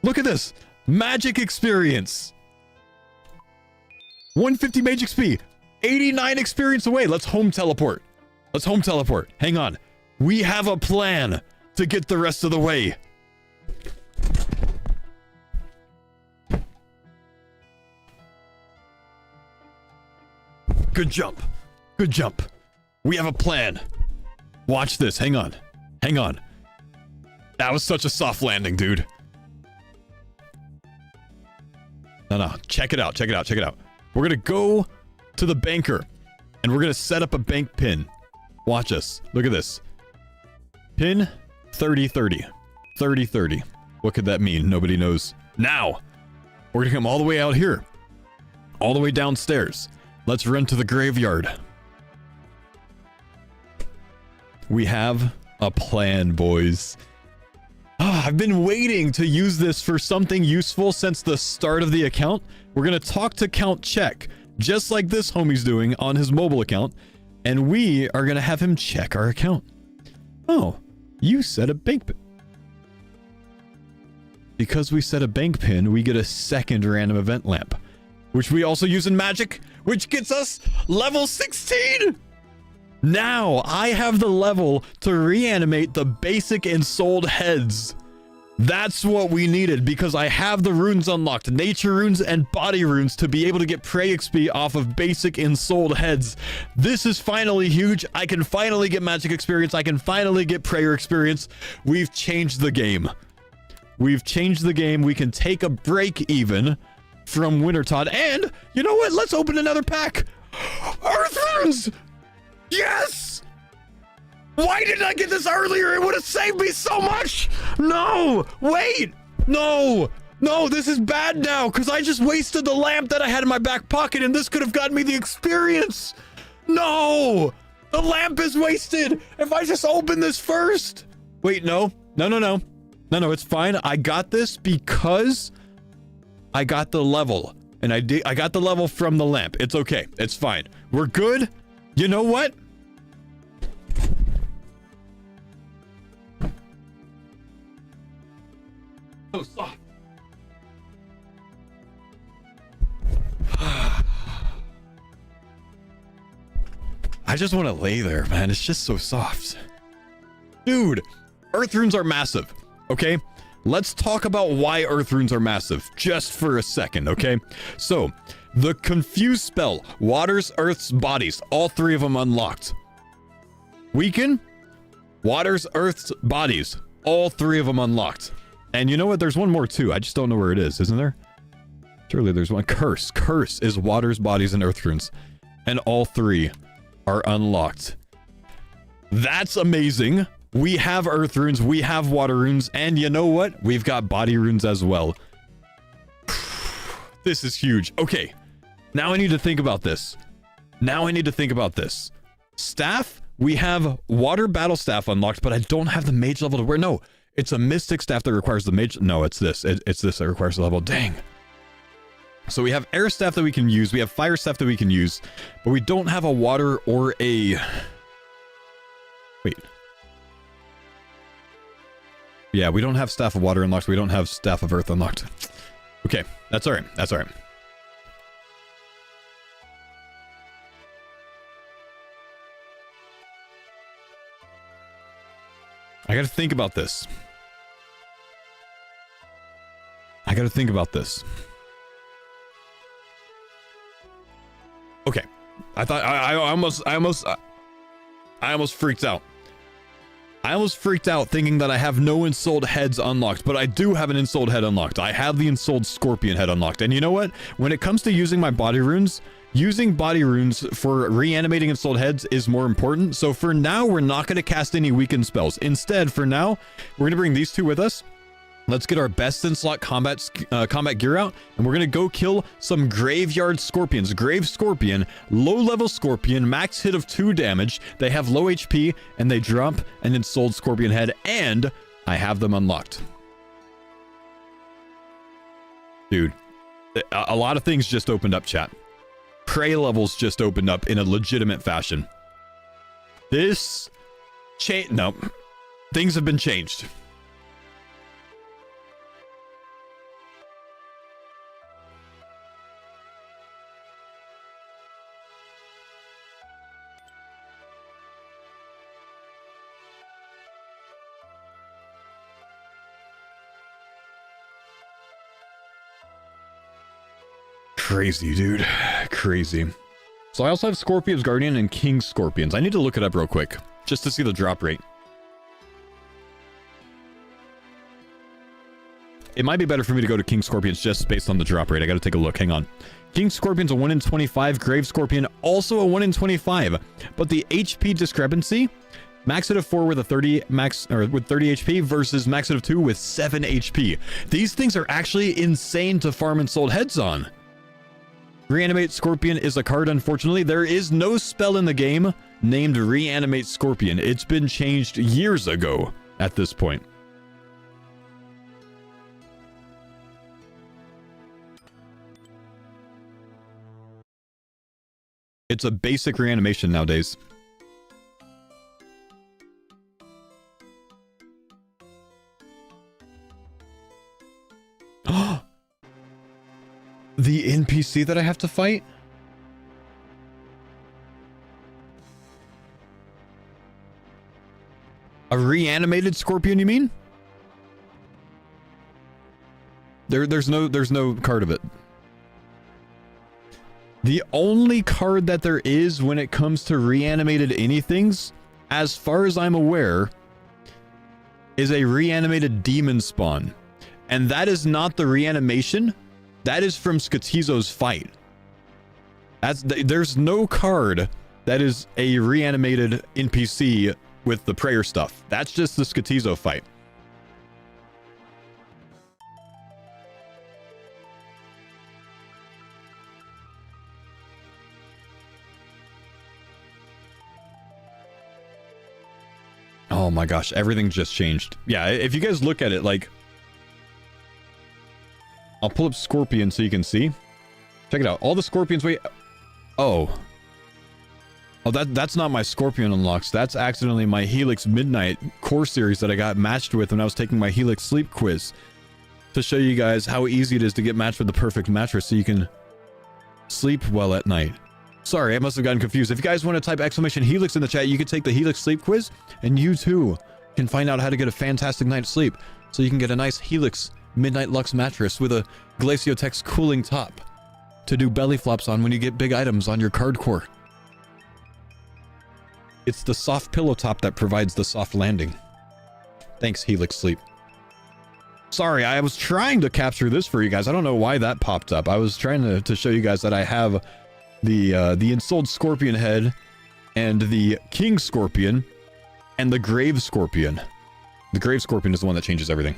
Look at this. Magic experience. 150 mage XP. 89 experience away. Let's home teleport. Let's home teleport. Hang on. We have a plan to get the rest of the way. Good jump. Good jump. We have a plan. Watch this. Hang on. Hang on. That was such a soft landing, dude. No. Check it out. Check it out. Check it out. We're going to go to the banker and we're going to set up a bank pin. Watch us. Look at this. Pin 3030. 3030. What could that mean? Nobody knows. Now, we're going to come all the way out here. All the way downstairs. Let's run to the graveyard. We have a plan, boys. I've been waiting to use this for something useful since the start of the account. We're going to talk to Count Check, just like this homie's doing on his mobile account, and we are going to have him check our account. Oh, you set a bank pin. Because we set a bank pin, we get a second random event lamp, which we also use in Magic, which gets us level 16. Now I have the level to reanimate the basic ensouled heads. That's what we needed, because I have the runes unlocked, nature runes and body runes, to be able to get prey XP off of basic ensouled heads. This is finally huge. I can finally get magic experience. I can finally get prayer experience. We've changed the game. We've changed the game. We can take a break even from Wintertodd. And you know what? Let's open another pack. Earth runes! Yes! Why didn't I get this earlier? It would have saved me so much. No, wait. No, this is bad now, because I just wasted the lamp that I had in my back pocket, and this could have gotten me the experience. No, the lamp is wasted. If I just open this first. Wait, no, it's fine. I got this because I got the level, and I got the level from the lamp. It's okay. It's fine. We're good. You know what? So soft. I just want to lay there, man. It's just so soft. Dude, earth runes are massive, okay? Let's talk about why earth runes are massive, just for a second, okay? So, the Confuse spell, waters, earth's, bodies, all three of them unlocked. Weaken, waters, earth's, bodies, all three of them unlocked. And you know what? There's one more too. I just don't know where it is, isn't there? Surely there's one. Curse. Curse is waters, bodies, and earth runes. And all three are unlocked. That's amazing. We have earth runes, we have water runes, and you know what? We've got body runes as well. This is huge. Okay, now I need to think about this. Staff, we have water battle staff unlocked, but I don't have the mage level to wear. No, it's a mystic staff that requires the mage. No, it's this. It's this that requires the level. Dang. So we have air staff that we can use. We have fire staff that we can use, but we don't have a water or a... Wait. Yeah, we don't have staff of water unlocked. We don't have staff of earth unlocked. Okay, that's all right. That's all right. I gotta think about this. Okay, I thought I almost freaked out. I almost freaked out thinking that I have no ensouled heads unlocked, but I do have an ensouled head unlocked. I have the ensouled scorpion head unlocked. And you know what? When it comes to using my body runes, using body runes for reanimating ensouled heads is more important. So for now, we're not going to cast any weakened spells. Instead, for now, we're going to bring these two with us. Let's get our best in slot combat gear out, and we're gonna go kill some graveyard scorpions. Grave scorpion, low level scorpion, max hit of 2 damage. They have low HP and they drop an ensouled scorpion head, and I have them unlocked. Dude, a lot of things just opened up, chat. Prey levels just opened up in a legitimate fashion. This no, things have been changed. Crazy, dude. Crazy. So I also have Scorpion's Guardian and King Scorpions. I need to look it up real quick, just to see the drop rate. It might be better for me to go to King Scorpions just based on the drop rate. I gotta take a look. Hang on. King Scorpion's a 1 in 25. Grave Scorpion also a 1 in 25. But the HP discrepancy, max hit of 4 with a 30 max, or with 30 HP versus max hit of 2 with 7 HP. These things are actually insane to farm ensouled heads on. Reanimate Scorpion is a card, unfortunately. There is no spell in the game named Reanimate Scorpion. It's been changed years ago at this point. It's a basic reanimation nowadays. The NPC that I have to fight? A reanimated scorpion, you mean? There's no card of it. The only card that there is when it comes to reanimated anythings, as far as I'm aware, is a reanimated demon spawn. And that is not the reanimation. That is from Skatizo's fight. There's no card that is a reanimated NPC with the prayer stuff. That's just the Skatizo fight. Oh my gosh, everything just changed. Yeah, if you guys look at it, like... I'll pull up Scorpion so you can see. Check it out. All the Scorpions... Wait... Oh. Oh, that's not my Scorpion unlocks. That's accidentally my Helix Midnight core series that I got matched with when I was taking my Helix sleep quiz. To show you guys how easy it is to get matched with the perfect mattress so you can sleep well at night. Sorry, I must have gotten confused. If you guys want to type exclamation Helix in the chat, you can take the Helix sleep quiz, and you too can find out how to get a fantastic night's sleep. So you can get a nice Helix Midnight Lux mattress with a Glaciotex cooling top to do belly flops on when you get big items on your Cardcore. It's the soft pillow top that provides the soft landing. Thanks, Helix Sleep. Sorry, I was trying to capture this for you guys. I don't know why that popped up. I was trying to show you guys that I have the Ensouled Scorpion head and the King Scorpion and the Grave Scorpion. The Grave Scorpion is the one that changes everything.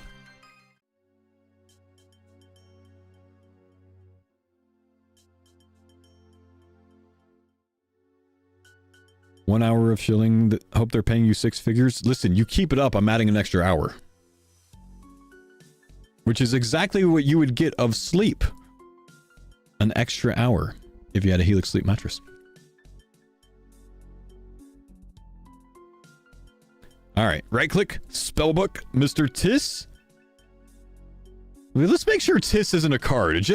One hour of shilling. Hope they're paying you 6 figures. Listen, you keep it up. I'm adding an extra hour. Which is exactly what you would get of sleep. An extra hour if you had a Helix Sleep mattress. Alright, right click, spellbook, Mr. Tiss. Let's make sure Tiss isn't a card.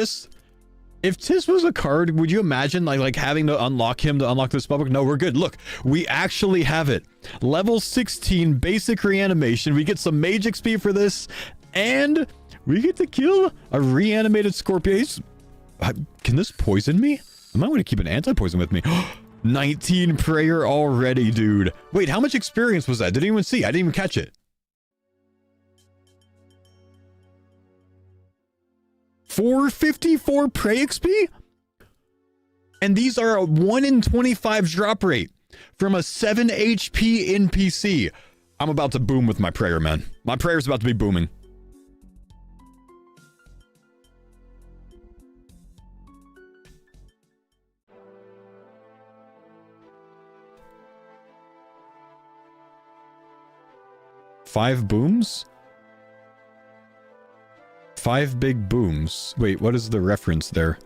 If Tiss was a card, would you imagine like having to unlock him to unlock this spellbook? No, we're good. Look, we actually have it. Level 16 basic reanimation. We get some mage XP for this, and we get to kill a reanimated Scorpion. Can this poison me? I might want to keep an anti-poison with me. 19 prayer already, dude. Wait, how much experience was that? Didn't even see. I didn't even catch it. 454 pray XP? And these are a 1 in 25 drop rate from a 7 HP NPC. I'm about to boom with my prayer, man. My prayer's about to be booming. Five booms? 5 big booms. Wait, what is the reference there?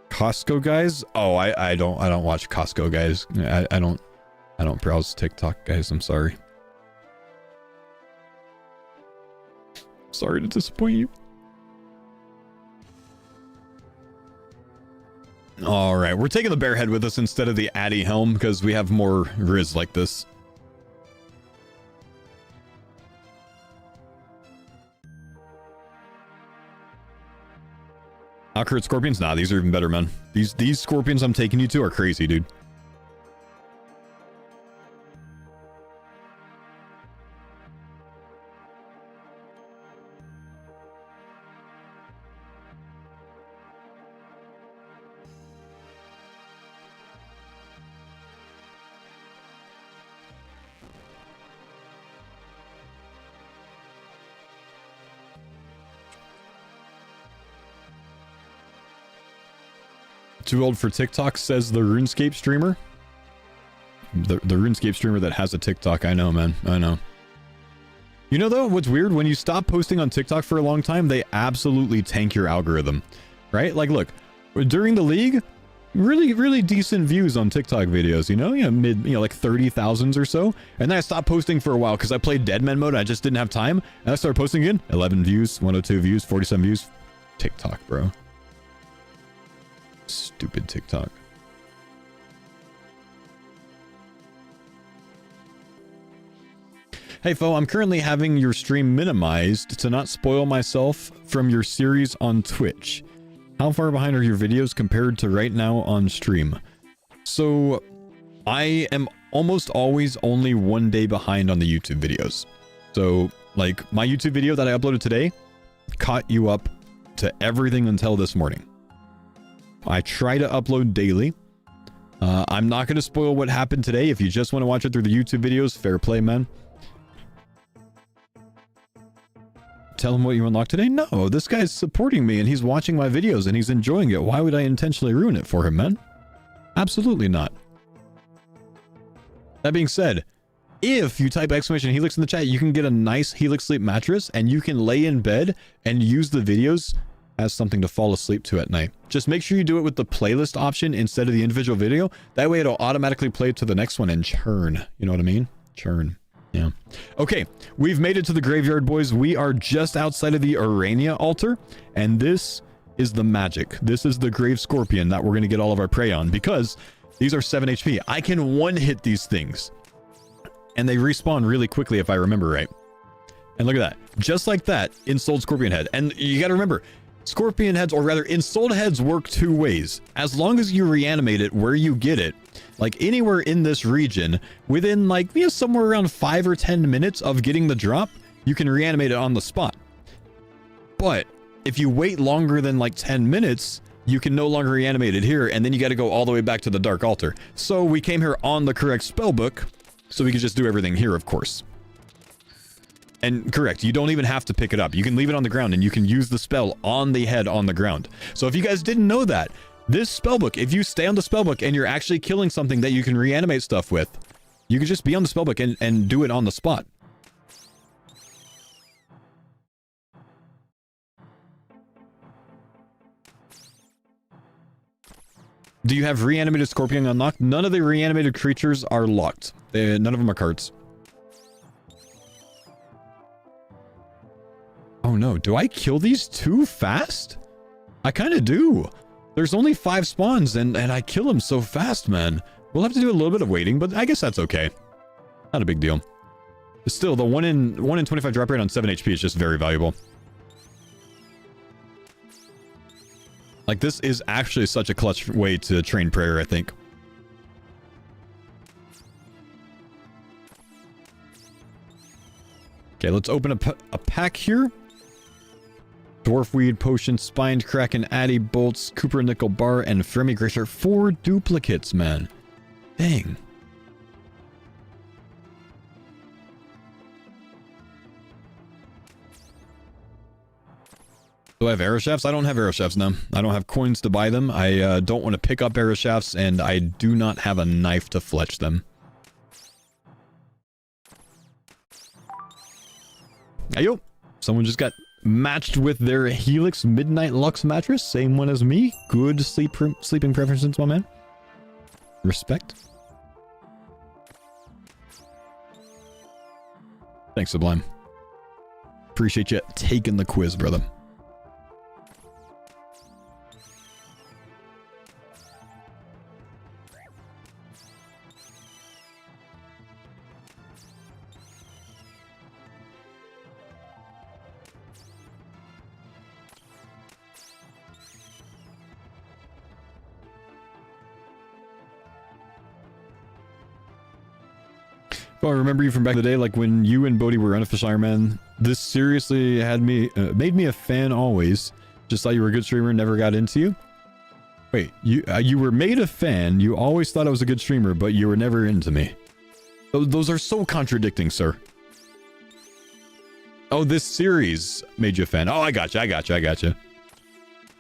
Costco guys? Oh, I don't watch Costco guys. I don't browse TikTok guys. I'm sorry. Sorry to disappoint you. All right, we're taking the bear head with us instead of the Addy helm because we have more Riz like this. Outcurrent Scorpions? Nah, these are even better, man. These Scorpions I'm taking you to are crazy, dude. Too old for TikTok, says the RuneScape streamer. The RuneScape streamer that has a TikTok. I know, man. I know. You know, though, what's weird? When you stop posting on TikTok for a long time, they absolutely tank your algorithm. Right? Like, look, during the league, really decent views on TikTok videos, you know? Like 30,000s or so. And then I stopped posting for a while because I played Deadman mode and I just didn't have time. And I started posting again. 11 views, 102 views, 47 views. TikTok, bro. Stupid TikTok. Hey, Fo, I'm currently having your stream minimized to not spoil myself from your series on Twitch. How far behind are your videos compared to right now on stream? So, I am almost always only 1 day behind on the YouTube videos. So, like, my YouTube video that I uploaded today caught you up to everything until this morning. I try to upload daily. I'm not going to spoil what happened today. If you just want to watch it through the YouTube videos, fair play, man. Tell him what you unlocked today? No, this guy's supporting me and he's watching my videos and he's enjoying it. Why would I intentionally ruin it for him, man? Absolutely not. That being said, if you type exclamation Helix in the chat, you can get a nice Helix sleep mattress and you can lay in bed and use the videos as something to fall asleep to at night. Just make sure you do it with the playlist option instead of the individual video. That way it'll automatically play to the next one and churn. You know what I mean? Churn. Yeah. Okay, we've made it to the graveyard, boys. We are just outside of the Urania altar, and this is the magic. This is the Grave Scorpion that we're going to get all of our prey on, because these are 7 HP. I can one-hit these things, and they respawn really quickly if I remember right. And look at that. Just like that, Ensouled Scorpion Head. And you got to remember, Scorpion Heads, or rather, Ensouled Heads work two ways. As long as you reanimate it where you get it, like anywhere in this region, within like somewhere around 5 or 10 minutes of getting the drop, you can reanimate it on the spot. But if you wait longer than like 10 minutes, you can no longer reanimate it here, and then you got to go all the way back to the Dark Altar. So we came here on the correct spellbook, so we could just do everything here, of course. And correct, you don't even have to pick it up. You can leave it on the ground and you can use the spell on the head on the ground. So if you guys didn't know that, this spellbook, if you stay on the spellbook and you're actually killing something that you can reanimate stuff with, you can just be on the spellbook and do it on the spot. Do you have reanimated Scorpion unlocked? None of the reanimated creatures are locked. None of them are cards. Oh no, do I kill these too fast? I kind of do. There's only 5 spawns and I kill them so fast, man. We'll have to do a little bit of waiting, but I guess that's okay. Not a big deal. But still, the 1 in 25 drop rate on 7 HP is just very valuable. Like, this is actually such a clutch way to train prayer, I think. Okay, let's open a pack here. Dwarfweed, Potion, Spined Kraken, Addy, Bolts, Cooper Nickel Bar, and Fermi Gracer. 4 duplicates, man. Dang. Do I have arrow shafts? I don't have arrow shafts now. I don't have coins to buy them. I don't want to pick up arrow shafts, and I do not have a knife to fletch them. Ayo! Someone just got matched with their Helix Midnight Lux mattress. Same one as me. Good sleeping preferences, my man. Respect. Thanks, Sublime. Appreciate you taking the quiz, brother. Well, I remember you from back in the day, like when you and Bodhi were unofficial Iron Man. This seriously had me, made me a fan always. Just thought you were a good streamer, never got into you. Wait, you were made a fan, you always thought I was a good streamer, but you were never into me. Those are so contradicting, sir. Oh, this series made you a fan. Oh, I gotcha.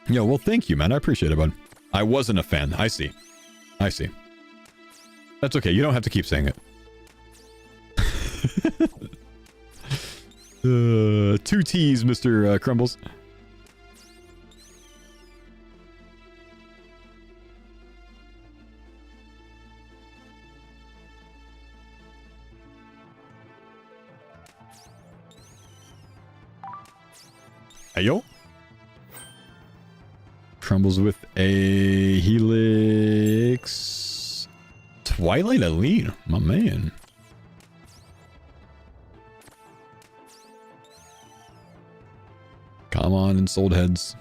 Yo, well, thank you, man. I appreciate it, bud. I wasn't a fan. I see. I see. That's okay. You don't have to keep saying it. 2 T's, Mr. Crumbles. Ayo. Crumbles with a Helix. Twilight Elite. My man. Come on, Ensouled Heads.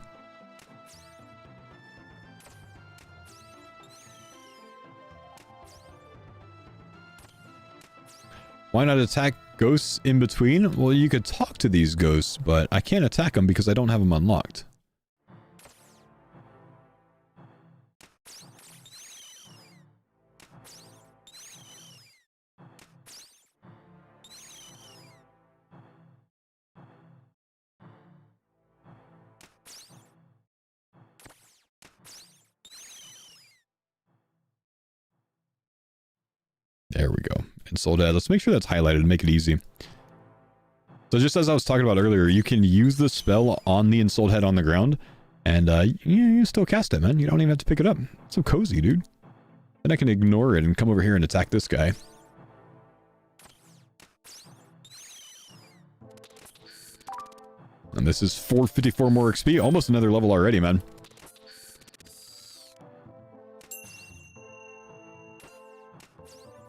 Why not attack ghosts in between? Well, you could talk to these ghosts, but I can't attack them because I don't have them unlocked. There we go. Ensouled Head. Let's make sure that's highlighted and make it easy. So just as I was talking about earlier, you can use the spell on the Ensouled Head on the ground, and you still cast it, man. You don't even have to pick it up. It's so cozy, dude. Then I can ignore it and come over here and attack this guy. And this is 454 more XP. Almost another level already, man.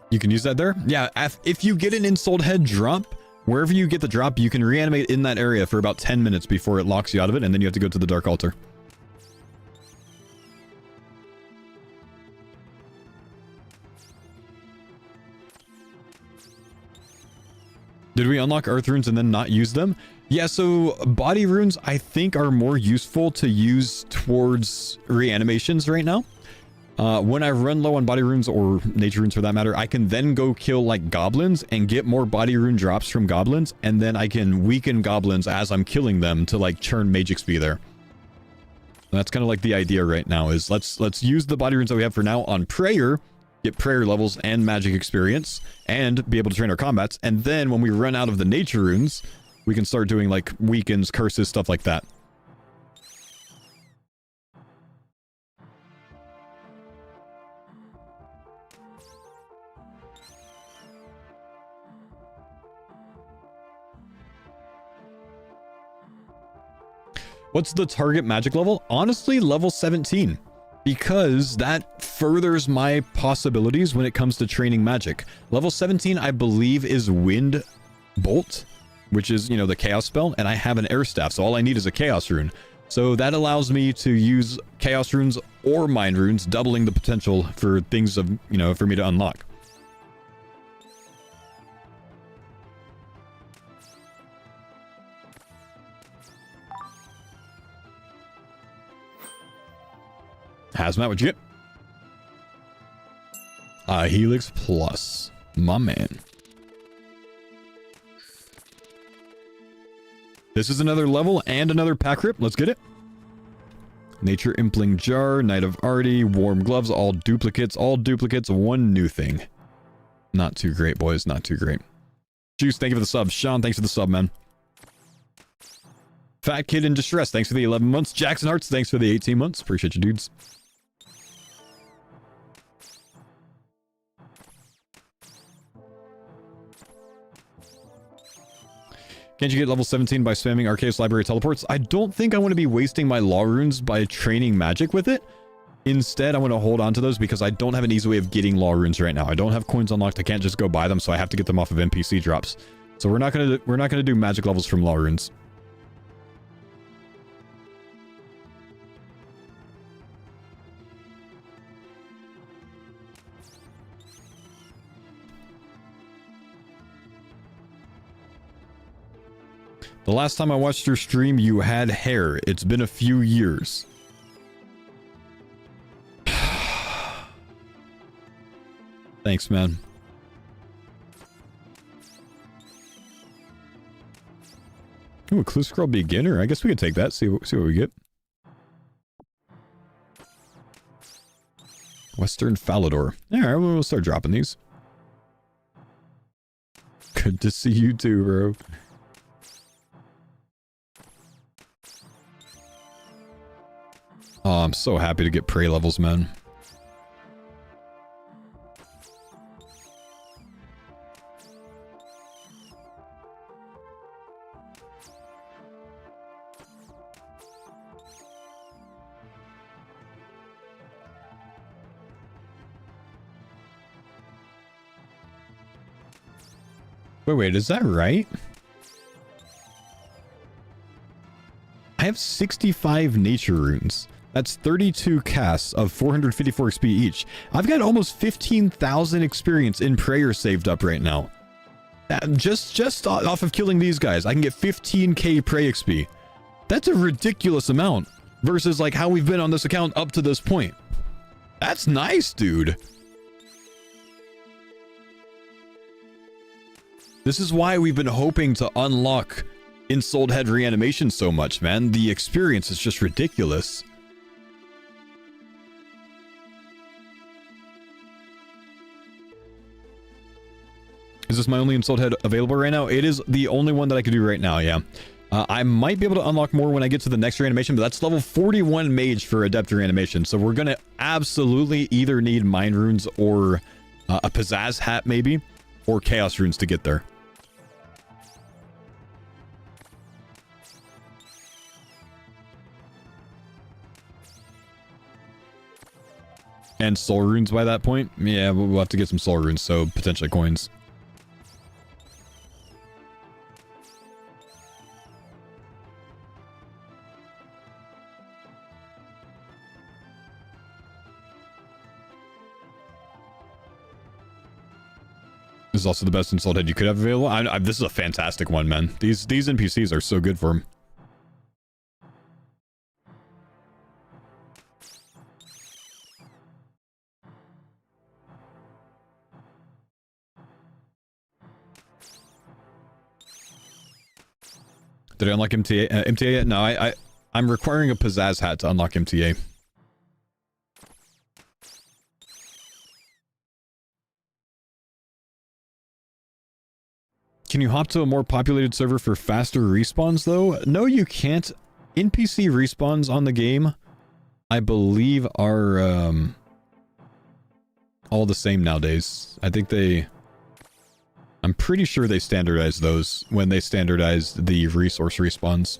You can use that there? Yeah, if you get an Ensouled Head drop, wherever you get the drop, you can reanimate in that area for about 10 minutes before it locks you out of it, and then you have to go to the Dark Altar. Did we unlock Earth Runes and then not use them? Yeah, so Body Runes, I think, are more useful to use towards reanimations right now. When I run low on Body Runes, or Nature Runes for that matter, I can then go kill, like, goblins and get more Body Rune drops from goblins, and then I can weaken goblins as I'm killing them to, like, churn Mage XP there. And that's kind of like the idea right now, is let's use the Body Runes that we have for now on Prayer, get Prayer levels and Magic experience, and be able to train our combats, and then when we run out of the Nature Runes, we can start doing, like, weakens, curses, stuff like that. What's the target magic level? Honestly, level 17. Because that furthers my possibilities when it comes to training magic. Level 17, I believe, is Wind Bolt, which is, you know, the Chaos spell, and I have an Air Staff, so all I need is a Chaos Rune. So that allows me to use Chaos Runes or Mind Runes, doubling the potential for things of, you know, for me to unlock. Hazmat, what'd you get? Helix Plus. My man. This is another level and another pack rip. Let's get it. Nature Impling Jar, Knight of Arty, Warm Gloves, all duplicates, one new thing. Not too great, boys, not too great. Juice, thank you for the sub. Sean, thanks for the sub, man. Fat Kid in Distress, thanks for the 11 months. Jackson Hearts, thanks for the 18 months. Appreciate you, dudes. Can't you get level 17 by spamming Arceus Library teleports? I don't think I want to be wasting my Law Runes by training magic with it. Instead, I want to hold on to those because I don't have an easy way of getting Law Runes right now. I don't have coins unlocked. I can't just go buy them, so I have to get them off of NPC drops. So we're not gonna do magic levels from Law Runes. The last time I watched your stream, you had hair. It's been a few years. Thanks, man. Ooh, a Clue Scroll Beginner. I guess we could take that, see what we get. Western Falador. Alright, we'll start dropping these. Good to see you too, bro. Oh, I'm so happy to get prey levels, man. Wait, is that right? I have 65 nature runes. That's 32 casts of 454 XP each. I've got almost 15,000 experience in prayer saved up right now. Just off of killing these guys, I can get 15k prey XP. That's a ridiculous amount versus like how we've been on this account up to this point. That's nice, dude. This is why we've been hoping to unlock Ensouled Head reanimation so much, man. The experience is just ridiculous. Is this my only Ensouled Head available right now? It is the only one that I can do right now, yeah. I might be able to unlock more when I get to the next reanimation, but that's level 41 mage for Adept reanimation. So we're going to absolutely either need Mind Runes or a Pizzazz Hat maybe, or Chaos Runes to get there. And soul runes by that point? Yeah, we'll have to get some soul runes, so potentially coins. This is also the best Ensouled Head you could have available. This is a fantastic one, man. These NPCs are so good for him. Did I unlock MTA? MTA? No, I'm requiring a Pizzazz Hat to unlock MTA. Can you hop to a more populated server for faster respawns, though? No, you can't. NPC respawns on the game, I believe, are all the same nowadays. I think they... I'm pretty sure they standardized those when they standardized the resource respawns.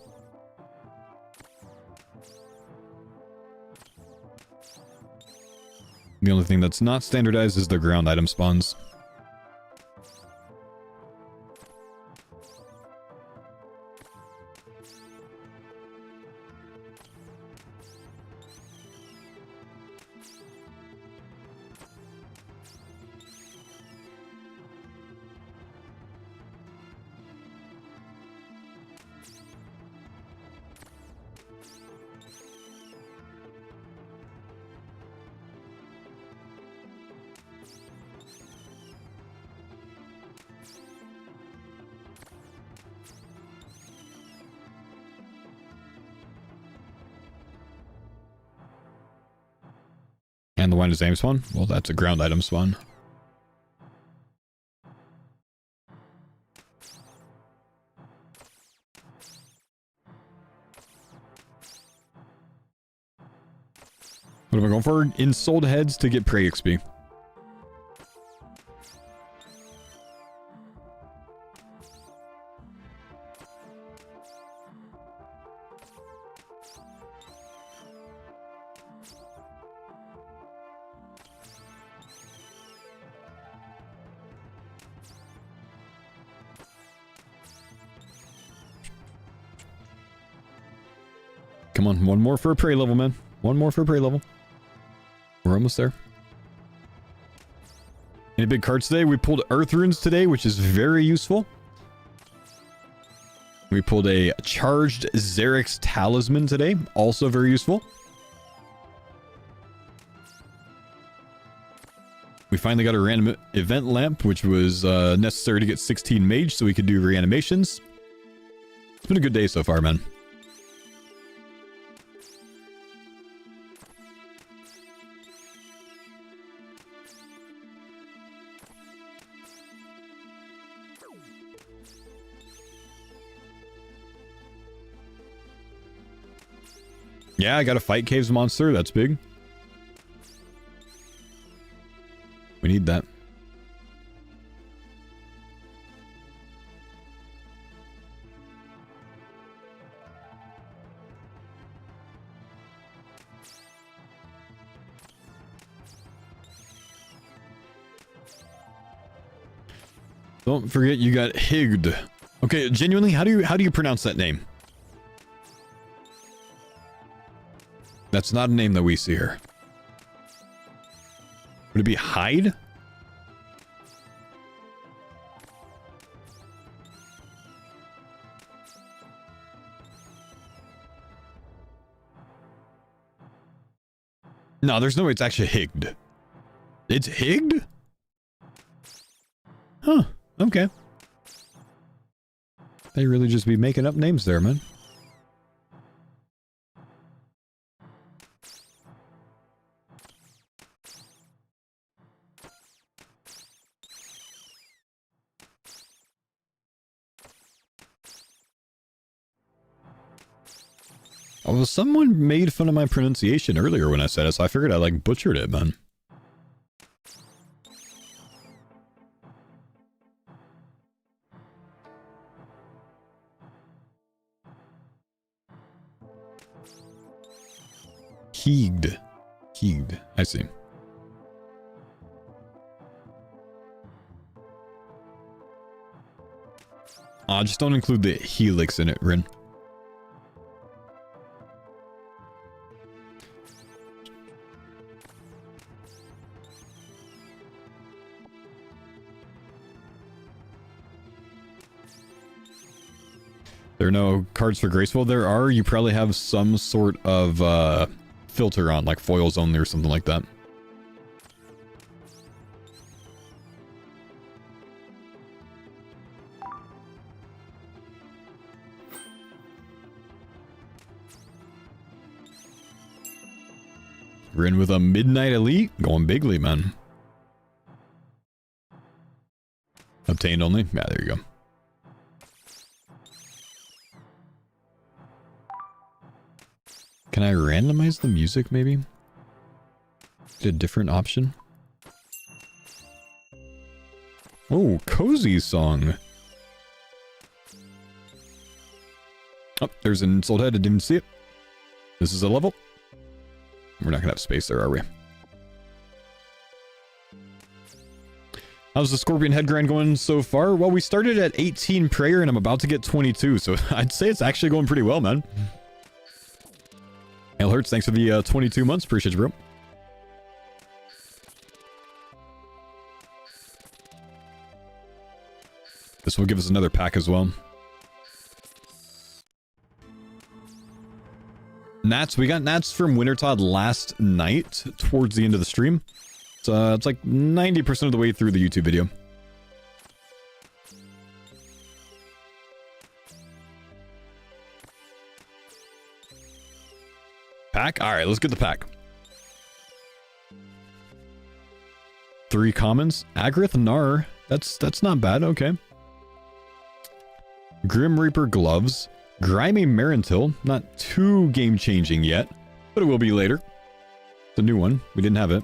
The only thing that's not standardized is the ground item spawns. And the one is aim spawn? Well, that's a ground item spawn. What am I going for? Ensouled Heads to get Prey XP. Come on, one more for a prey level, man. One more for a prey level. We're almost there. Any big cards today? We pulled Earth Runes today, which is very useful. We pulled a Charged Xerix Talisman today, also very useful. We finally got a random event lamp, which was necessary to get 16 mage so we could do reanimations. It's been a good day so far, man. Yeah, I got a Fight Caves monster. That's big. We need that. Don't forget you got Higged. Okay, genuinely, how do you pronounce that name? That's not a name that we see here. Would it be Hyde? No, there's no way it's actually Higged. It's Higged? Huh, okay. They really just be making up names there, man. Oh, well, someone made fun of my pronunciation earlier when I said it, so I figured I like butchered it, man. Heeged. Heeged. I see. Just don't include the helix in it, Rin. There are no cards for Graceful. There are. You probably have some sort of filter on, like foils only or something like that. We're in with a Midnight Elite. Going bigly, man. Obtained only? Yeah, there you go. Can I randomize the music, maybe? Get a different option? Oh, Cozy Song. Oh, there's an insult head. I didn't see it. This is a level. We're not gonna have space there, are we? How's the Scorpion head grind going so far? Well, we started at 18 prayer and I'm about to get 22, so I'd say it's actually going pretty well, man. Hail Hertz, thanks for the 22 months. Appreciate you, bro. This will give us another pack as well. Nats, we got Nats from Wintertodd last night towards the end of the stream. So it's like 90% of the way through the YouTube video. Pack? Alright, let's get the pack. 3 commons. Agrith Gnar. That's not bad, okay. Grim Reaper gloves. Grimy Marentil. Not too game-changing yet, but it will be later. It's a new one. We didn't have it.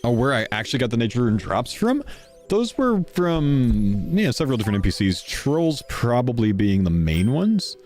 Oh, where I actually got the nature and drops from? Those were from, yeah, several different NPCs. Trolls probably being the main ones.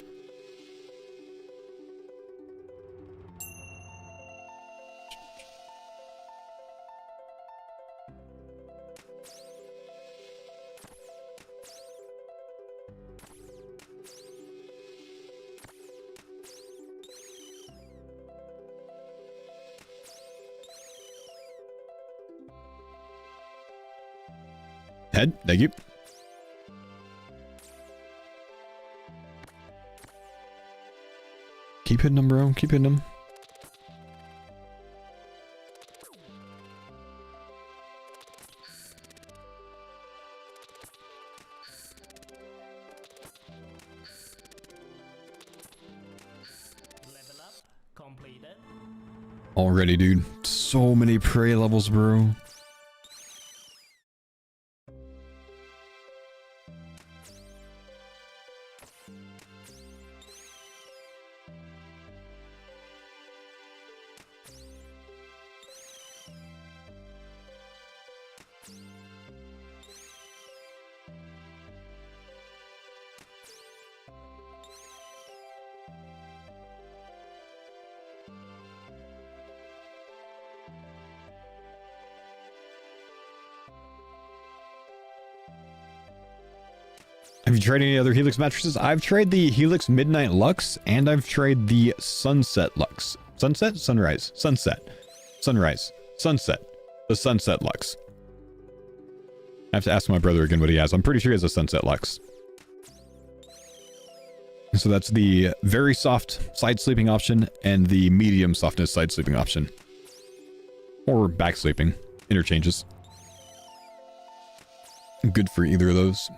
Head, thank you. Keep hitting them, bro. Keep hitting them. already, dude. So many prey levels, bro. Have you tried any other Helix mattresses? I've tried the Helix Midnight Lux, and I've tried the Sunset Lux. Sunset? Sunrise. Sunset. Sunrise. Sunset. The Sunset Lux. I have to ask my brother again what he has. I'm pretty sure he has a Sunset Lux. So that's the very soft side sleeping option and the medium softness side sleeping option. Or back sleeping. Interchanges. Good for either of those.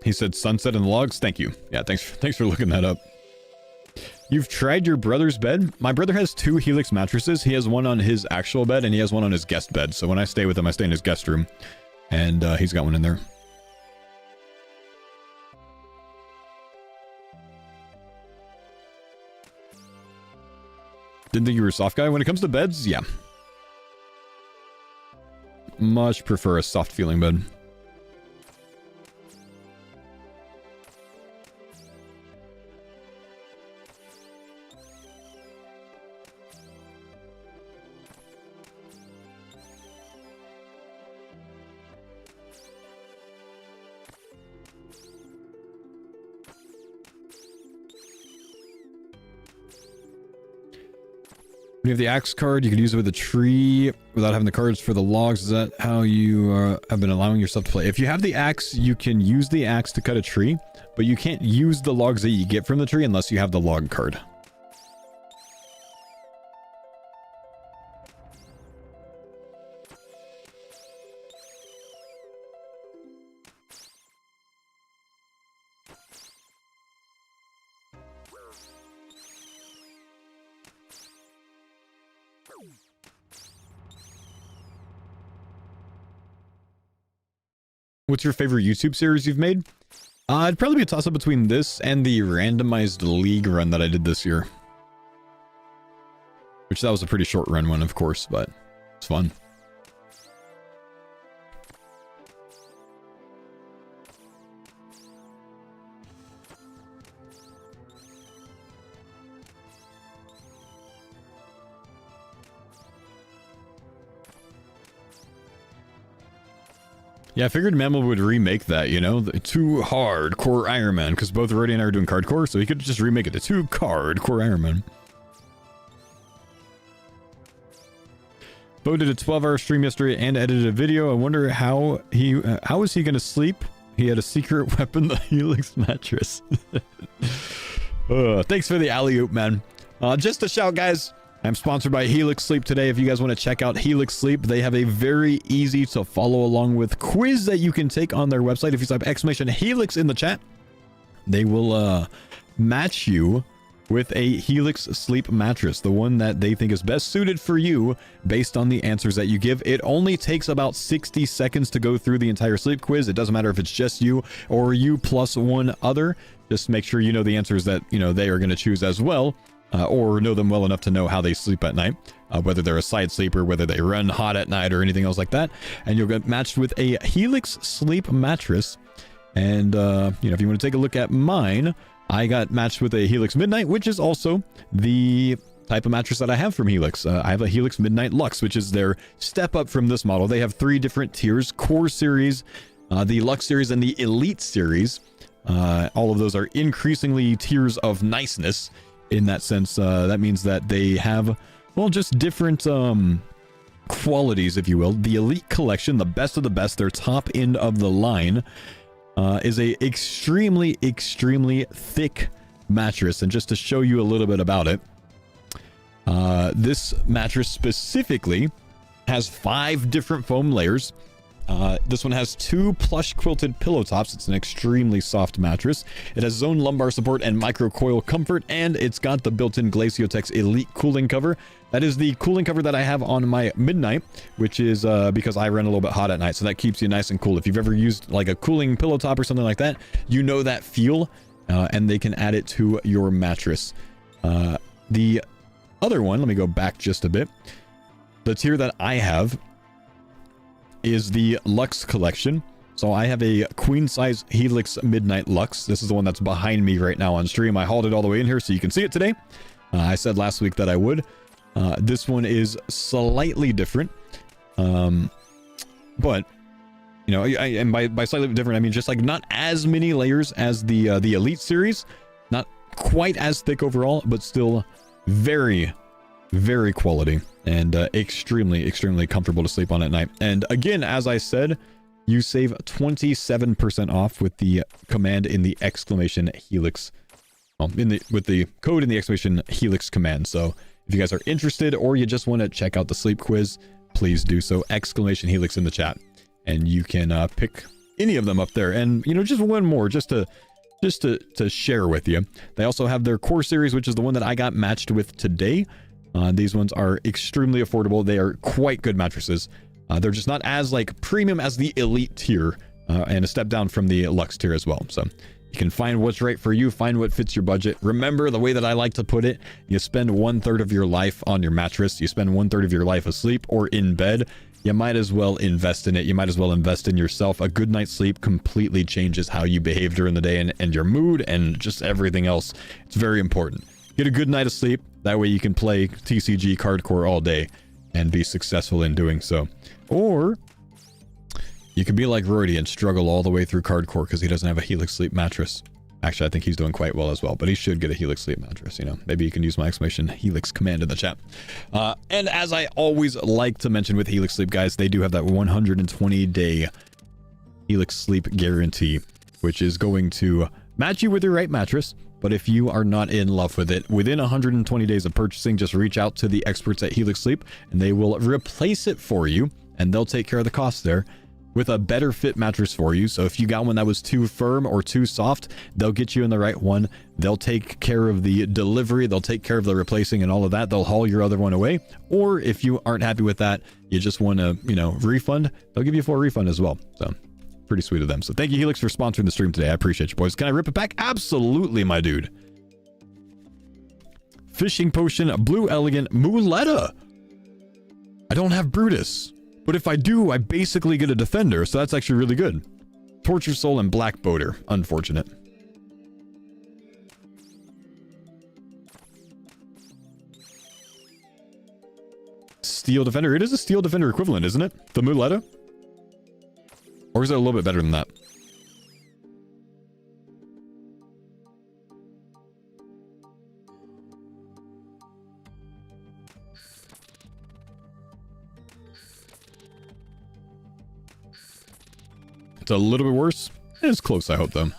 He said sunset and logs. Thank you. Yeah, thanks for looking that up. You've tried your brother's bed? My brother has 2 Helix mattresses. He has one on his actual bed and he has one on his guest bed. So when I stay with him, I stay in his guest room. And he's got one in there. Didn't think you were a soft guy. When it comes to beds, yeah. Much prefer a soft feeling bed. When you have the axe card, you can use it with a tree without having the cards for the logs. Is that how you have been allowing yourself to play? If you have the axe, you can use the axe to cut a tree, but you can't use the logs that you get from the tree unless you have the log card. What's your favorite YouTube series you've made? It'd probably be a toss-up between this and the randomized league run that I did this year. Which that was a pretty short run one, of course, but it's fun. Yeah, I figured Mammal would remake that, you know? The Too Hardcore Iron Man, because both Roddy and I are doing Cardcore, so he could just remake it to Too Cardcore Iron Man. Bo did a 12-hour stream yesterday and edited a video. I wonder how is he going to sleep? He had a secret weapon, the Helix mattress. Thanks for the alley-oop, man. Just a shout, guys. I'm sponsored by Helix Sleep today. If you guys want to check out Helix Sleep, they have a very easy to follow along with quiz that you can take on their website. If you type !Helix in the chat, they will match you with a Helix Sleep mattress, the one that they think is best suited for you based on the answers that you give. It only takes about 60 seconds to go through the entire sleep quiz. It doesn't matter if it's just you or you plus one other. Just make sure you know the answers that, you know, they are going to choose as well. Or know them well enough to know how they sleep at night, whether they're a side sleeper, whether they run hot at night or anything else like that. And you'll get matched with a Helix Sleep mattress. And, you know, if you want to take a look at mine, I got matched with a Helix Midnight, which is also the type of mattress that I have from Helix. I have a Helix Midnight Lux, which is their step up from this model. They have 3 different tiers: Core Series, the Lux Series, and the Elite Series. All of those are increasingly tiers of niceness. In that sense, that means that they have, well, just different qualities, if you will. The Elite Collection, the best of the best, their top end of the line, is a extremely thick mattress. And just to show you a little bit about it, this mattress specifically has 5 different foam layers, This one has 2 plush quilted pillow tops. It's an extremely soft mattress. It has zone lumbar support and micro coil comfort, and it's got the built-in Glaciotex Elite cooling cover. That is the cooling cover that I have on my Midnight, which is because I run a little bit hot at night, so that keeps you nice and cool. If you've ever used like a cooling pillow top or something like that, you know that feel, and they can add it to your mattress. The other one, let me go back just a bit. The tier that I have is the Luxe collection. So I have a queen size Helix Midnight Luxe. This is the one that's behind me right now on stream. I hauled it all the way in here so you can see it today. I said last week that I would. This one is slightly different. But you know, and by slightly different, I mean just like not as many layers as the Elite series, not quite as thick overall, but still very, very quality and extremely comfortable to sleep on at night. And again, as I said, you save 27% off with the command in the exclamation Helix, with the code in the exclamation Helix command. So if you guys are interested or you just want to check out the sleep quiz, please do so. Exclamation Helix in the chat, and you can pick any of them up there. And you know, just one more, just to share with you. They also have their core series, which is the one that I got matched with today. These ones are extremely affordable. They are quite good mattresses. They're just not as like premium as the Elite tier, and a step down from the Luxe tier as well. So you can find what's right for you, find what fits your budget. Remember, the way that I like to put it, you spend 1/3 of your life on your mattress, you spend 1/3 of your life asleep or in bed. You might as well invest in it. You might as well invest in yourself. A good night's sleep completely changes how you behave during the day and your mood and just everything else. It's very important. Get a good night of sleep. That way you can play TCG Cardcore all day and be successful in doing so. Or you could be like Roydy and struggle all the way through Cardcore because he doesn't have a Helix Sleep mattress. Actually, I think he's doing quite well as well, but he should get a Helix Sleep mattress, you know. Maybe you can use my exclamation Helix command in the chat. And as I always like to mention with Helix Sleep, guys, they do have that 120-day Helix Sleep guarantee, which is going to match you with your right mattress. But if you are not in love with it, within 120 days of purchasing, just reach out to the experts at Helix Sleep, and they will replace it for you, and they'll take care of the cost there with a better fit mattress for you. So if you got one that was too firm or too soft, they'll get you in the right one. They'll take care of the delivery. They'll take care of the replacing and all of that. They'll haul your other one away. Or if you aren't happy with that, you just want to, you know, refund, they'll give you a full refund as well. So pretty sweet of them. So thank you, Helix, for sponsoring the stream today. I appreciate you, boys. Can I rip it back? Absolutely, my dude. Fishing Potion, Blue Elegant, Muleta. I don't have Brutus, but if I do, I basically get a Defender, so that's actually really good. Torture Soul and Black Boater. Unfortunate. Steel Defender. It is a Steel Defender equivalent, isn't it? The Muleta? Or is it a little bit better than that? It's a little bit worse. It's close, I hope, though.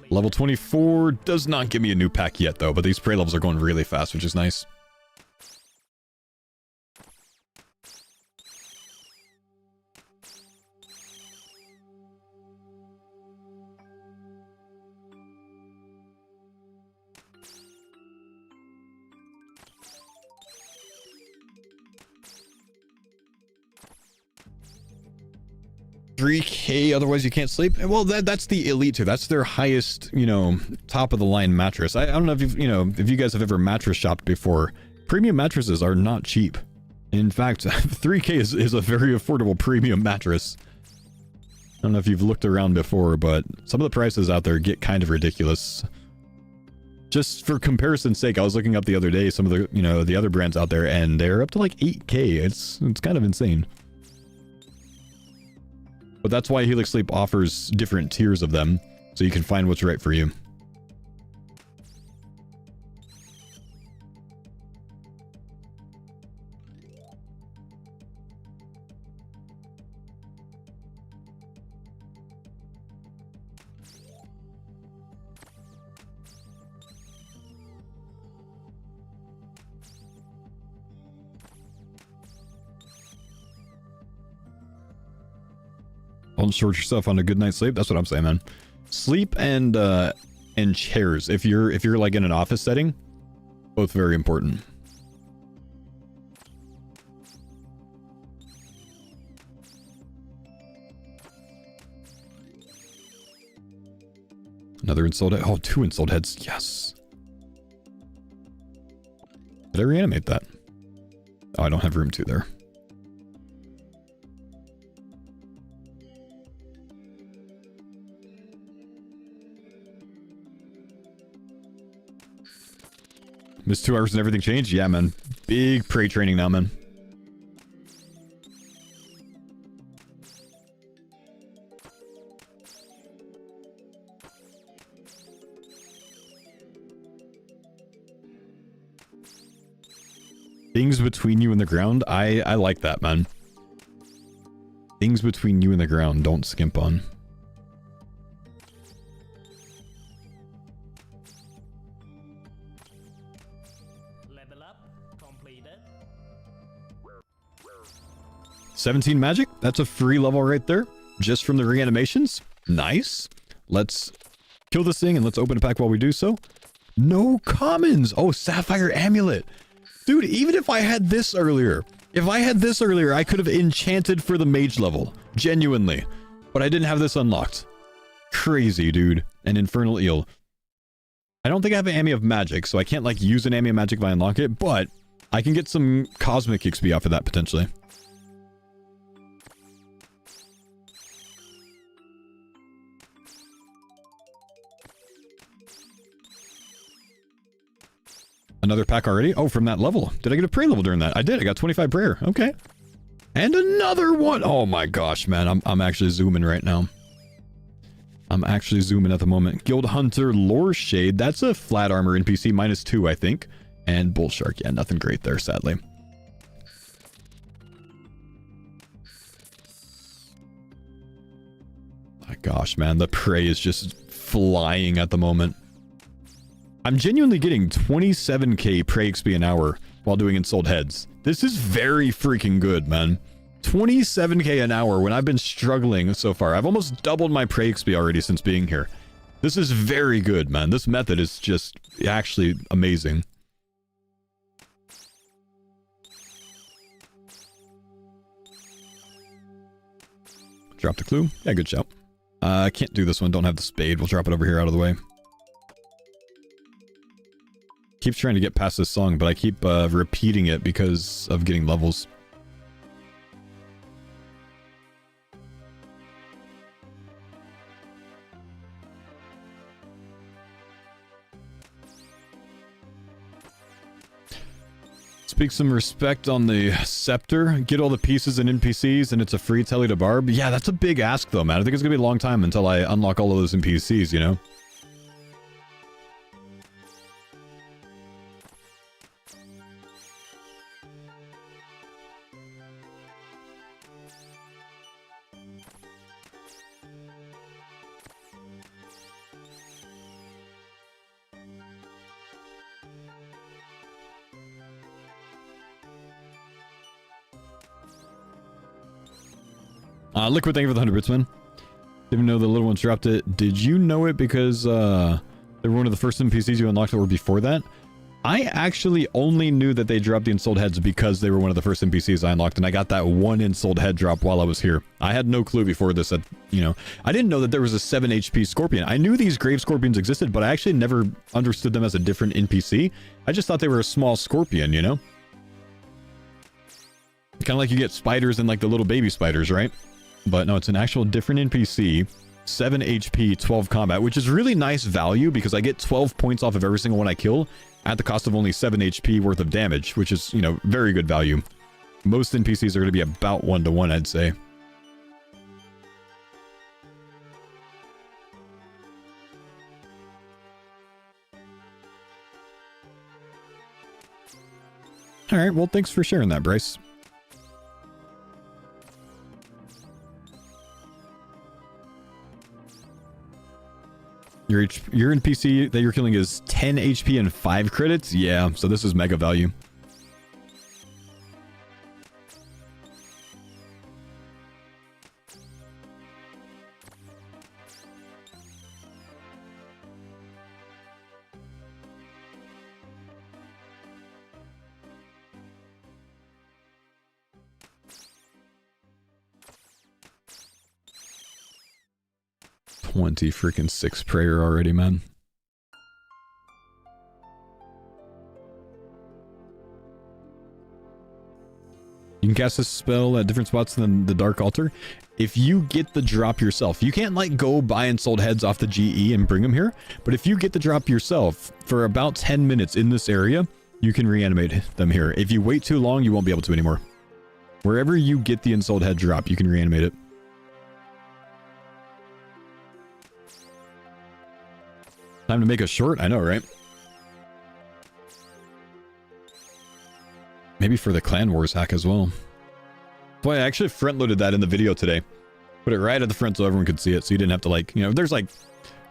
Level 24 does not give me a new pack yet, though, but these prey levels are going really fast, which is nice. $3K, otherwise you can't sleep. Well, that's the Elite tier. That's their highest, you know, top of the line mattress. I don't know if if you guys have ever mattress shopped before. Premium mattresses are not cheap. In fact, 3K is a very affordable premium mattress. I don't know if you've looked around before, but some of the prices out there get kind of ridiculous. Just for comparison's sake, I was looking up the other day some of the, the other brands out there, and they're up to like 8K. It's kind of insane. But that's why Helix Sleep offers different tiers of them, so you can find what's right for you. Don't short yourself on a good night's sleep. That's what I'm saying, man. Sleep and chairs. If you're like in an office setting, both very important. Another installed head. Oh, 2 installed heads. Yes. Did I reanimate that? Oh, I don't have room to there. Missed 2 hours and everything changed? Yeah, man. Big prey training now, man. Things between you and the ground. I like that, man. Things between you and the ground. Don't skimp on. Level up completed. 17 magic. That's a free level right there. Just from the reanimations. Nice. Let's kill this thing and let's open a pack while we do so. No commons. Oh, Sapphire Amulet. Dude, even if I had this earlier, I could have enchanted for the mage level. Genuinely. But I didn't have this unlocked. Crazy, dude. An Infernal Eel. I don't think I have an Ami of Magic, so I can't, like, use an Ami of Magic if I unlock it, but I can get some Cosmic XP off of that, potentially. Another pack already? Oh, from that level. Did I get a prey level during that? I did. I got 25 prayer. Okay. And another one. Oh my gosh, man. I'm actually zooming right now. I'm actually zooming at the moment. Guild Hunter Lore Shade. That's a flat armor NPC. -2, I think. And Bull Shark. Yeah, nothing great there, sadly. My gosh, man. The prey is just flying at the moment. I'm genuinely getting 27k prey XP an hour while doing installed heads. This is very freaking good, man. 27k an hour when I've been struggling so far. I've almost doubled my prey XP already since being here. This is very good, man. This method is just actually amazing. Drop the clue. Yeah, good shout. I can't do this one. Don't have the spade. We'll drop it over here out of the way. Keeps trying to get past this song, but I keep repeating it because of getting levels. Speak some respect on the scepter. Get all the pieces and NPCs, and it's a free telly to barb. Yeah, that's a big ask, though, man. I think it's gonna be a long time until I unlock all of those NPCs, you know? Liquid, thank you for the 100 bits, man. Didn't know the little ones dropped it. Did you know it because they were one of the first NPCs you unlocked or before that? I actually only knew that they dropped the installed heads because they were one of the first NPCs I unlocked, and I got that one installed head drop while I was here. I had no clue before this that, you know, I didn't know that there was a 7 HP scorpion. I knew these grave scorpions existed, but I actually never understood them as a different NPC. I just thought they were a small scorpion, you know? Kind of like you get spiders and like the little baby spiders, right? But no, it's an actual different NPC, 7 HP, 12 combat, which is really nice value because I get 12 points off of every single one I kill at the cost of only 7 HP worth of damage, which is, you know, very good value. Most NPCs are going to be about 1-to-1, I'd say. Alright, well, thanks for sharing that, Bryce. Your NPC that you're killing is 10 HP and 5 credits? Yeah, so this is mega value. 20 freaking 6 prayer already, man. You can cast this spell at different spots than the Dark Altar. If you get the drop yourself, you can't like go buy and sold heads off the GE and bring them here. But if you get the drop yourself for about 10 minutes in this area, you can reanimate them here. If you wait too long, you won't be able to anymore. Wherever you get the unsold head drop, you can reanimate it. Time to make a short? I know, right? Maybe for the Clan Wars hack as well. Boy, I actually front-loaded that in the video today. Put it right at the front so everyone could see it, so you didn't have to like, you know, there's like,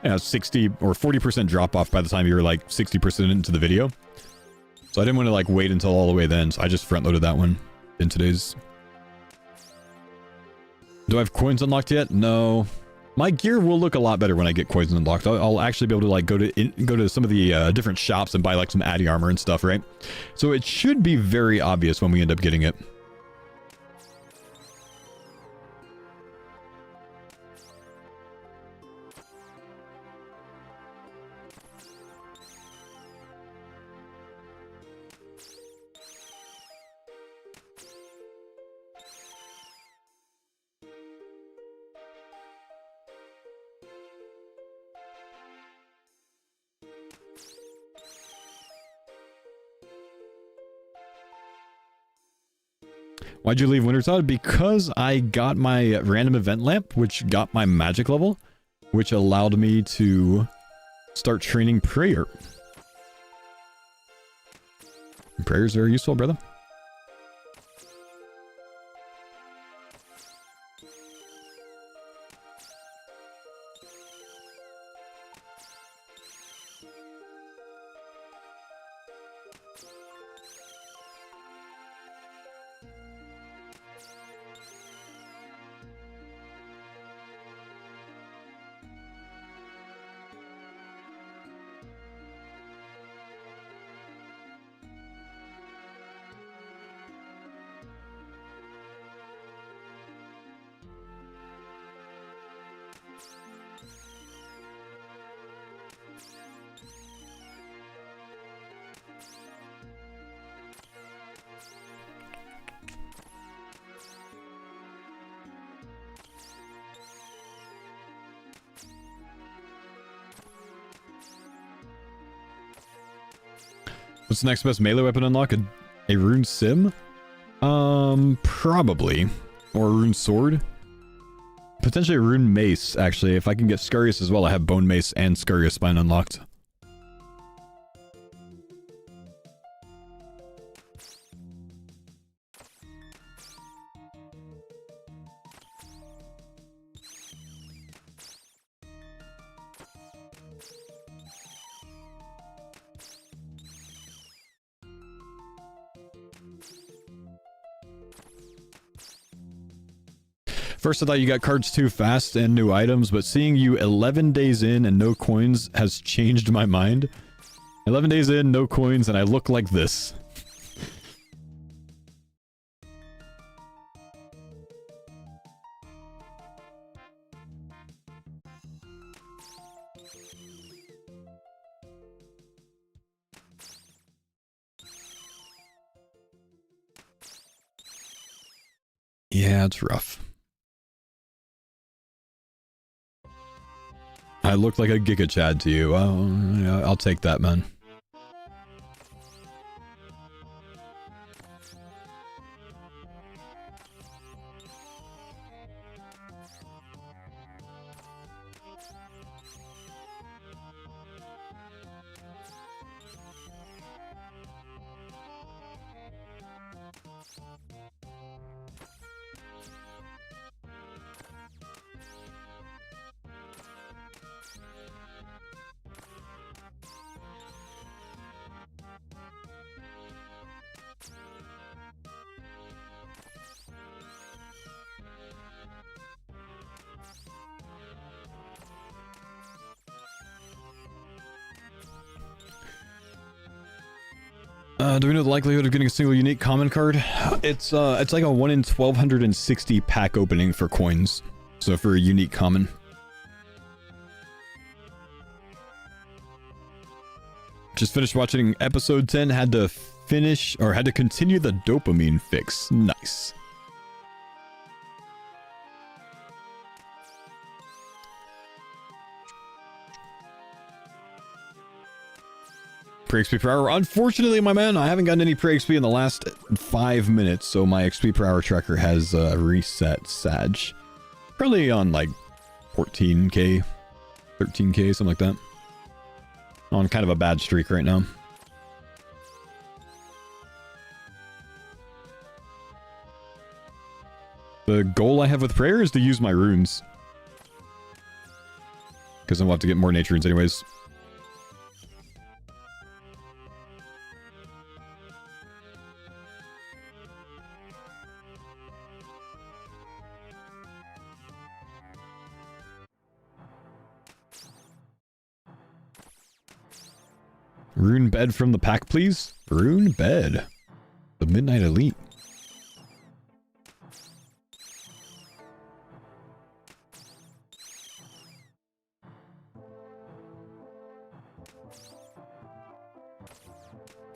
you know, 60 or 40% drop-off by the time you're like 60% into the video. So I didn't want to like wait until all the way then, so I just front-loaded that one in today's. Do I have coins unlocked yet? No. My gear will look a lot better when I get coins unlocked. I'll actually be able to like go to some of the different shops and buy like some Addy armor and stuff, right? So it should be very obvious when we end up getting it. Why'd you leave Wintertide? Because I got my random event lamp, which got my magic level, which allowed me to start training prayer. Prayers are useful, brother. What's the next best melee weapon unlock? A rune sim? Probably. Or a rune sword? Potentially a rune mace, actually. If I can get Scarius as well, I have bone mace and Scarius spine unlocked. First I thought you got cards too fast and new items, but seeing you 11 days in and no coins has changed my mind. 11 days in, no coins, and I look like this. Yeah, it's rough. I look like a Giga Chad to you. Well, yeah, I'll take that, man. Do we know the likelihood of getting a single unique common card? It's like a 1 in 1260 pack opening for coins. So for a unique common. Just finished watching episode 10. Had to continue the dopamine fix. Nice. Pre XP per hour. Unfortunately, my man, I haven't gotten any pre XP in the last 5 minutes, so my XP per hour tracker has reset Sag. Probably on like 14k, 13k, something like that. On kind of a bad streak right now. The goal I have with prayer is to use my runes. Because I'll have to get more nature runes anyways. Rune bed from the pack, please. Rune bed. The Midnight Elite.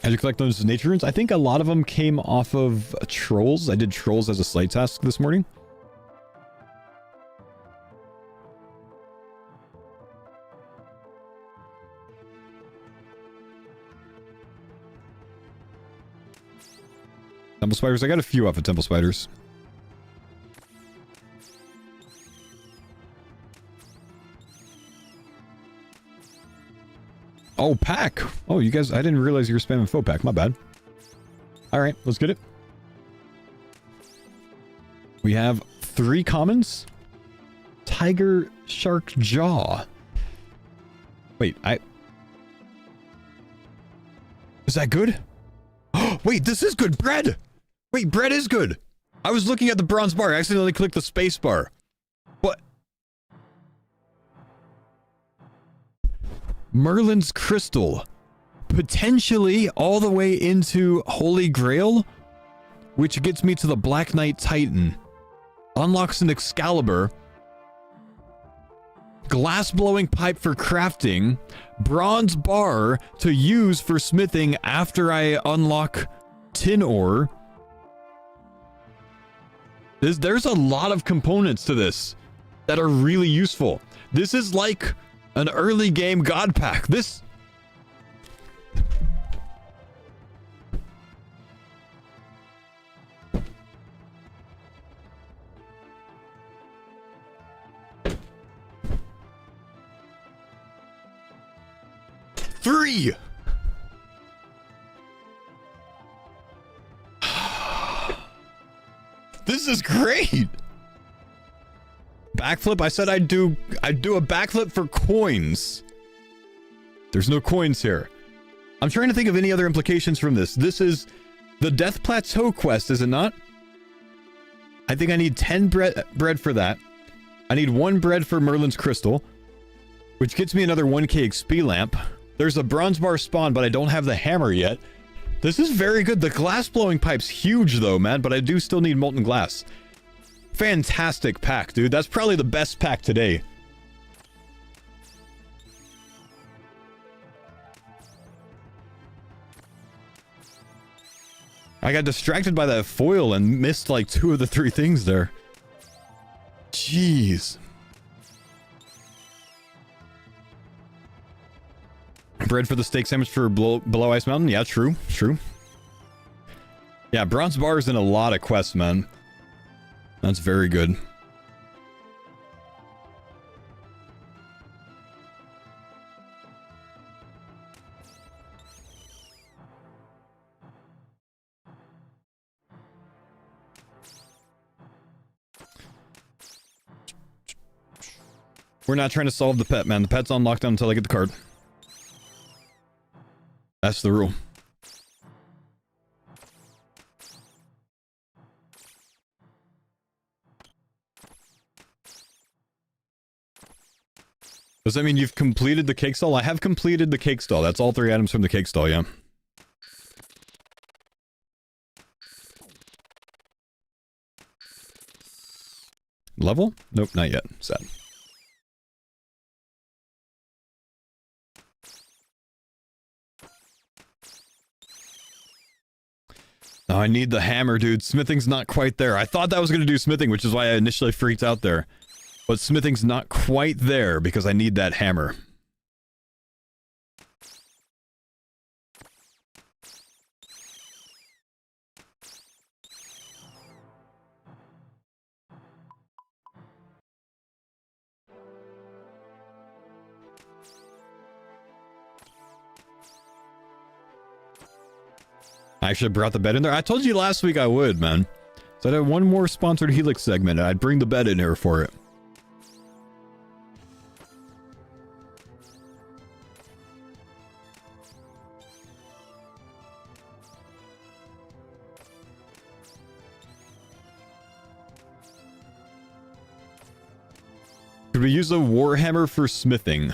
How'd you collect those nature runes? I think a lot of them came off of trolls. I did trolls as a slight task this morning. Temple spiders. I got a few off of temple spiders. Oh, pack. Oh, you guys, I didn't realize you were spamming faux pack. My bad. All right, let's get it. We have 3 commons. Tiger Shark Jaw. Wait, is that good? Wait, this is good. Bread. Wait, bread is good. I was looking at the bronze bar. I accidentally clicked the space bar. What? Merlin's Crystal. Potentially all the way into Holy Grail, which gets me to the Black Knight Titan. Unlocks an Excalibur. Glass blowing pipe for crafting. Bronze bar to use for smithing after I unlock tin ore. There's a lot of components to this that are really useful. This is like an early game god pack. This... Three! This is great! Backflip? I said I'd do a backflip for coins. There's no coins here. I'm trying to think of any other implications from this. This is the Death Plateau quest, is it not? I think I need 10 bread for that. I need 1 bread for Merlin's Crystal, which gets me another 1k XP lamp. There's a bronze bar spawn, but I don't have the hammer yet. This is very good. The glass blowing pipe's huge though, man, but I do still need molten glass. Fantastic pack, dude. That's probably the best pack today. I got distracted by that foil and missed like 2 of the 3 things there. Jeez. Bread for the steak sandwich for below Ice Mountain? Yeah, true. True. Yeah, bronze bar is in a lot of quests, man. That's very good. We're not trying to solve the pet, man. The pet's on lockdown until I get the card. That's the rule. Does that mean you've completed the cake stall? I have completed the cake stall. That's all 3 items from the cake stall, yeah. Level? Nope, not yet. Sad. Oh, I need the hammer, dude. Smithing's not quite there. I thought that was going to do smithing, which is why I initially freaked out there. But smithing's not quite there because I need that hammer. I should have brought the bed in there. I told you last week I would, man. So I'd have one more sponsored Helix segment and I'd bring the bed in here for it. Could we use a warhammer for smithing?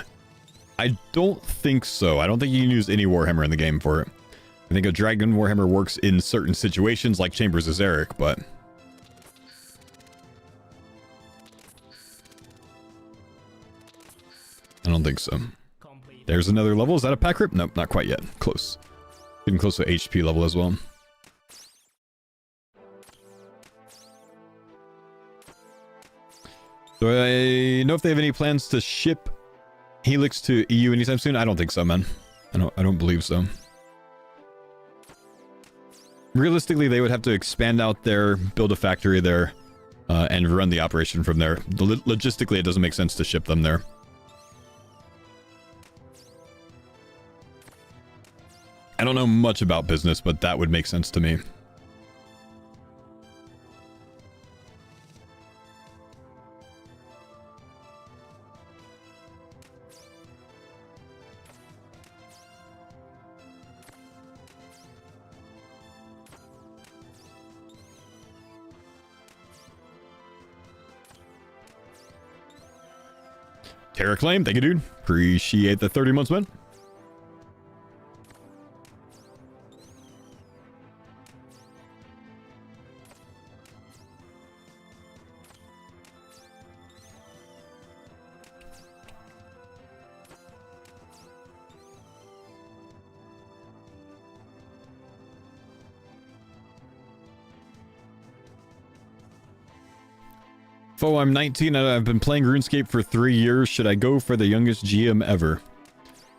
I don't think so. I don't think you can use any warhammer in the game for it. I think a dragon warhammer works in certain situations like Chambers of Zarek, but... I don't think so. There's another level. Is that a pack rip? Nope, not quite yet. Close. Getting close to HP level as well. Do I know if they have any plans to ship Helix to EU anytime soon? I don't think so, man. I don't believe so. Realistically, they would have to expand out there, build a factory there, and run the operation from there. Logistically, it doesn't make sense to ship them there. I don't know much about business, but that would make sense to me. Terra Claim, thank you, dude. Appreciate the 30 months, man. Oh, I'm 19 and I've been playing RuneScape for 3 years. Should I go for the youngest GM ever?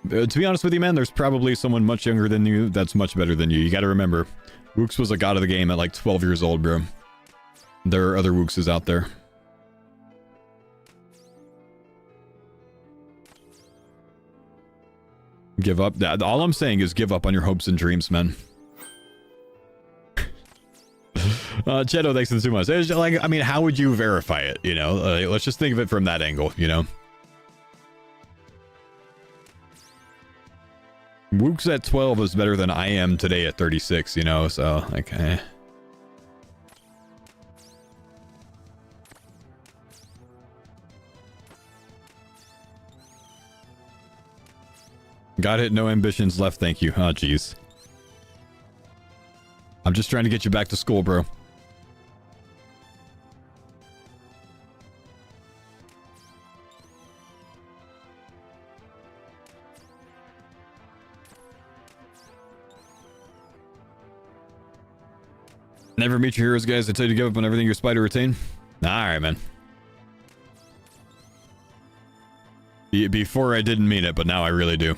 To be honest with you, man, there's probably someone much younger than you that's much better than you. You gotta remember, Wooks was a god of the game at like 12 years old, bro. There are other Wookses out there. Give up. All I'm saying is give up on your hopes and dreams, man. Cheto, thanks for the 2 months. It's like, I mean, how would you verify it? You know, let's just think of it from that angle, you know? Wooks at 12 is better than I am today at 36, you know, so, like, eh. Got it, no ambitions left, thank you. Oh, jeez. I'm just trying to get you back to school, bro. Never meet your heroes, guys. I tell you to give up on everything you aspire to retain. Alright, man. Before I didn't mean it, but now I really do.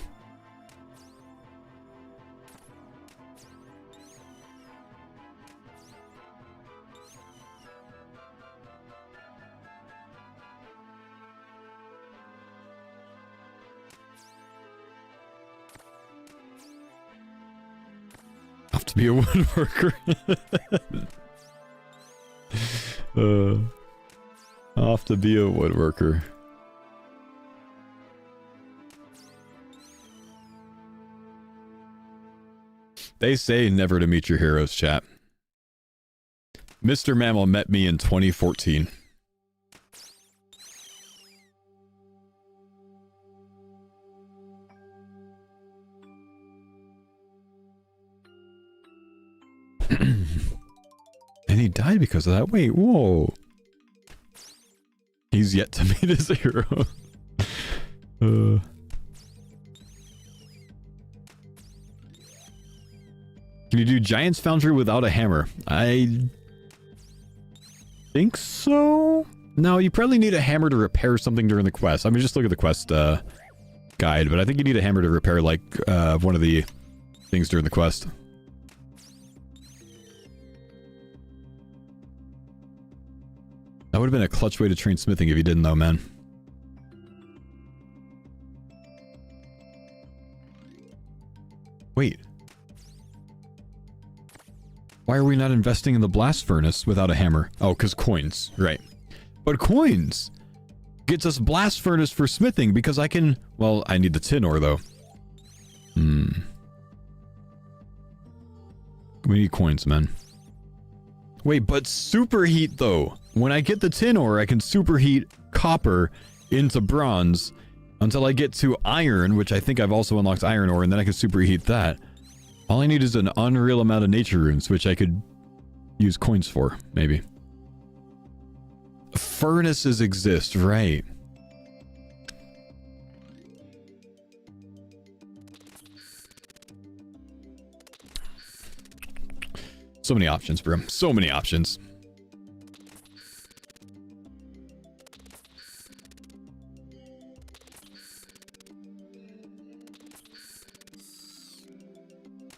Off to be a woodworker. Off to be a woodworker. They say never to meet your heroes, chat. Mr. Mammal met me in 2014. And he died because of that. Wait, whoa. He's yet to meet his hero. Can you do Giant's Foundry without a hammer? I think so. No, you probably need a hammer to repair something during the quest. I mean, just look at the quest guide, but I think you need a hammer to repair, like, one of the things during the quest. That would have been a clutch way to train smithing if you didn't, though, man. Wait. Why are we not investing in the blast furnace without a hammer? Oh, because coins. Right. But coins gets us blast furnace for smithing because I can... Well, I need the tin ore, though. We need coins, man. Wait, but superheat, though. When I get the tin ore, I can superheat copper into bronze until I get to iron, which I think I've also unlocked iron ore, and then I can superheat that. All I need is an unreal amount of nature runes, which I could use coins for, maybe. Furnaces exist, right. So many options, bro. So many options.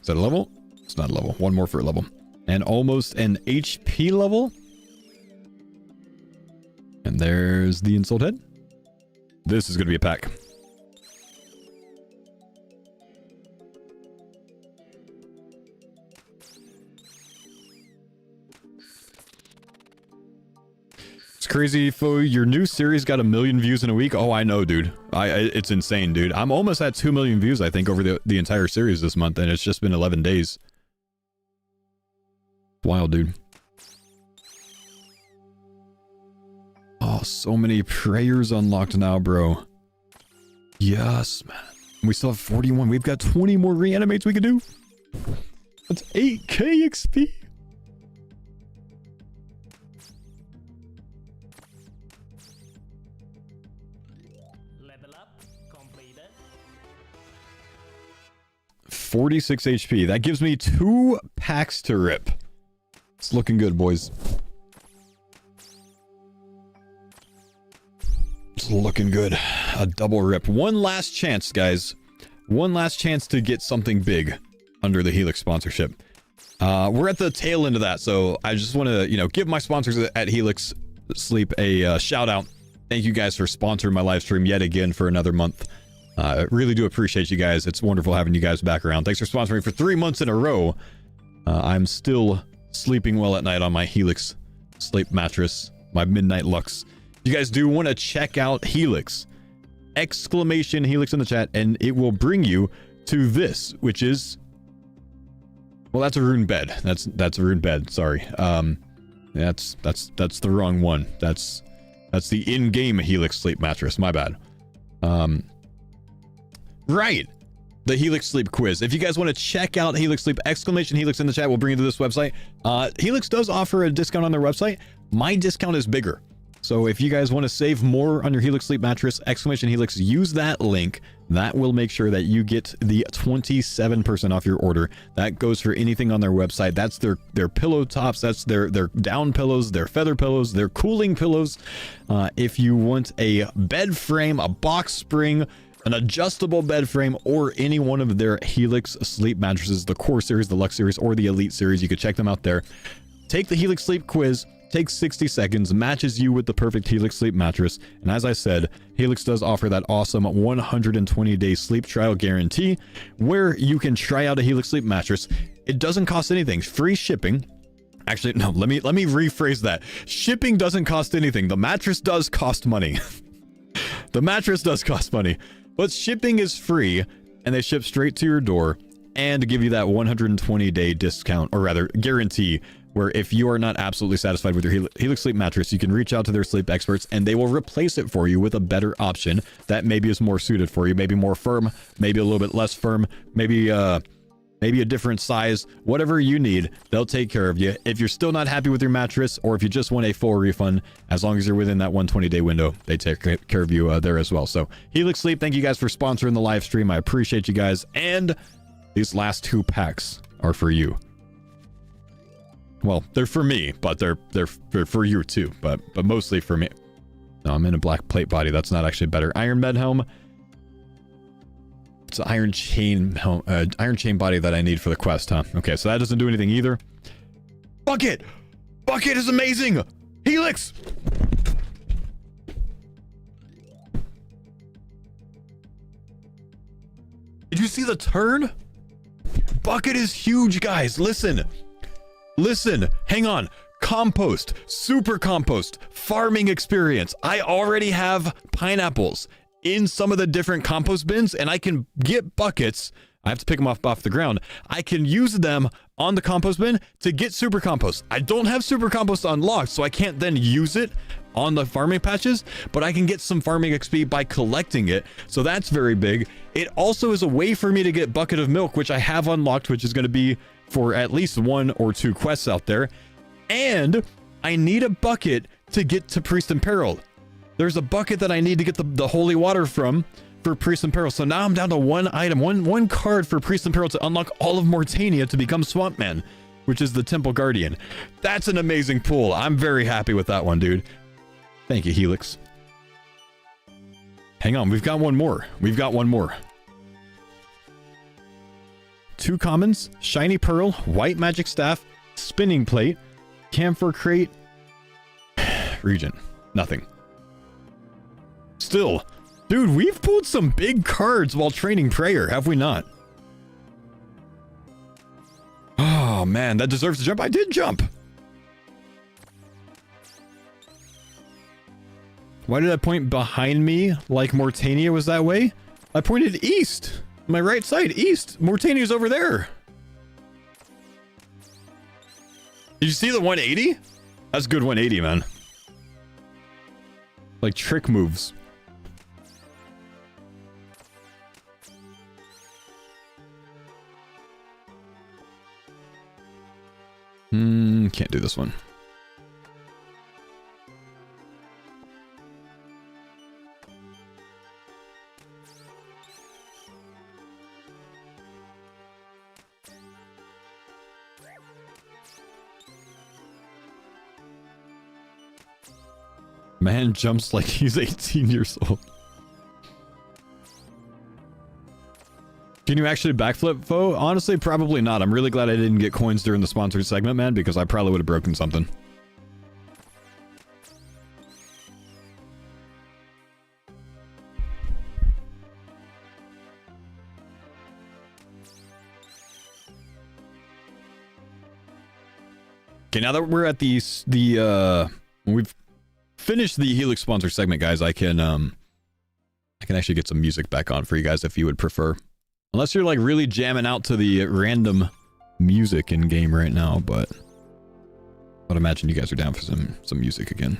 Is that a level? It's not a level. One more for a level. And almost an HP level. And there's the insult head. This is going to be a pack. It's crazy, Fo. Your new series got 1 million views in a week. Oh, I know, dude. It's insane, dude. I'm almost at 2 million views, I think, over the entire series this month, and it's just been 11 days. Wild, dude. Oh, so many prayers unlocked now, bro. Yes, man. We still have 41. We've got 20 more reanimates we can do. That's 8k XP. Level up completed. 46 HP. That gives me 2 packs to rip. It's looking good, boys. It's looking good. A double rip. One last chance, guys. One last chance to get something big under the Helix sponsorship. We're at the tail end of that, so I just want to, give my sponsors at Helix Sleep a shout out. Thank you guys for sponsoring my live stream yet again for another month. I really do appreciate you guys. It's wonderful having you guys back around. Thanks for sponsoring for 3 months in a row. I'm still sleeping well at night on my Helix Sleep mattress, my Midnight Lux. You guys do want to check out Helix. Exclamation Helix in the chat, and it will bring you to this, which is... Well, that's a rune bed. That's a rune bed. Sorry. That's the wrong one. That's the in-game Helix Sleep mattress. My bad. Right. The Helix Sleep quiz. If you guys want to check out Helix Sleep, exclamation Helix in the chat will bring you to this website. Helix does offer a discount on their website. My discount is bigger. So if you guys want to save more on your Helix Sleep mattress, exclamation Helix, use that link. That will make sure that you get the 27% off your order. That goes for anything on their website. That's their pillow tops. That's their down pillows, their feather pillows, their cooling pillows. If you want a bed frame, a box spring, an adjustable bed frame, or any one of their Helix Sleep mattresses, the Core series, the Lux series, or the Elite series, you can check them out there. Take the Helix Sleep quiz. Takes 60 seconds, matches you with the perfect Helix Sleep mattress, and as I said, Helix does offer that awesome 120-day sleep trial guarantee where you can try out a Helix Sleep mattress. It doesn't cost anything. Free shipping. Actually, no, let me rephrase that. Shipping doesn't cost anything. The mattress does cost money. The mattress does cost money, but shipping is free, and they ship straight to your door and give you that 120-day discount, or rather guarantee, where if you are not absolutely satisfied with your Helix Sleep mattress, you can reach out to their sleep experts and they will replace it for you with a better option that maybe is more suited for you, maybe more firm, maybe a little bit less firm, maybe a different size, whatever you need, they'll take care of you. If you're still not happy with your mattress, or if you just want a full refund, as long as you're within that 120-day window, they take care of you there as well. So Helix Sleep, thank you guys for sponsoring the live stream. I appreciate you guys. And these last 2 packs are for you. Well, they're for me, but they're for you too, but mostly for me. No, I'm in a black plate body. That's not actually better. Iron med helm. It's an iron chain helm, iron chain body that I need for the quest, huh? Okay, so that doesn't do anything either. Bucket! Bucket is amazing! Helix! Did you see the turn? Bucket is huge, guys. Listen. Listen. Hang on. Compost. Super compost. Farming experience. I already have pineapples in some of the different compost bins, and I can get buckets. I have to pick them off the ground. I can use them on the compost bin to get super compost. I don't have super compost unlocked, so I can't then use it on the farming patches, but I can get some farming XP by collecting it. So that's very big. It also is a way for me to get bucket of milk, which I have unlocked, which is going to be for at least 1 or 2 quests out there. And I need a bucket to get to Priest in Peril. There's a bucket that I need to get the holy water from for Priest in Peril. So now I'm down to 1 item, one card for Priest in Peril to unlock all of Mortania to become Swamp Man, which is the Temple Guardian. That's an amazing pull. I'm very happy with that one, dude. Thank you, Helix. Hang on, we've got one more. We've got one more. 2 commons, Shiny Pearl, White Magic Staff, Spinning Plate, Camphor Crate, Region. Nothing. Still, dude, we've pulled some big cards while training Prayer, have we not? Oh, man, that deserves to jump. I did jump. Why did I point behind me like Mortania was that way? I pointed east. My right side, east. Mortania's over there. Did you see the 180? That's good 180, man. Like trick moves. Can't do this one. Man jumps like he's 18 years old. Can you actually backflip, Foe? Honestly, probably not. I'm really glad I didn't get coins during the sponsored segment, man, because I probably would have broken something. Okay, now that we're at we've finished the Helix sponsor segment, guys, I can actually get some music back on for you guys if you would prefer. Unless you're like really jamming out to the random music in game right now, but I'd imagine you guys are down for some music again.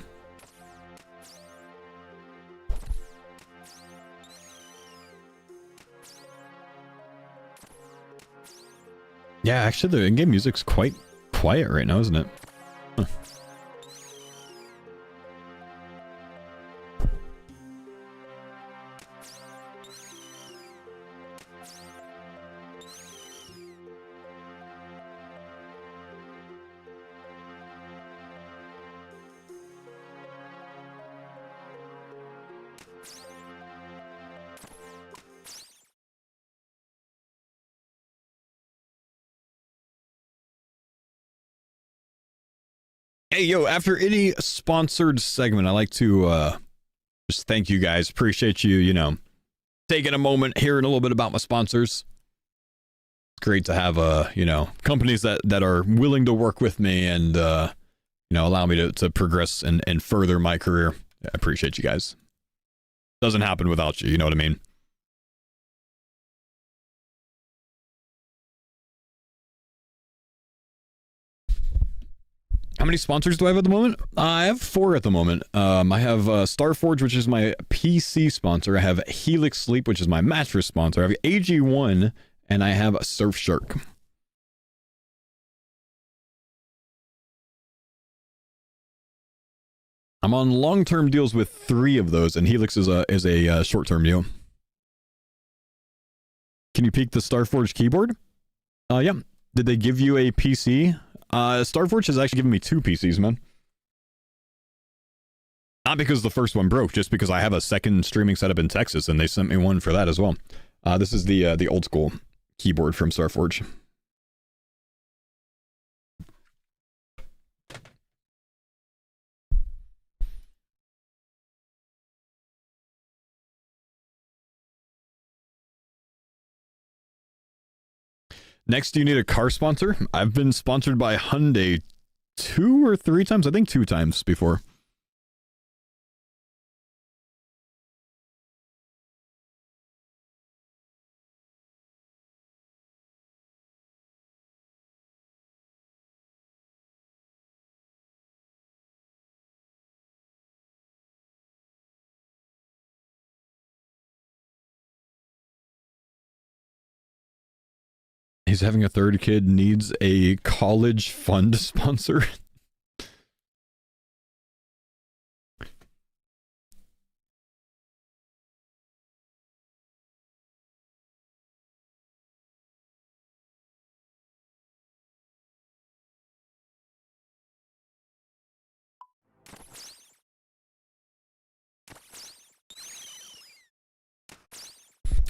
Yeah, actually the in-game music's quite quiet right now, isn't it? Huh. Hey, yo, after any sponsored segment, I like to just thank you guys. Appreciate you, you know, taking a moment, hearing a little bit about my sponsors. It's great to have, you know, companies that are willing to work with me and, you know, allow me to progress and further my career. I appreciate you guys. Doesn't happen without you, you know what I mean? How many sponsors do I have at the moment? I have 4 at the moment. I have Starforge, which is my PC sponsor. I have Helix Sleep, which is my mattress sponsor. I have AG1, and I have Surfshark. I'm on long-term deals with 3 of those, and Helix is a short-term deal. Can you peek the Starforge keyboard? Yeah. Did they give you a PC? Starforge has actually given me 2 PCs, man. Not because the first one broke, just because I have a second streaming setup in Texas, and they sent me one for that as well. This is the old school keyboard from Starforge. Next, do you need a car sponsor? I've been sponsored by Hyundai 2 or 3 times. I think 2 times before. He's having a 3rd kid, needs a college fund sponsor.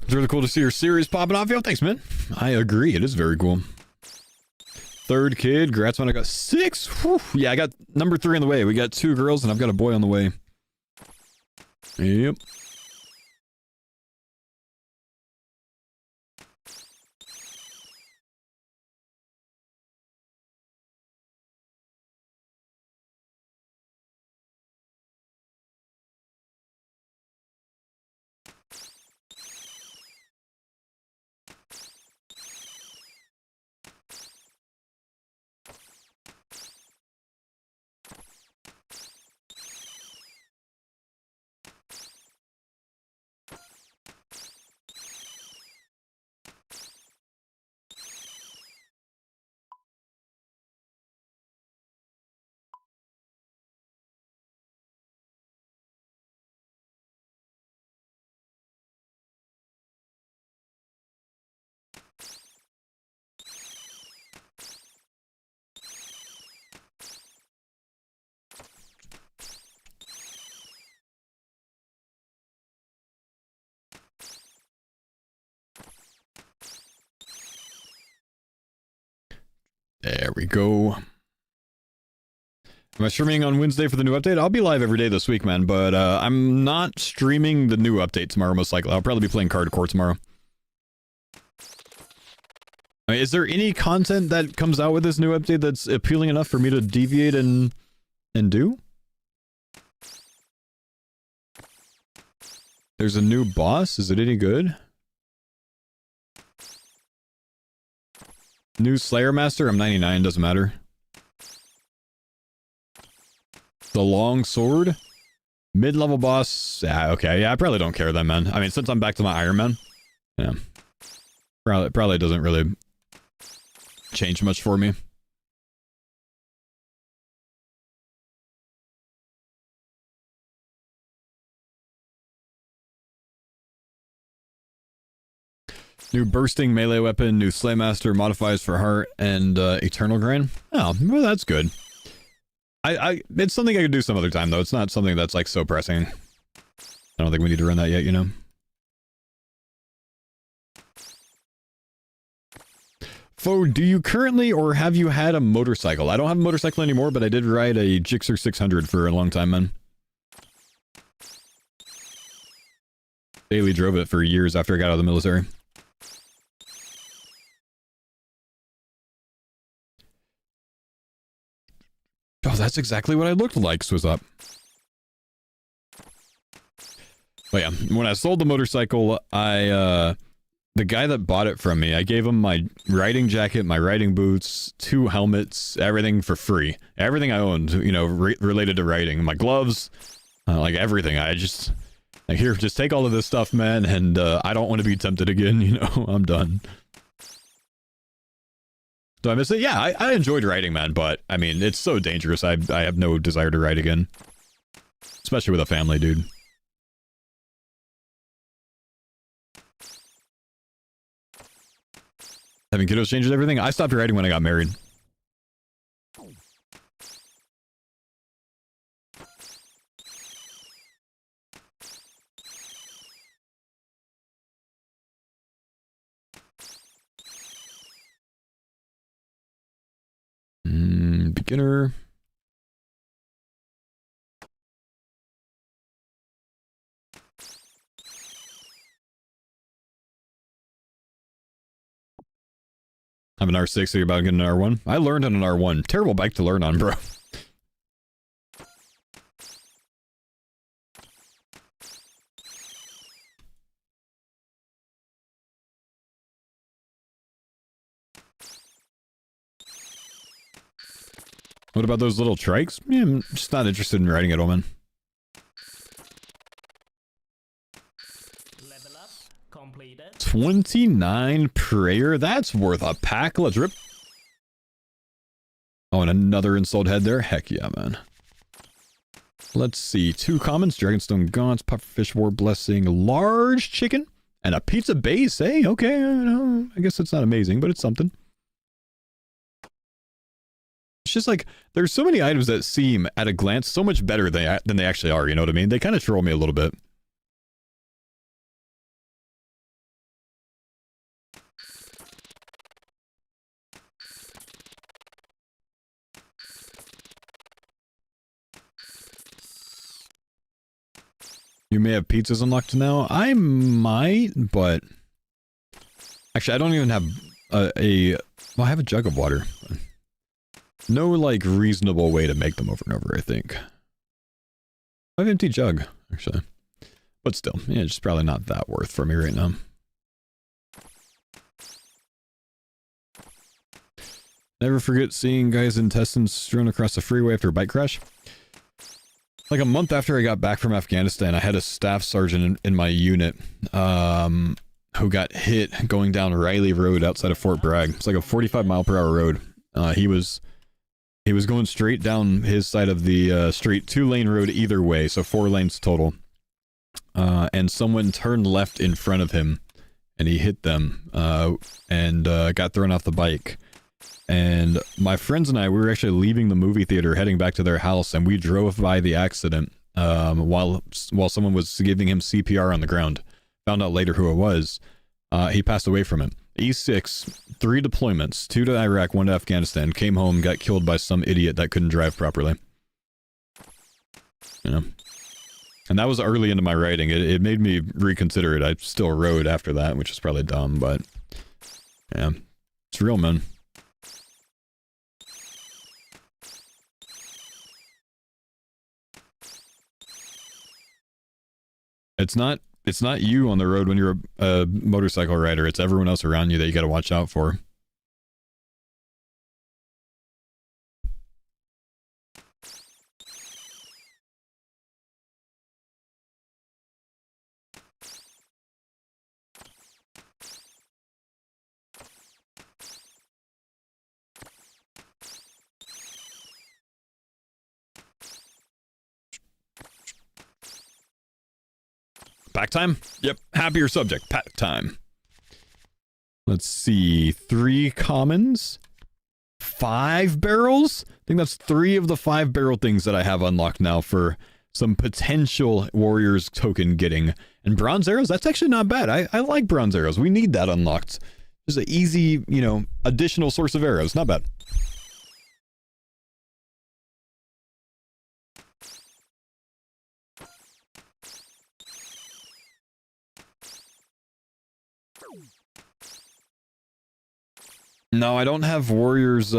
It's really cool to see your series popping off, yo. Thanks, man. I agree. It is very cool. 3rd kid. Congrats, man. I got 6. Whew. Yeah, I got number 3 on the way. We got 2 girls, and I've got a boy on the way. Yep. There we go. Am I streaming on Wednesday for the new update? I'll be live every day this week, man, but I'm not streaming the new update tomorrow, most likely. I'll probably be playing Cardcore tomorrow. I mean, is there any content that comes out with this new update that's appealing enough for me to deviate and do? There's a new boss? Is it any good? New Slayer Master? I'm 99, doesn't matter. The long sword? Mid-level boss? Yeah, okay. Yeah, I probably don't care then, man. I mean, since I'm back to my Iron Man. Yeah. Probably doesn't really change much for me. New bursting melee weapon, new Slaymaster, modifiers for heart, and eternal grain. Oh, well, that's good. It's something I could do some other time, though. It's not something that's, like, so pressing. I don't think we need to run that yet, you know? Fo, do you currently or have you had a motorcycle? I don't have a motorcycle anymore, but I did ride a Gixxer 600 for a long time, man. Daily drove it for years after I got out of the military. Oh, that's exactly what I looked like, was up. But yeah, when I sold the motorcycle, the guy that bought it from me, I gave him my riding jacket, my riding boots, 2 helmets, everything for free. Everything I owned, you know, related to riding. My gloves, like everything. Like, here, just take all of this stuff, man, and I don't want to be tempted again, you know? I'm done. Do I miss it? Yeah, I enjoyed riding, man, but, I mean, it's so dangerous. I have no desire to ride again. Especially with a family, dude. Having kiddos changes everything? I stopped riding when I got married. Skinner. I have an R6, so you're about to get an R1. I learned on an R1. Terrible bike to learn on, bro. What about those little trikes? Yeah, I'm just not interested in riding at all, man. Level up completed. 29 prayer? That's worth a pack. Let's rip. Oh, and another installed head there? Heck yeah, man. Let's see. 2 commons, Dragonstone Gaunts, Pufferfish War Blessing, Large Chicken, and a Pizza Base. Hey, okay, I guess it's not amazing, but it's something. It's just like, there's so many items that seem, at a glance, so much better than they actually are, you know what I mean? They kind of troll me a little bit. You may have pizzas unlocked now. I might, but... Actually, I don't even have well, I have a jug of water. No, like, reasonable way to make them over and over, I think. I have an empty jug, actually. But still, yeah, it's probably not that worth for me right now. Never forget seeing guys' intestines strewn across the freeway after a bike crash. Like a month after I got back from Afghanistan, I had a staff sergeant in my unit, who got hit going down Riley Road outside of Fort Bragg. It's like a 45-mile-per-hour road. He was going straight down his side of the street, 2-lane road either way, so 4 lanes total. And someone turned left in front of him, and he hit them, and got thrown off the bike. And my friends and I, we were actually leaving the movie theater, heading back to their house, and we drove by the accident while someone was giving him CPR on the ground. Found out later who it was. He passed away from it. E6, 3 deployments, 2 to Iraq, 1 to Afghanistan, came home, got killed by some idiot that couldn't drive properly. You know? And that was early into my writing. It made me reconsider it. I still rode after that, which is probably dumb, but... yeah. It's real, man. It's not you on the road when you're a motorcycle rider. It's everyone else around you that you gotta watch out for. Pack time? Yep. Happier subject. Pack time. Let's see. 3 commons. 5 barrels? I think that's 3 of the 5 barrel things that I have unlocked now for some potential Warriors token getting. And bronze arrows? That's actually not bad. I like bronze arrows. We need that unlocked. Just an easy, you know, additional source of arrows. Not bad. No, I don't have Warriors,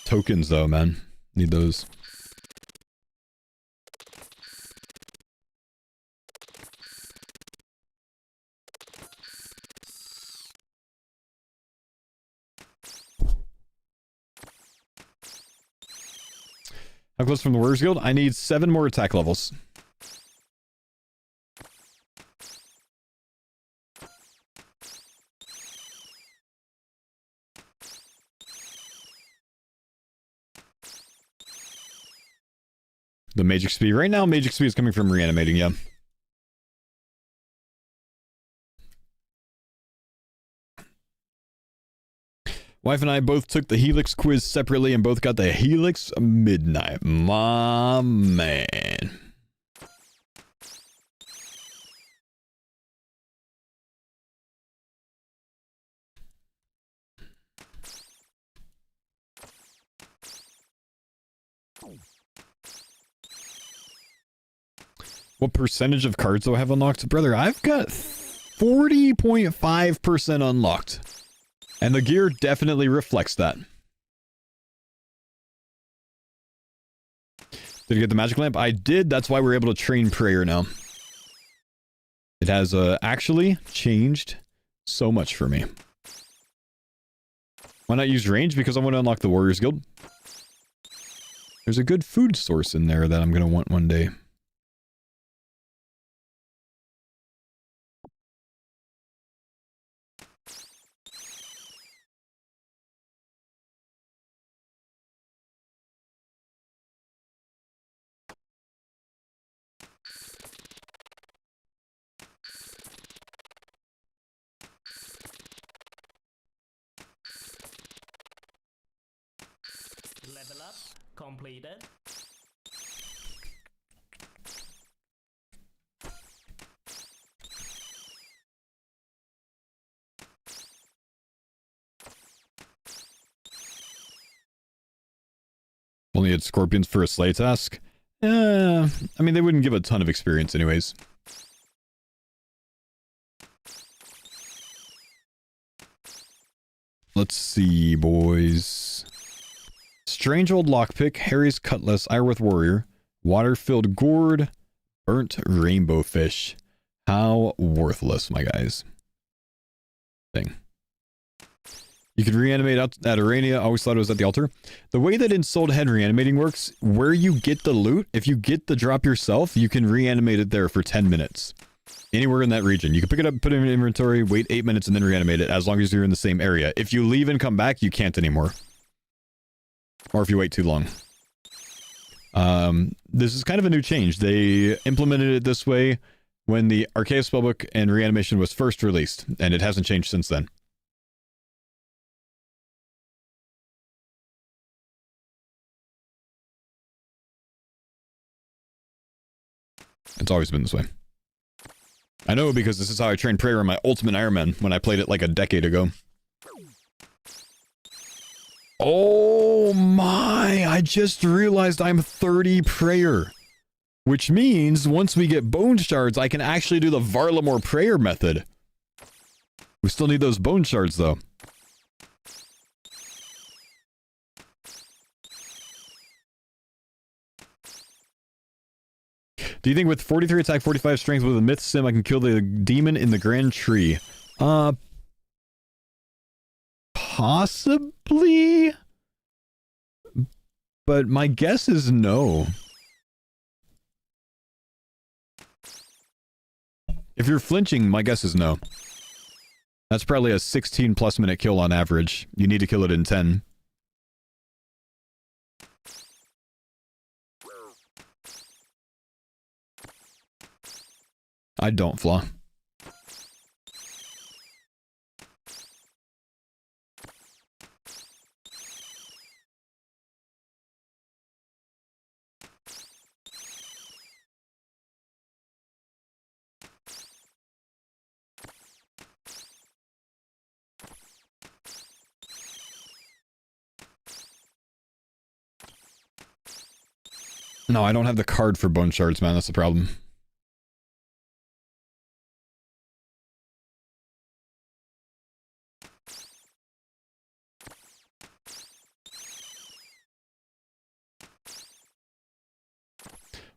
tokens, though, man. Need those. How close from the Warriors Guild? I need 7 more attack levels. The Magic Speed. Right now, Magic Speed is coming from reanimating, yeah. Wife and I both took the Helix quiz separately and both got the Helix Midnight. My man. What percentage of cards do I have unlocked? Brother, I've got 40.5% unlocked. And the gear definitely reflects that. Did you get the magic lamp? I did. That's why we're able to train prayer now. It has actually changed so much for me. Why not use range? Because I want to unlock the Warriors Guild. There's a good food source in there that I'm going to want one day. Level up completed. Only had scorpions for a slay task? I mean, they wouldn't give a ton of experience anyways. Let's see, boys. Strange old lockpick, Harry's cutlass, Ironworth warrior, water-filled gourd, burnt rainbow fish. How worthless, my guys. Thing. You can reanimate out at Arania. I always thought it was at the altar. The way that in Soul Head reanimating works, where you get the loot, if you get the drop yourself, you can reanimate it there for 10 minutes. Anywhere in that region. You can pick it up, put it in inventory, wait 8 minutes, and then reanimate it, as long as you're in the same area. If you leave and come back, you can't anymore. Or if you wait too long. This is kind of a new change. They implemented it this way when the Arceus Spellbook and reanimation was first released, and it hasn't changed since then. It's always been this way. I know because this is how I trained prayer in my Ultimate Iron Man when I played it like a decade ago. Oh my, I just realized I'm 30 prayer. Which means once we get bone shards, I can actually do the Varlamore prayer method. We still need those bone shards though. Do you think with 43 attack, 45 strength with a myth sim, I can kill the demon in the Grand Tree? Possibly? But my guess is no. If you're flinching, my guess is no. That's probably a 16 plus minute kill on average. You need to kill it in 10. I don't flaw. No, I don't have the card for bone shards, man. That's the problem.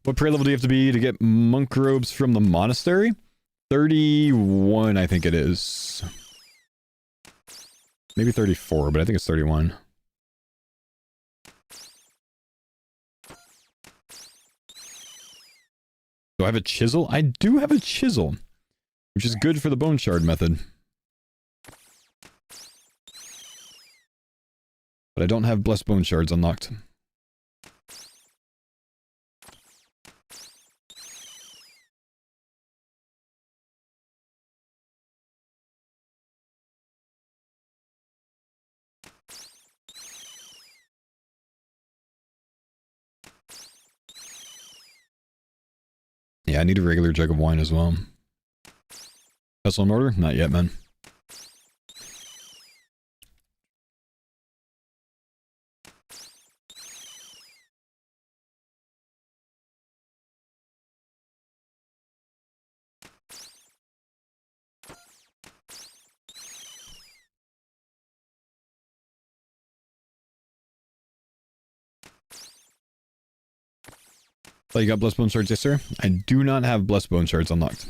What prayer level do you have to be to get monk robes from the monastery? 31, I think it is. Maybe 34, but I think it's 31. Do I have a chisel? I do have a chisel, which is good for the bone shard method. But I don't have blessed bone shards unlocked. Yeah, I need a regular jug of wine as well. Vessel in order? Not yet, man. Oh, you got Blessed Bone Shards, yes sir? I do not have Blessed Bone Shards unlocked.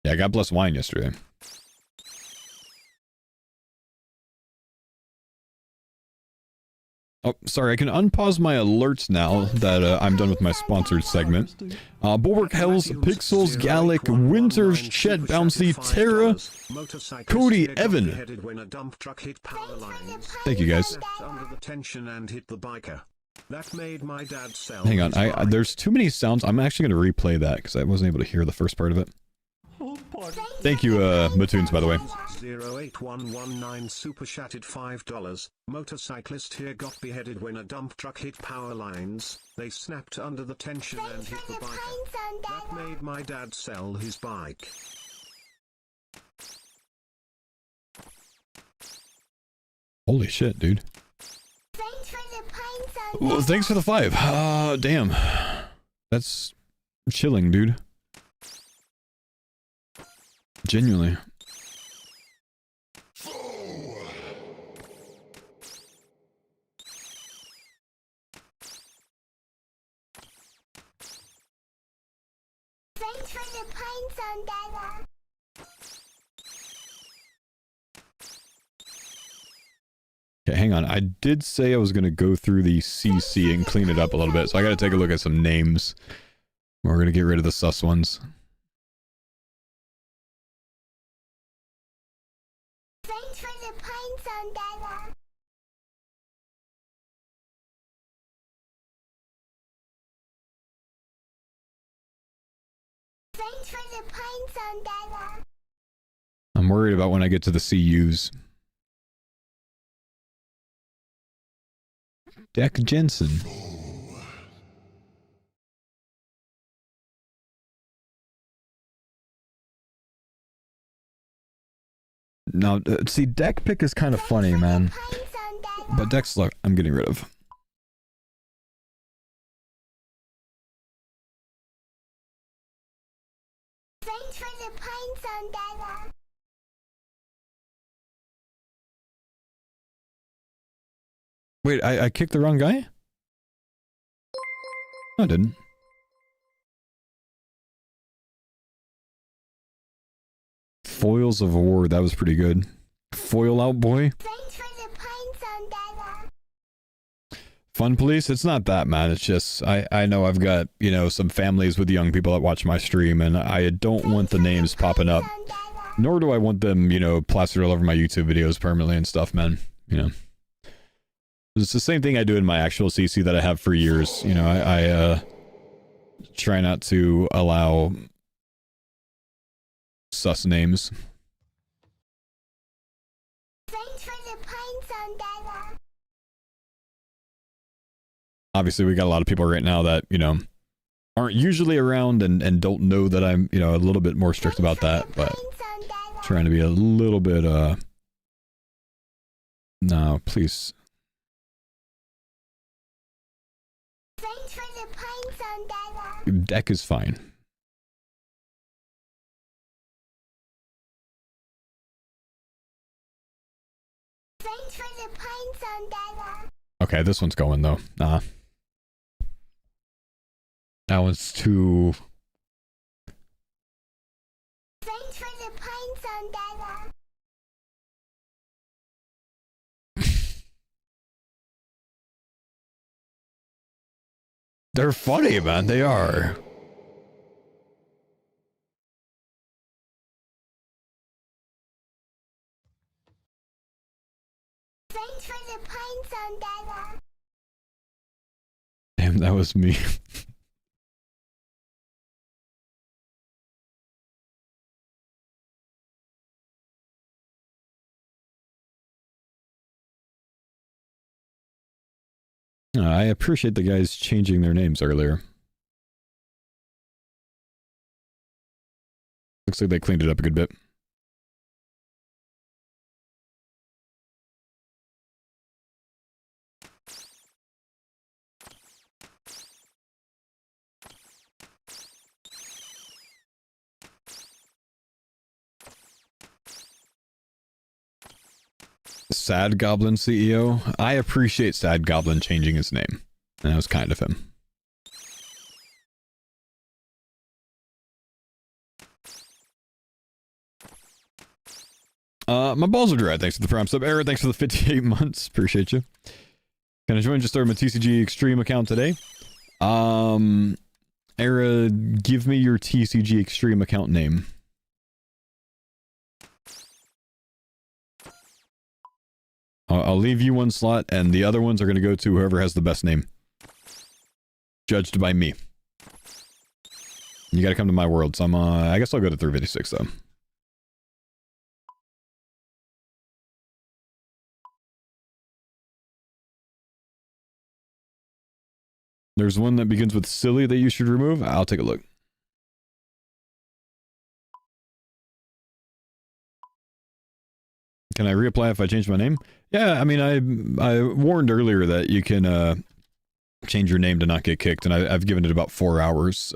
Yeah, I got Blessed Wine yesterday. Oh, sorry, I can unpause my alerts now that I'm done with my sponsored segment. Bulwark Hells, Pixels, Gallic, Winter's, Chet, Bouncy, Terra, Cody, Evan. Thank you guys. Hang on, there's too many sounds. I'm actually going to replay that because I wasn't able to hear the first part of it. Thank you, Matoons, by the way. 08119 super chatted $5. Motorcyclist here got beheaded when a dump truck hit power lines. They snapped under the tension and hit the bike. That made my dad sell his bike. Holy shit, dude. Well, thanks for the 5. Damn. That's chilling, dude. Genuinely. Thanks for the pine Sandala. Okay, hang on. I did say I was going to go through the CC and clean it up a little bit, so I got to take a look at some names. We're going to get rid of the sus ones. Thanks for the pine Sandala. Thanks for the pine Sandala. I'm worried about when I get to the CUs. Deck Jensen. Now, see, deck pick is kind of funny, man. But deck slug, I'm getting rid of. Thanks for the pine Sandala. Wait, I kicked the wrong guy? No, I didn't. Foils of War, that was pretty good. Foil out, boy. Thanks for the pine Sandala. Fun Police, it's not that, man. It's just, I know I've got, you know, some families with young people that watch my stream, and I don't want the names popping up. Nor do I want them, you know, plastered all over my YouTube videos permanently and stuff, man. You know. It's the same thing I do in my actual CC that I have for years. You know, I try not to allow sus names. Thanks for the pine Sandala. Obviously, we got a lot of people right now that, you know, aren't usually around and don't know that I'm, you know, a little bit more strict about that, but trying to be a little bit, no, please. Thanks for the pine Sandala. Deck is fine. Thanks for the pine Sandala. Okay, this one's going though. Nah. That one's too... Thanks for the pine Sandala. They're funny, man. They are. Thanks for the pine Sandala. Damn, that was me. I appreciate the guys changing their names earlier. Looks like they cleaned it up a good bit. Sad Goblin CEO. I appreciate Sad Goblin changing his name. And that was kind of him. My balls are dry. Thanks for the prime sub. Era, thanks for the 58 months. Appreciate you. Can I join? Just started my TCG Extreme account today. Era, give me your TCG Extreme account name. I'll leave you one slot, and the other ones are going to go to whoever has the best name. Judged by me. You got to come to my world, so I guess I'll go to 356 though. There's one that begins with silly that you should remove. I'll take a look. Can I reapply if I change my name? Yeah, I mean, I warned earlier that you can change your name to not get kicked, and I've given it about 4 hours.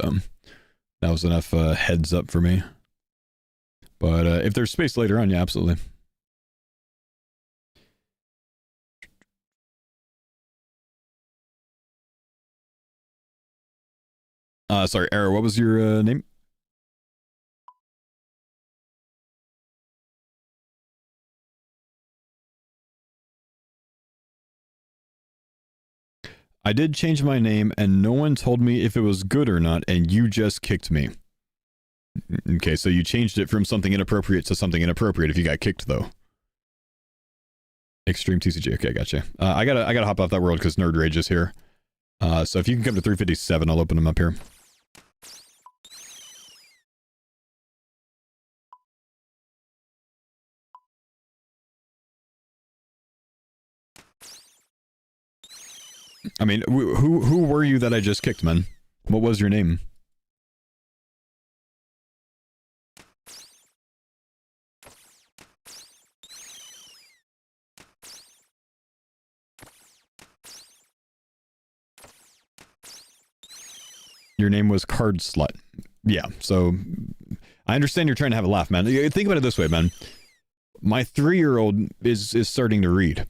That was enough heads up for me. But if there's space later on, yeah, absolutely. Sorry, Era, what was your name? I did change my name, and no one told me if it was good or not, and you just kicked me. Okay, so you changed it from something inappropriate to something inappropriate if you got kicked, though. Extreme TCG, okay, gotcha. I gotta hop off that world because Nerd Rage is here. So if you can come to 357, I'll open them up here. I mean, who were you that I just kicked, man? What was your name? Your name was Card Slut. Yeah, so I understand you're trying to have a laugh, man. Think about it this way, man. My 3-year-old is starting to read.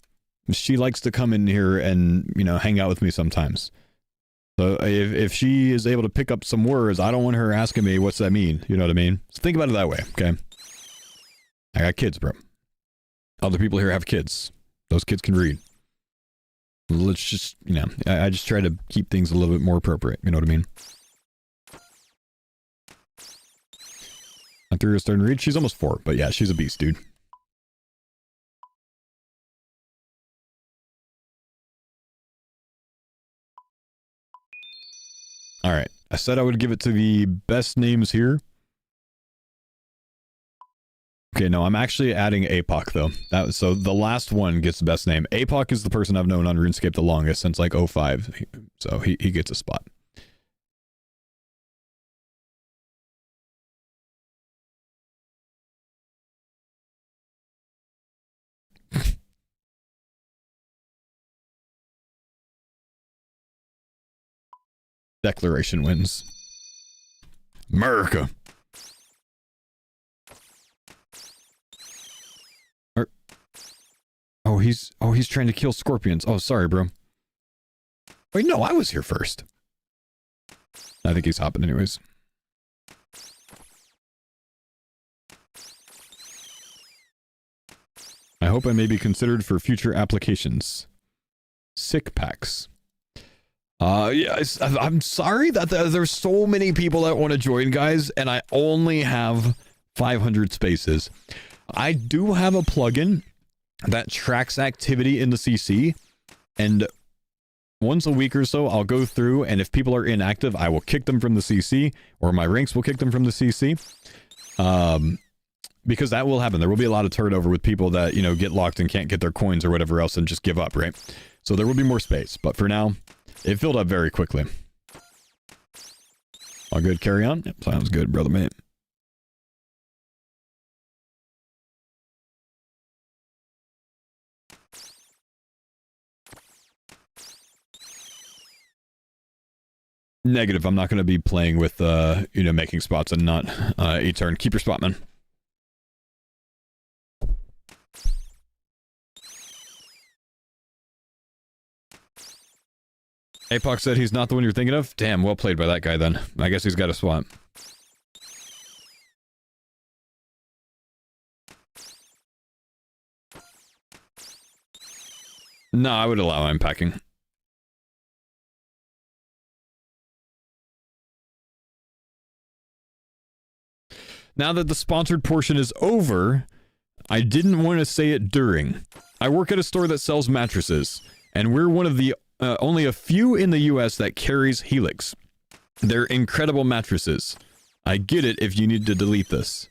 She likes to come in here and, you know, hang out with me sometimes. So if she is able to pick up some words, I don't want her asking me, what's that mean? You know what I mean? So think about it that way, okay? I got kids, bro. Other people here have kids. Those kids can read. Let's just, you know, I just try to keep things a little bit more appropriate. You know what I mean? My 3-year-old's starting to read. She's almost 4, but yeah, she's a beast, dude. All right. I said I would give it to the best names here. Okay, no, I'm actually adding APOC, though. So the last one gets the best name. APOC is the person I've known on RuneScape the longest, since like 05. So he gets a spot. Declaration wins. America. Oh, he's trying to kill scorpions. Oh, sorry, bro. Wait, no, I was here first. I think he's hopping anyways. I hope I may be considered for future applications. Sick packs. Yeah, I'm sorry that there's so many people that want to join, guys, and I only have 500 spaces. I do have a plugin that tracks activity in the CC, and once a week or so, I'll go through, and if people are inactive, I will kick them from the CC, or my ranks will kick them from the CC. Because that will happen. There will be a lot of turnover with people that, you know, get locked and can't get their coins or whatever else and just give up, right? So there will be more space, but for now, it filled up very quickly. All good, carry on? Yep, sounds good, brother mate. Negative, I'm not going to be playing with, you know, making spots and not a turn. Keep your spot, man. Apoc said he's not the one you're thinking of. Damn, well played by that guy then. I guess he's got a swap. No, I would allow unpacking. Now that the sponsored portion is over, I didn't want to say it during. I work at a store that sells mattresses, and we're one of the only a few in the US that carries Helix. They're incredible mattresses. I get it if you need to delete this.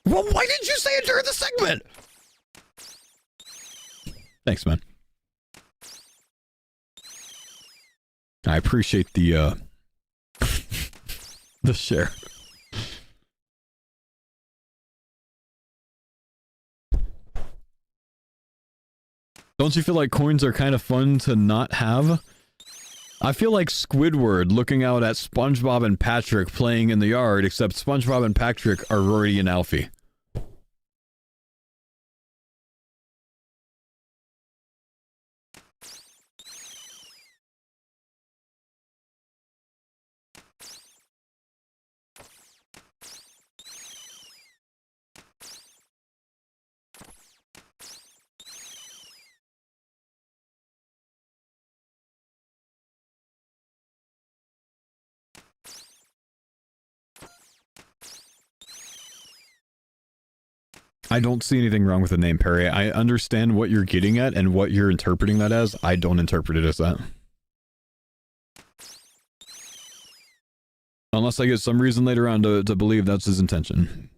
Well, why didn't you say it during the segment? Thanks, man. I appreciate the the share. Don't you feel like coins are kind of fun to not have? I feel like Squidward looking out at SpongeBob and Patrick playing in the yard, except SpongeBob and Patrick are Rory and Alfie. I don't see anything wrong with the name, Perry. I understand what you're getting at and what you're interpreting that as. I don't interpret it as that. Unless I get some reason later on to believe that's his intention.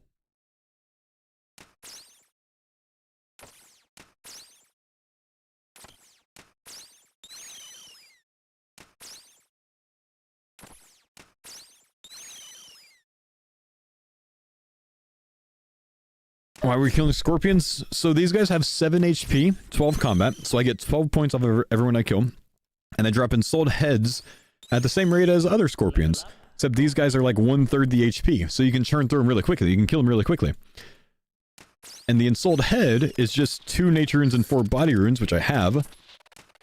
Why are we killing scorpions? So these guys have 7 HP, 12 combat, so I get 12 points off of everyone I kill. And I drop ensouled heads at the same rate as other scorpions. Except these guys are like 1/3 the HP, so you can churn through them really quickly. You can kill them really quickly. And the ensouled head is just 2 nature runes and 4 body runes, which I have.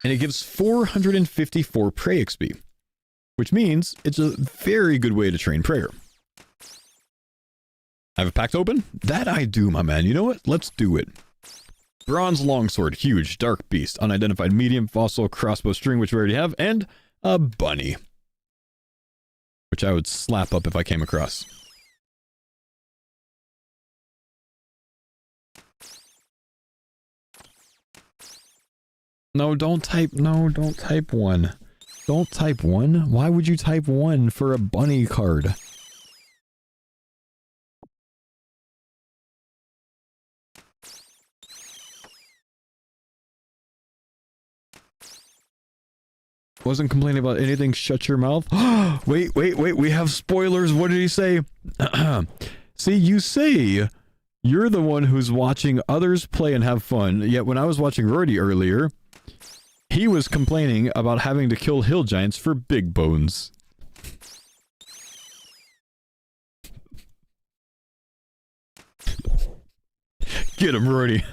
And it gives 454 prey XP. Which means it's a very good way to train prayer. I have a pact open? That I do, my man. You know what? Let's do it. Bronze longsword, huge, dark beast, unidentified medium, fossil, crossbow string, which we already have, and a bunny. Which I would slap up if I came across. No, don't type 1. Don't type 1? Why would you type 1 for a bunny card? Wasn't complaining about anything, shut your mouth. Wait, we have spoilers. What did he say? See, you say you're the one who's watching others play and have fun, yet when I was watching Rory earlier, he was complaining about having to kill hill giants for big bones. Get him, Rory.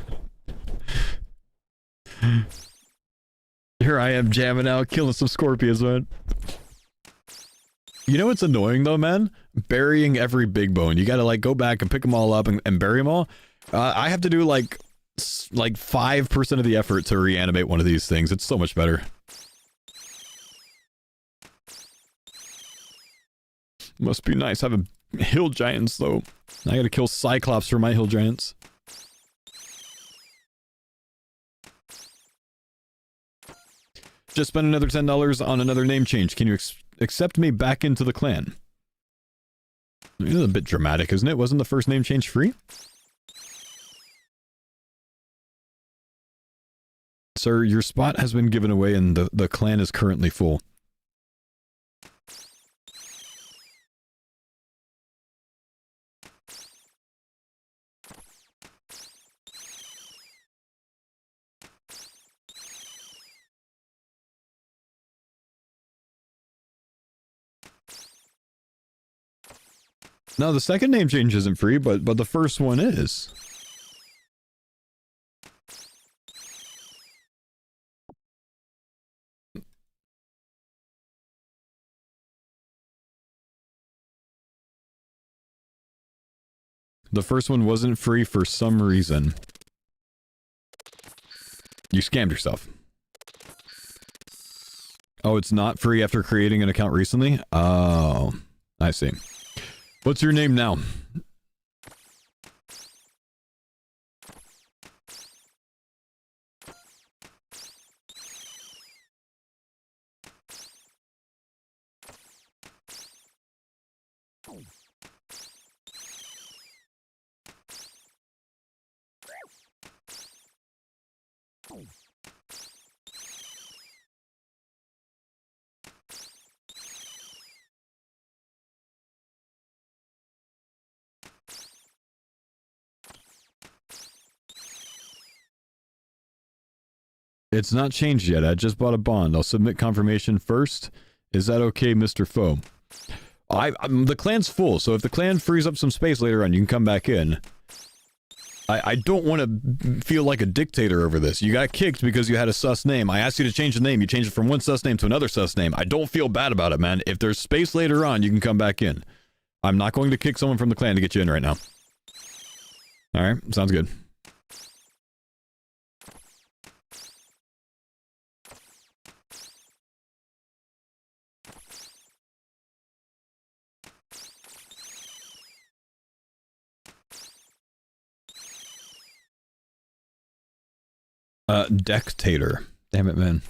Here I am jamming out, killing some scorpions, man. You know what's annoying though, man? Burying every big bone. You gotta like go back and pick them all up and bury them all. I have to do like 5% of the effort to reanimate one of these things. It's so much better. Must be nice having hill giants though. I gotta kill Cyclops for my hill giants. Just spent another $10 on another name change. Can you accept me back into the clan? This is a bit dramatic, isn't it? Wasn't the first name change free? Sir, your spot has been given away and the clan is currently full. No, the second name change isn't free, but the first one is. The first one wasn't free for some reason. You scammed yourself. Oh, it's not free after creating an account recently? Oh, I see. What's your name now? It's not changed yet. I just bought a bond. I'll submit confirmation first. Is that okay, Mr. Foe? The clan's full, so if the clan frees up some space later on, you can come back in. I don't want to feel like a dictator over this. You got kicked because you had a sus name. I asked you to change the name. You changed it from one sus name to another sus name. I don't feel bad about it, man. If there's space later on, you can come back in. I'm not going to kick someone from the clan to get you in right now. Alright, sounds good. Dictator. Damn it, man.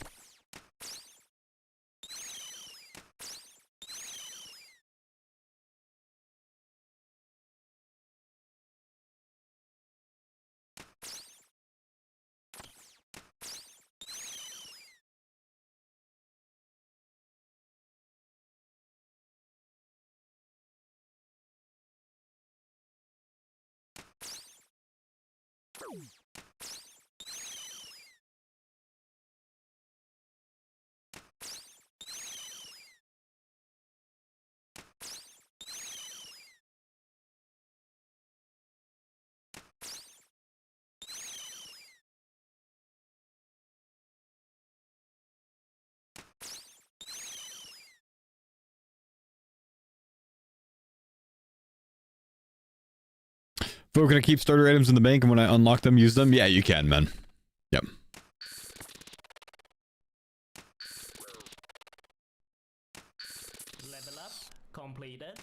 Folk, can I keep starter items in the bank and when I unlock them, use them? Yeah, you can, man. Yep. Level up completed.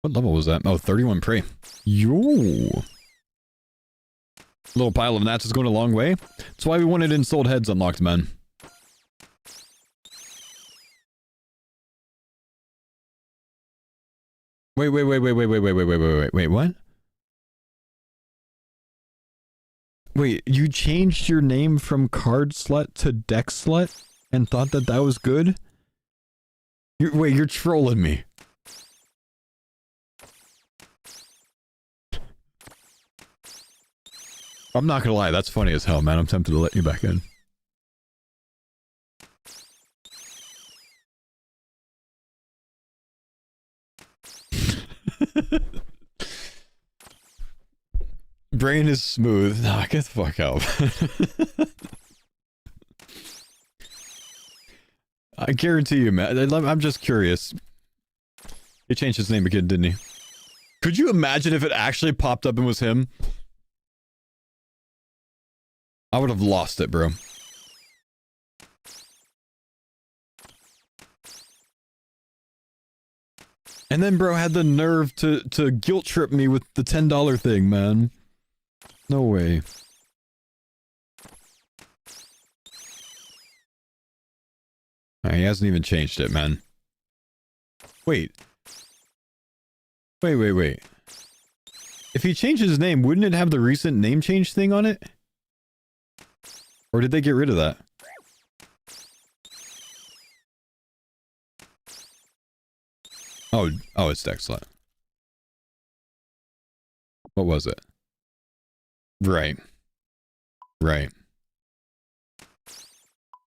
What level was that? Oh, 31 prey. Yo. Little pile of gnats is going a long way. That's why we wanted Ensouled Heads unlocked, man. Wait, what? Wait, you changed your name from Card Slut to Deck Slut and thought that that was good? Wait, you're trolling me. I'm not gonna lie, that's funny as hell, man. I'm tempted to let you back in. Brain is smooth. Nah, get the fuck out. I guarantee you, man. I'm just curious. He changed his name again, didn't he? Could you imagine if it actually popped up and was him? I would have lost it, bro. And then bro had the nerve to guilt trip me with the $10 thing, man. No way. He hasn't even changed it, man. Wait. Wait. If he changed his name, wouldn't it have the recent name change thing on it? Or did they get rid of that? Oh, it's Deck Slut. What was it? Right.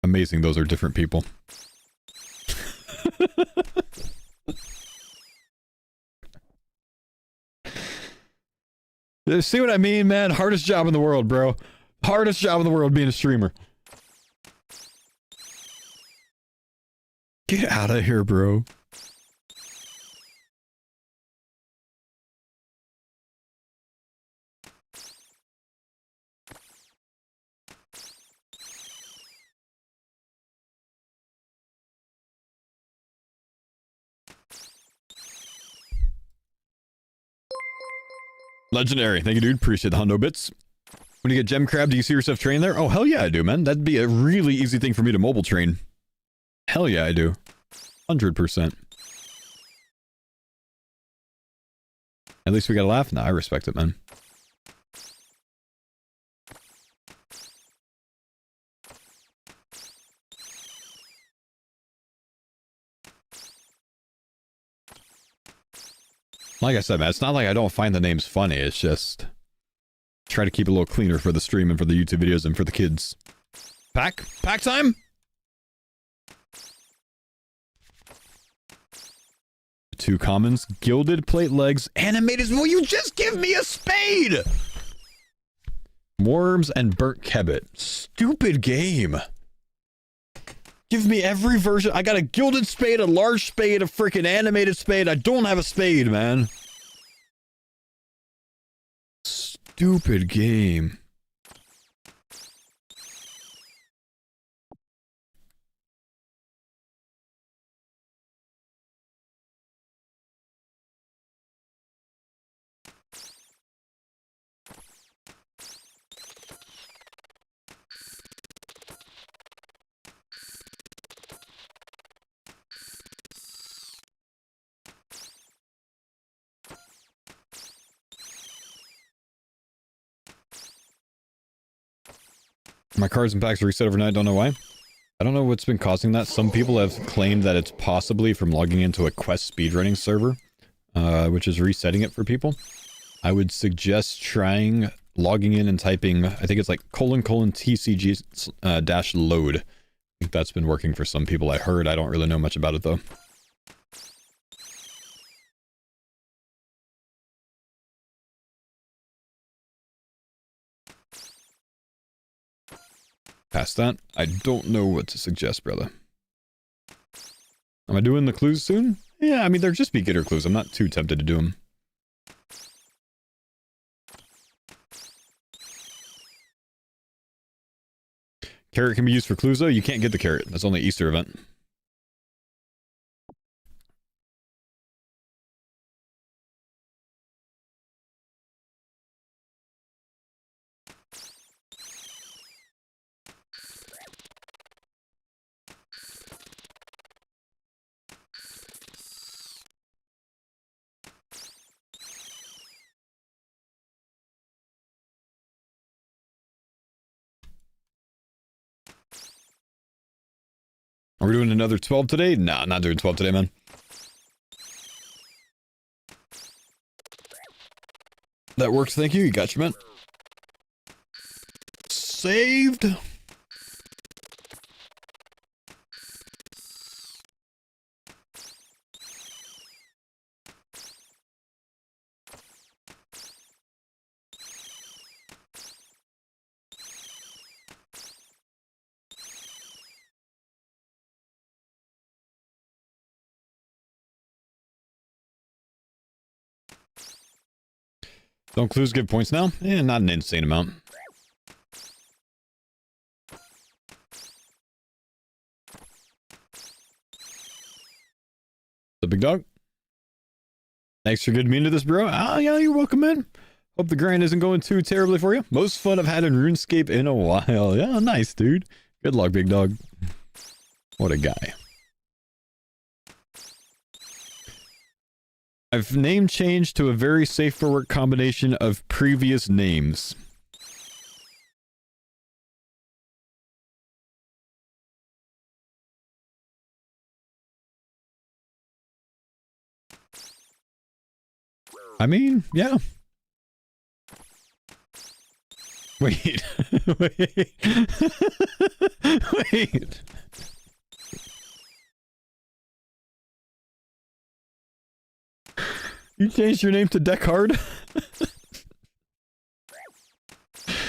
Amazing, those are different people. See what I mean, man? Hardest job in the world, bro. Hardest job in the world being a streamer. Get out of here, bro. Legendary. Thank you, dude. Appreciate the hundo bits. When you get gem crab, do you see yourself training there? Oh, hell yeah, I do, man. That'd be a really easy thing for me to mobile train. Hell yeah, I do. 100%. At least we got a laugh. Nah, I respect it, man. Like I said, man, it's not like I don't find the names funny. It's just try to keep it a little cleaner for the stream and for the YouTube videos and for the kids. Pack time. Two commons, gilded plate legs, animated. Will you just give me a spade? Worms and burnt kebbit. Stupid game. Give me every version. I got a gilded spade, a large spade, a freaking animated spade. I don't have a spade, man. Stupid game. My cards and packs reset overnight, don't know why. I don't know what's been causing that. Some people have claimed that it's possibly from logging into a Quest speedrunning server, which is resetting it for people. I would suggest trying logging in and typing, I think it's like : TCG dash load. I think that's been working for some people. I heard. I don't really know much about it though. Past that, I don't know what to suggest, brother. Am I doing the clues soon? Yeah, I mean, they're just beginner clues. I'm not too tempted to do them. Carrot can be used for clues, though. You can't get the carrot. That's only Easter event. Are we doing another 12 today? Nah, not doing 12 today, man. That works, thank you. You got you, man. Saved. Don't clues give points now? Eh, not an insane amount. The big dog. Thanks for getting me into this, bro. Ah, yeah, you're welcome, man. Hope the grind isn't going too terribly for you. Most fun I've had in RuneScape in a while. Yeah, nice, dude. Good luck, big dog. What a guy. I've name changed to a very safe for work combination of previous names. I mean, yeah. Wait. Wait. Wait. You changed your name to Deckard?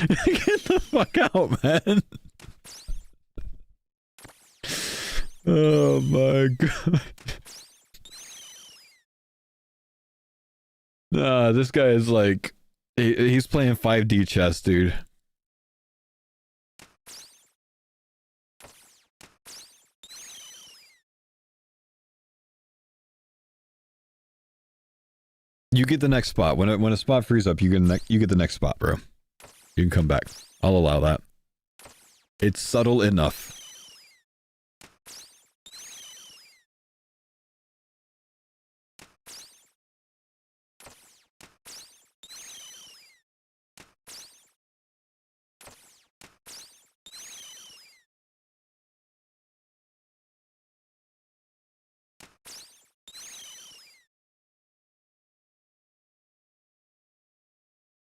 Get the fuck out, man. Oh my god. Nah, this guy is like... he's playing 5D chess, dude. You get the next spot. When a spot frees up, you get the next spot, bro. You can come back. I'll allow that. It's subtle enough.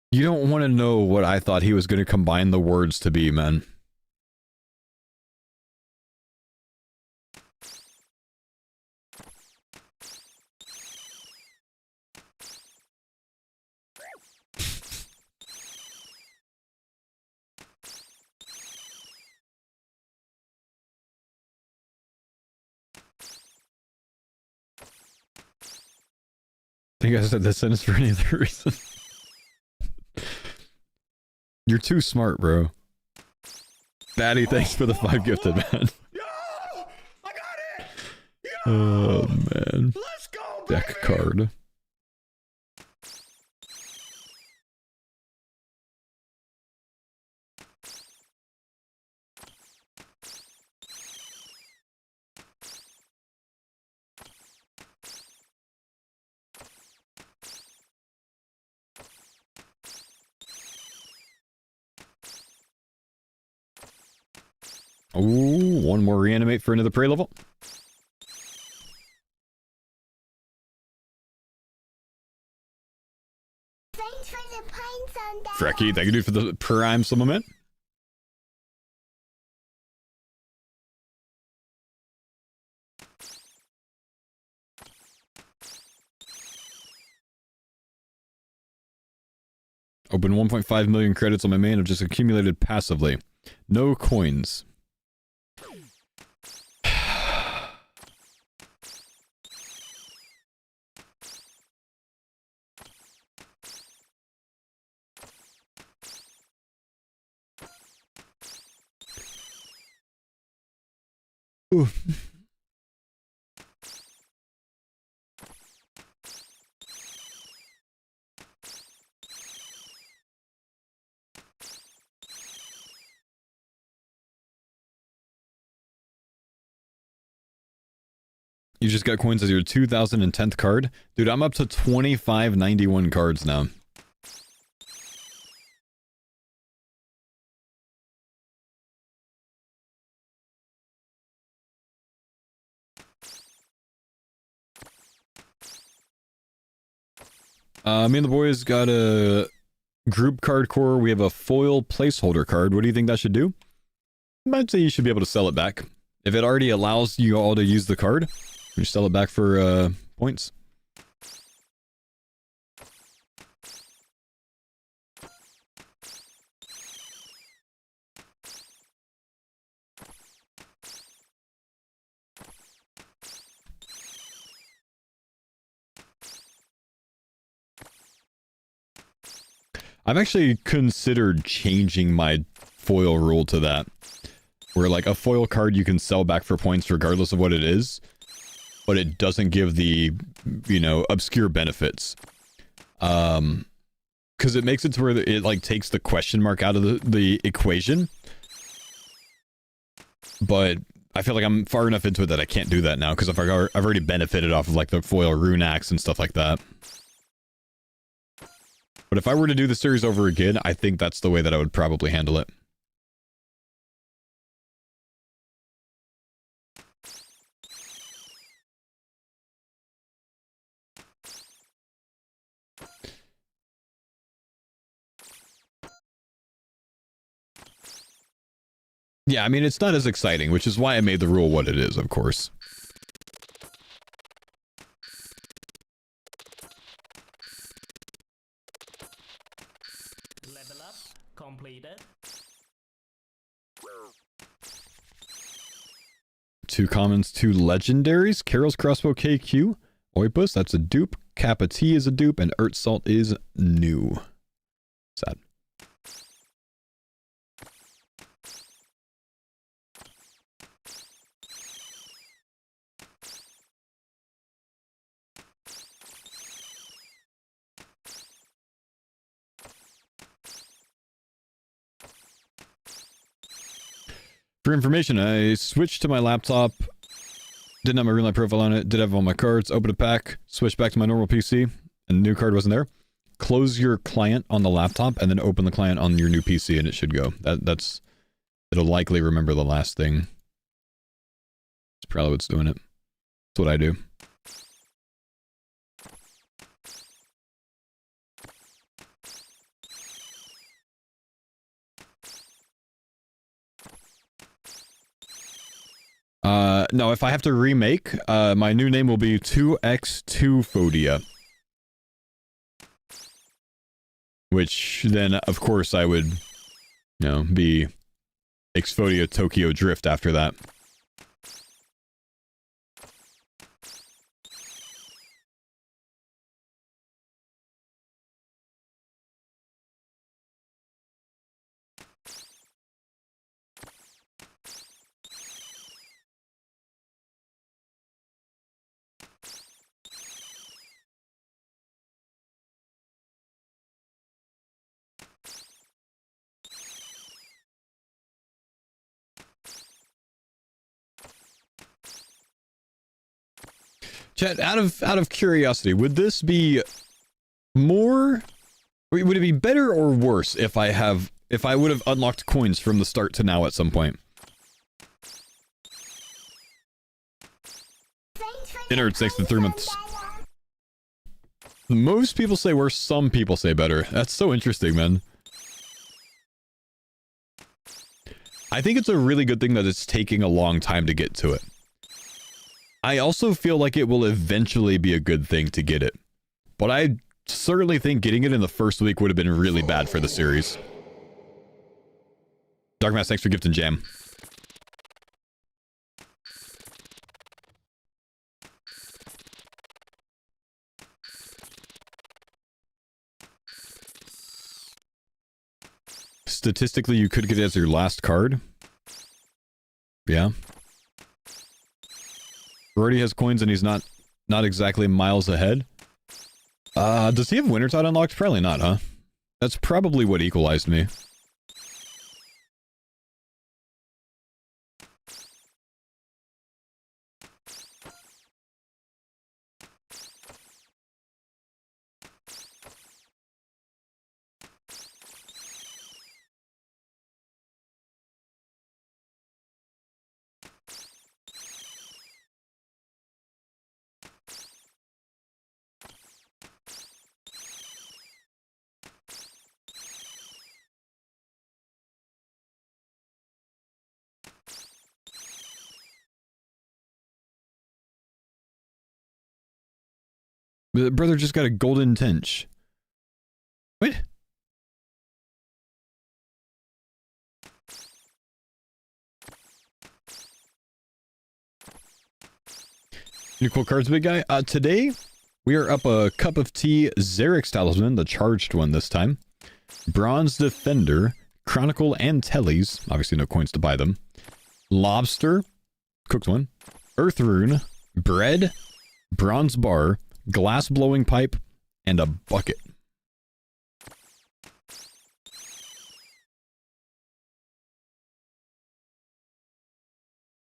You don't want to know what I thought he was going to combine the words to be, man. I think I said that sentence for any other reason. You're too smart, bro. Batty, thanks for the 5 gifted, man. Yo! I got it! Yo! Oh, man. Let's go, baby! Deck card. Ooh, one more reanimate for another prey level. Thanks for the pine sundae. Frecky, thank you, dude, for the prime supplement. Open 1.5 million credits on my main. I've just accumulated passively. No coins. Ooh. You just got coins as your 2010th card? Dude, I'm up to 2591 cards now. Me and the boys got a group Cardcore. We have a foil placeholder card. What do you think that should do? I'd say you should be able to sell it back. If it already allows you all to use the card, you sell it back for points. I've actually considered changing my foil rule to that. Where like a foil card you can sell back for points regardless of what it is. But it doesn't give the, you know, obscure benefits. Because it makes it to where it like takes the question mark out of the equation. But I feel like I'm far enough into it that I can't do that now because I've already benefited off of like the foil rune axe and stuff like that. But if I were to do the series over again, I think that's the way that I would probably handle it. Yeah, I mean, it's not as exciting, which is why I made the rule what it is, of course. Level up completed. 2 commons, 2 legendaries. Carol's Crossbow KQ. Oipus, that's a dupe. Kappa T is a dupe. And Earth Salt is new. Sad. For information, I switched to my laptop. Didn't have my Runelight profile on it. Did have all my cards. Opened a pack. Switched back to my normal PC. And the new card wasn't there. Close your client on the laptop and then open the client on your new PC and it should go. That's... It'll likely remember the last thing. It's probably what's doing it. That's what I do. No, if I have to remake, my new name will be 2x2phodia. Which then, of course, I would, you know, be Xphodia Tokyo Drift after that. Chat, out of curiosity, would this be more... Would it be better or worse if I would have unlocked coins from the start to now at some point? Innards, thanks for 3 months. Most people say worse, some people say better. That's so interesting, man. I think it's a really good thing that it's taking a long time to get to it. I also feel like it will eventually be a good thing to get it. But I certainly think getting it in the first week would have been really bad for the series. Dark Mass, thanks for gifting Jam. Statistically, you could get it as your last card. Yeah. Brody has coins and he's not exactly miles ahead. Does he have Wintertide unlocked? Probably not, huh? That's probably what equalized me. The brother just got a golden tench. What? Any cool cards, big guy? Today, we are up a Cup of Tea Xerix Talisman, the charged one this time. Bronze Defender, Chronicle and Tellies. Obviously no coins to buy them. Lobster, cooked one. Earth Rune, Bread, Bronze Bar, Glass Blowing Pipe, and a bucket.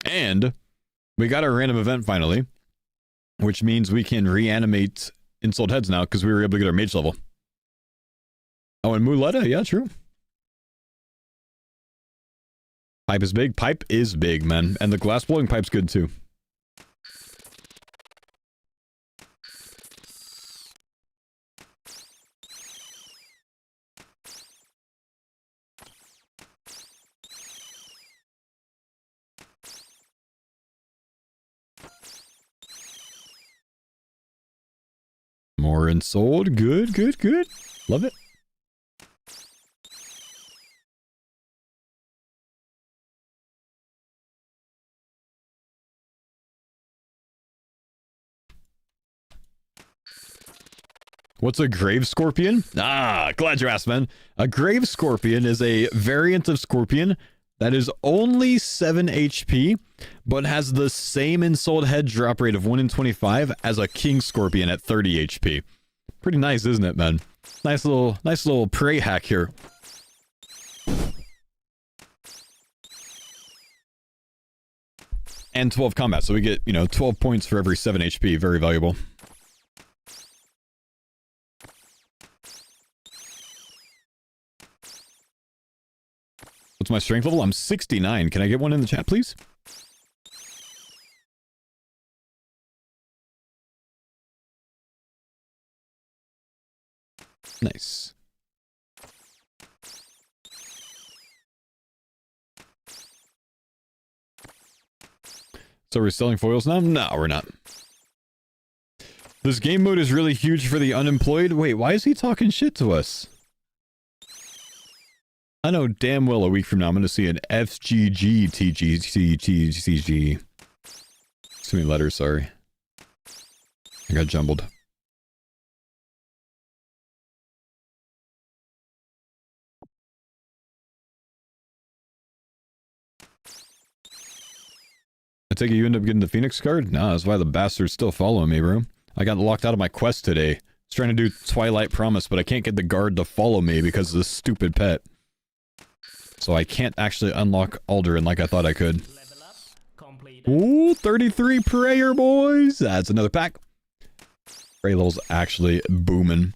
And we got our random event finally, which means we can reanimate Insult Heads now because we were able to get our mage level. Oh, and Muleta, yeah, true. Pipe is big. Pipe is big, man. And the glass blowing pipe's good too. More and sold. Good, good, good. Love it. What's a grave scorpion? Ah, glad you asked, man. A grave scorpion is a variant of scorpion that is only 7 HP, but has the same ensouled head drop rate of 1 in 25 as a king scorpion at 30 HP. Pretty nice, isn't it, man? Nice little prey hack here. And 12 combat, so we get, 12 points for every 7 HP. Very valuable. What's my strength level? I'm 69. Can I get one in the chat, please? Nice. So we're selling foils now? No, we're not. This game mode is really huge for the unemployed. Wait, why is he talking shit to us? I know damn well a week from now I'm going to see an FGGTGTGTG. Too many letters, sorry. I got jumbled. I take it you end up getting the Phoenix card? Nah, that's why the bastard's still following me, bro. I got locked out of my quest today. I was trying to do Twilight Promise, but I can't get the guard to follow me because of this stupid pet. So I can't actually unlock Alduin like I thought I could. Ooh, 33 prayer, boys! That's another pack. Prayer level's actually booming.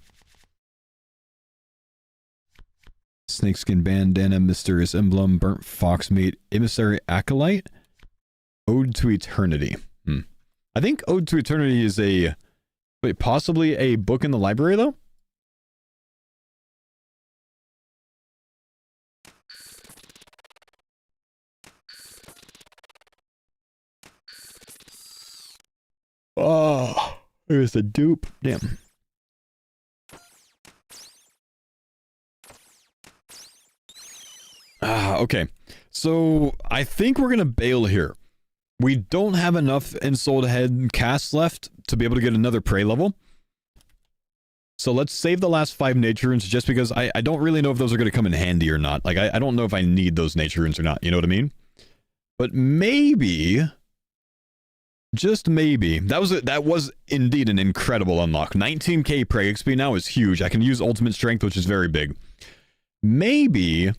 Snakeskin bandana, mysterious emblem, burnt fox meat, emissary acolyte, Ode to Eternity. I think Ode to Eternity is a... Wait, possibly a book in the library, though? Oh, there's a dupe. Damn. Okay. So, I think we're gonna bail here. We don't have enough ensouled head casts left to be able to get another prey level. So let's save the last 5 nature runes just because I don't really know if those are going to come in handy or not. Like, I don't know if I need those nature runes or not. You know what I mean? But maybe... Just maybe. That was indeed an incredible unlock. 19k prey XP now is huge. I can use ultimate strength, which is very big. Maybe...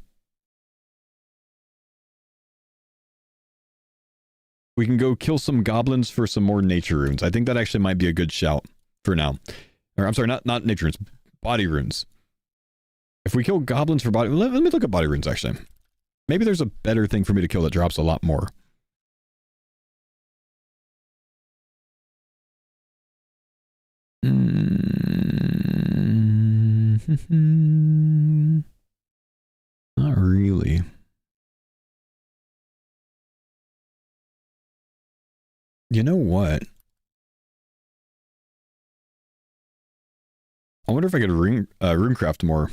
we can go kill some goblins for some more nature runes. I think that actually might be a good shout for now. Or, I'm sorry, not nature runes. Body runes. If we kill goblins for body... Let me look at body runes, actually. Maybe there's a better thing for me to kill that drops a lot more. Not really. You know what? I wonder if I could runecraft more.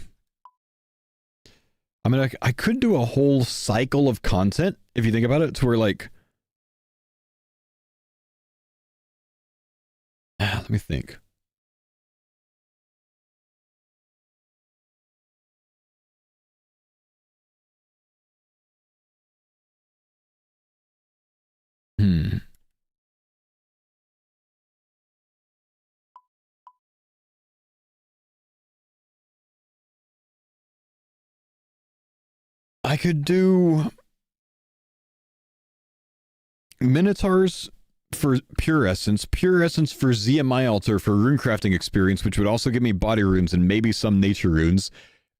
I mean, I could do a whole cycle of content, if you think about it, to where, like... let me think. I could do Minotaurs for Pure Essence for ZMI Altar for runecrafting experience, which would also give me body runes and maybe some nature runes.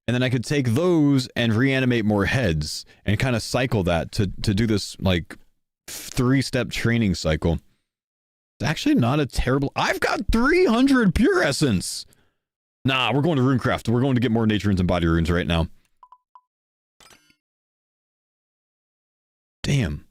And then I could take those and reanimate more heads and kind of cycle that to do this, like, 3-step training cycle. It's actually not a terrible... I've got 300 Pure Essence! Nah, we're going to runecraft. We're going to get more nature runes and body runes right now. Damn.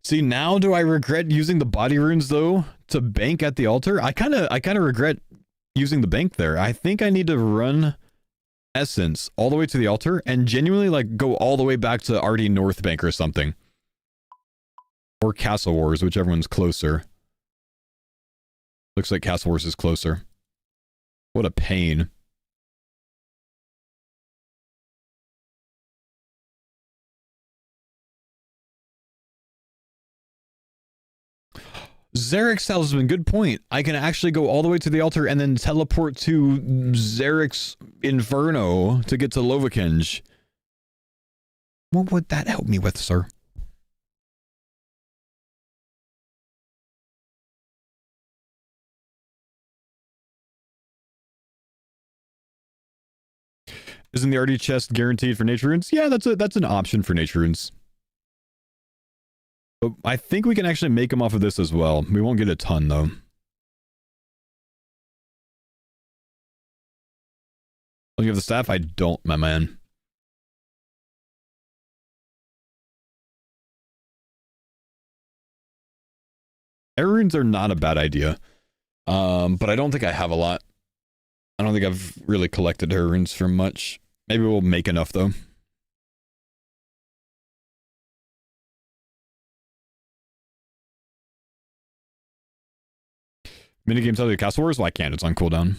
See, now do I regret using the body runes though to bank at the altar? I kind of regret using the bank there. I think I need to run essence all the way to the altar and genuinely like go all the way back to RD North Bank or something. Or Castle Wars, whichever one's closer. Looks like Castle Wars is closer. What a pain. Zarek's talisman, good point. I can actually go all the way to the altar and then teleport to Zarek's Inferno to get to Lovakinj. What would that help me with, sir? Isn't the RD chest guaranteed for nature runes? Yeah, that's an option for nature runes. But I think we can actually make them off of this as well. We won't get a ton though. Oh, you have the staff? I don't, my man. Air runes are not a bad idea. But I don't think I have a lot. I don't think I've really collected air runes for much. Maybe we'll make enough though. Minigames out of the Castle Wars? Well, I can't. It's on cooldown.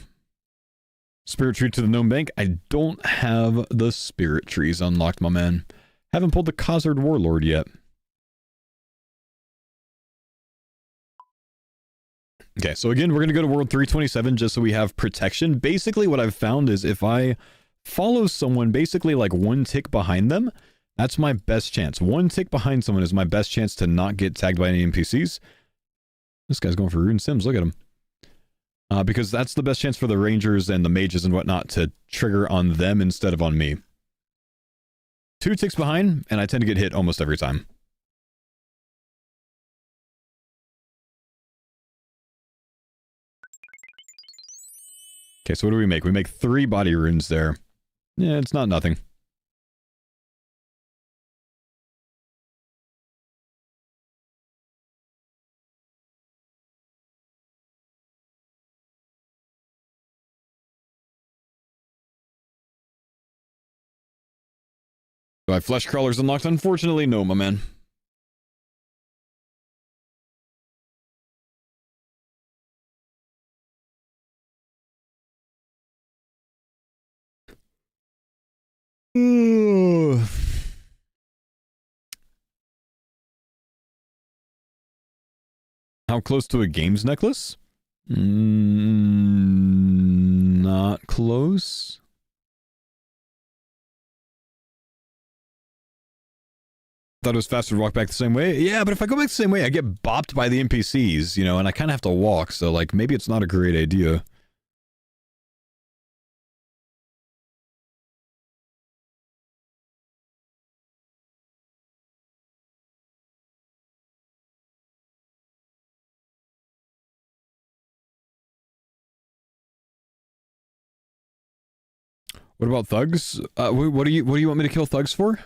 Spirit Tree to the Gnome Bank? I don't have the Spirit Trees unlocked, my man. Haven't pulled the Khazard Warlord yet. Okay, so again, we're going to go to World 327 just so we have protection. Basically, what I've found is if I follow someone basically like one tick behind them, that's my best chance. One tick behind someone is my best chance to not get tagged by any NPCs. This guy's going for Rune Sims. Look at him. Because that's the best chance for the rangers and the mages and whatnot to trigger on them instead of on me. 2 ticks behind, and I tend to get hit almost every time. Okay, so what do we make? We make 3 body runes there. Yeah, it's not nothing. Do I have flesh crawlers unlocked? Unfortunately, no, my man. How close to a games necklace? Not close. Thought it was faster to walk back the same way. Yeah, but if I go back the same way, I get bopped by the NPCs, you know, and I kind of have to walk, so, like, maybe it's not a great idea. What about thugs? What do you want me to kill thugs for?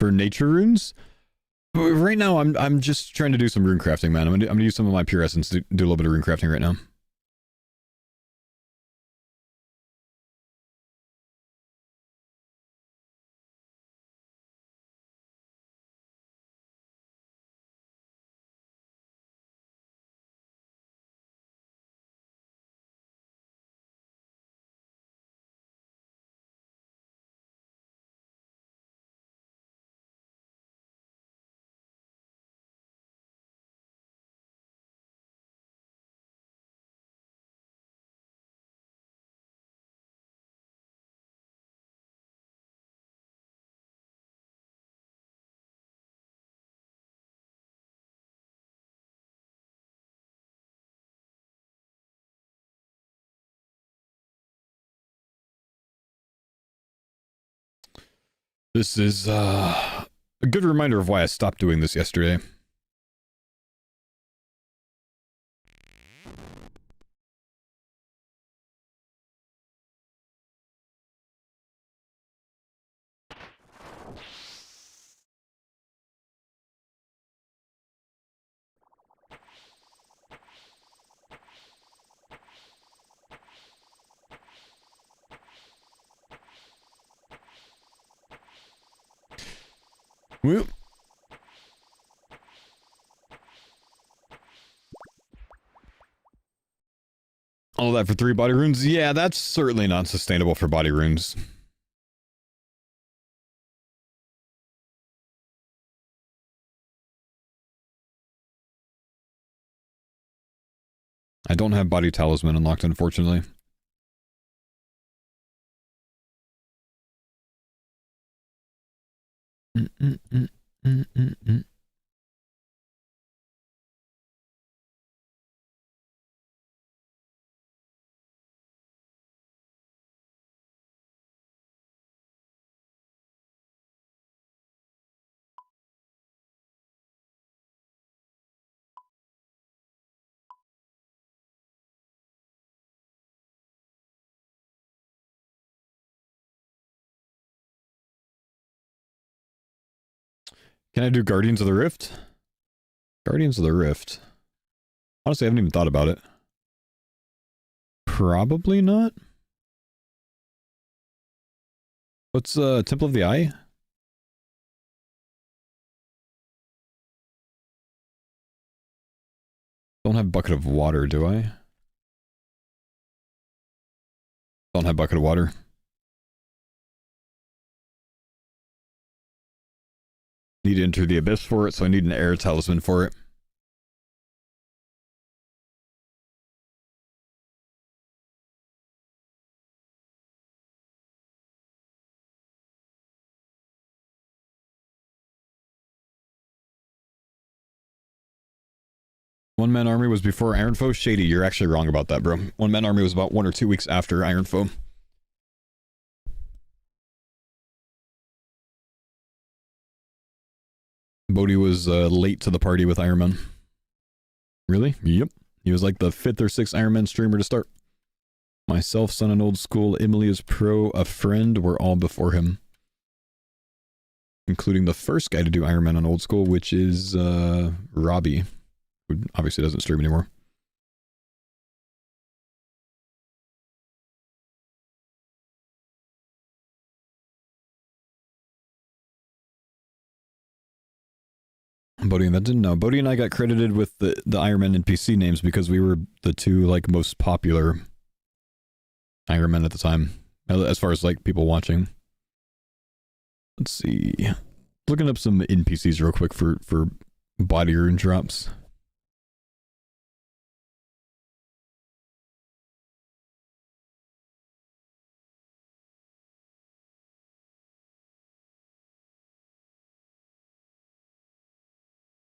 For nature runes? Right now, I'm just trying to do some rune crafting, man. I'm gonna use some of my pure essence to do a little bit of rune crafting right now. This is a good reminder of why I stopped doing this yesterday. Whoop. All that for 3 body runes? Yeah, that's certainly not sustainable for body runes. I don't have body talisman unlocked, unfortunately. Can I do Guardians of the Rift? Guardians of the Rift. Honestly, I haven't even thought about it. Probably not. What's Temple of the Eye? Don't have Bucket of Water, do I? Don't have Bucket of Water. Need to enter the Abyss for it, so I need an Air Talisman for it. One-man army was before Iron Foe? Shady, you're actually wrong about that, bro. One-man army was about 1 or 2 weeks after Iron Foe. Bodhi was late to the party with Iron Man. Really? Yep. He was like the 5th or 6th Iron Man streamer to start. Myself, Son and Old School, Emily is pro, a friend were all before him. Including the first guy to do Iron Man on Old School, which is Robbie, who obviously doesn't stream anymore. Bodhi and that didn't know. Bodhi and I got credited with the Iron Man NPC names because we were the 2 like most popular Iron Man at the time, as far as like people watching. Let's see. Looking up some NPCs real quick for body rune drops.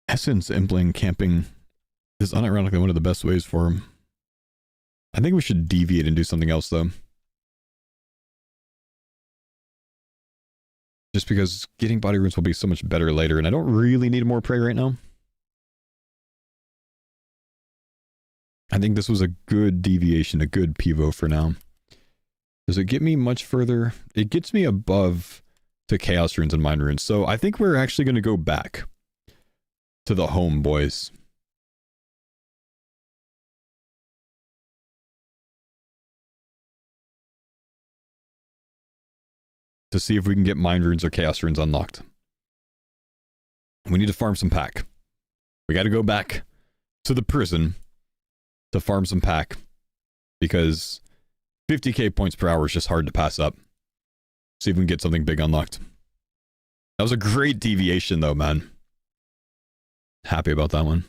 Essence Impling camping is unironically one of the best ways for him. I think we should deviate and do something else though. Just because getting body runes will be so much better later, and I don't really need more prey right now. I think this was a good deviation, a good pivo for now. Does it get me much further? It gets me above to Chaos Runes and Mind Runes, so I think we're actually going to go back to the home, boys. To see if we can get Mind Runes or Chaos Runes unlocked. We need to farm some pack. We got to go back to the prison to farm some pack. Because 50k points per hour is just hard to pass up. See if we can get something big unlocked. That was a great deviation though, man. Happy about that one.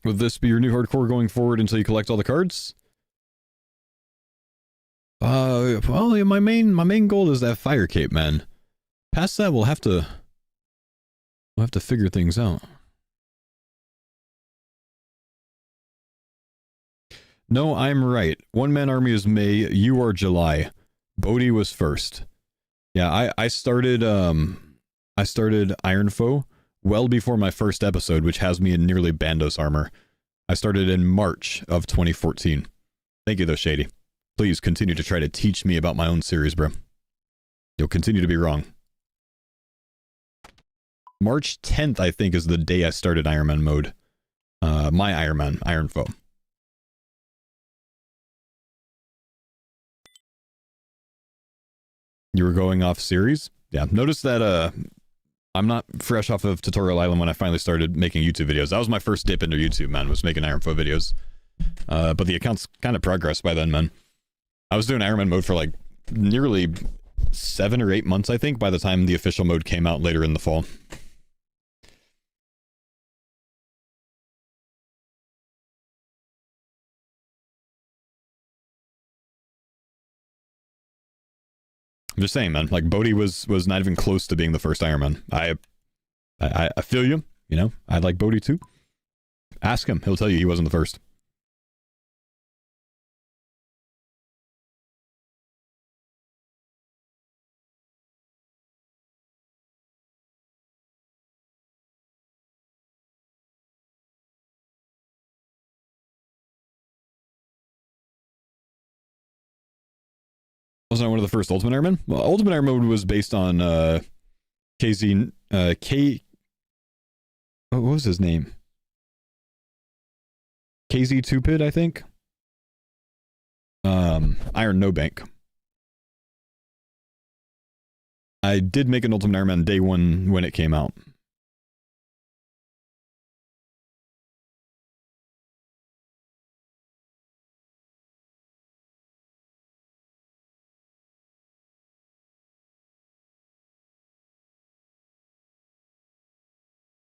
Will this be your new hardcore going forward until you collect all the cards? Well, yeah, my main goal is that fire cape, man. Past that, we'll have to figure things out. No, I'm right. One-man army is May, you are July. Bodhi was first. Yeah, I started Iron Foe well before my first episode, which has me in nearly Bandos armor. I started in March of 2014. Thank you though, Shady. Please continue to try to teach me about my own series, bro. You'll continue to be wrong. March 10th, I think, is the day I started Iron Man mode. My Iron Man, Iron Foe. You were going off series? Yeah, notice that I'm not fresh off of Tutorial Island when I finally started making YouTube videos. That was my first dip into YouTube, man, was making Iron Foe videos. But the account's kind of progressed by then, man. I was doing Iron Man mode for like nearly 7 or 8 months, I think, by the time the official mode came out later in the fall. I'm just saying, man, like Bodhi was not even close to being the first Iron Man. I feel you, you know, I like Bodhi too. Ask him, he'll tell you he wasn't the first. Wasn't I one of the first Ultimate Iron Man? Well, Ultimate Iron mode was based on KZ what was his name? KZ Tupid, I think. Iron No Bank. I did make an Ultimate Iron Man day one when it came out.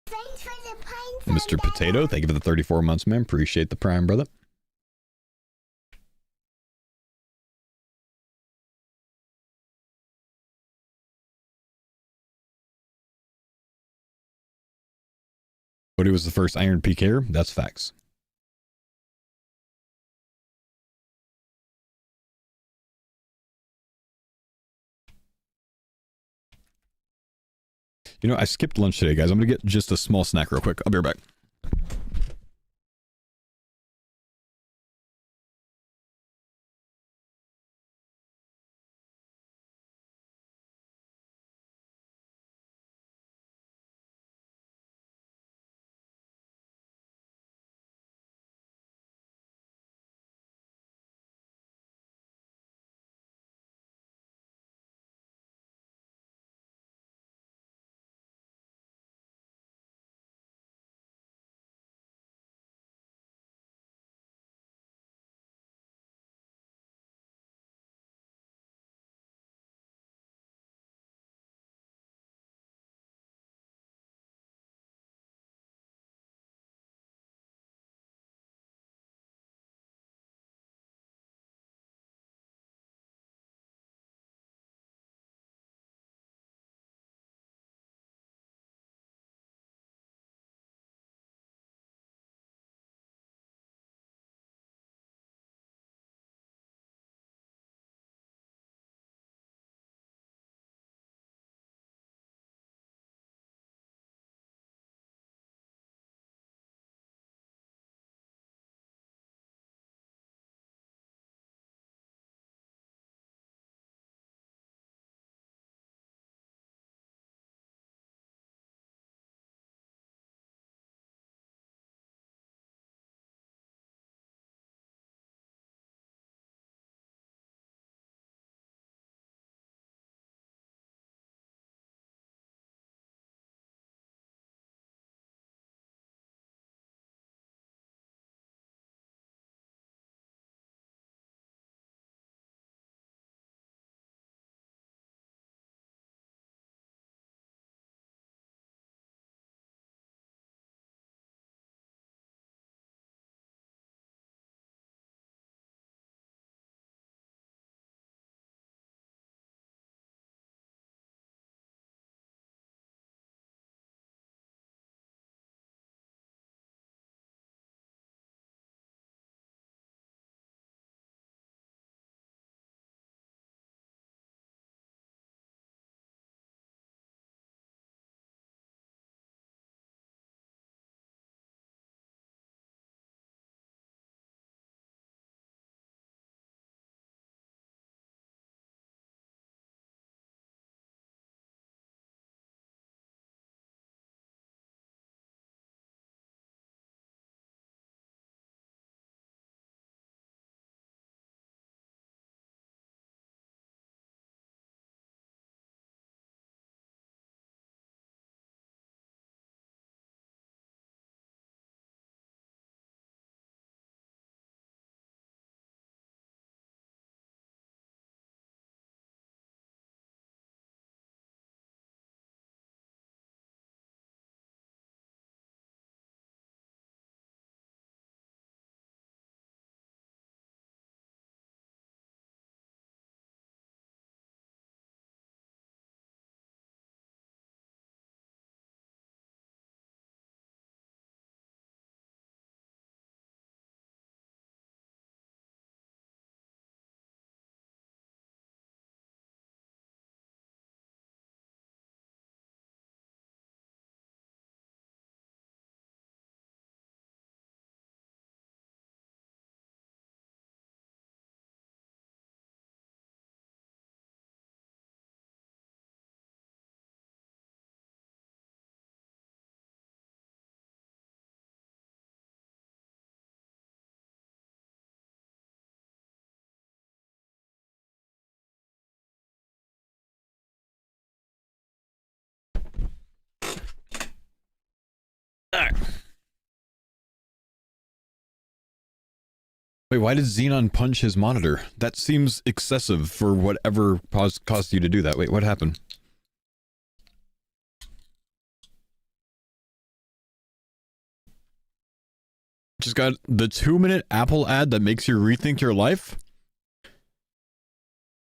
Thanks for the pine Mr. Potato, thank you for the 34 months, man. Appreciate the prime, brother. But he was the first Iron PKer. That's facts. You know, I skipped lunch today, guys. I'm gonna get just a small snack real quick. I'll be right back. Wait, why did Xenon punch his monitor? That seems excessive for whatever caused you to do that. Wait, what happened? Just got the 2-minute Apple ad that makes you rethink your life?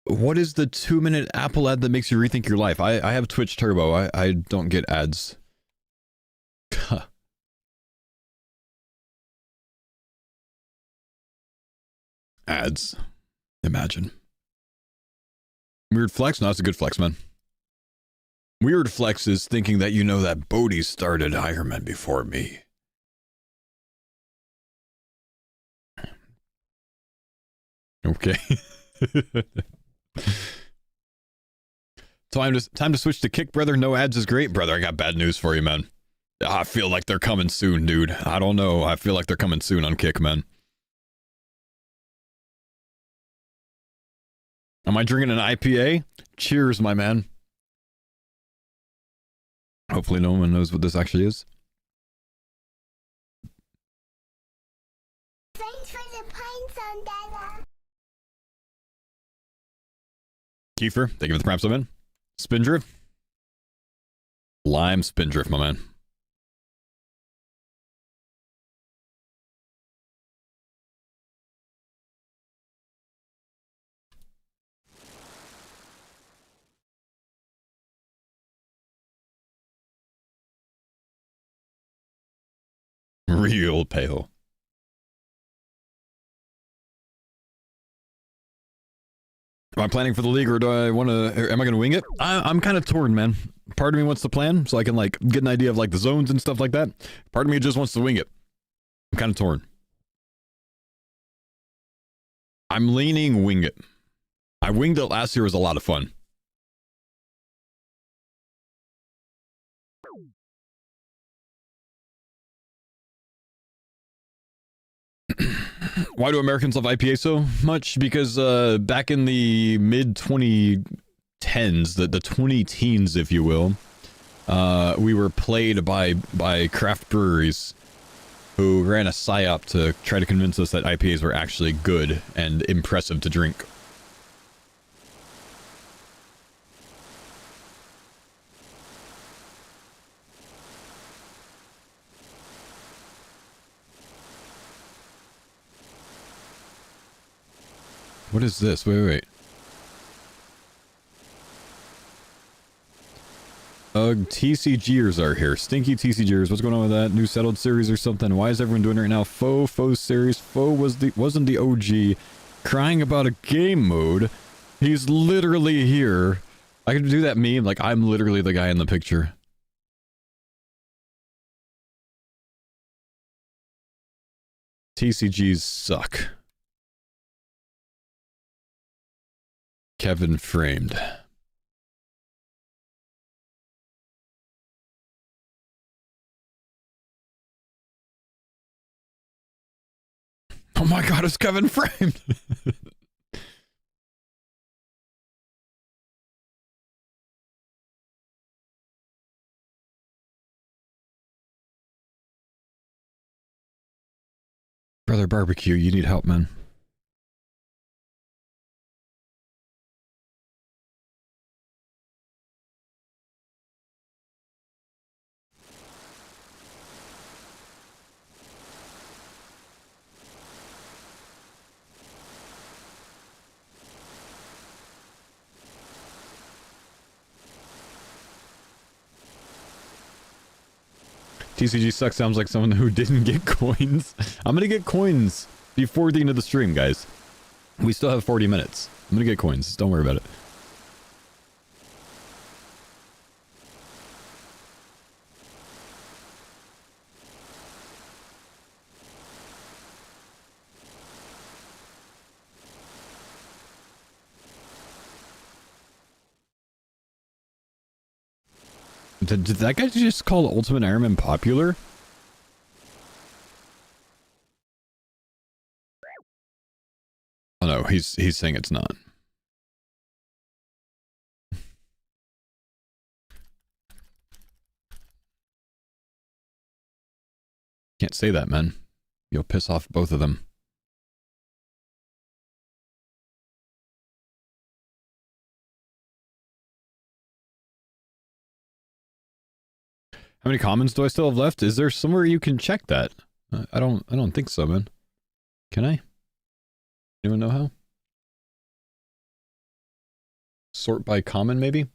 What is the 2-minute Apple ad that makes you rethink your life? I have Twitch Turbo. I don't get ads. Ads. Imagine. Weird flex? No, that's a good flex, man. Weird flex is thinking that you know that Bodhi started Iron Man before me. Okay. Time to switch to Kick, brother. No ads is great, brother. I got bad news for you, man. I feel like they're coming soon, dude. I don't know. I feel like they're coming soon on Kick, man. Am I drinking an IPA? Cheers, my man. Hopefully no one knows what this actually is. Thanks for the pints on Dada. Kiefer, thank you for the prime summon. Spindrift. Lime Spindrift, my man. Real pale. Am I planning for the league, or do I want to? Am I going to wing it? I'm kind of torn, man. Part of me wants to plan so I can like get an idea of like the zones and stuff like that. Part of me just wants to wing it. I'm kind of torn. I'm leaning wing it. I winged it last year. It was a lot of fun. Why do Americans love IPA so much? Because back in the mid 2010s, the 20 teens, if you will, we were played by craft breweries who ran a psyop to try to convince us that IPAs were actually good and impressive to drink. What is this? Wait. TCGers are here. Stinky TCGers. What's going on with that? New settled series or something? Why is everyone doing it right now? Foe series. Foe wasn't the OG. Crying about a game mode. He's literally here. I can do that meme. Like, I'm literally the guy in the picture. TCGs suck. Kevin framed. Oh my god, it's Kevin framed. Brother Barbecue, you need help, man. TCG sucks sounds like someone who didn't get coins. I'm gonna get coins before the end of the stream, guys. We still have 40 minutes. I'm gonna get coins. Don't worry about it. Did that guy just call Ultimate Iron Man popular? Oh no, he's saying it's not. Can't say that, man. You'll piss off both of them. How many commons do I still have left? Is there somewhere you can check that? I don't think so, man. Can I? Anyone know how? Sort by common, maybe?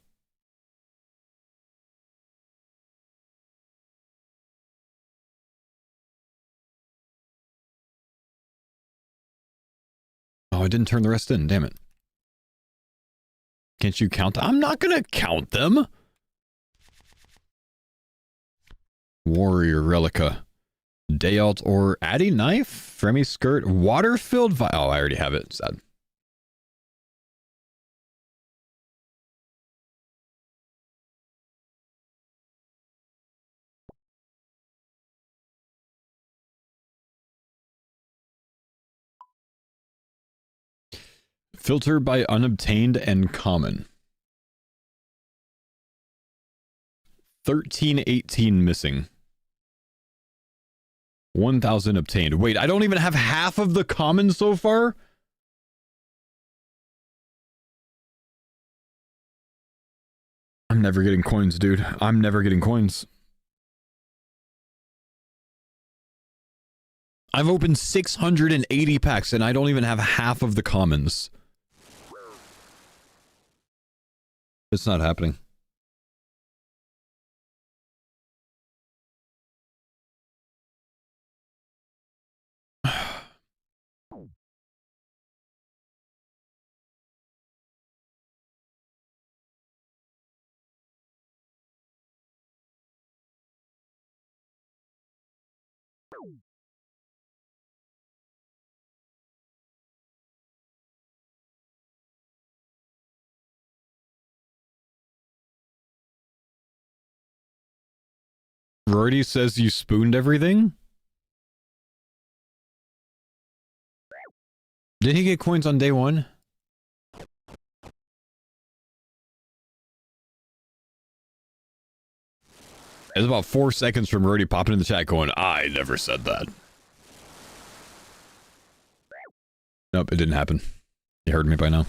Oh, I didn't turn the rest in. Damn it. Can't you count? I'm not gonna count them. Warrior Relica. Day Alt or Addy Knife? Fremy Skirt. Water-filled vi- Oh, I already have it. Sad. Filter by unobtained and common. 1318 missing. 1000 obtained. Wait, I don't even have half of the common so far? I'm never getting coins, dude. I'm never getting coins. I've opened 680 packs and I don't even have half of the commons. It's not happening. Rory says you spooned everything? Did he get coins on day one? It's about 4 seconds from Rory popping in the chat going, I never said that. Nope, it didn't happen. You heard me by now.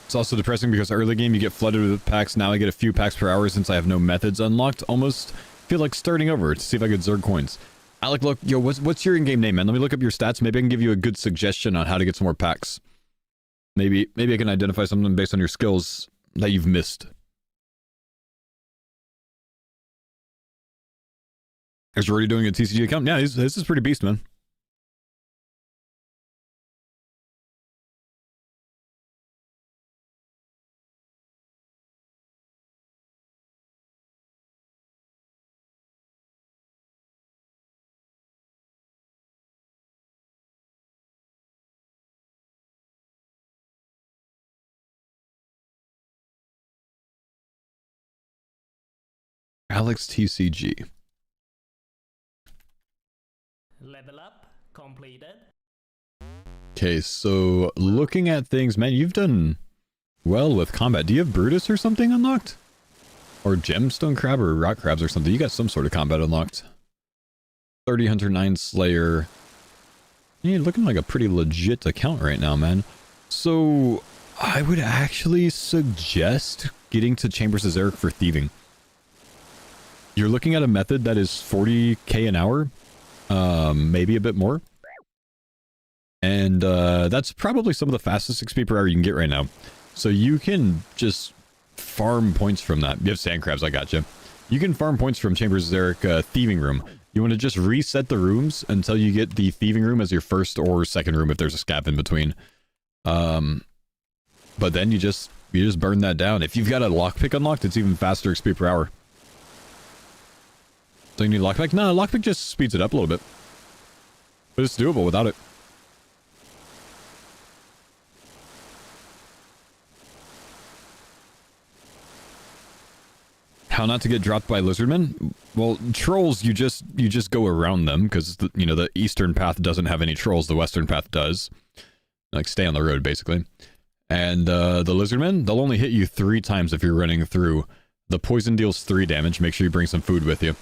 It's also depressing because early game you get flooded with packs. Now I get a few packs per hour since I have no methods unlocked. Almost feel like starting over to see if I get Zerg coins. Alec, look, yo, what's your in-game name, man? Let me look up your stats. Maybe I can give you a good suggestion on how to get some more packs. Maybe I can identify something based on your skills that you've missed. Is you already doing a TCG account? Yeah, this is pretty beast, man. Alex TCG. Level up completed. Okay, so looking at things, man, you've done well with combat. Do you have Brutus or something unlocked? Or Gemstone Crab or Rock Crabs or something? You got some sort of combat unlocked. 30 Hunter 9 Slayer. You're looking like a pretty legit account right now, man. So I would actually suggest getting to Chambers of Zarek for thieving. You're looking at a method that is 40k an hour, maybe a bit more. And that's probably some of the fastest XP per hour you can get right now. So you can just farm points from that. You have sand crabs, I gotcha. You can farm points from Chambers of Zarek thieving room. You want to just reset the rooms until you get the thieving room as your first or second room if there's a scav in between. But then you just burn that down. If you've got a lockpick unlocked, it's even faster XP per hour. Do you need lockpick? No, lockpick just speeds it up a little bit. But it's doable without it. How not to get dropped by lizardmen? Well, trolls, you just go around them because you know the eastern path doesn't have any trolls. The western path does. Like stay on the road basically. And the lizardmen, they'll only hit you 3 times if you're running through. The poison deals 3 damage. Make sure you bring some food with you.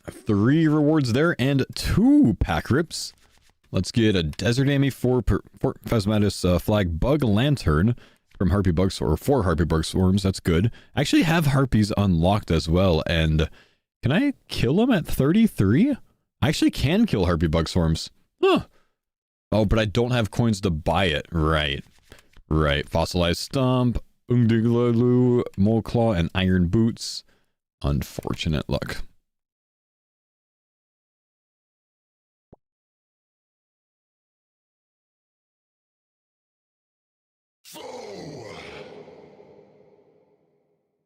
Three rewards there and 2 pack rips. Let's get a Desert Amy 4 Phasmatus Flag Bug Lantern from Harpy Bug Swarm, or 4 Harpy Bug Swarms. That's good. I actually have Harpies unlocked as well. And can I kill them at 33? I actually can kill Harpy Bug Swarms. Huh. Oh, but I don't have coins to buy it. Right. Right. Fossilized Stump, Ungdiglalu, Mole Claw, and Iron Boots. Unfortunate luck.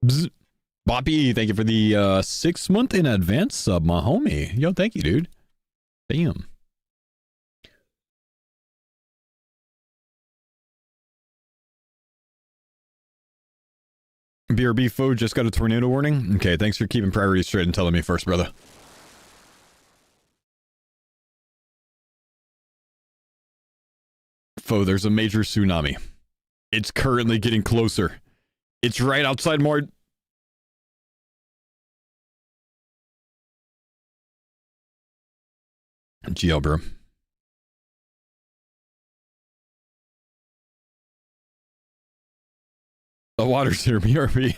Bzz. Boppy, thank you for the 6-month in advance sub, my homie. Yo, thank you, dude. Damn. BRB foe just got a tornado warning. Okay, thanks for keeping priorities straight and telling me first, brother. Foe, there's a major tsunami. It's currently getting closer. It's right outside Mord. GL, bro. The water's here, BRB.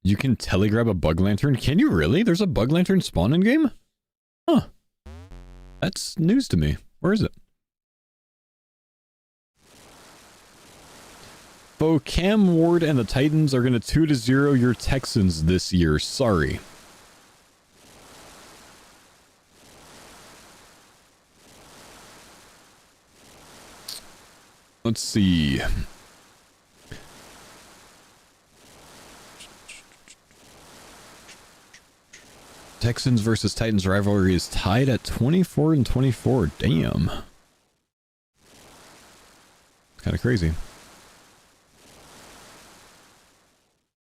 You can telegrab a bug lantern? Can you really? There's a bug lantern spawn in game? Huh. That's news to me. Where is it? Bo Cam Ward and the Titans are going to 2-0 your Texans this year. Sorry. Let's see. Texans versus Titans rivalry is tied at 24-24. Damn. Kind of crazy.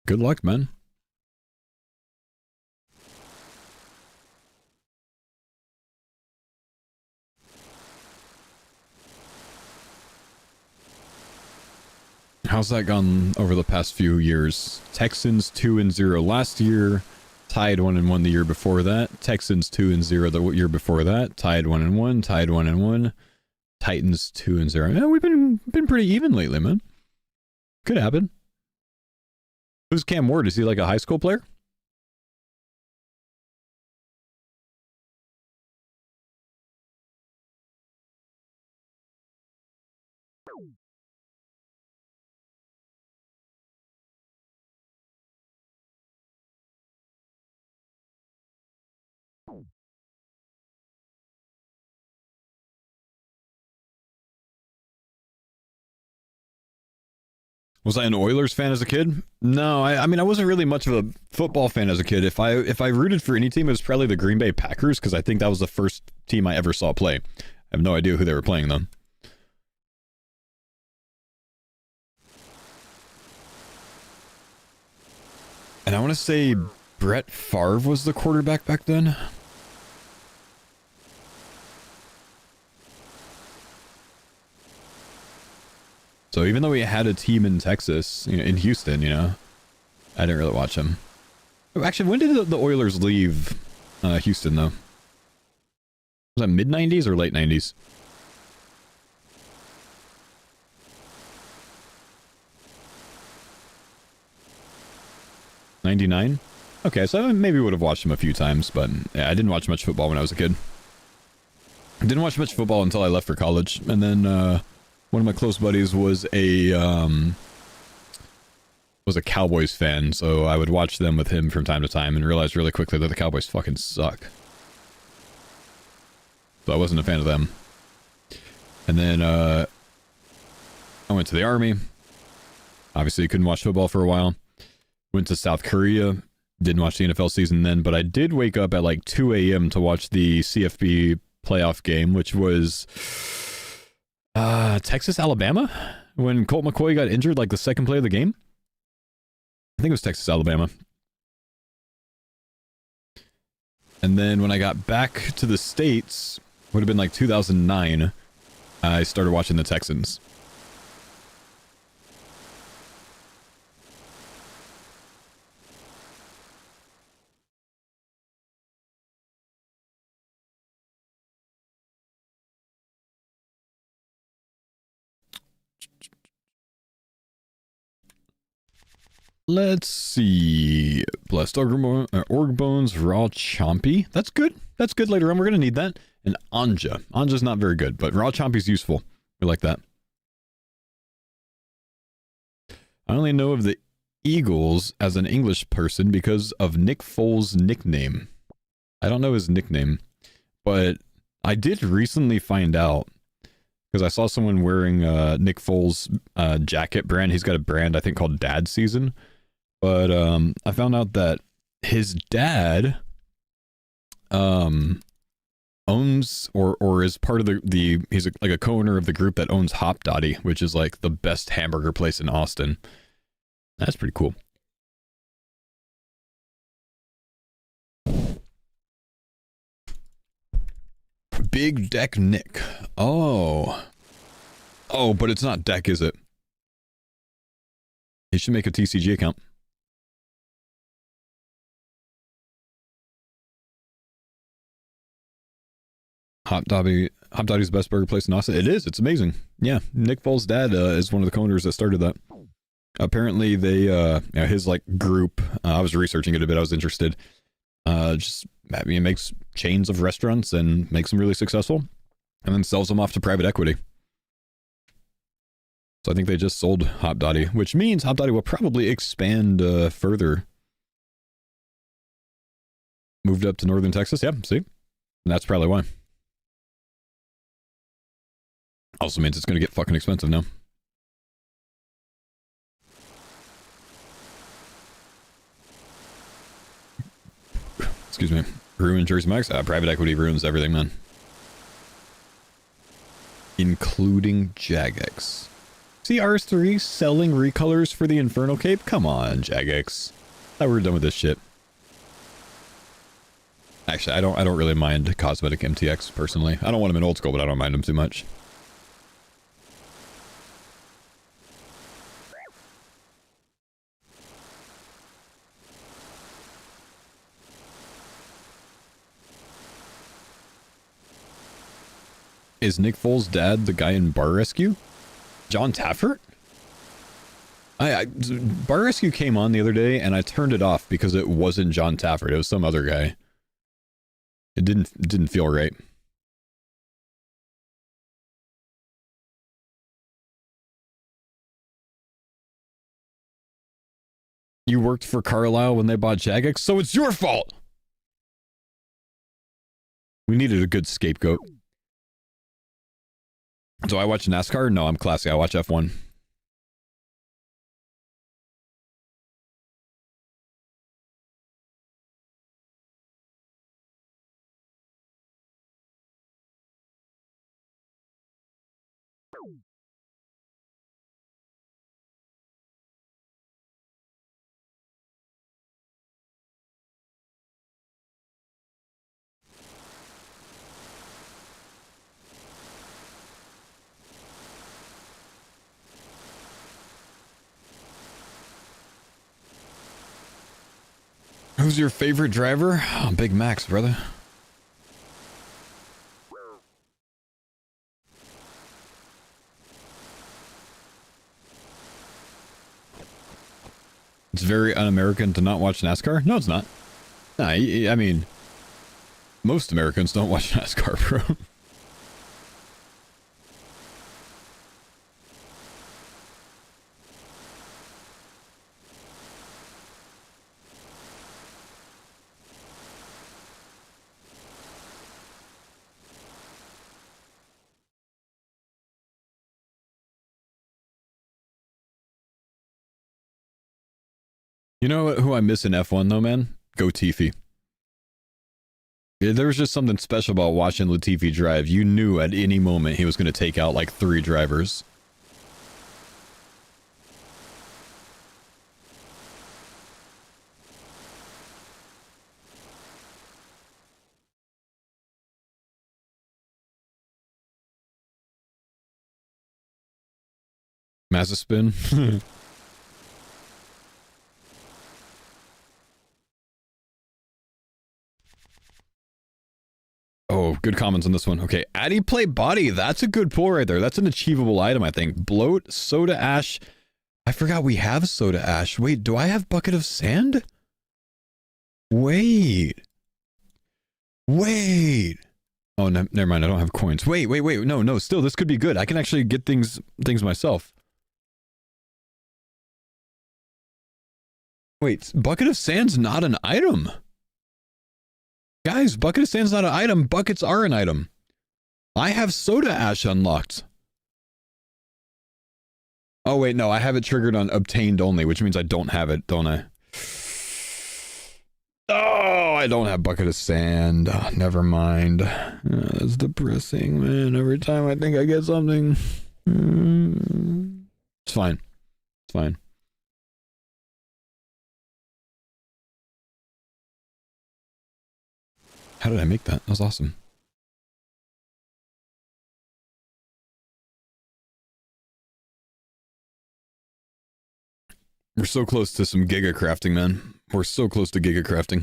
Good luck, man. How's that gone over the past few years? Texans 2-0 last year. Tied 1-1 the year before that. Texans 2-0 the year before that. Tied 1-1. Tied 1-1. Titans 2-0. Yeah, we've been pretty even lately, man. Could happen. Who's Cam Ward? Is he like a high school player? Was I an Oilers fan as a kid? No, I mean I wasn't really much of a football fan as a kid. If I rooted for any team, it was probably the Green Bay Packers because I think that was the first team I ever saw play. I have no idea who they were playing though. And I want to say Brett Favre was the quarterback back then. So even though we had a team in Texas, you know, in Houston, you know, I didn't really watch him. Actually, when did the Oilers leave Houston, though? Was that mid-90s or late 90s? '99? Okay, so I maybe would have watched him a few times, but yeah, I didn't watch much football when I was a kid. I didn't watch much football until I left for college, and then one of my close buddies was a Cowboys fan, so I would watch them with him from time to time and realized really quickly that the Cowboys fucking suck. So I wasn't a fan of them. And then I went to the Army. Obviously, couldn't watch football for a while. Went to South Korea. Didn't watch the NFL season then, but I did wake up at like 2 a.m. to watch the CFB playoff game, which was Texas, Alabama, when Colt McCoy got injured, like the second play of the game. I think it was Texas, Alabama. And then when I got back to the States, would have been like 2009, I started watching the Texans. Let's see. Blessed org bones, raw chompy. That's good. That's good later on. We're going to need that. And anja. Anja's not very good, but raw chompy's useful. We like that. I only know of the Eagles as an English person because of Nick Foles' nickname. I don't know his nickname, but I did recently find out because I saw someone wearing Nick Foles' jacket brand. He's got a brand, I think, called Dad Season. But I found out that his dad owns or is part of the he's like a co-owner of the group that owns Hop Dotty, which is like the best hamburger place in Austin. That's pretty cool. Big Deck Nick. Oh, but it's not Deck, is it? He should make a TCG account. Hop Dotty's the best burger place in Austin. It is. It's amazing. Yeah, Nick Foles' dad is one of the co-owners that started that. Apparently, they his like group. I was researching it a bit. I was interested. Makes chains of restaurants and makes them really successful, and then sells them off to private equity. So I think they just sold Hop Dotty, which means Hop Dotty will probably expand further. Moved up to northern Texas. Yeah, see, and that's probably why. Also means it's going to get fucking expensive now. Excuse me. Ruin Jersey Mike's? Private equity ruins everything, man. Including Jagex. See RS3 selling recolors for the Infernal Cape? Come on, Jagex. Thought we were done with this shit. Actually, I don't really mind Cosmetic MTX, personally. I don't want them in old school, but I don't mind them too much. Is Nick Foles' dad the guy in Bar Rescue? John Taffert? Bar Rescue came on the other day and I turned it off because it wasn't John Taffert. It was some other guy. It didn't feel right. You worked for Carlisle when they bought Jagex, so it's your fault! We needed a good scapegoat. Do I watch NASCAR? No, I'm classy. I watch F1. Who's your favorite driver? Oh, Big Max, brother. It's very un-American to not watch NASCAR? No, it's not. Nah, I mean, most Americans don't watch NASCAR, bro. You know who I miss in F1 though, man? Go Tiffy. There was just something special about watching Latifi drive. You knew at any moment he was going to take out like 3 drivers. Mazespin. Oh, good comments on this one. Okay, Addy play body. That's a good pull right there. That's an achievable item, I think. Bloat, soda ash. I forgot we have soda ash. Wait, do I have bucket of sand? Wait. Wait. Oh, no, never mind. I don't have coins. Wait. No. Still, this could be good. I can actually get things myself. Wait, bucket of sand's not an item. Guys, bucket of sand's not an item. Buckets are an item. I have soda ash unlocked. Oh, wait, no. I have it triggered on obtained only, which means I don't have it, don't I? Oh, I don't have bucket of sand. Oh, never mind. Oh, that's depressing, man. Every time I think I get something. It's fine. It's fine. How did I make that? That was awesome. We're so close to some giga crafting, man. We're so close to giga crafting.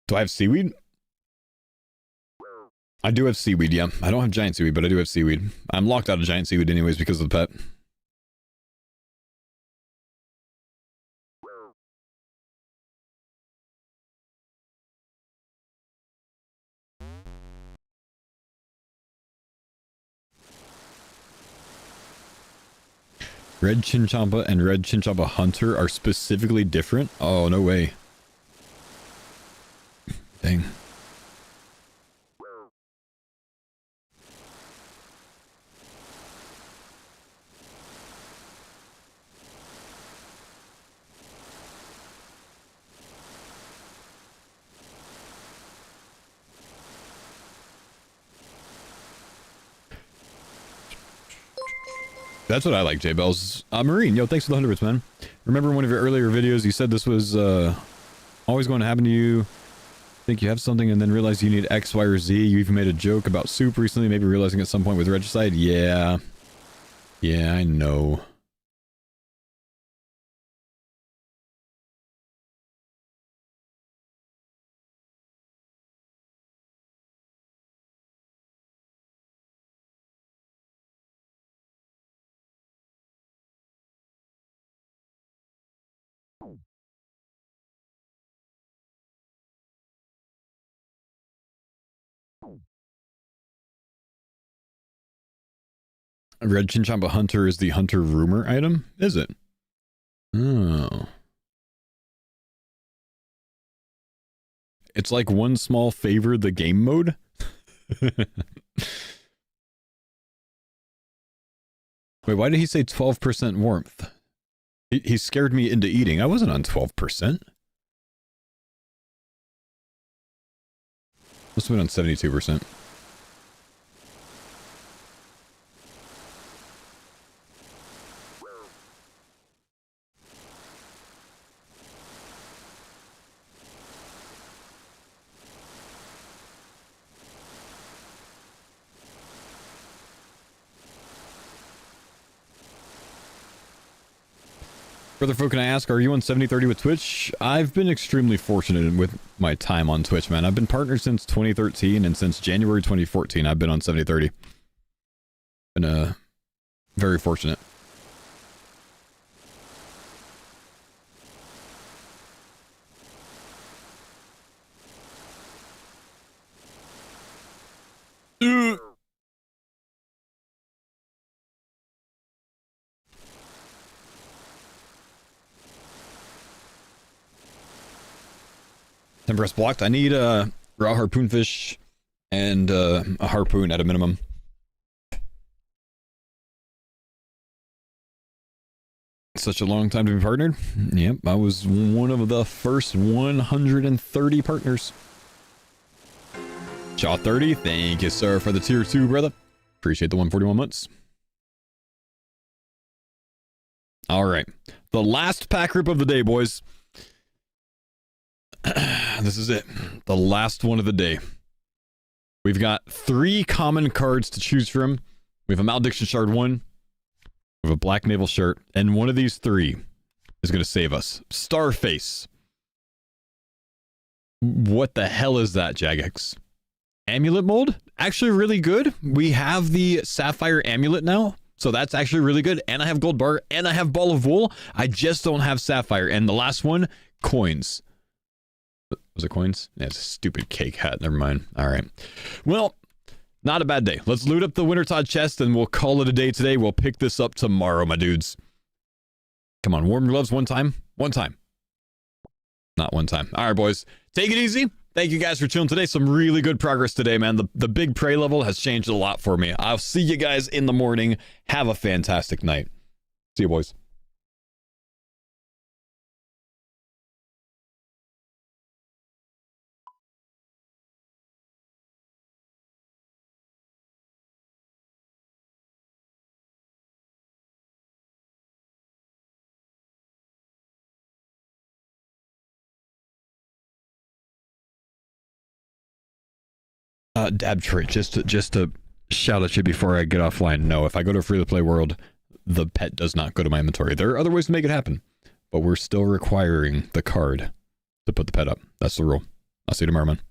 Do I have seaweed? I do have seaweed, yeah. I don't have giant seaweed, but I do have seaweed. I'm locked out of giant seaweed anyways because of the pet. Red Chinchompa and Red Chinchompa Hunter are specifically different? Oh, no way. Dang. That's what I like, J-Bells. Marine, yo, thanks for the 100 bits, man. Remember in one of your earlier videos, you said this was always going to happen to you. Think you have something and then realize you need X, Y, or Z. You even made a joke about soup recently, maybe realizing at some point with Regicide. Yeah. Yeah, I know. Red Chinchompa Hunter is the Hunter Rumor item? Is it? Oh. It's like one small favor the game mode? Wait, why did he say 12% warmth? He scared me into eating. I wasn't on 12%. Must have been on 72%. Brother Folk, can I ask, are you on 7030 with Twitch? I've been extremely fortunate with my time on Twitch, man. I've been partnered since 2013, and since January 2014, I've been on 7030. Been, very fortunate. Temperance blocked. I need raw harpoon fish and a harpoon at a minimum. Such a long time to be partnered. Yep, I was one of the first 130 partners. Shaw 30, thank you, sir, for the tier 2, brother. Appreciate the 141 months. All right, the last pack group of the day, boys. This is it. The last one of the day. We've got 3 common cards to choose from. We have a Malediction Shard 1. We have a Black Naval Shirt. And one of these 3 is going to save us. Starface. What the hell is that, Jagex? Amulet mold? Actually really good. We have the Sapphire Amulet now. So that's actually really good. And I have Gold Bar. And I have Ball of Wool. I just don't have Sapphire. And the last one, coins. Was it coins? Yeah, it's a stupid cake hat. Never mind. All right. Well, not a bad day. Let's loot up the Wintertod chest and we'll call it a day today. We'll pick this up tomorrow, my dudes. Come on, warm gloves one time. One time. Not one time. All right, boys. Take it easy. Thank you guys for chilling today. Some really good progress today, man. The big prey level has changed a lot for me. I'll see you guys in the morning. Have a fantastic night. See you, boys. Dab trait, just to shout at you before I get offline. No, if I go to free to play world, the pet does not go to my inventory. There are other ways to make it happen, but we're still requiring the card to put the pet up. That's the rule. I'll see you tomorrow, man.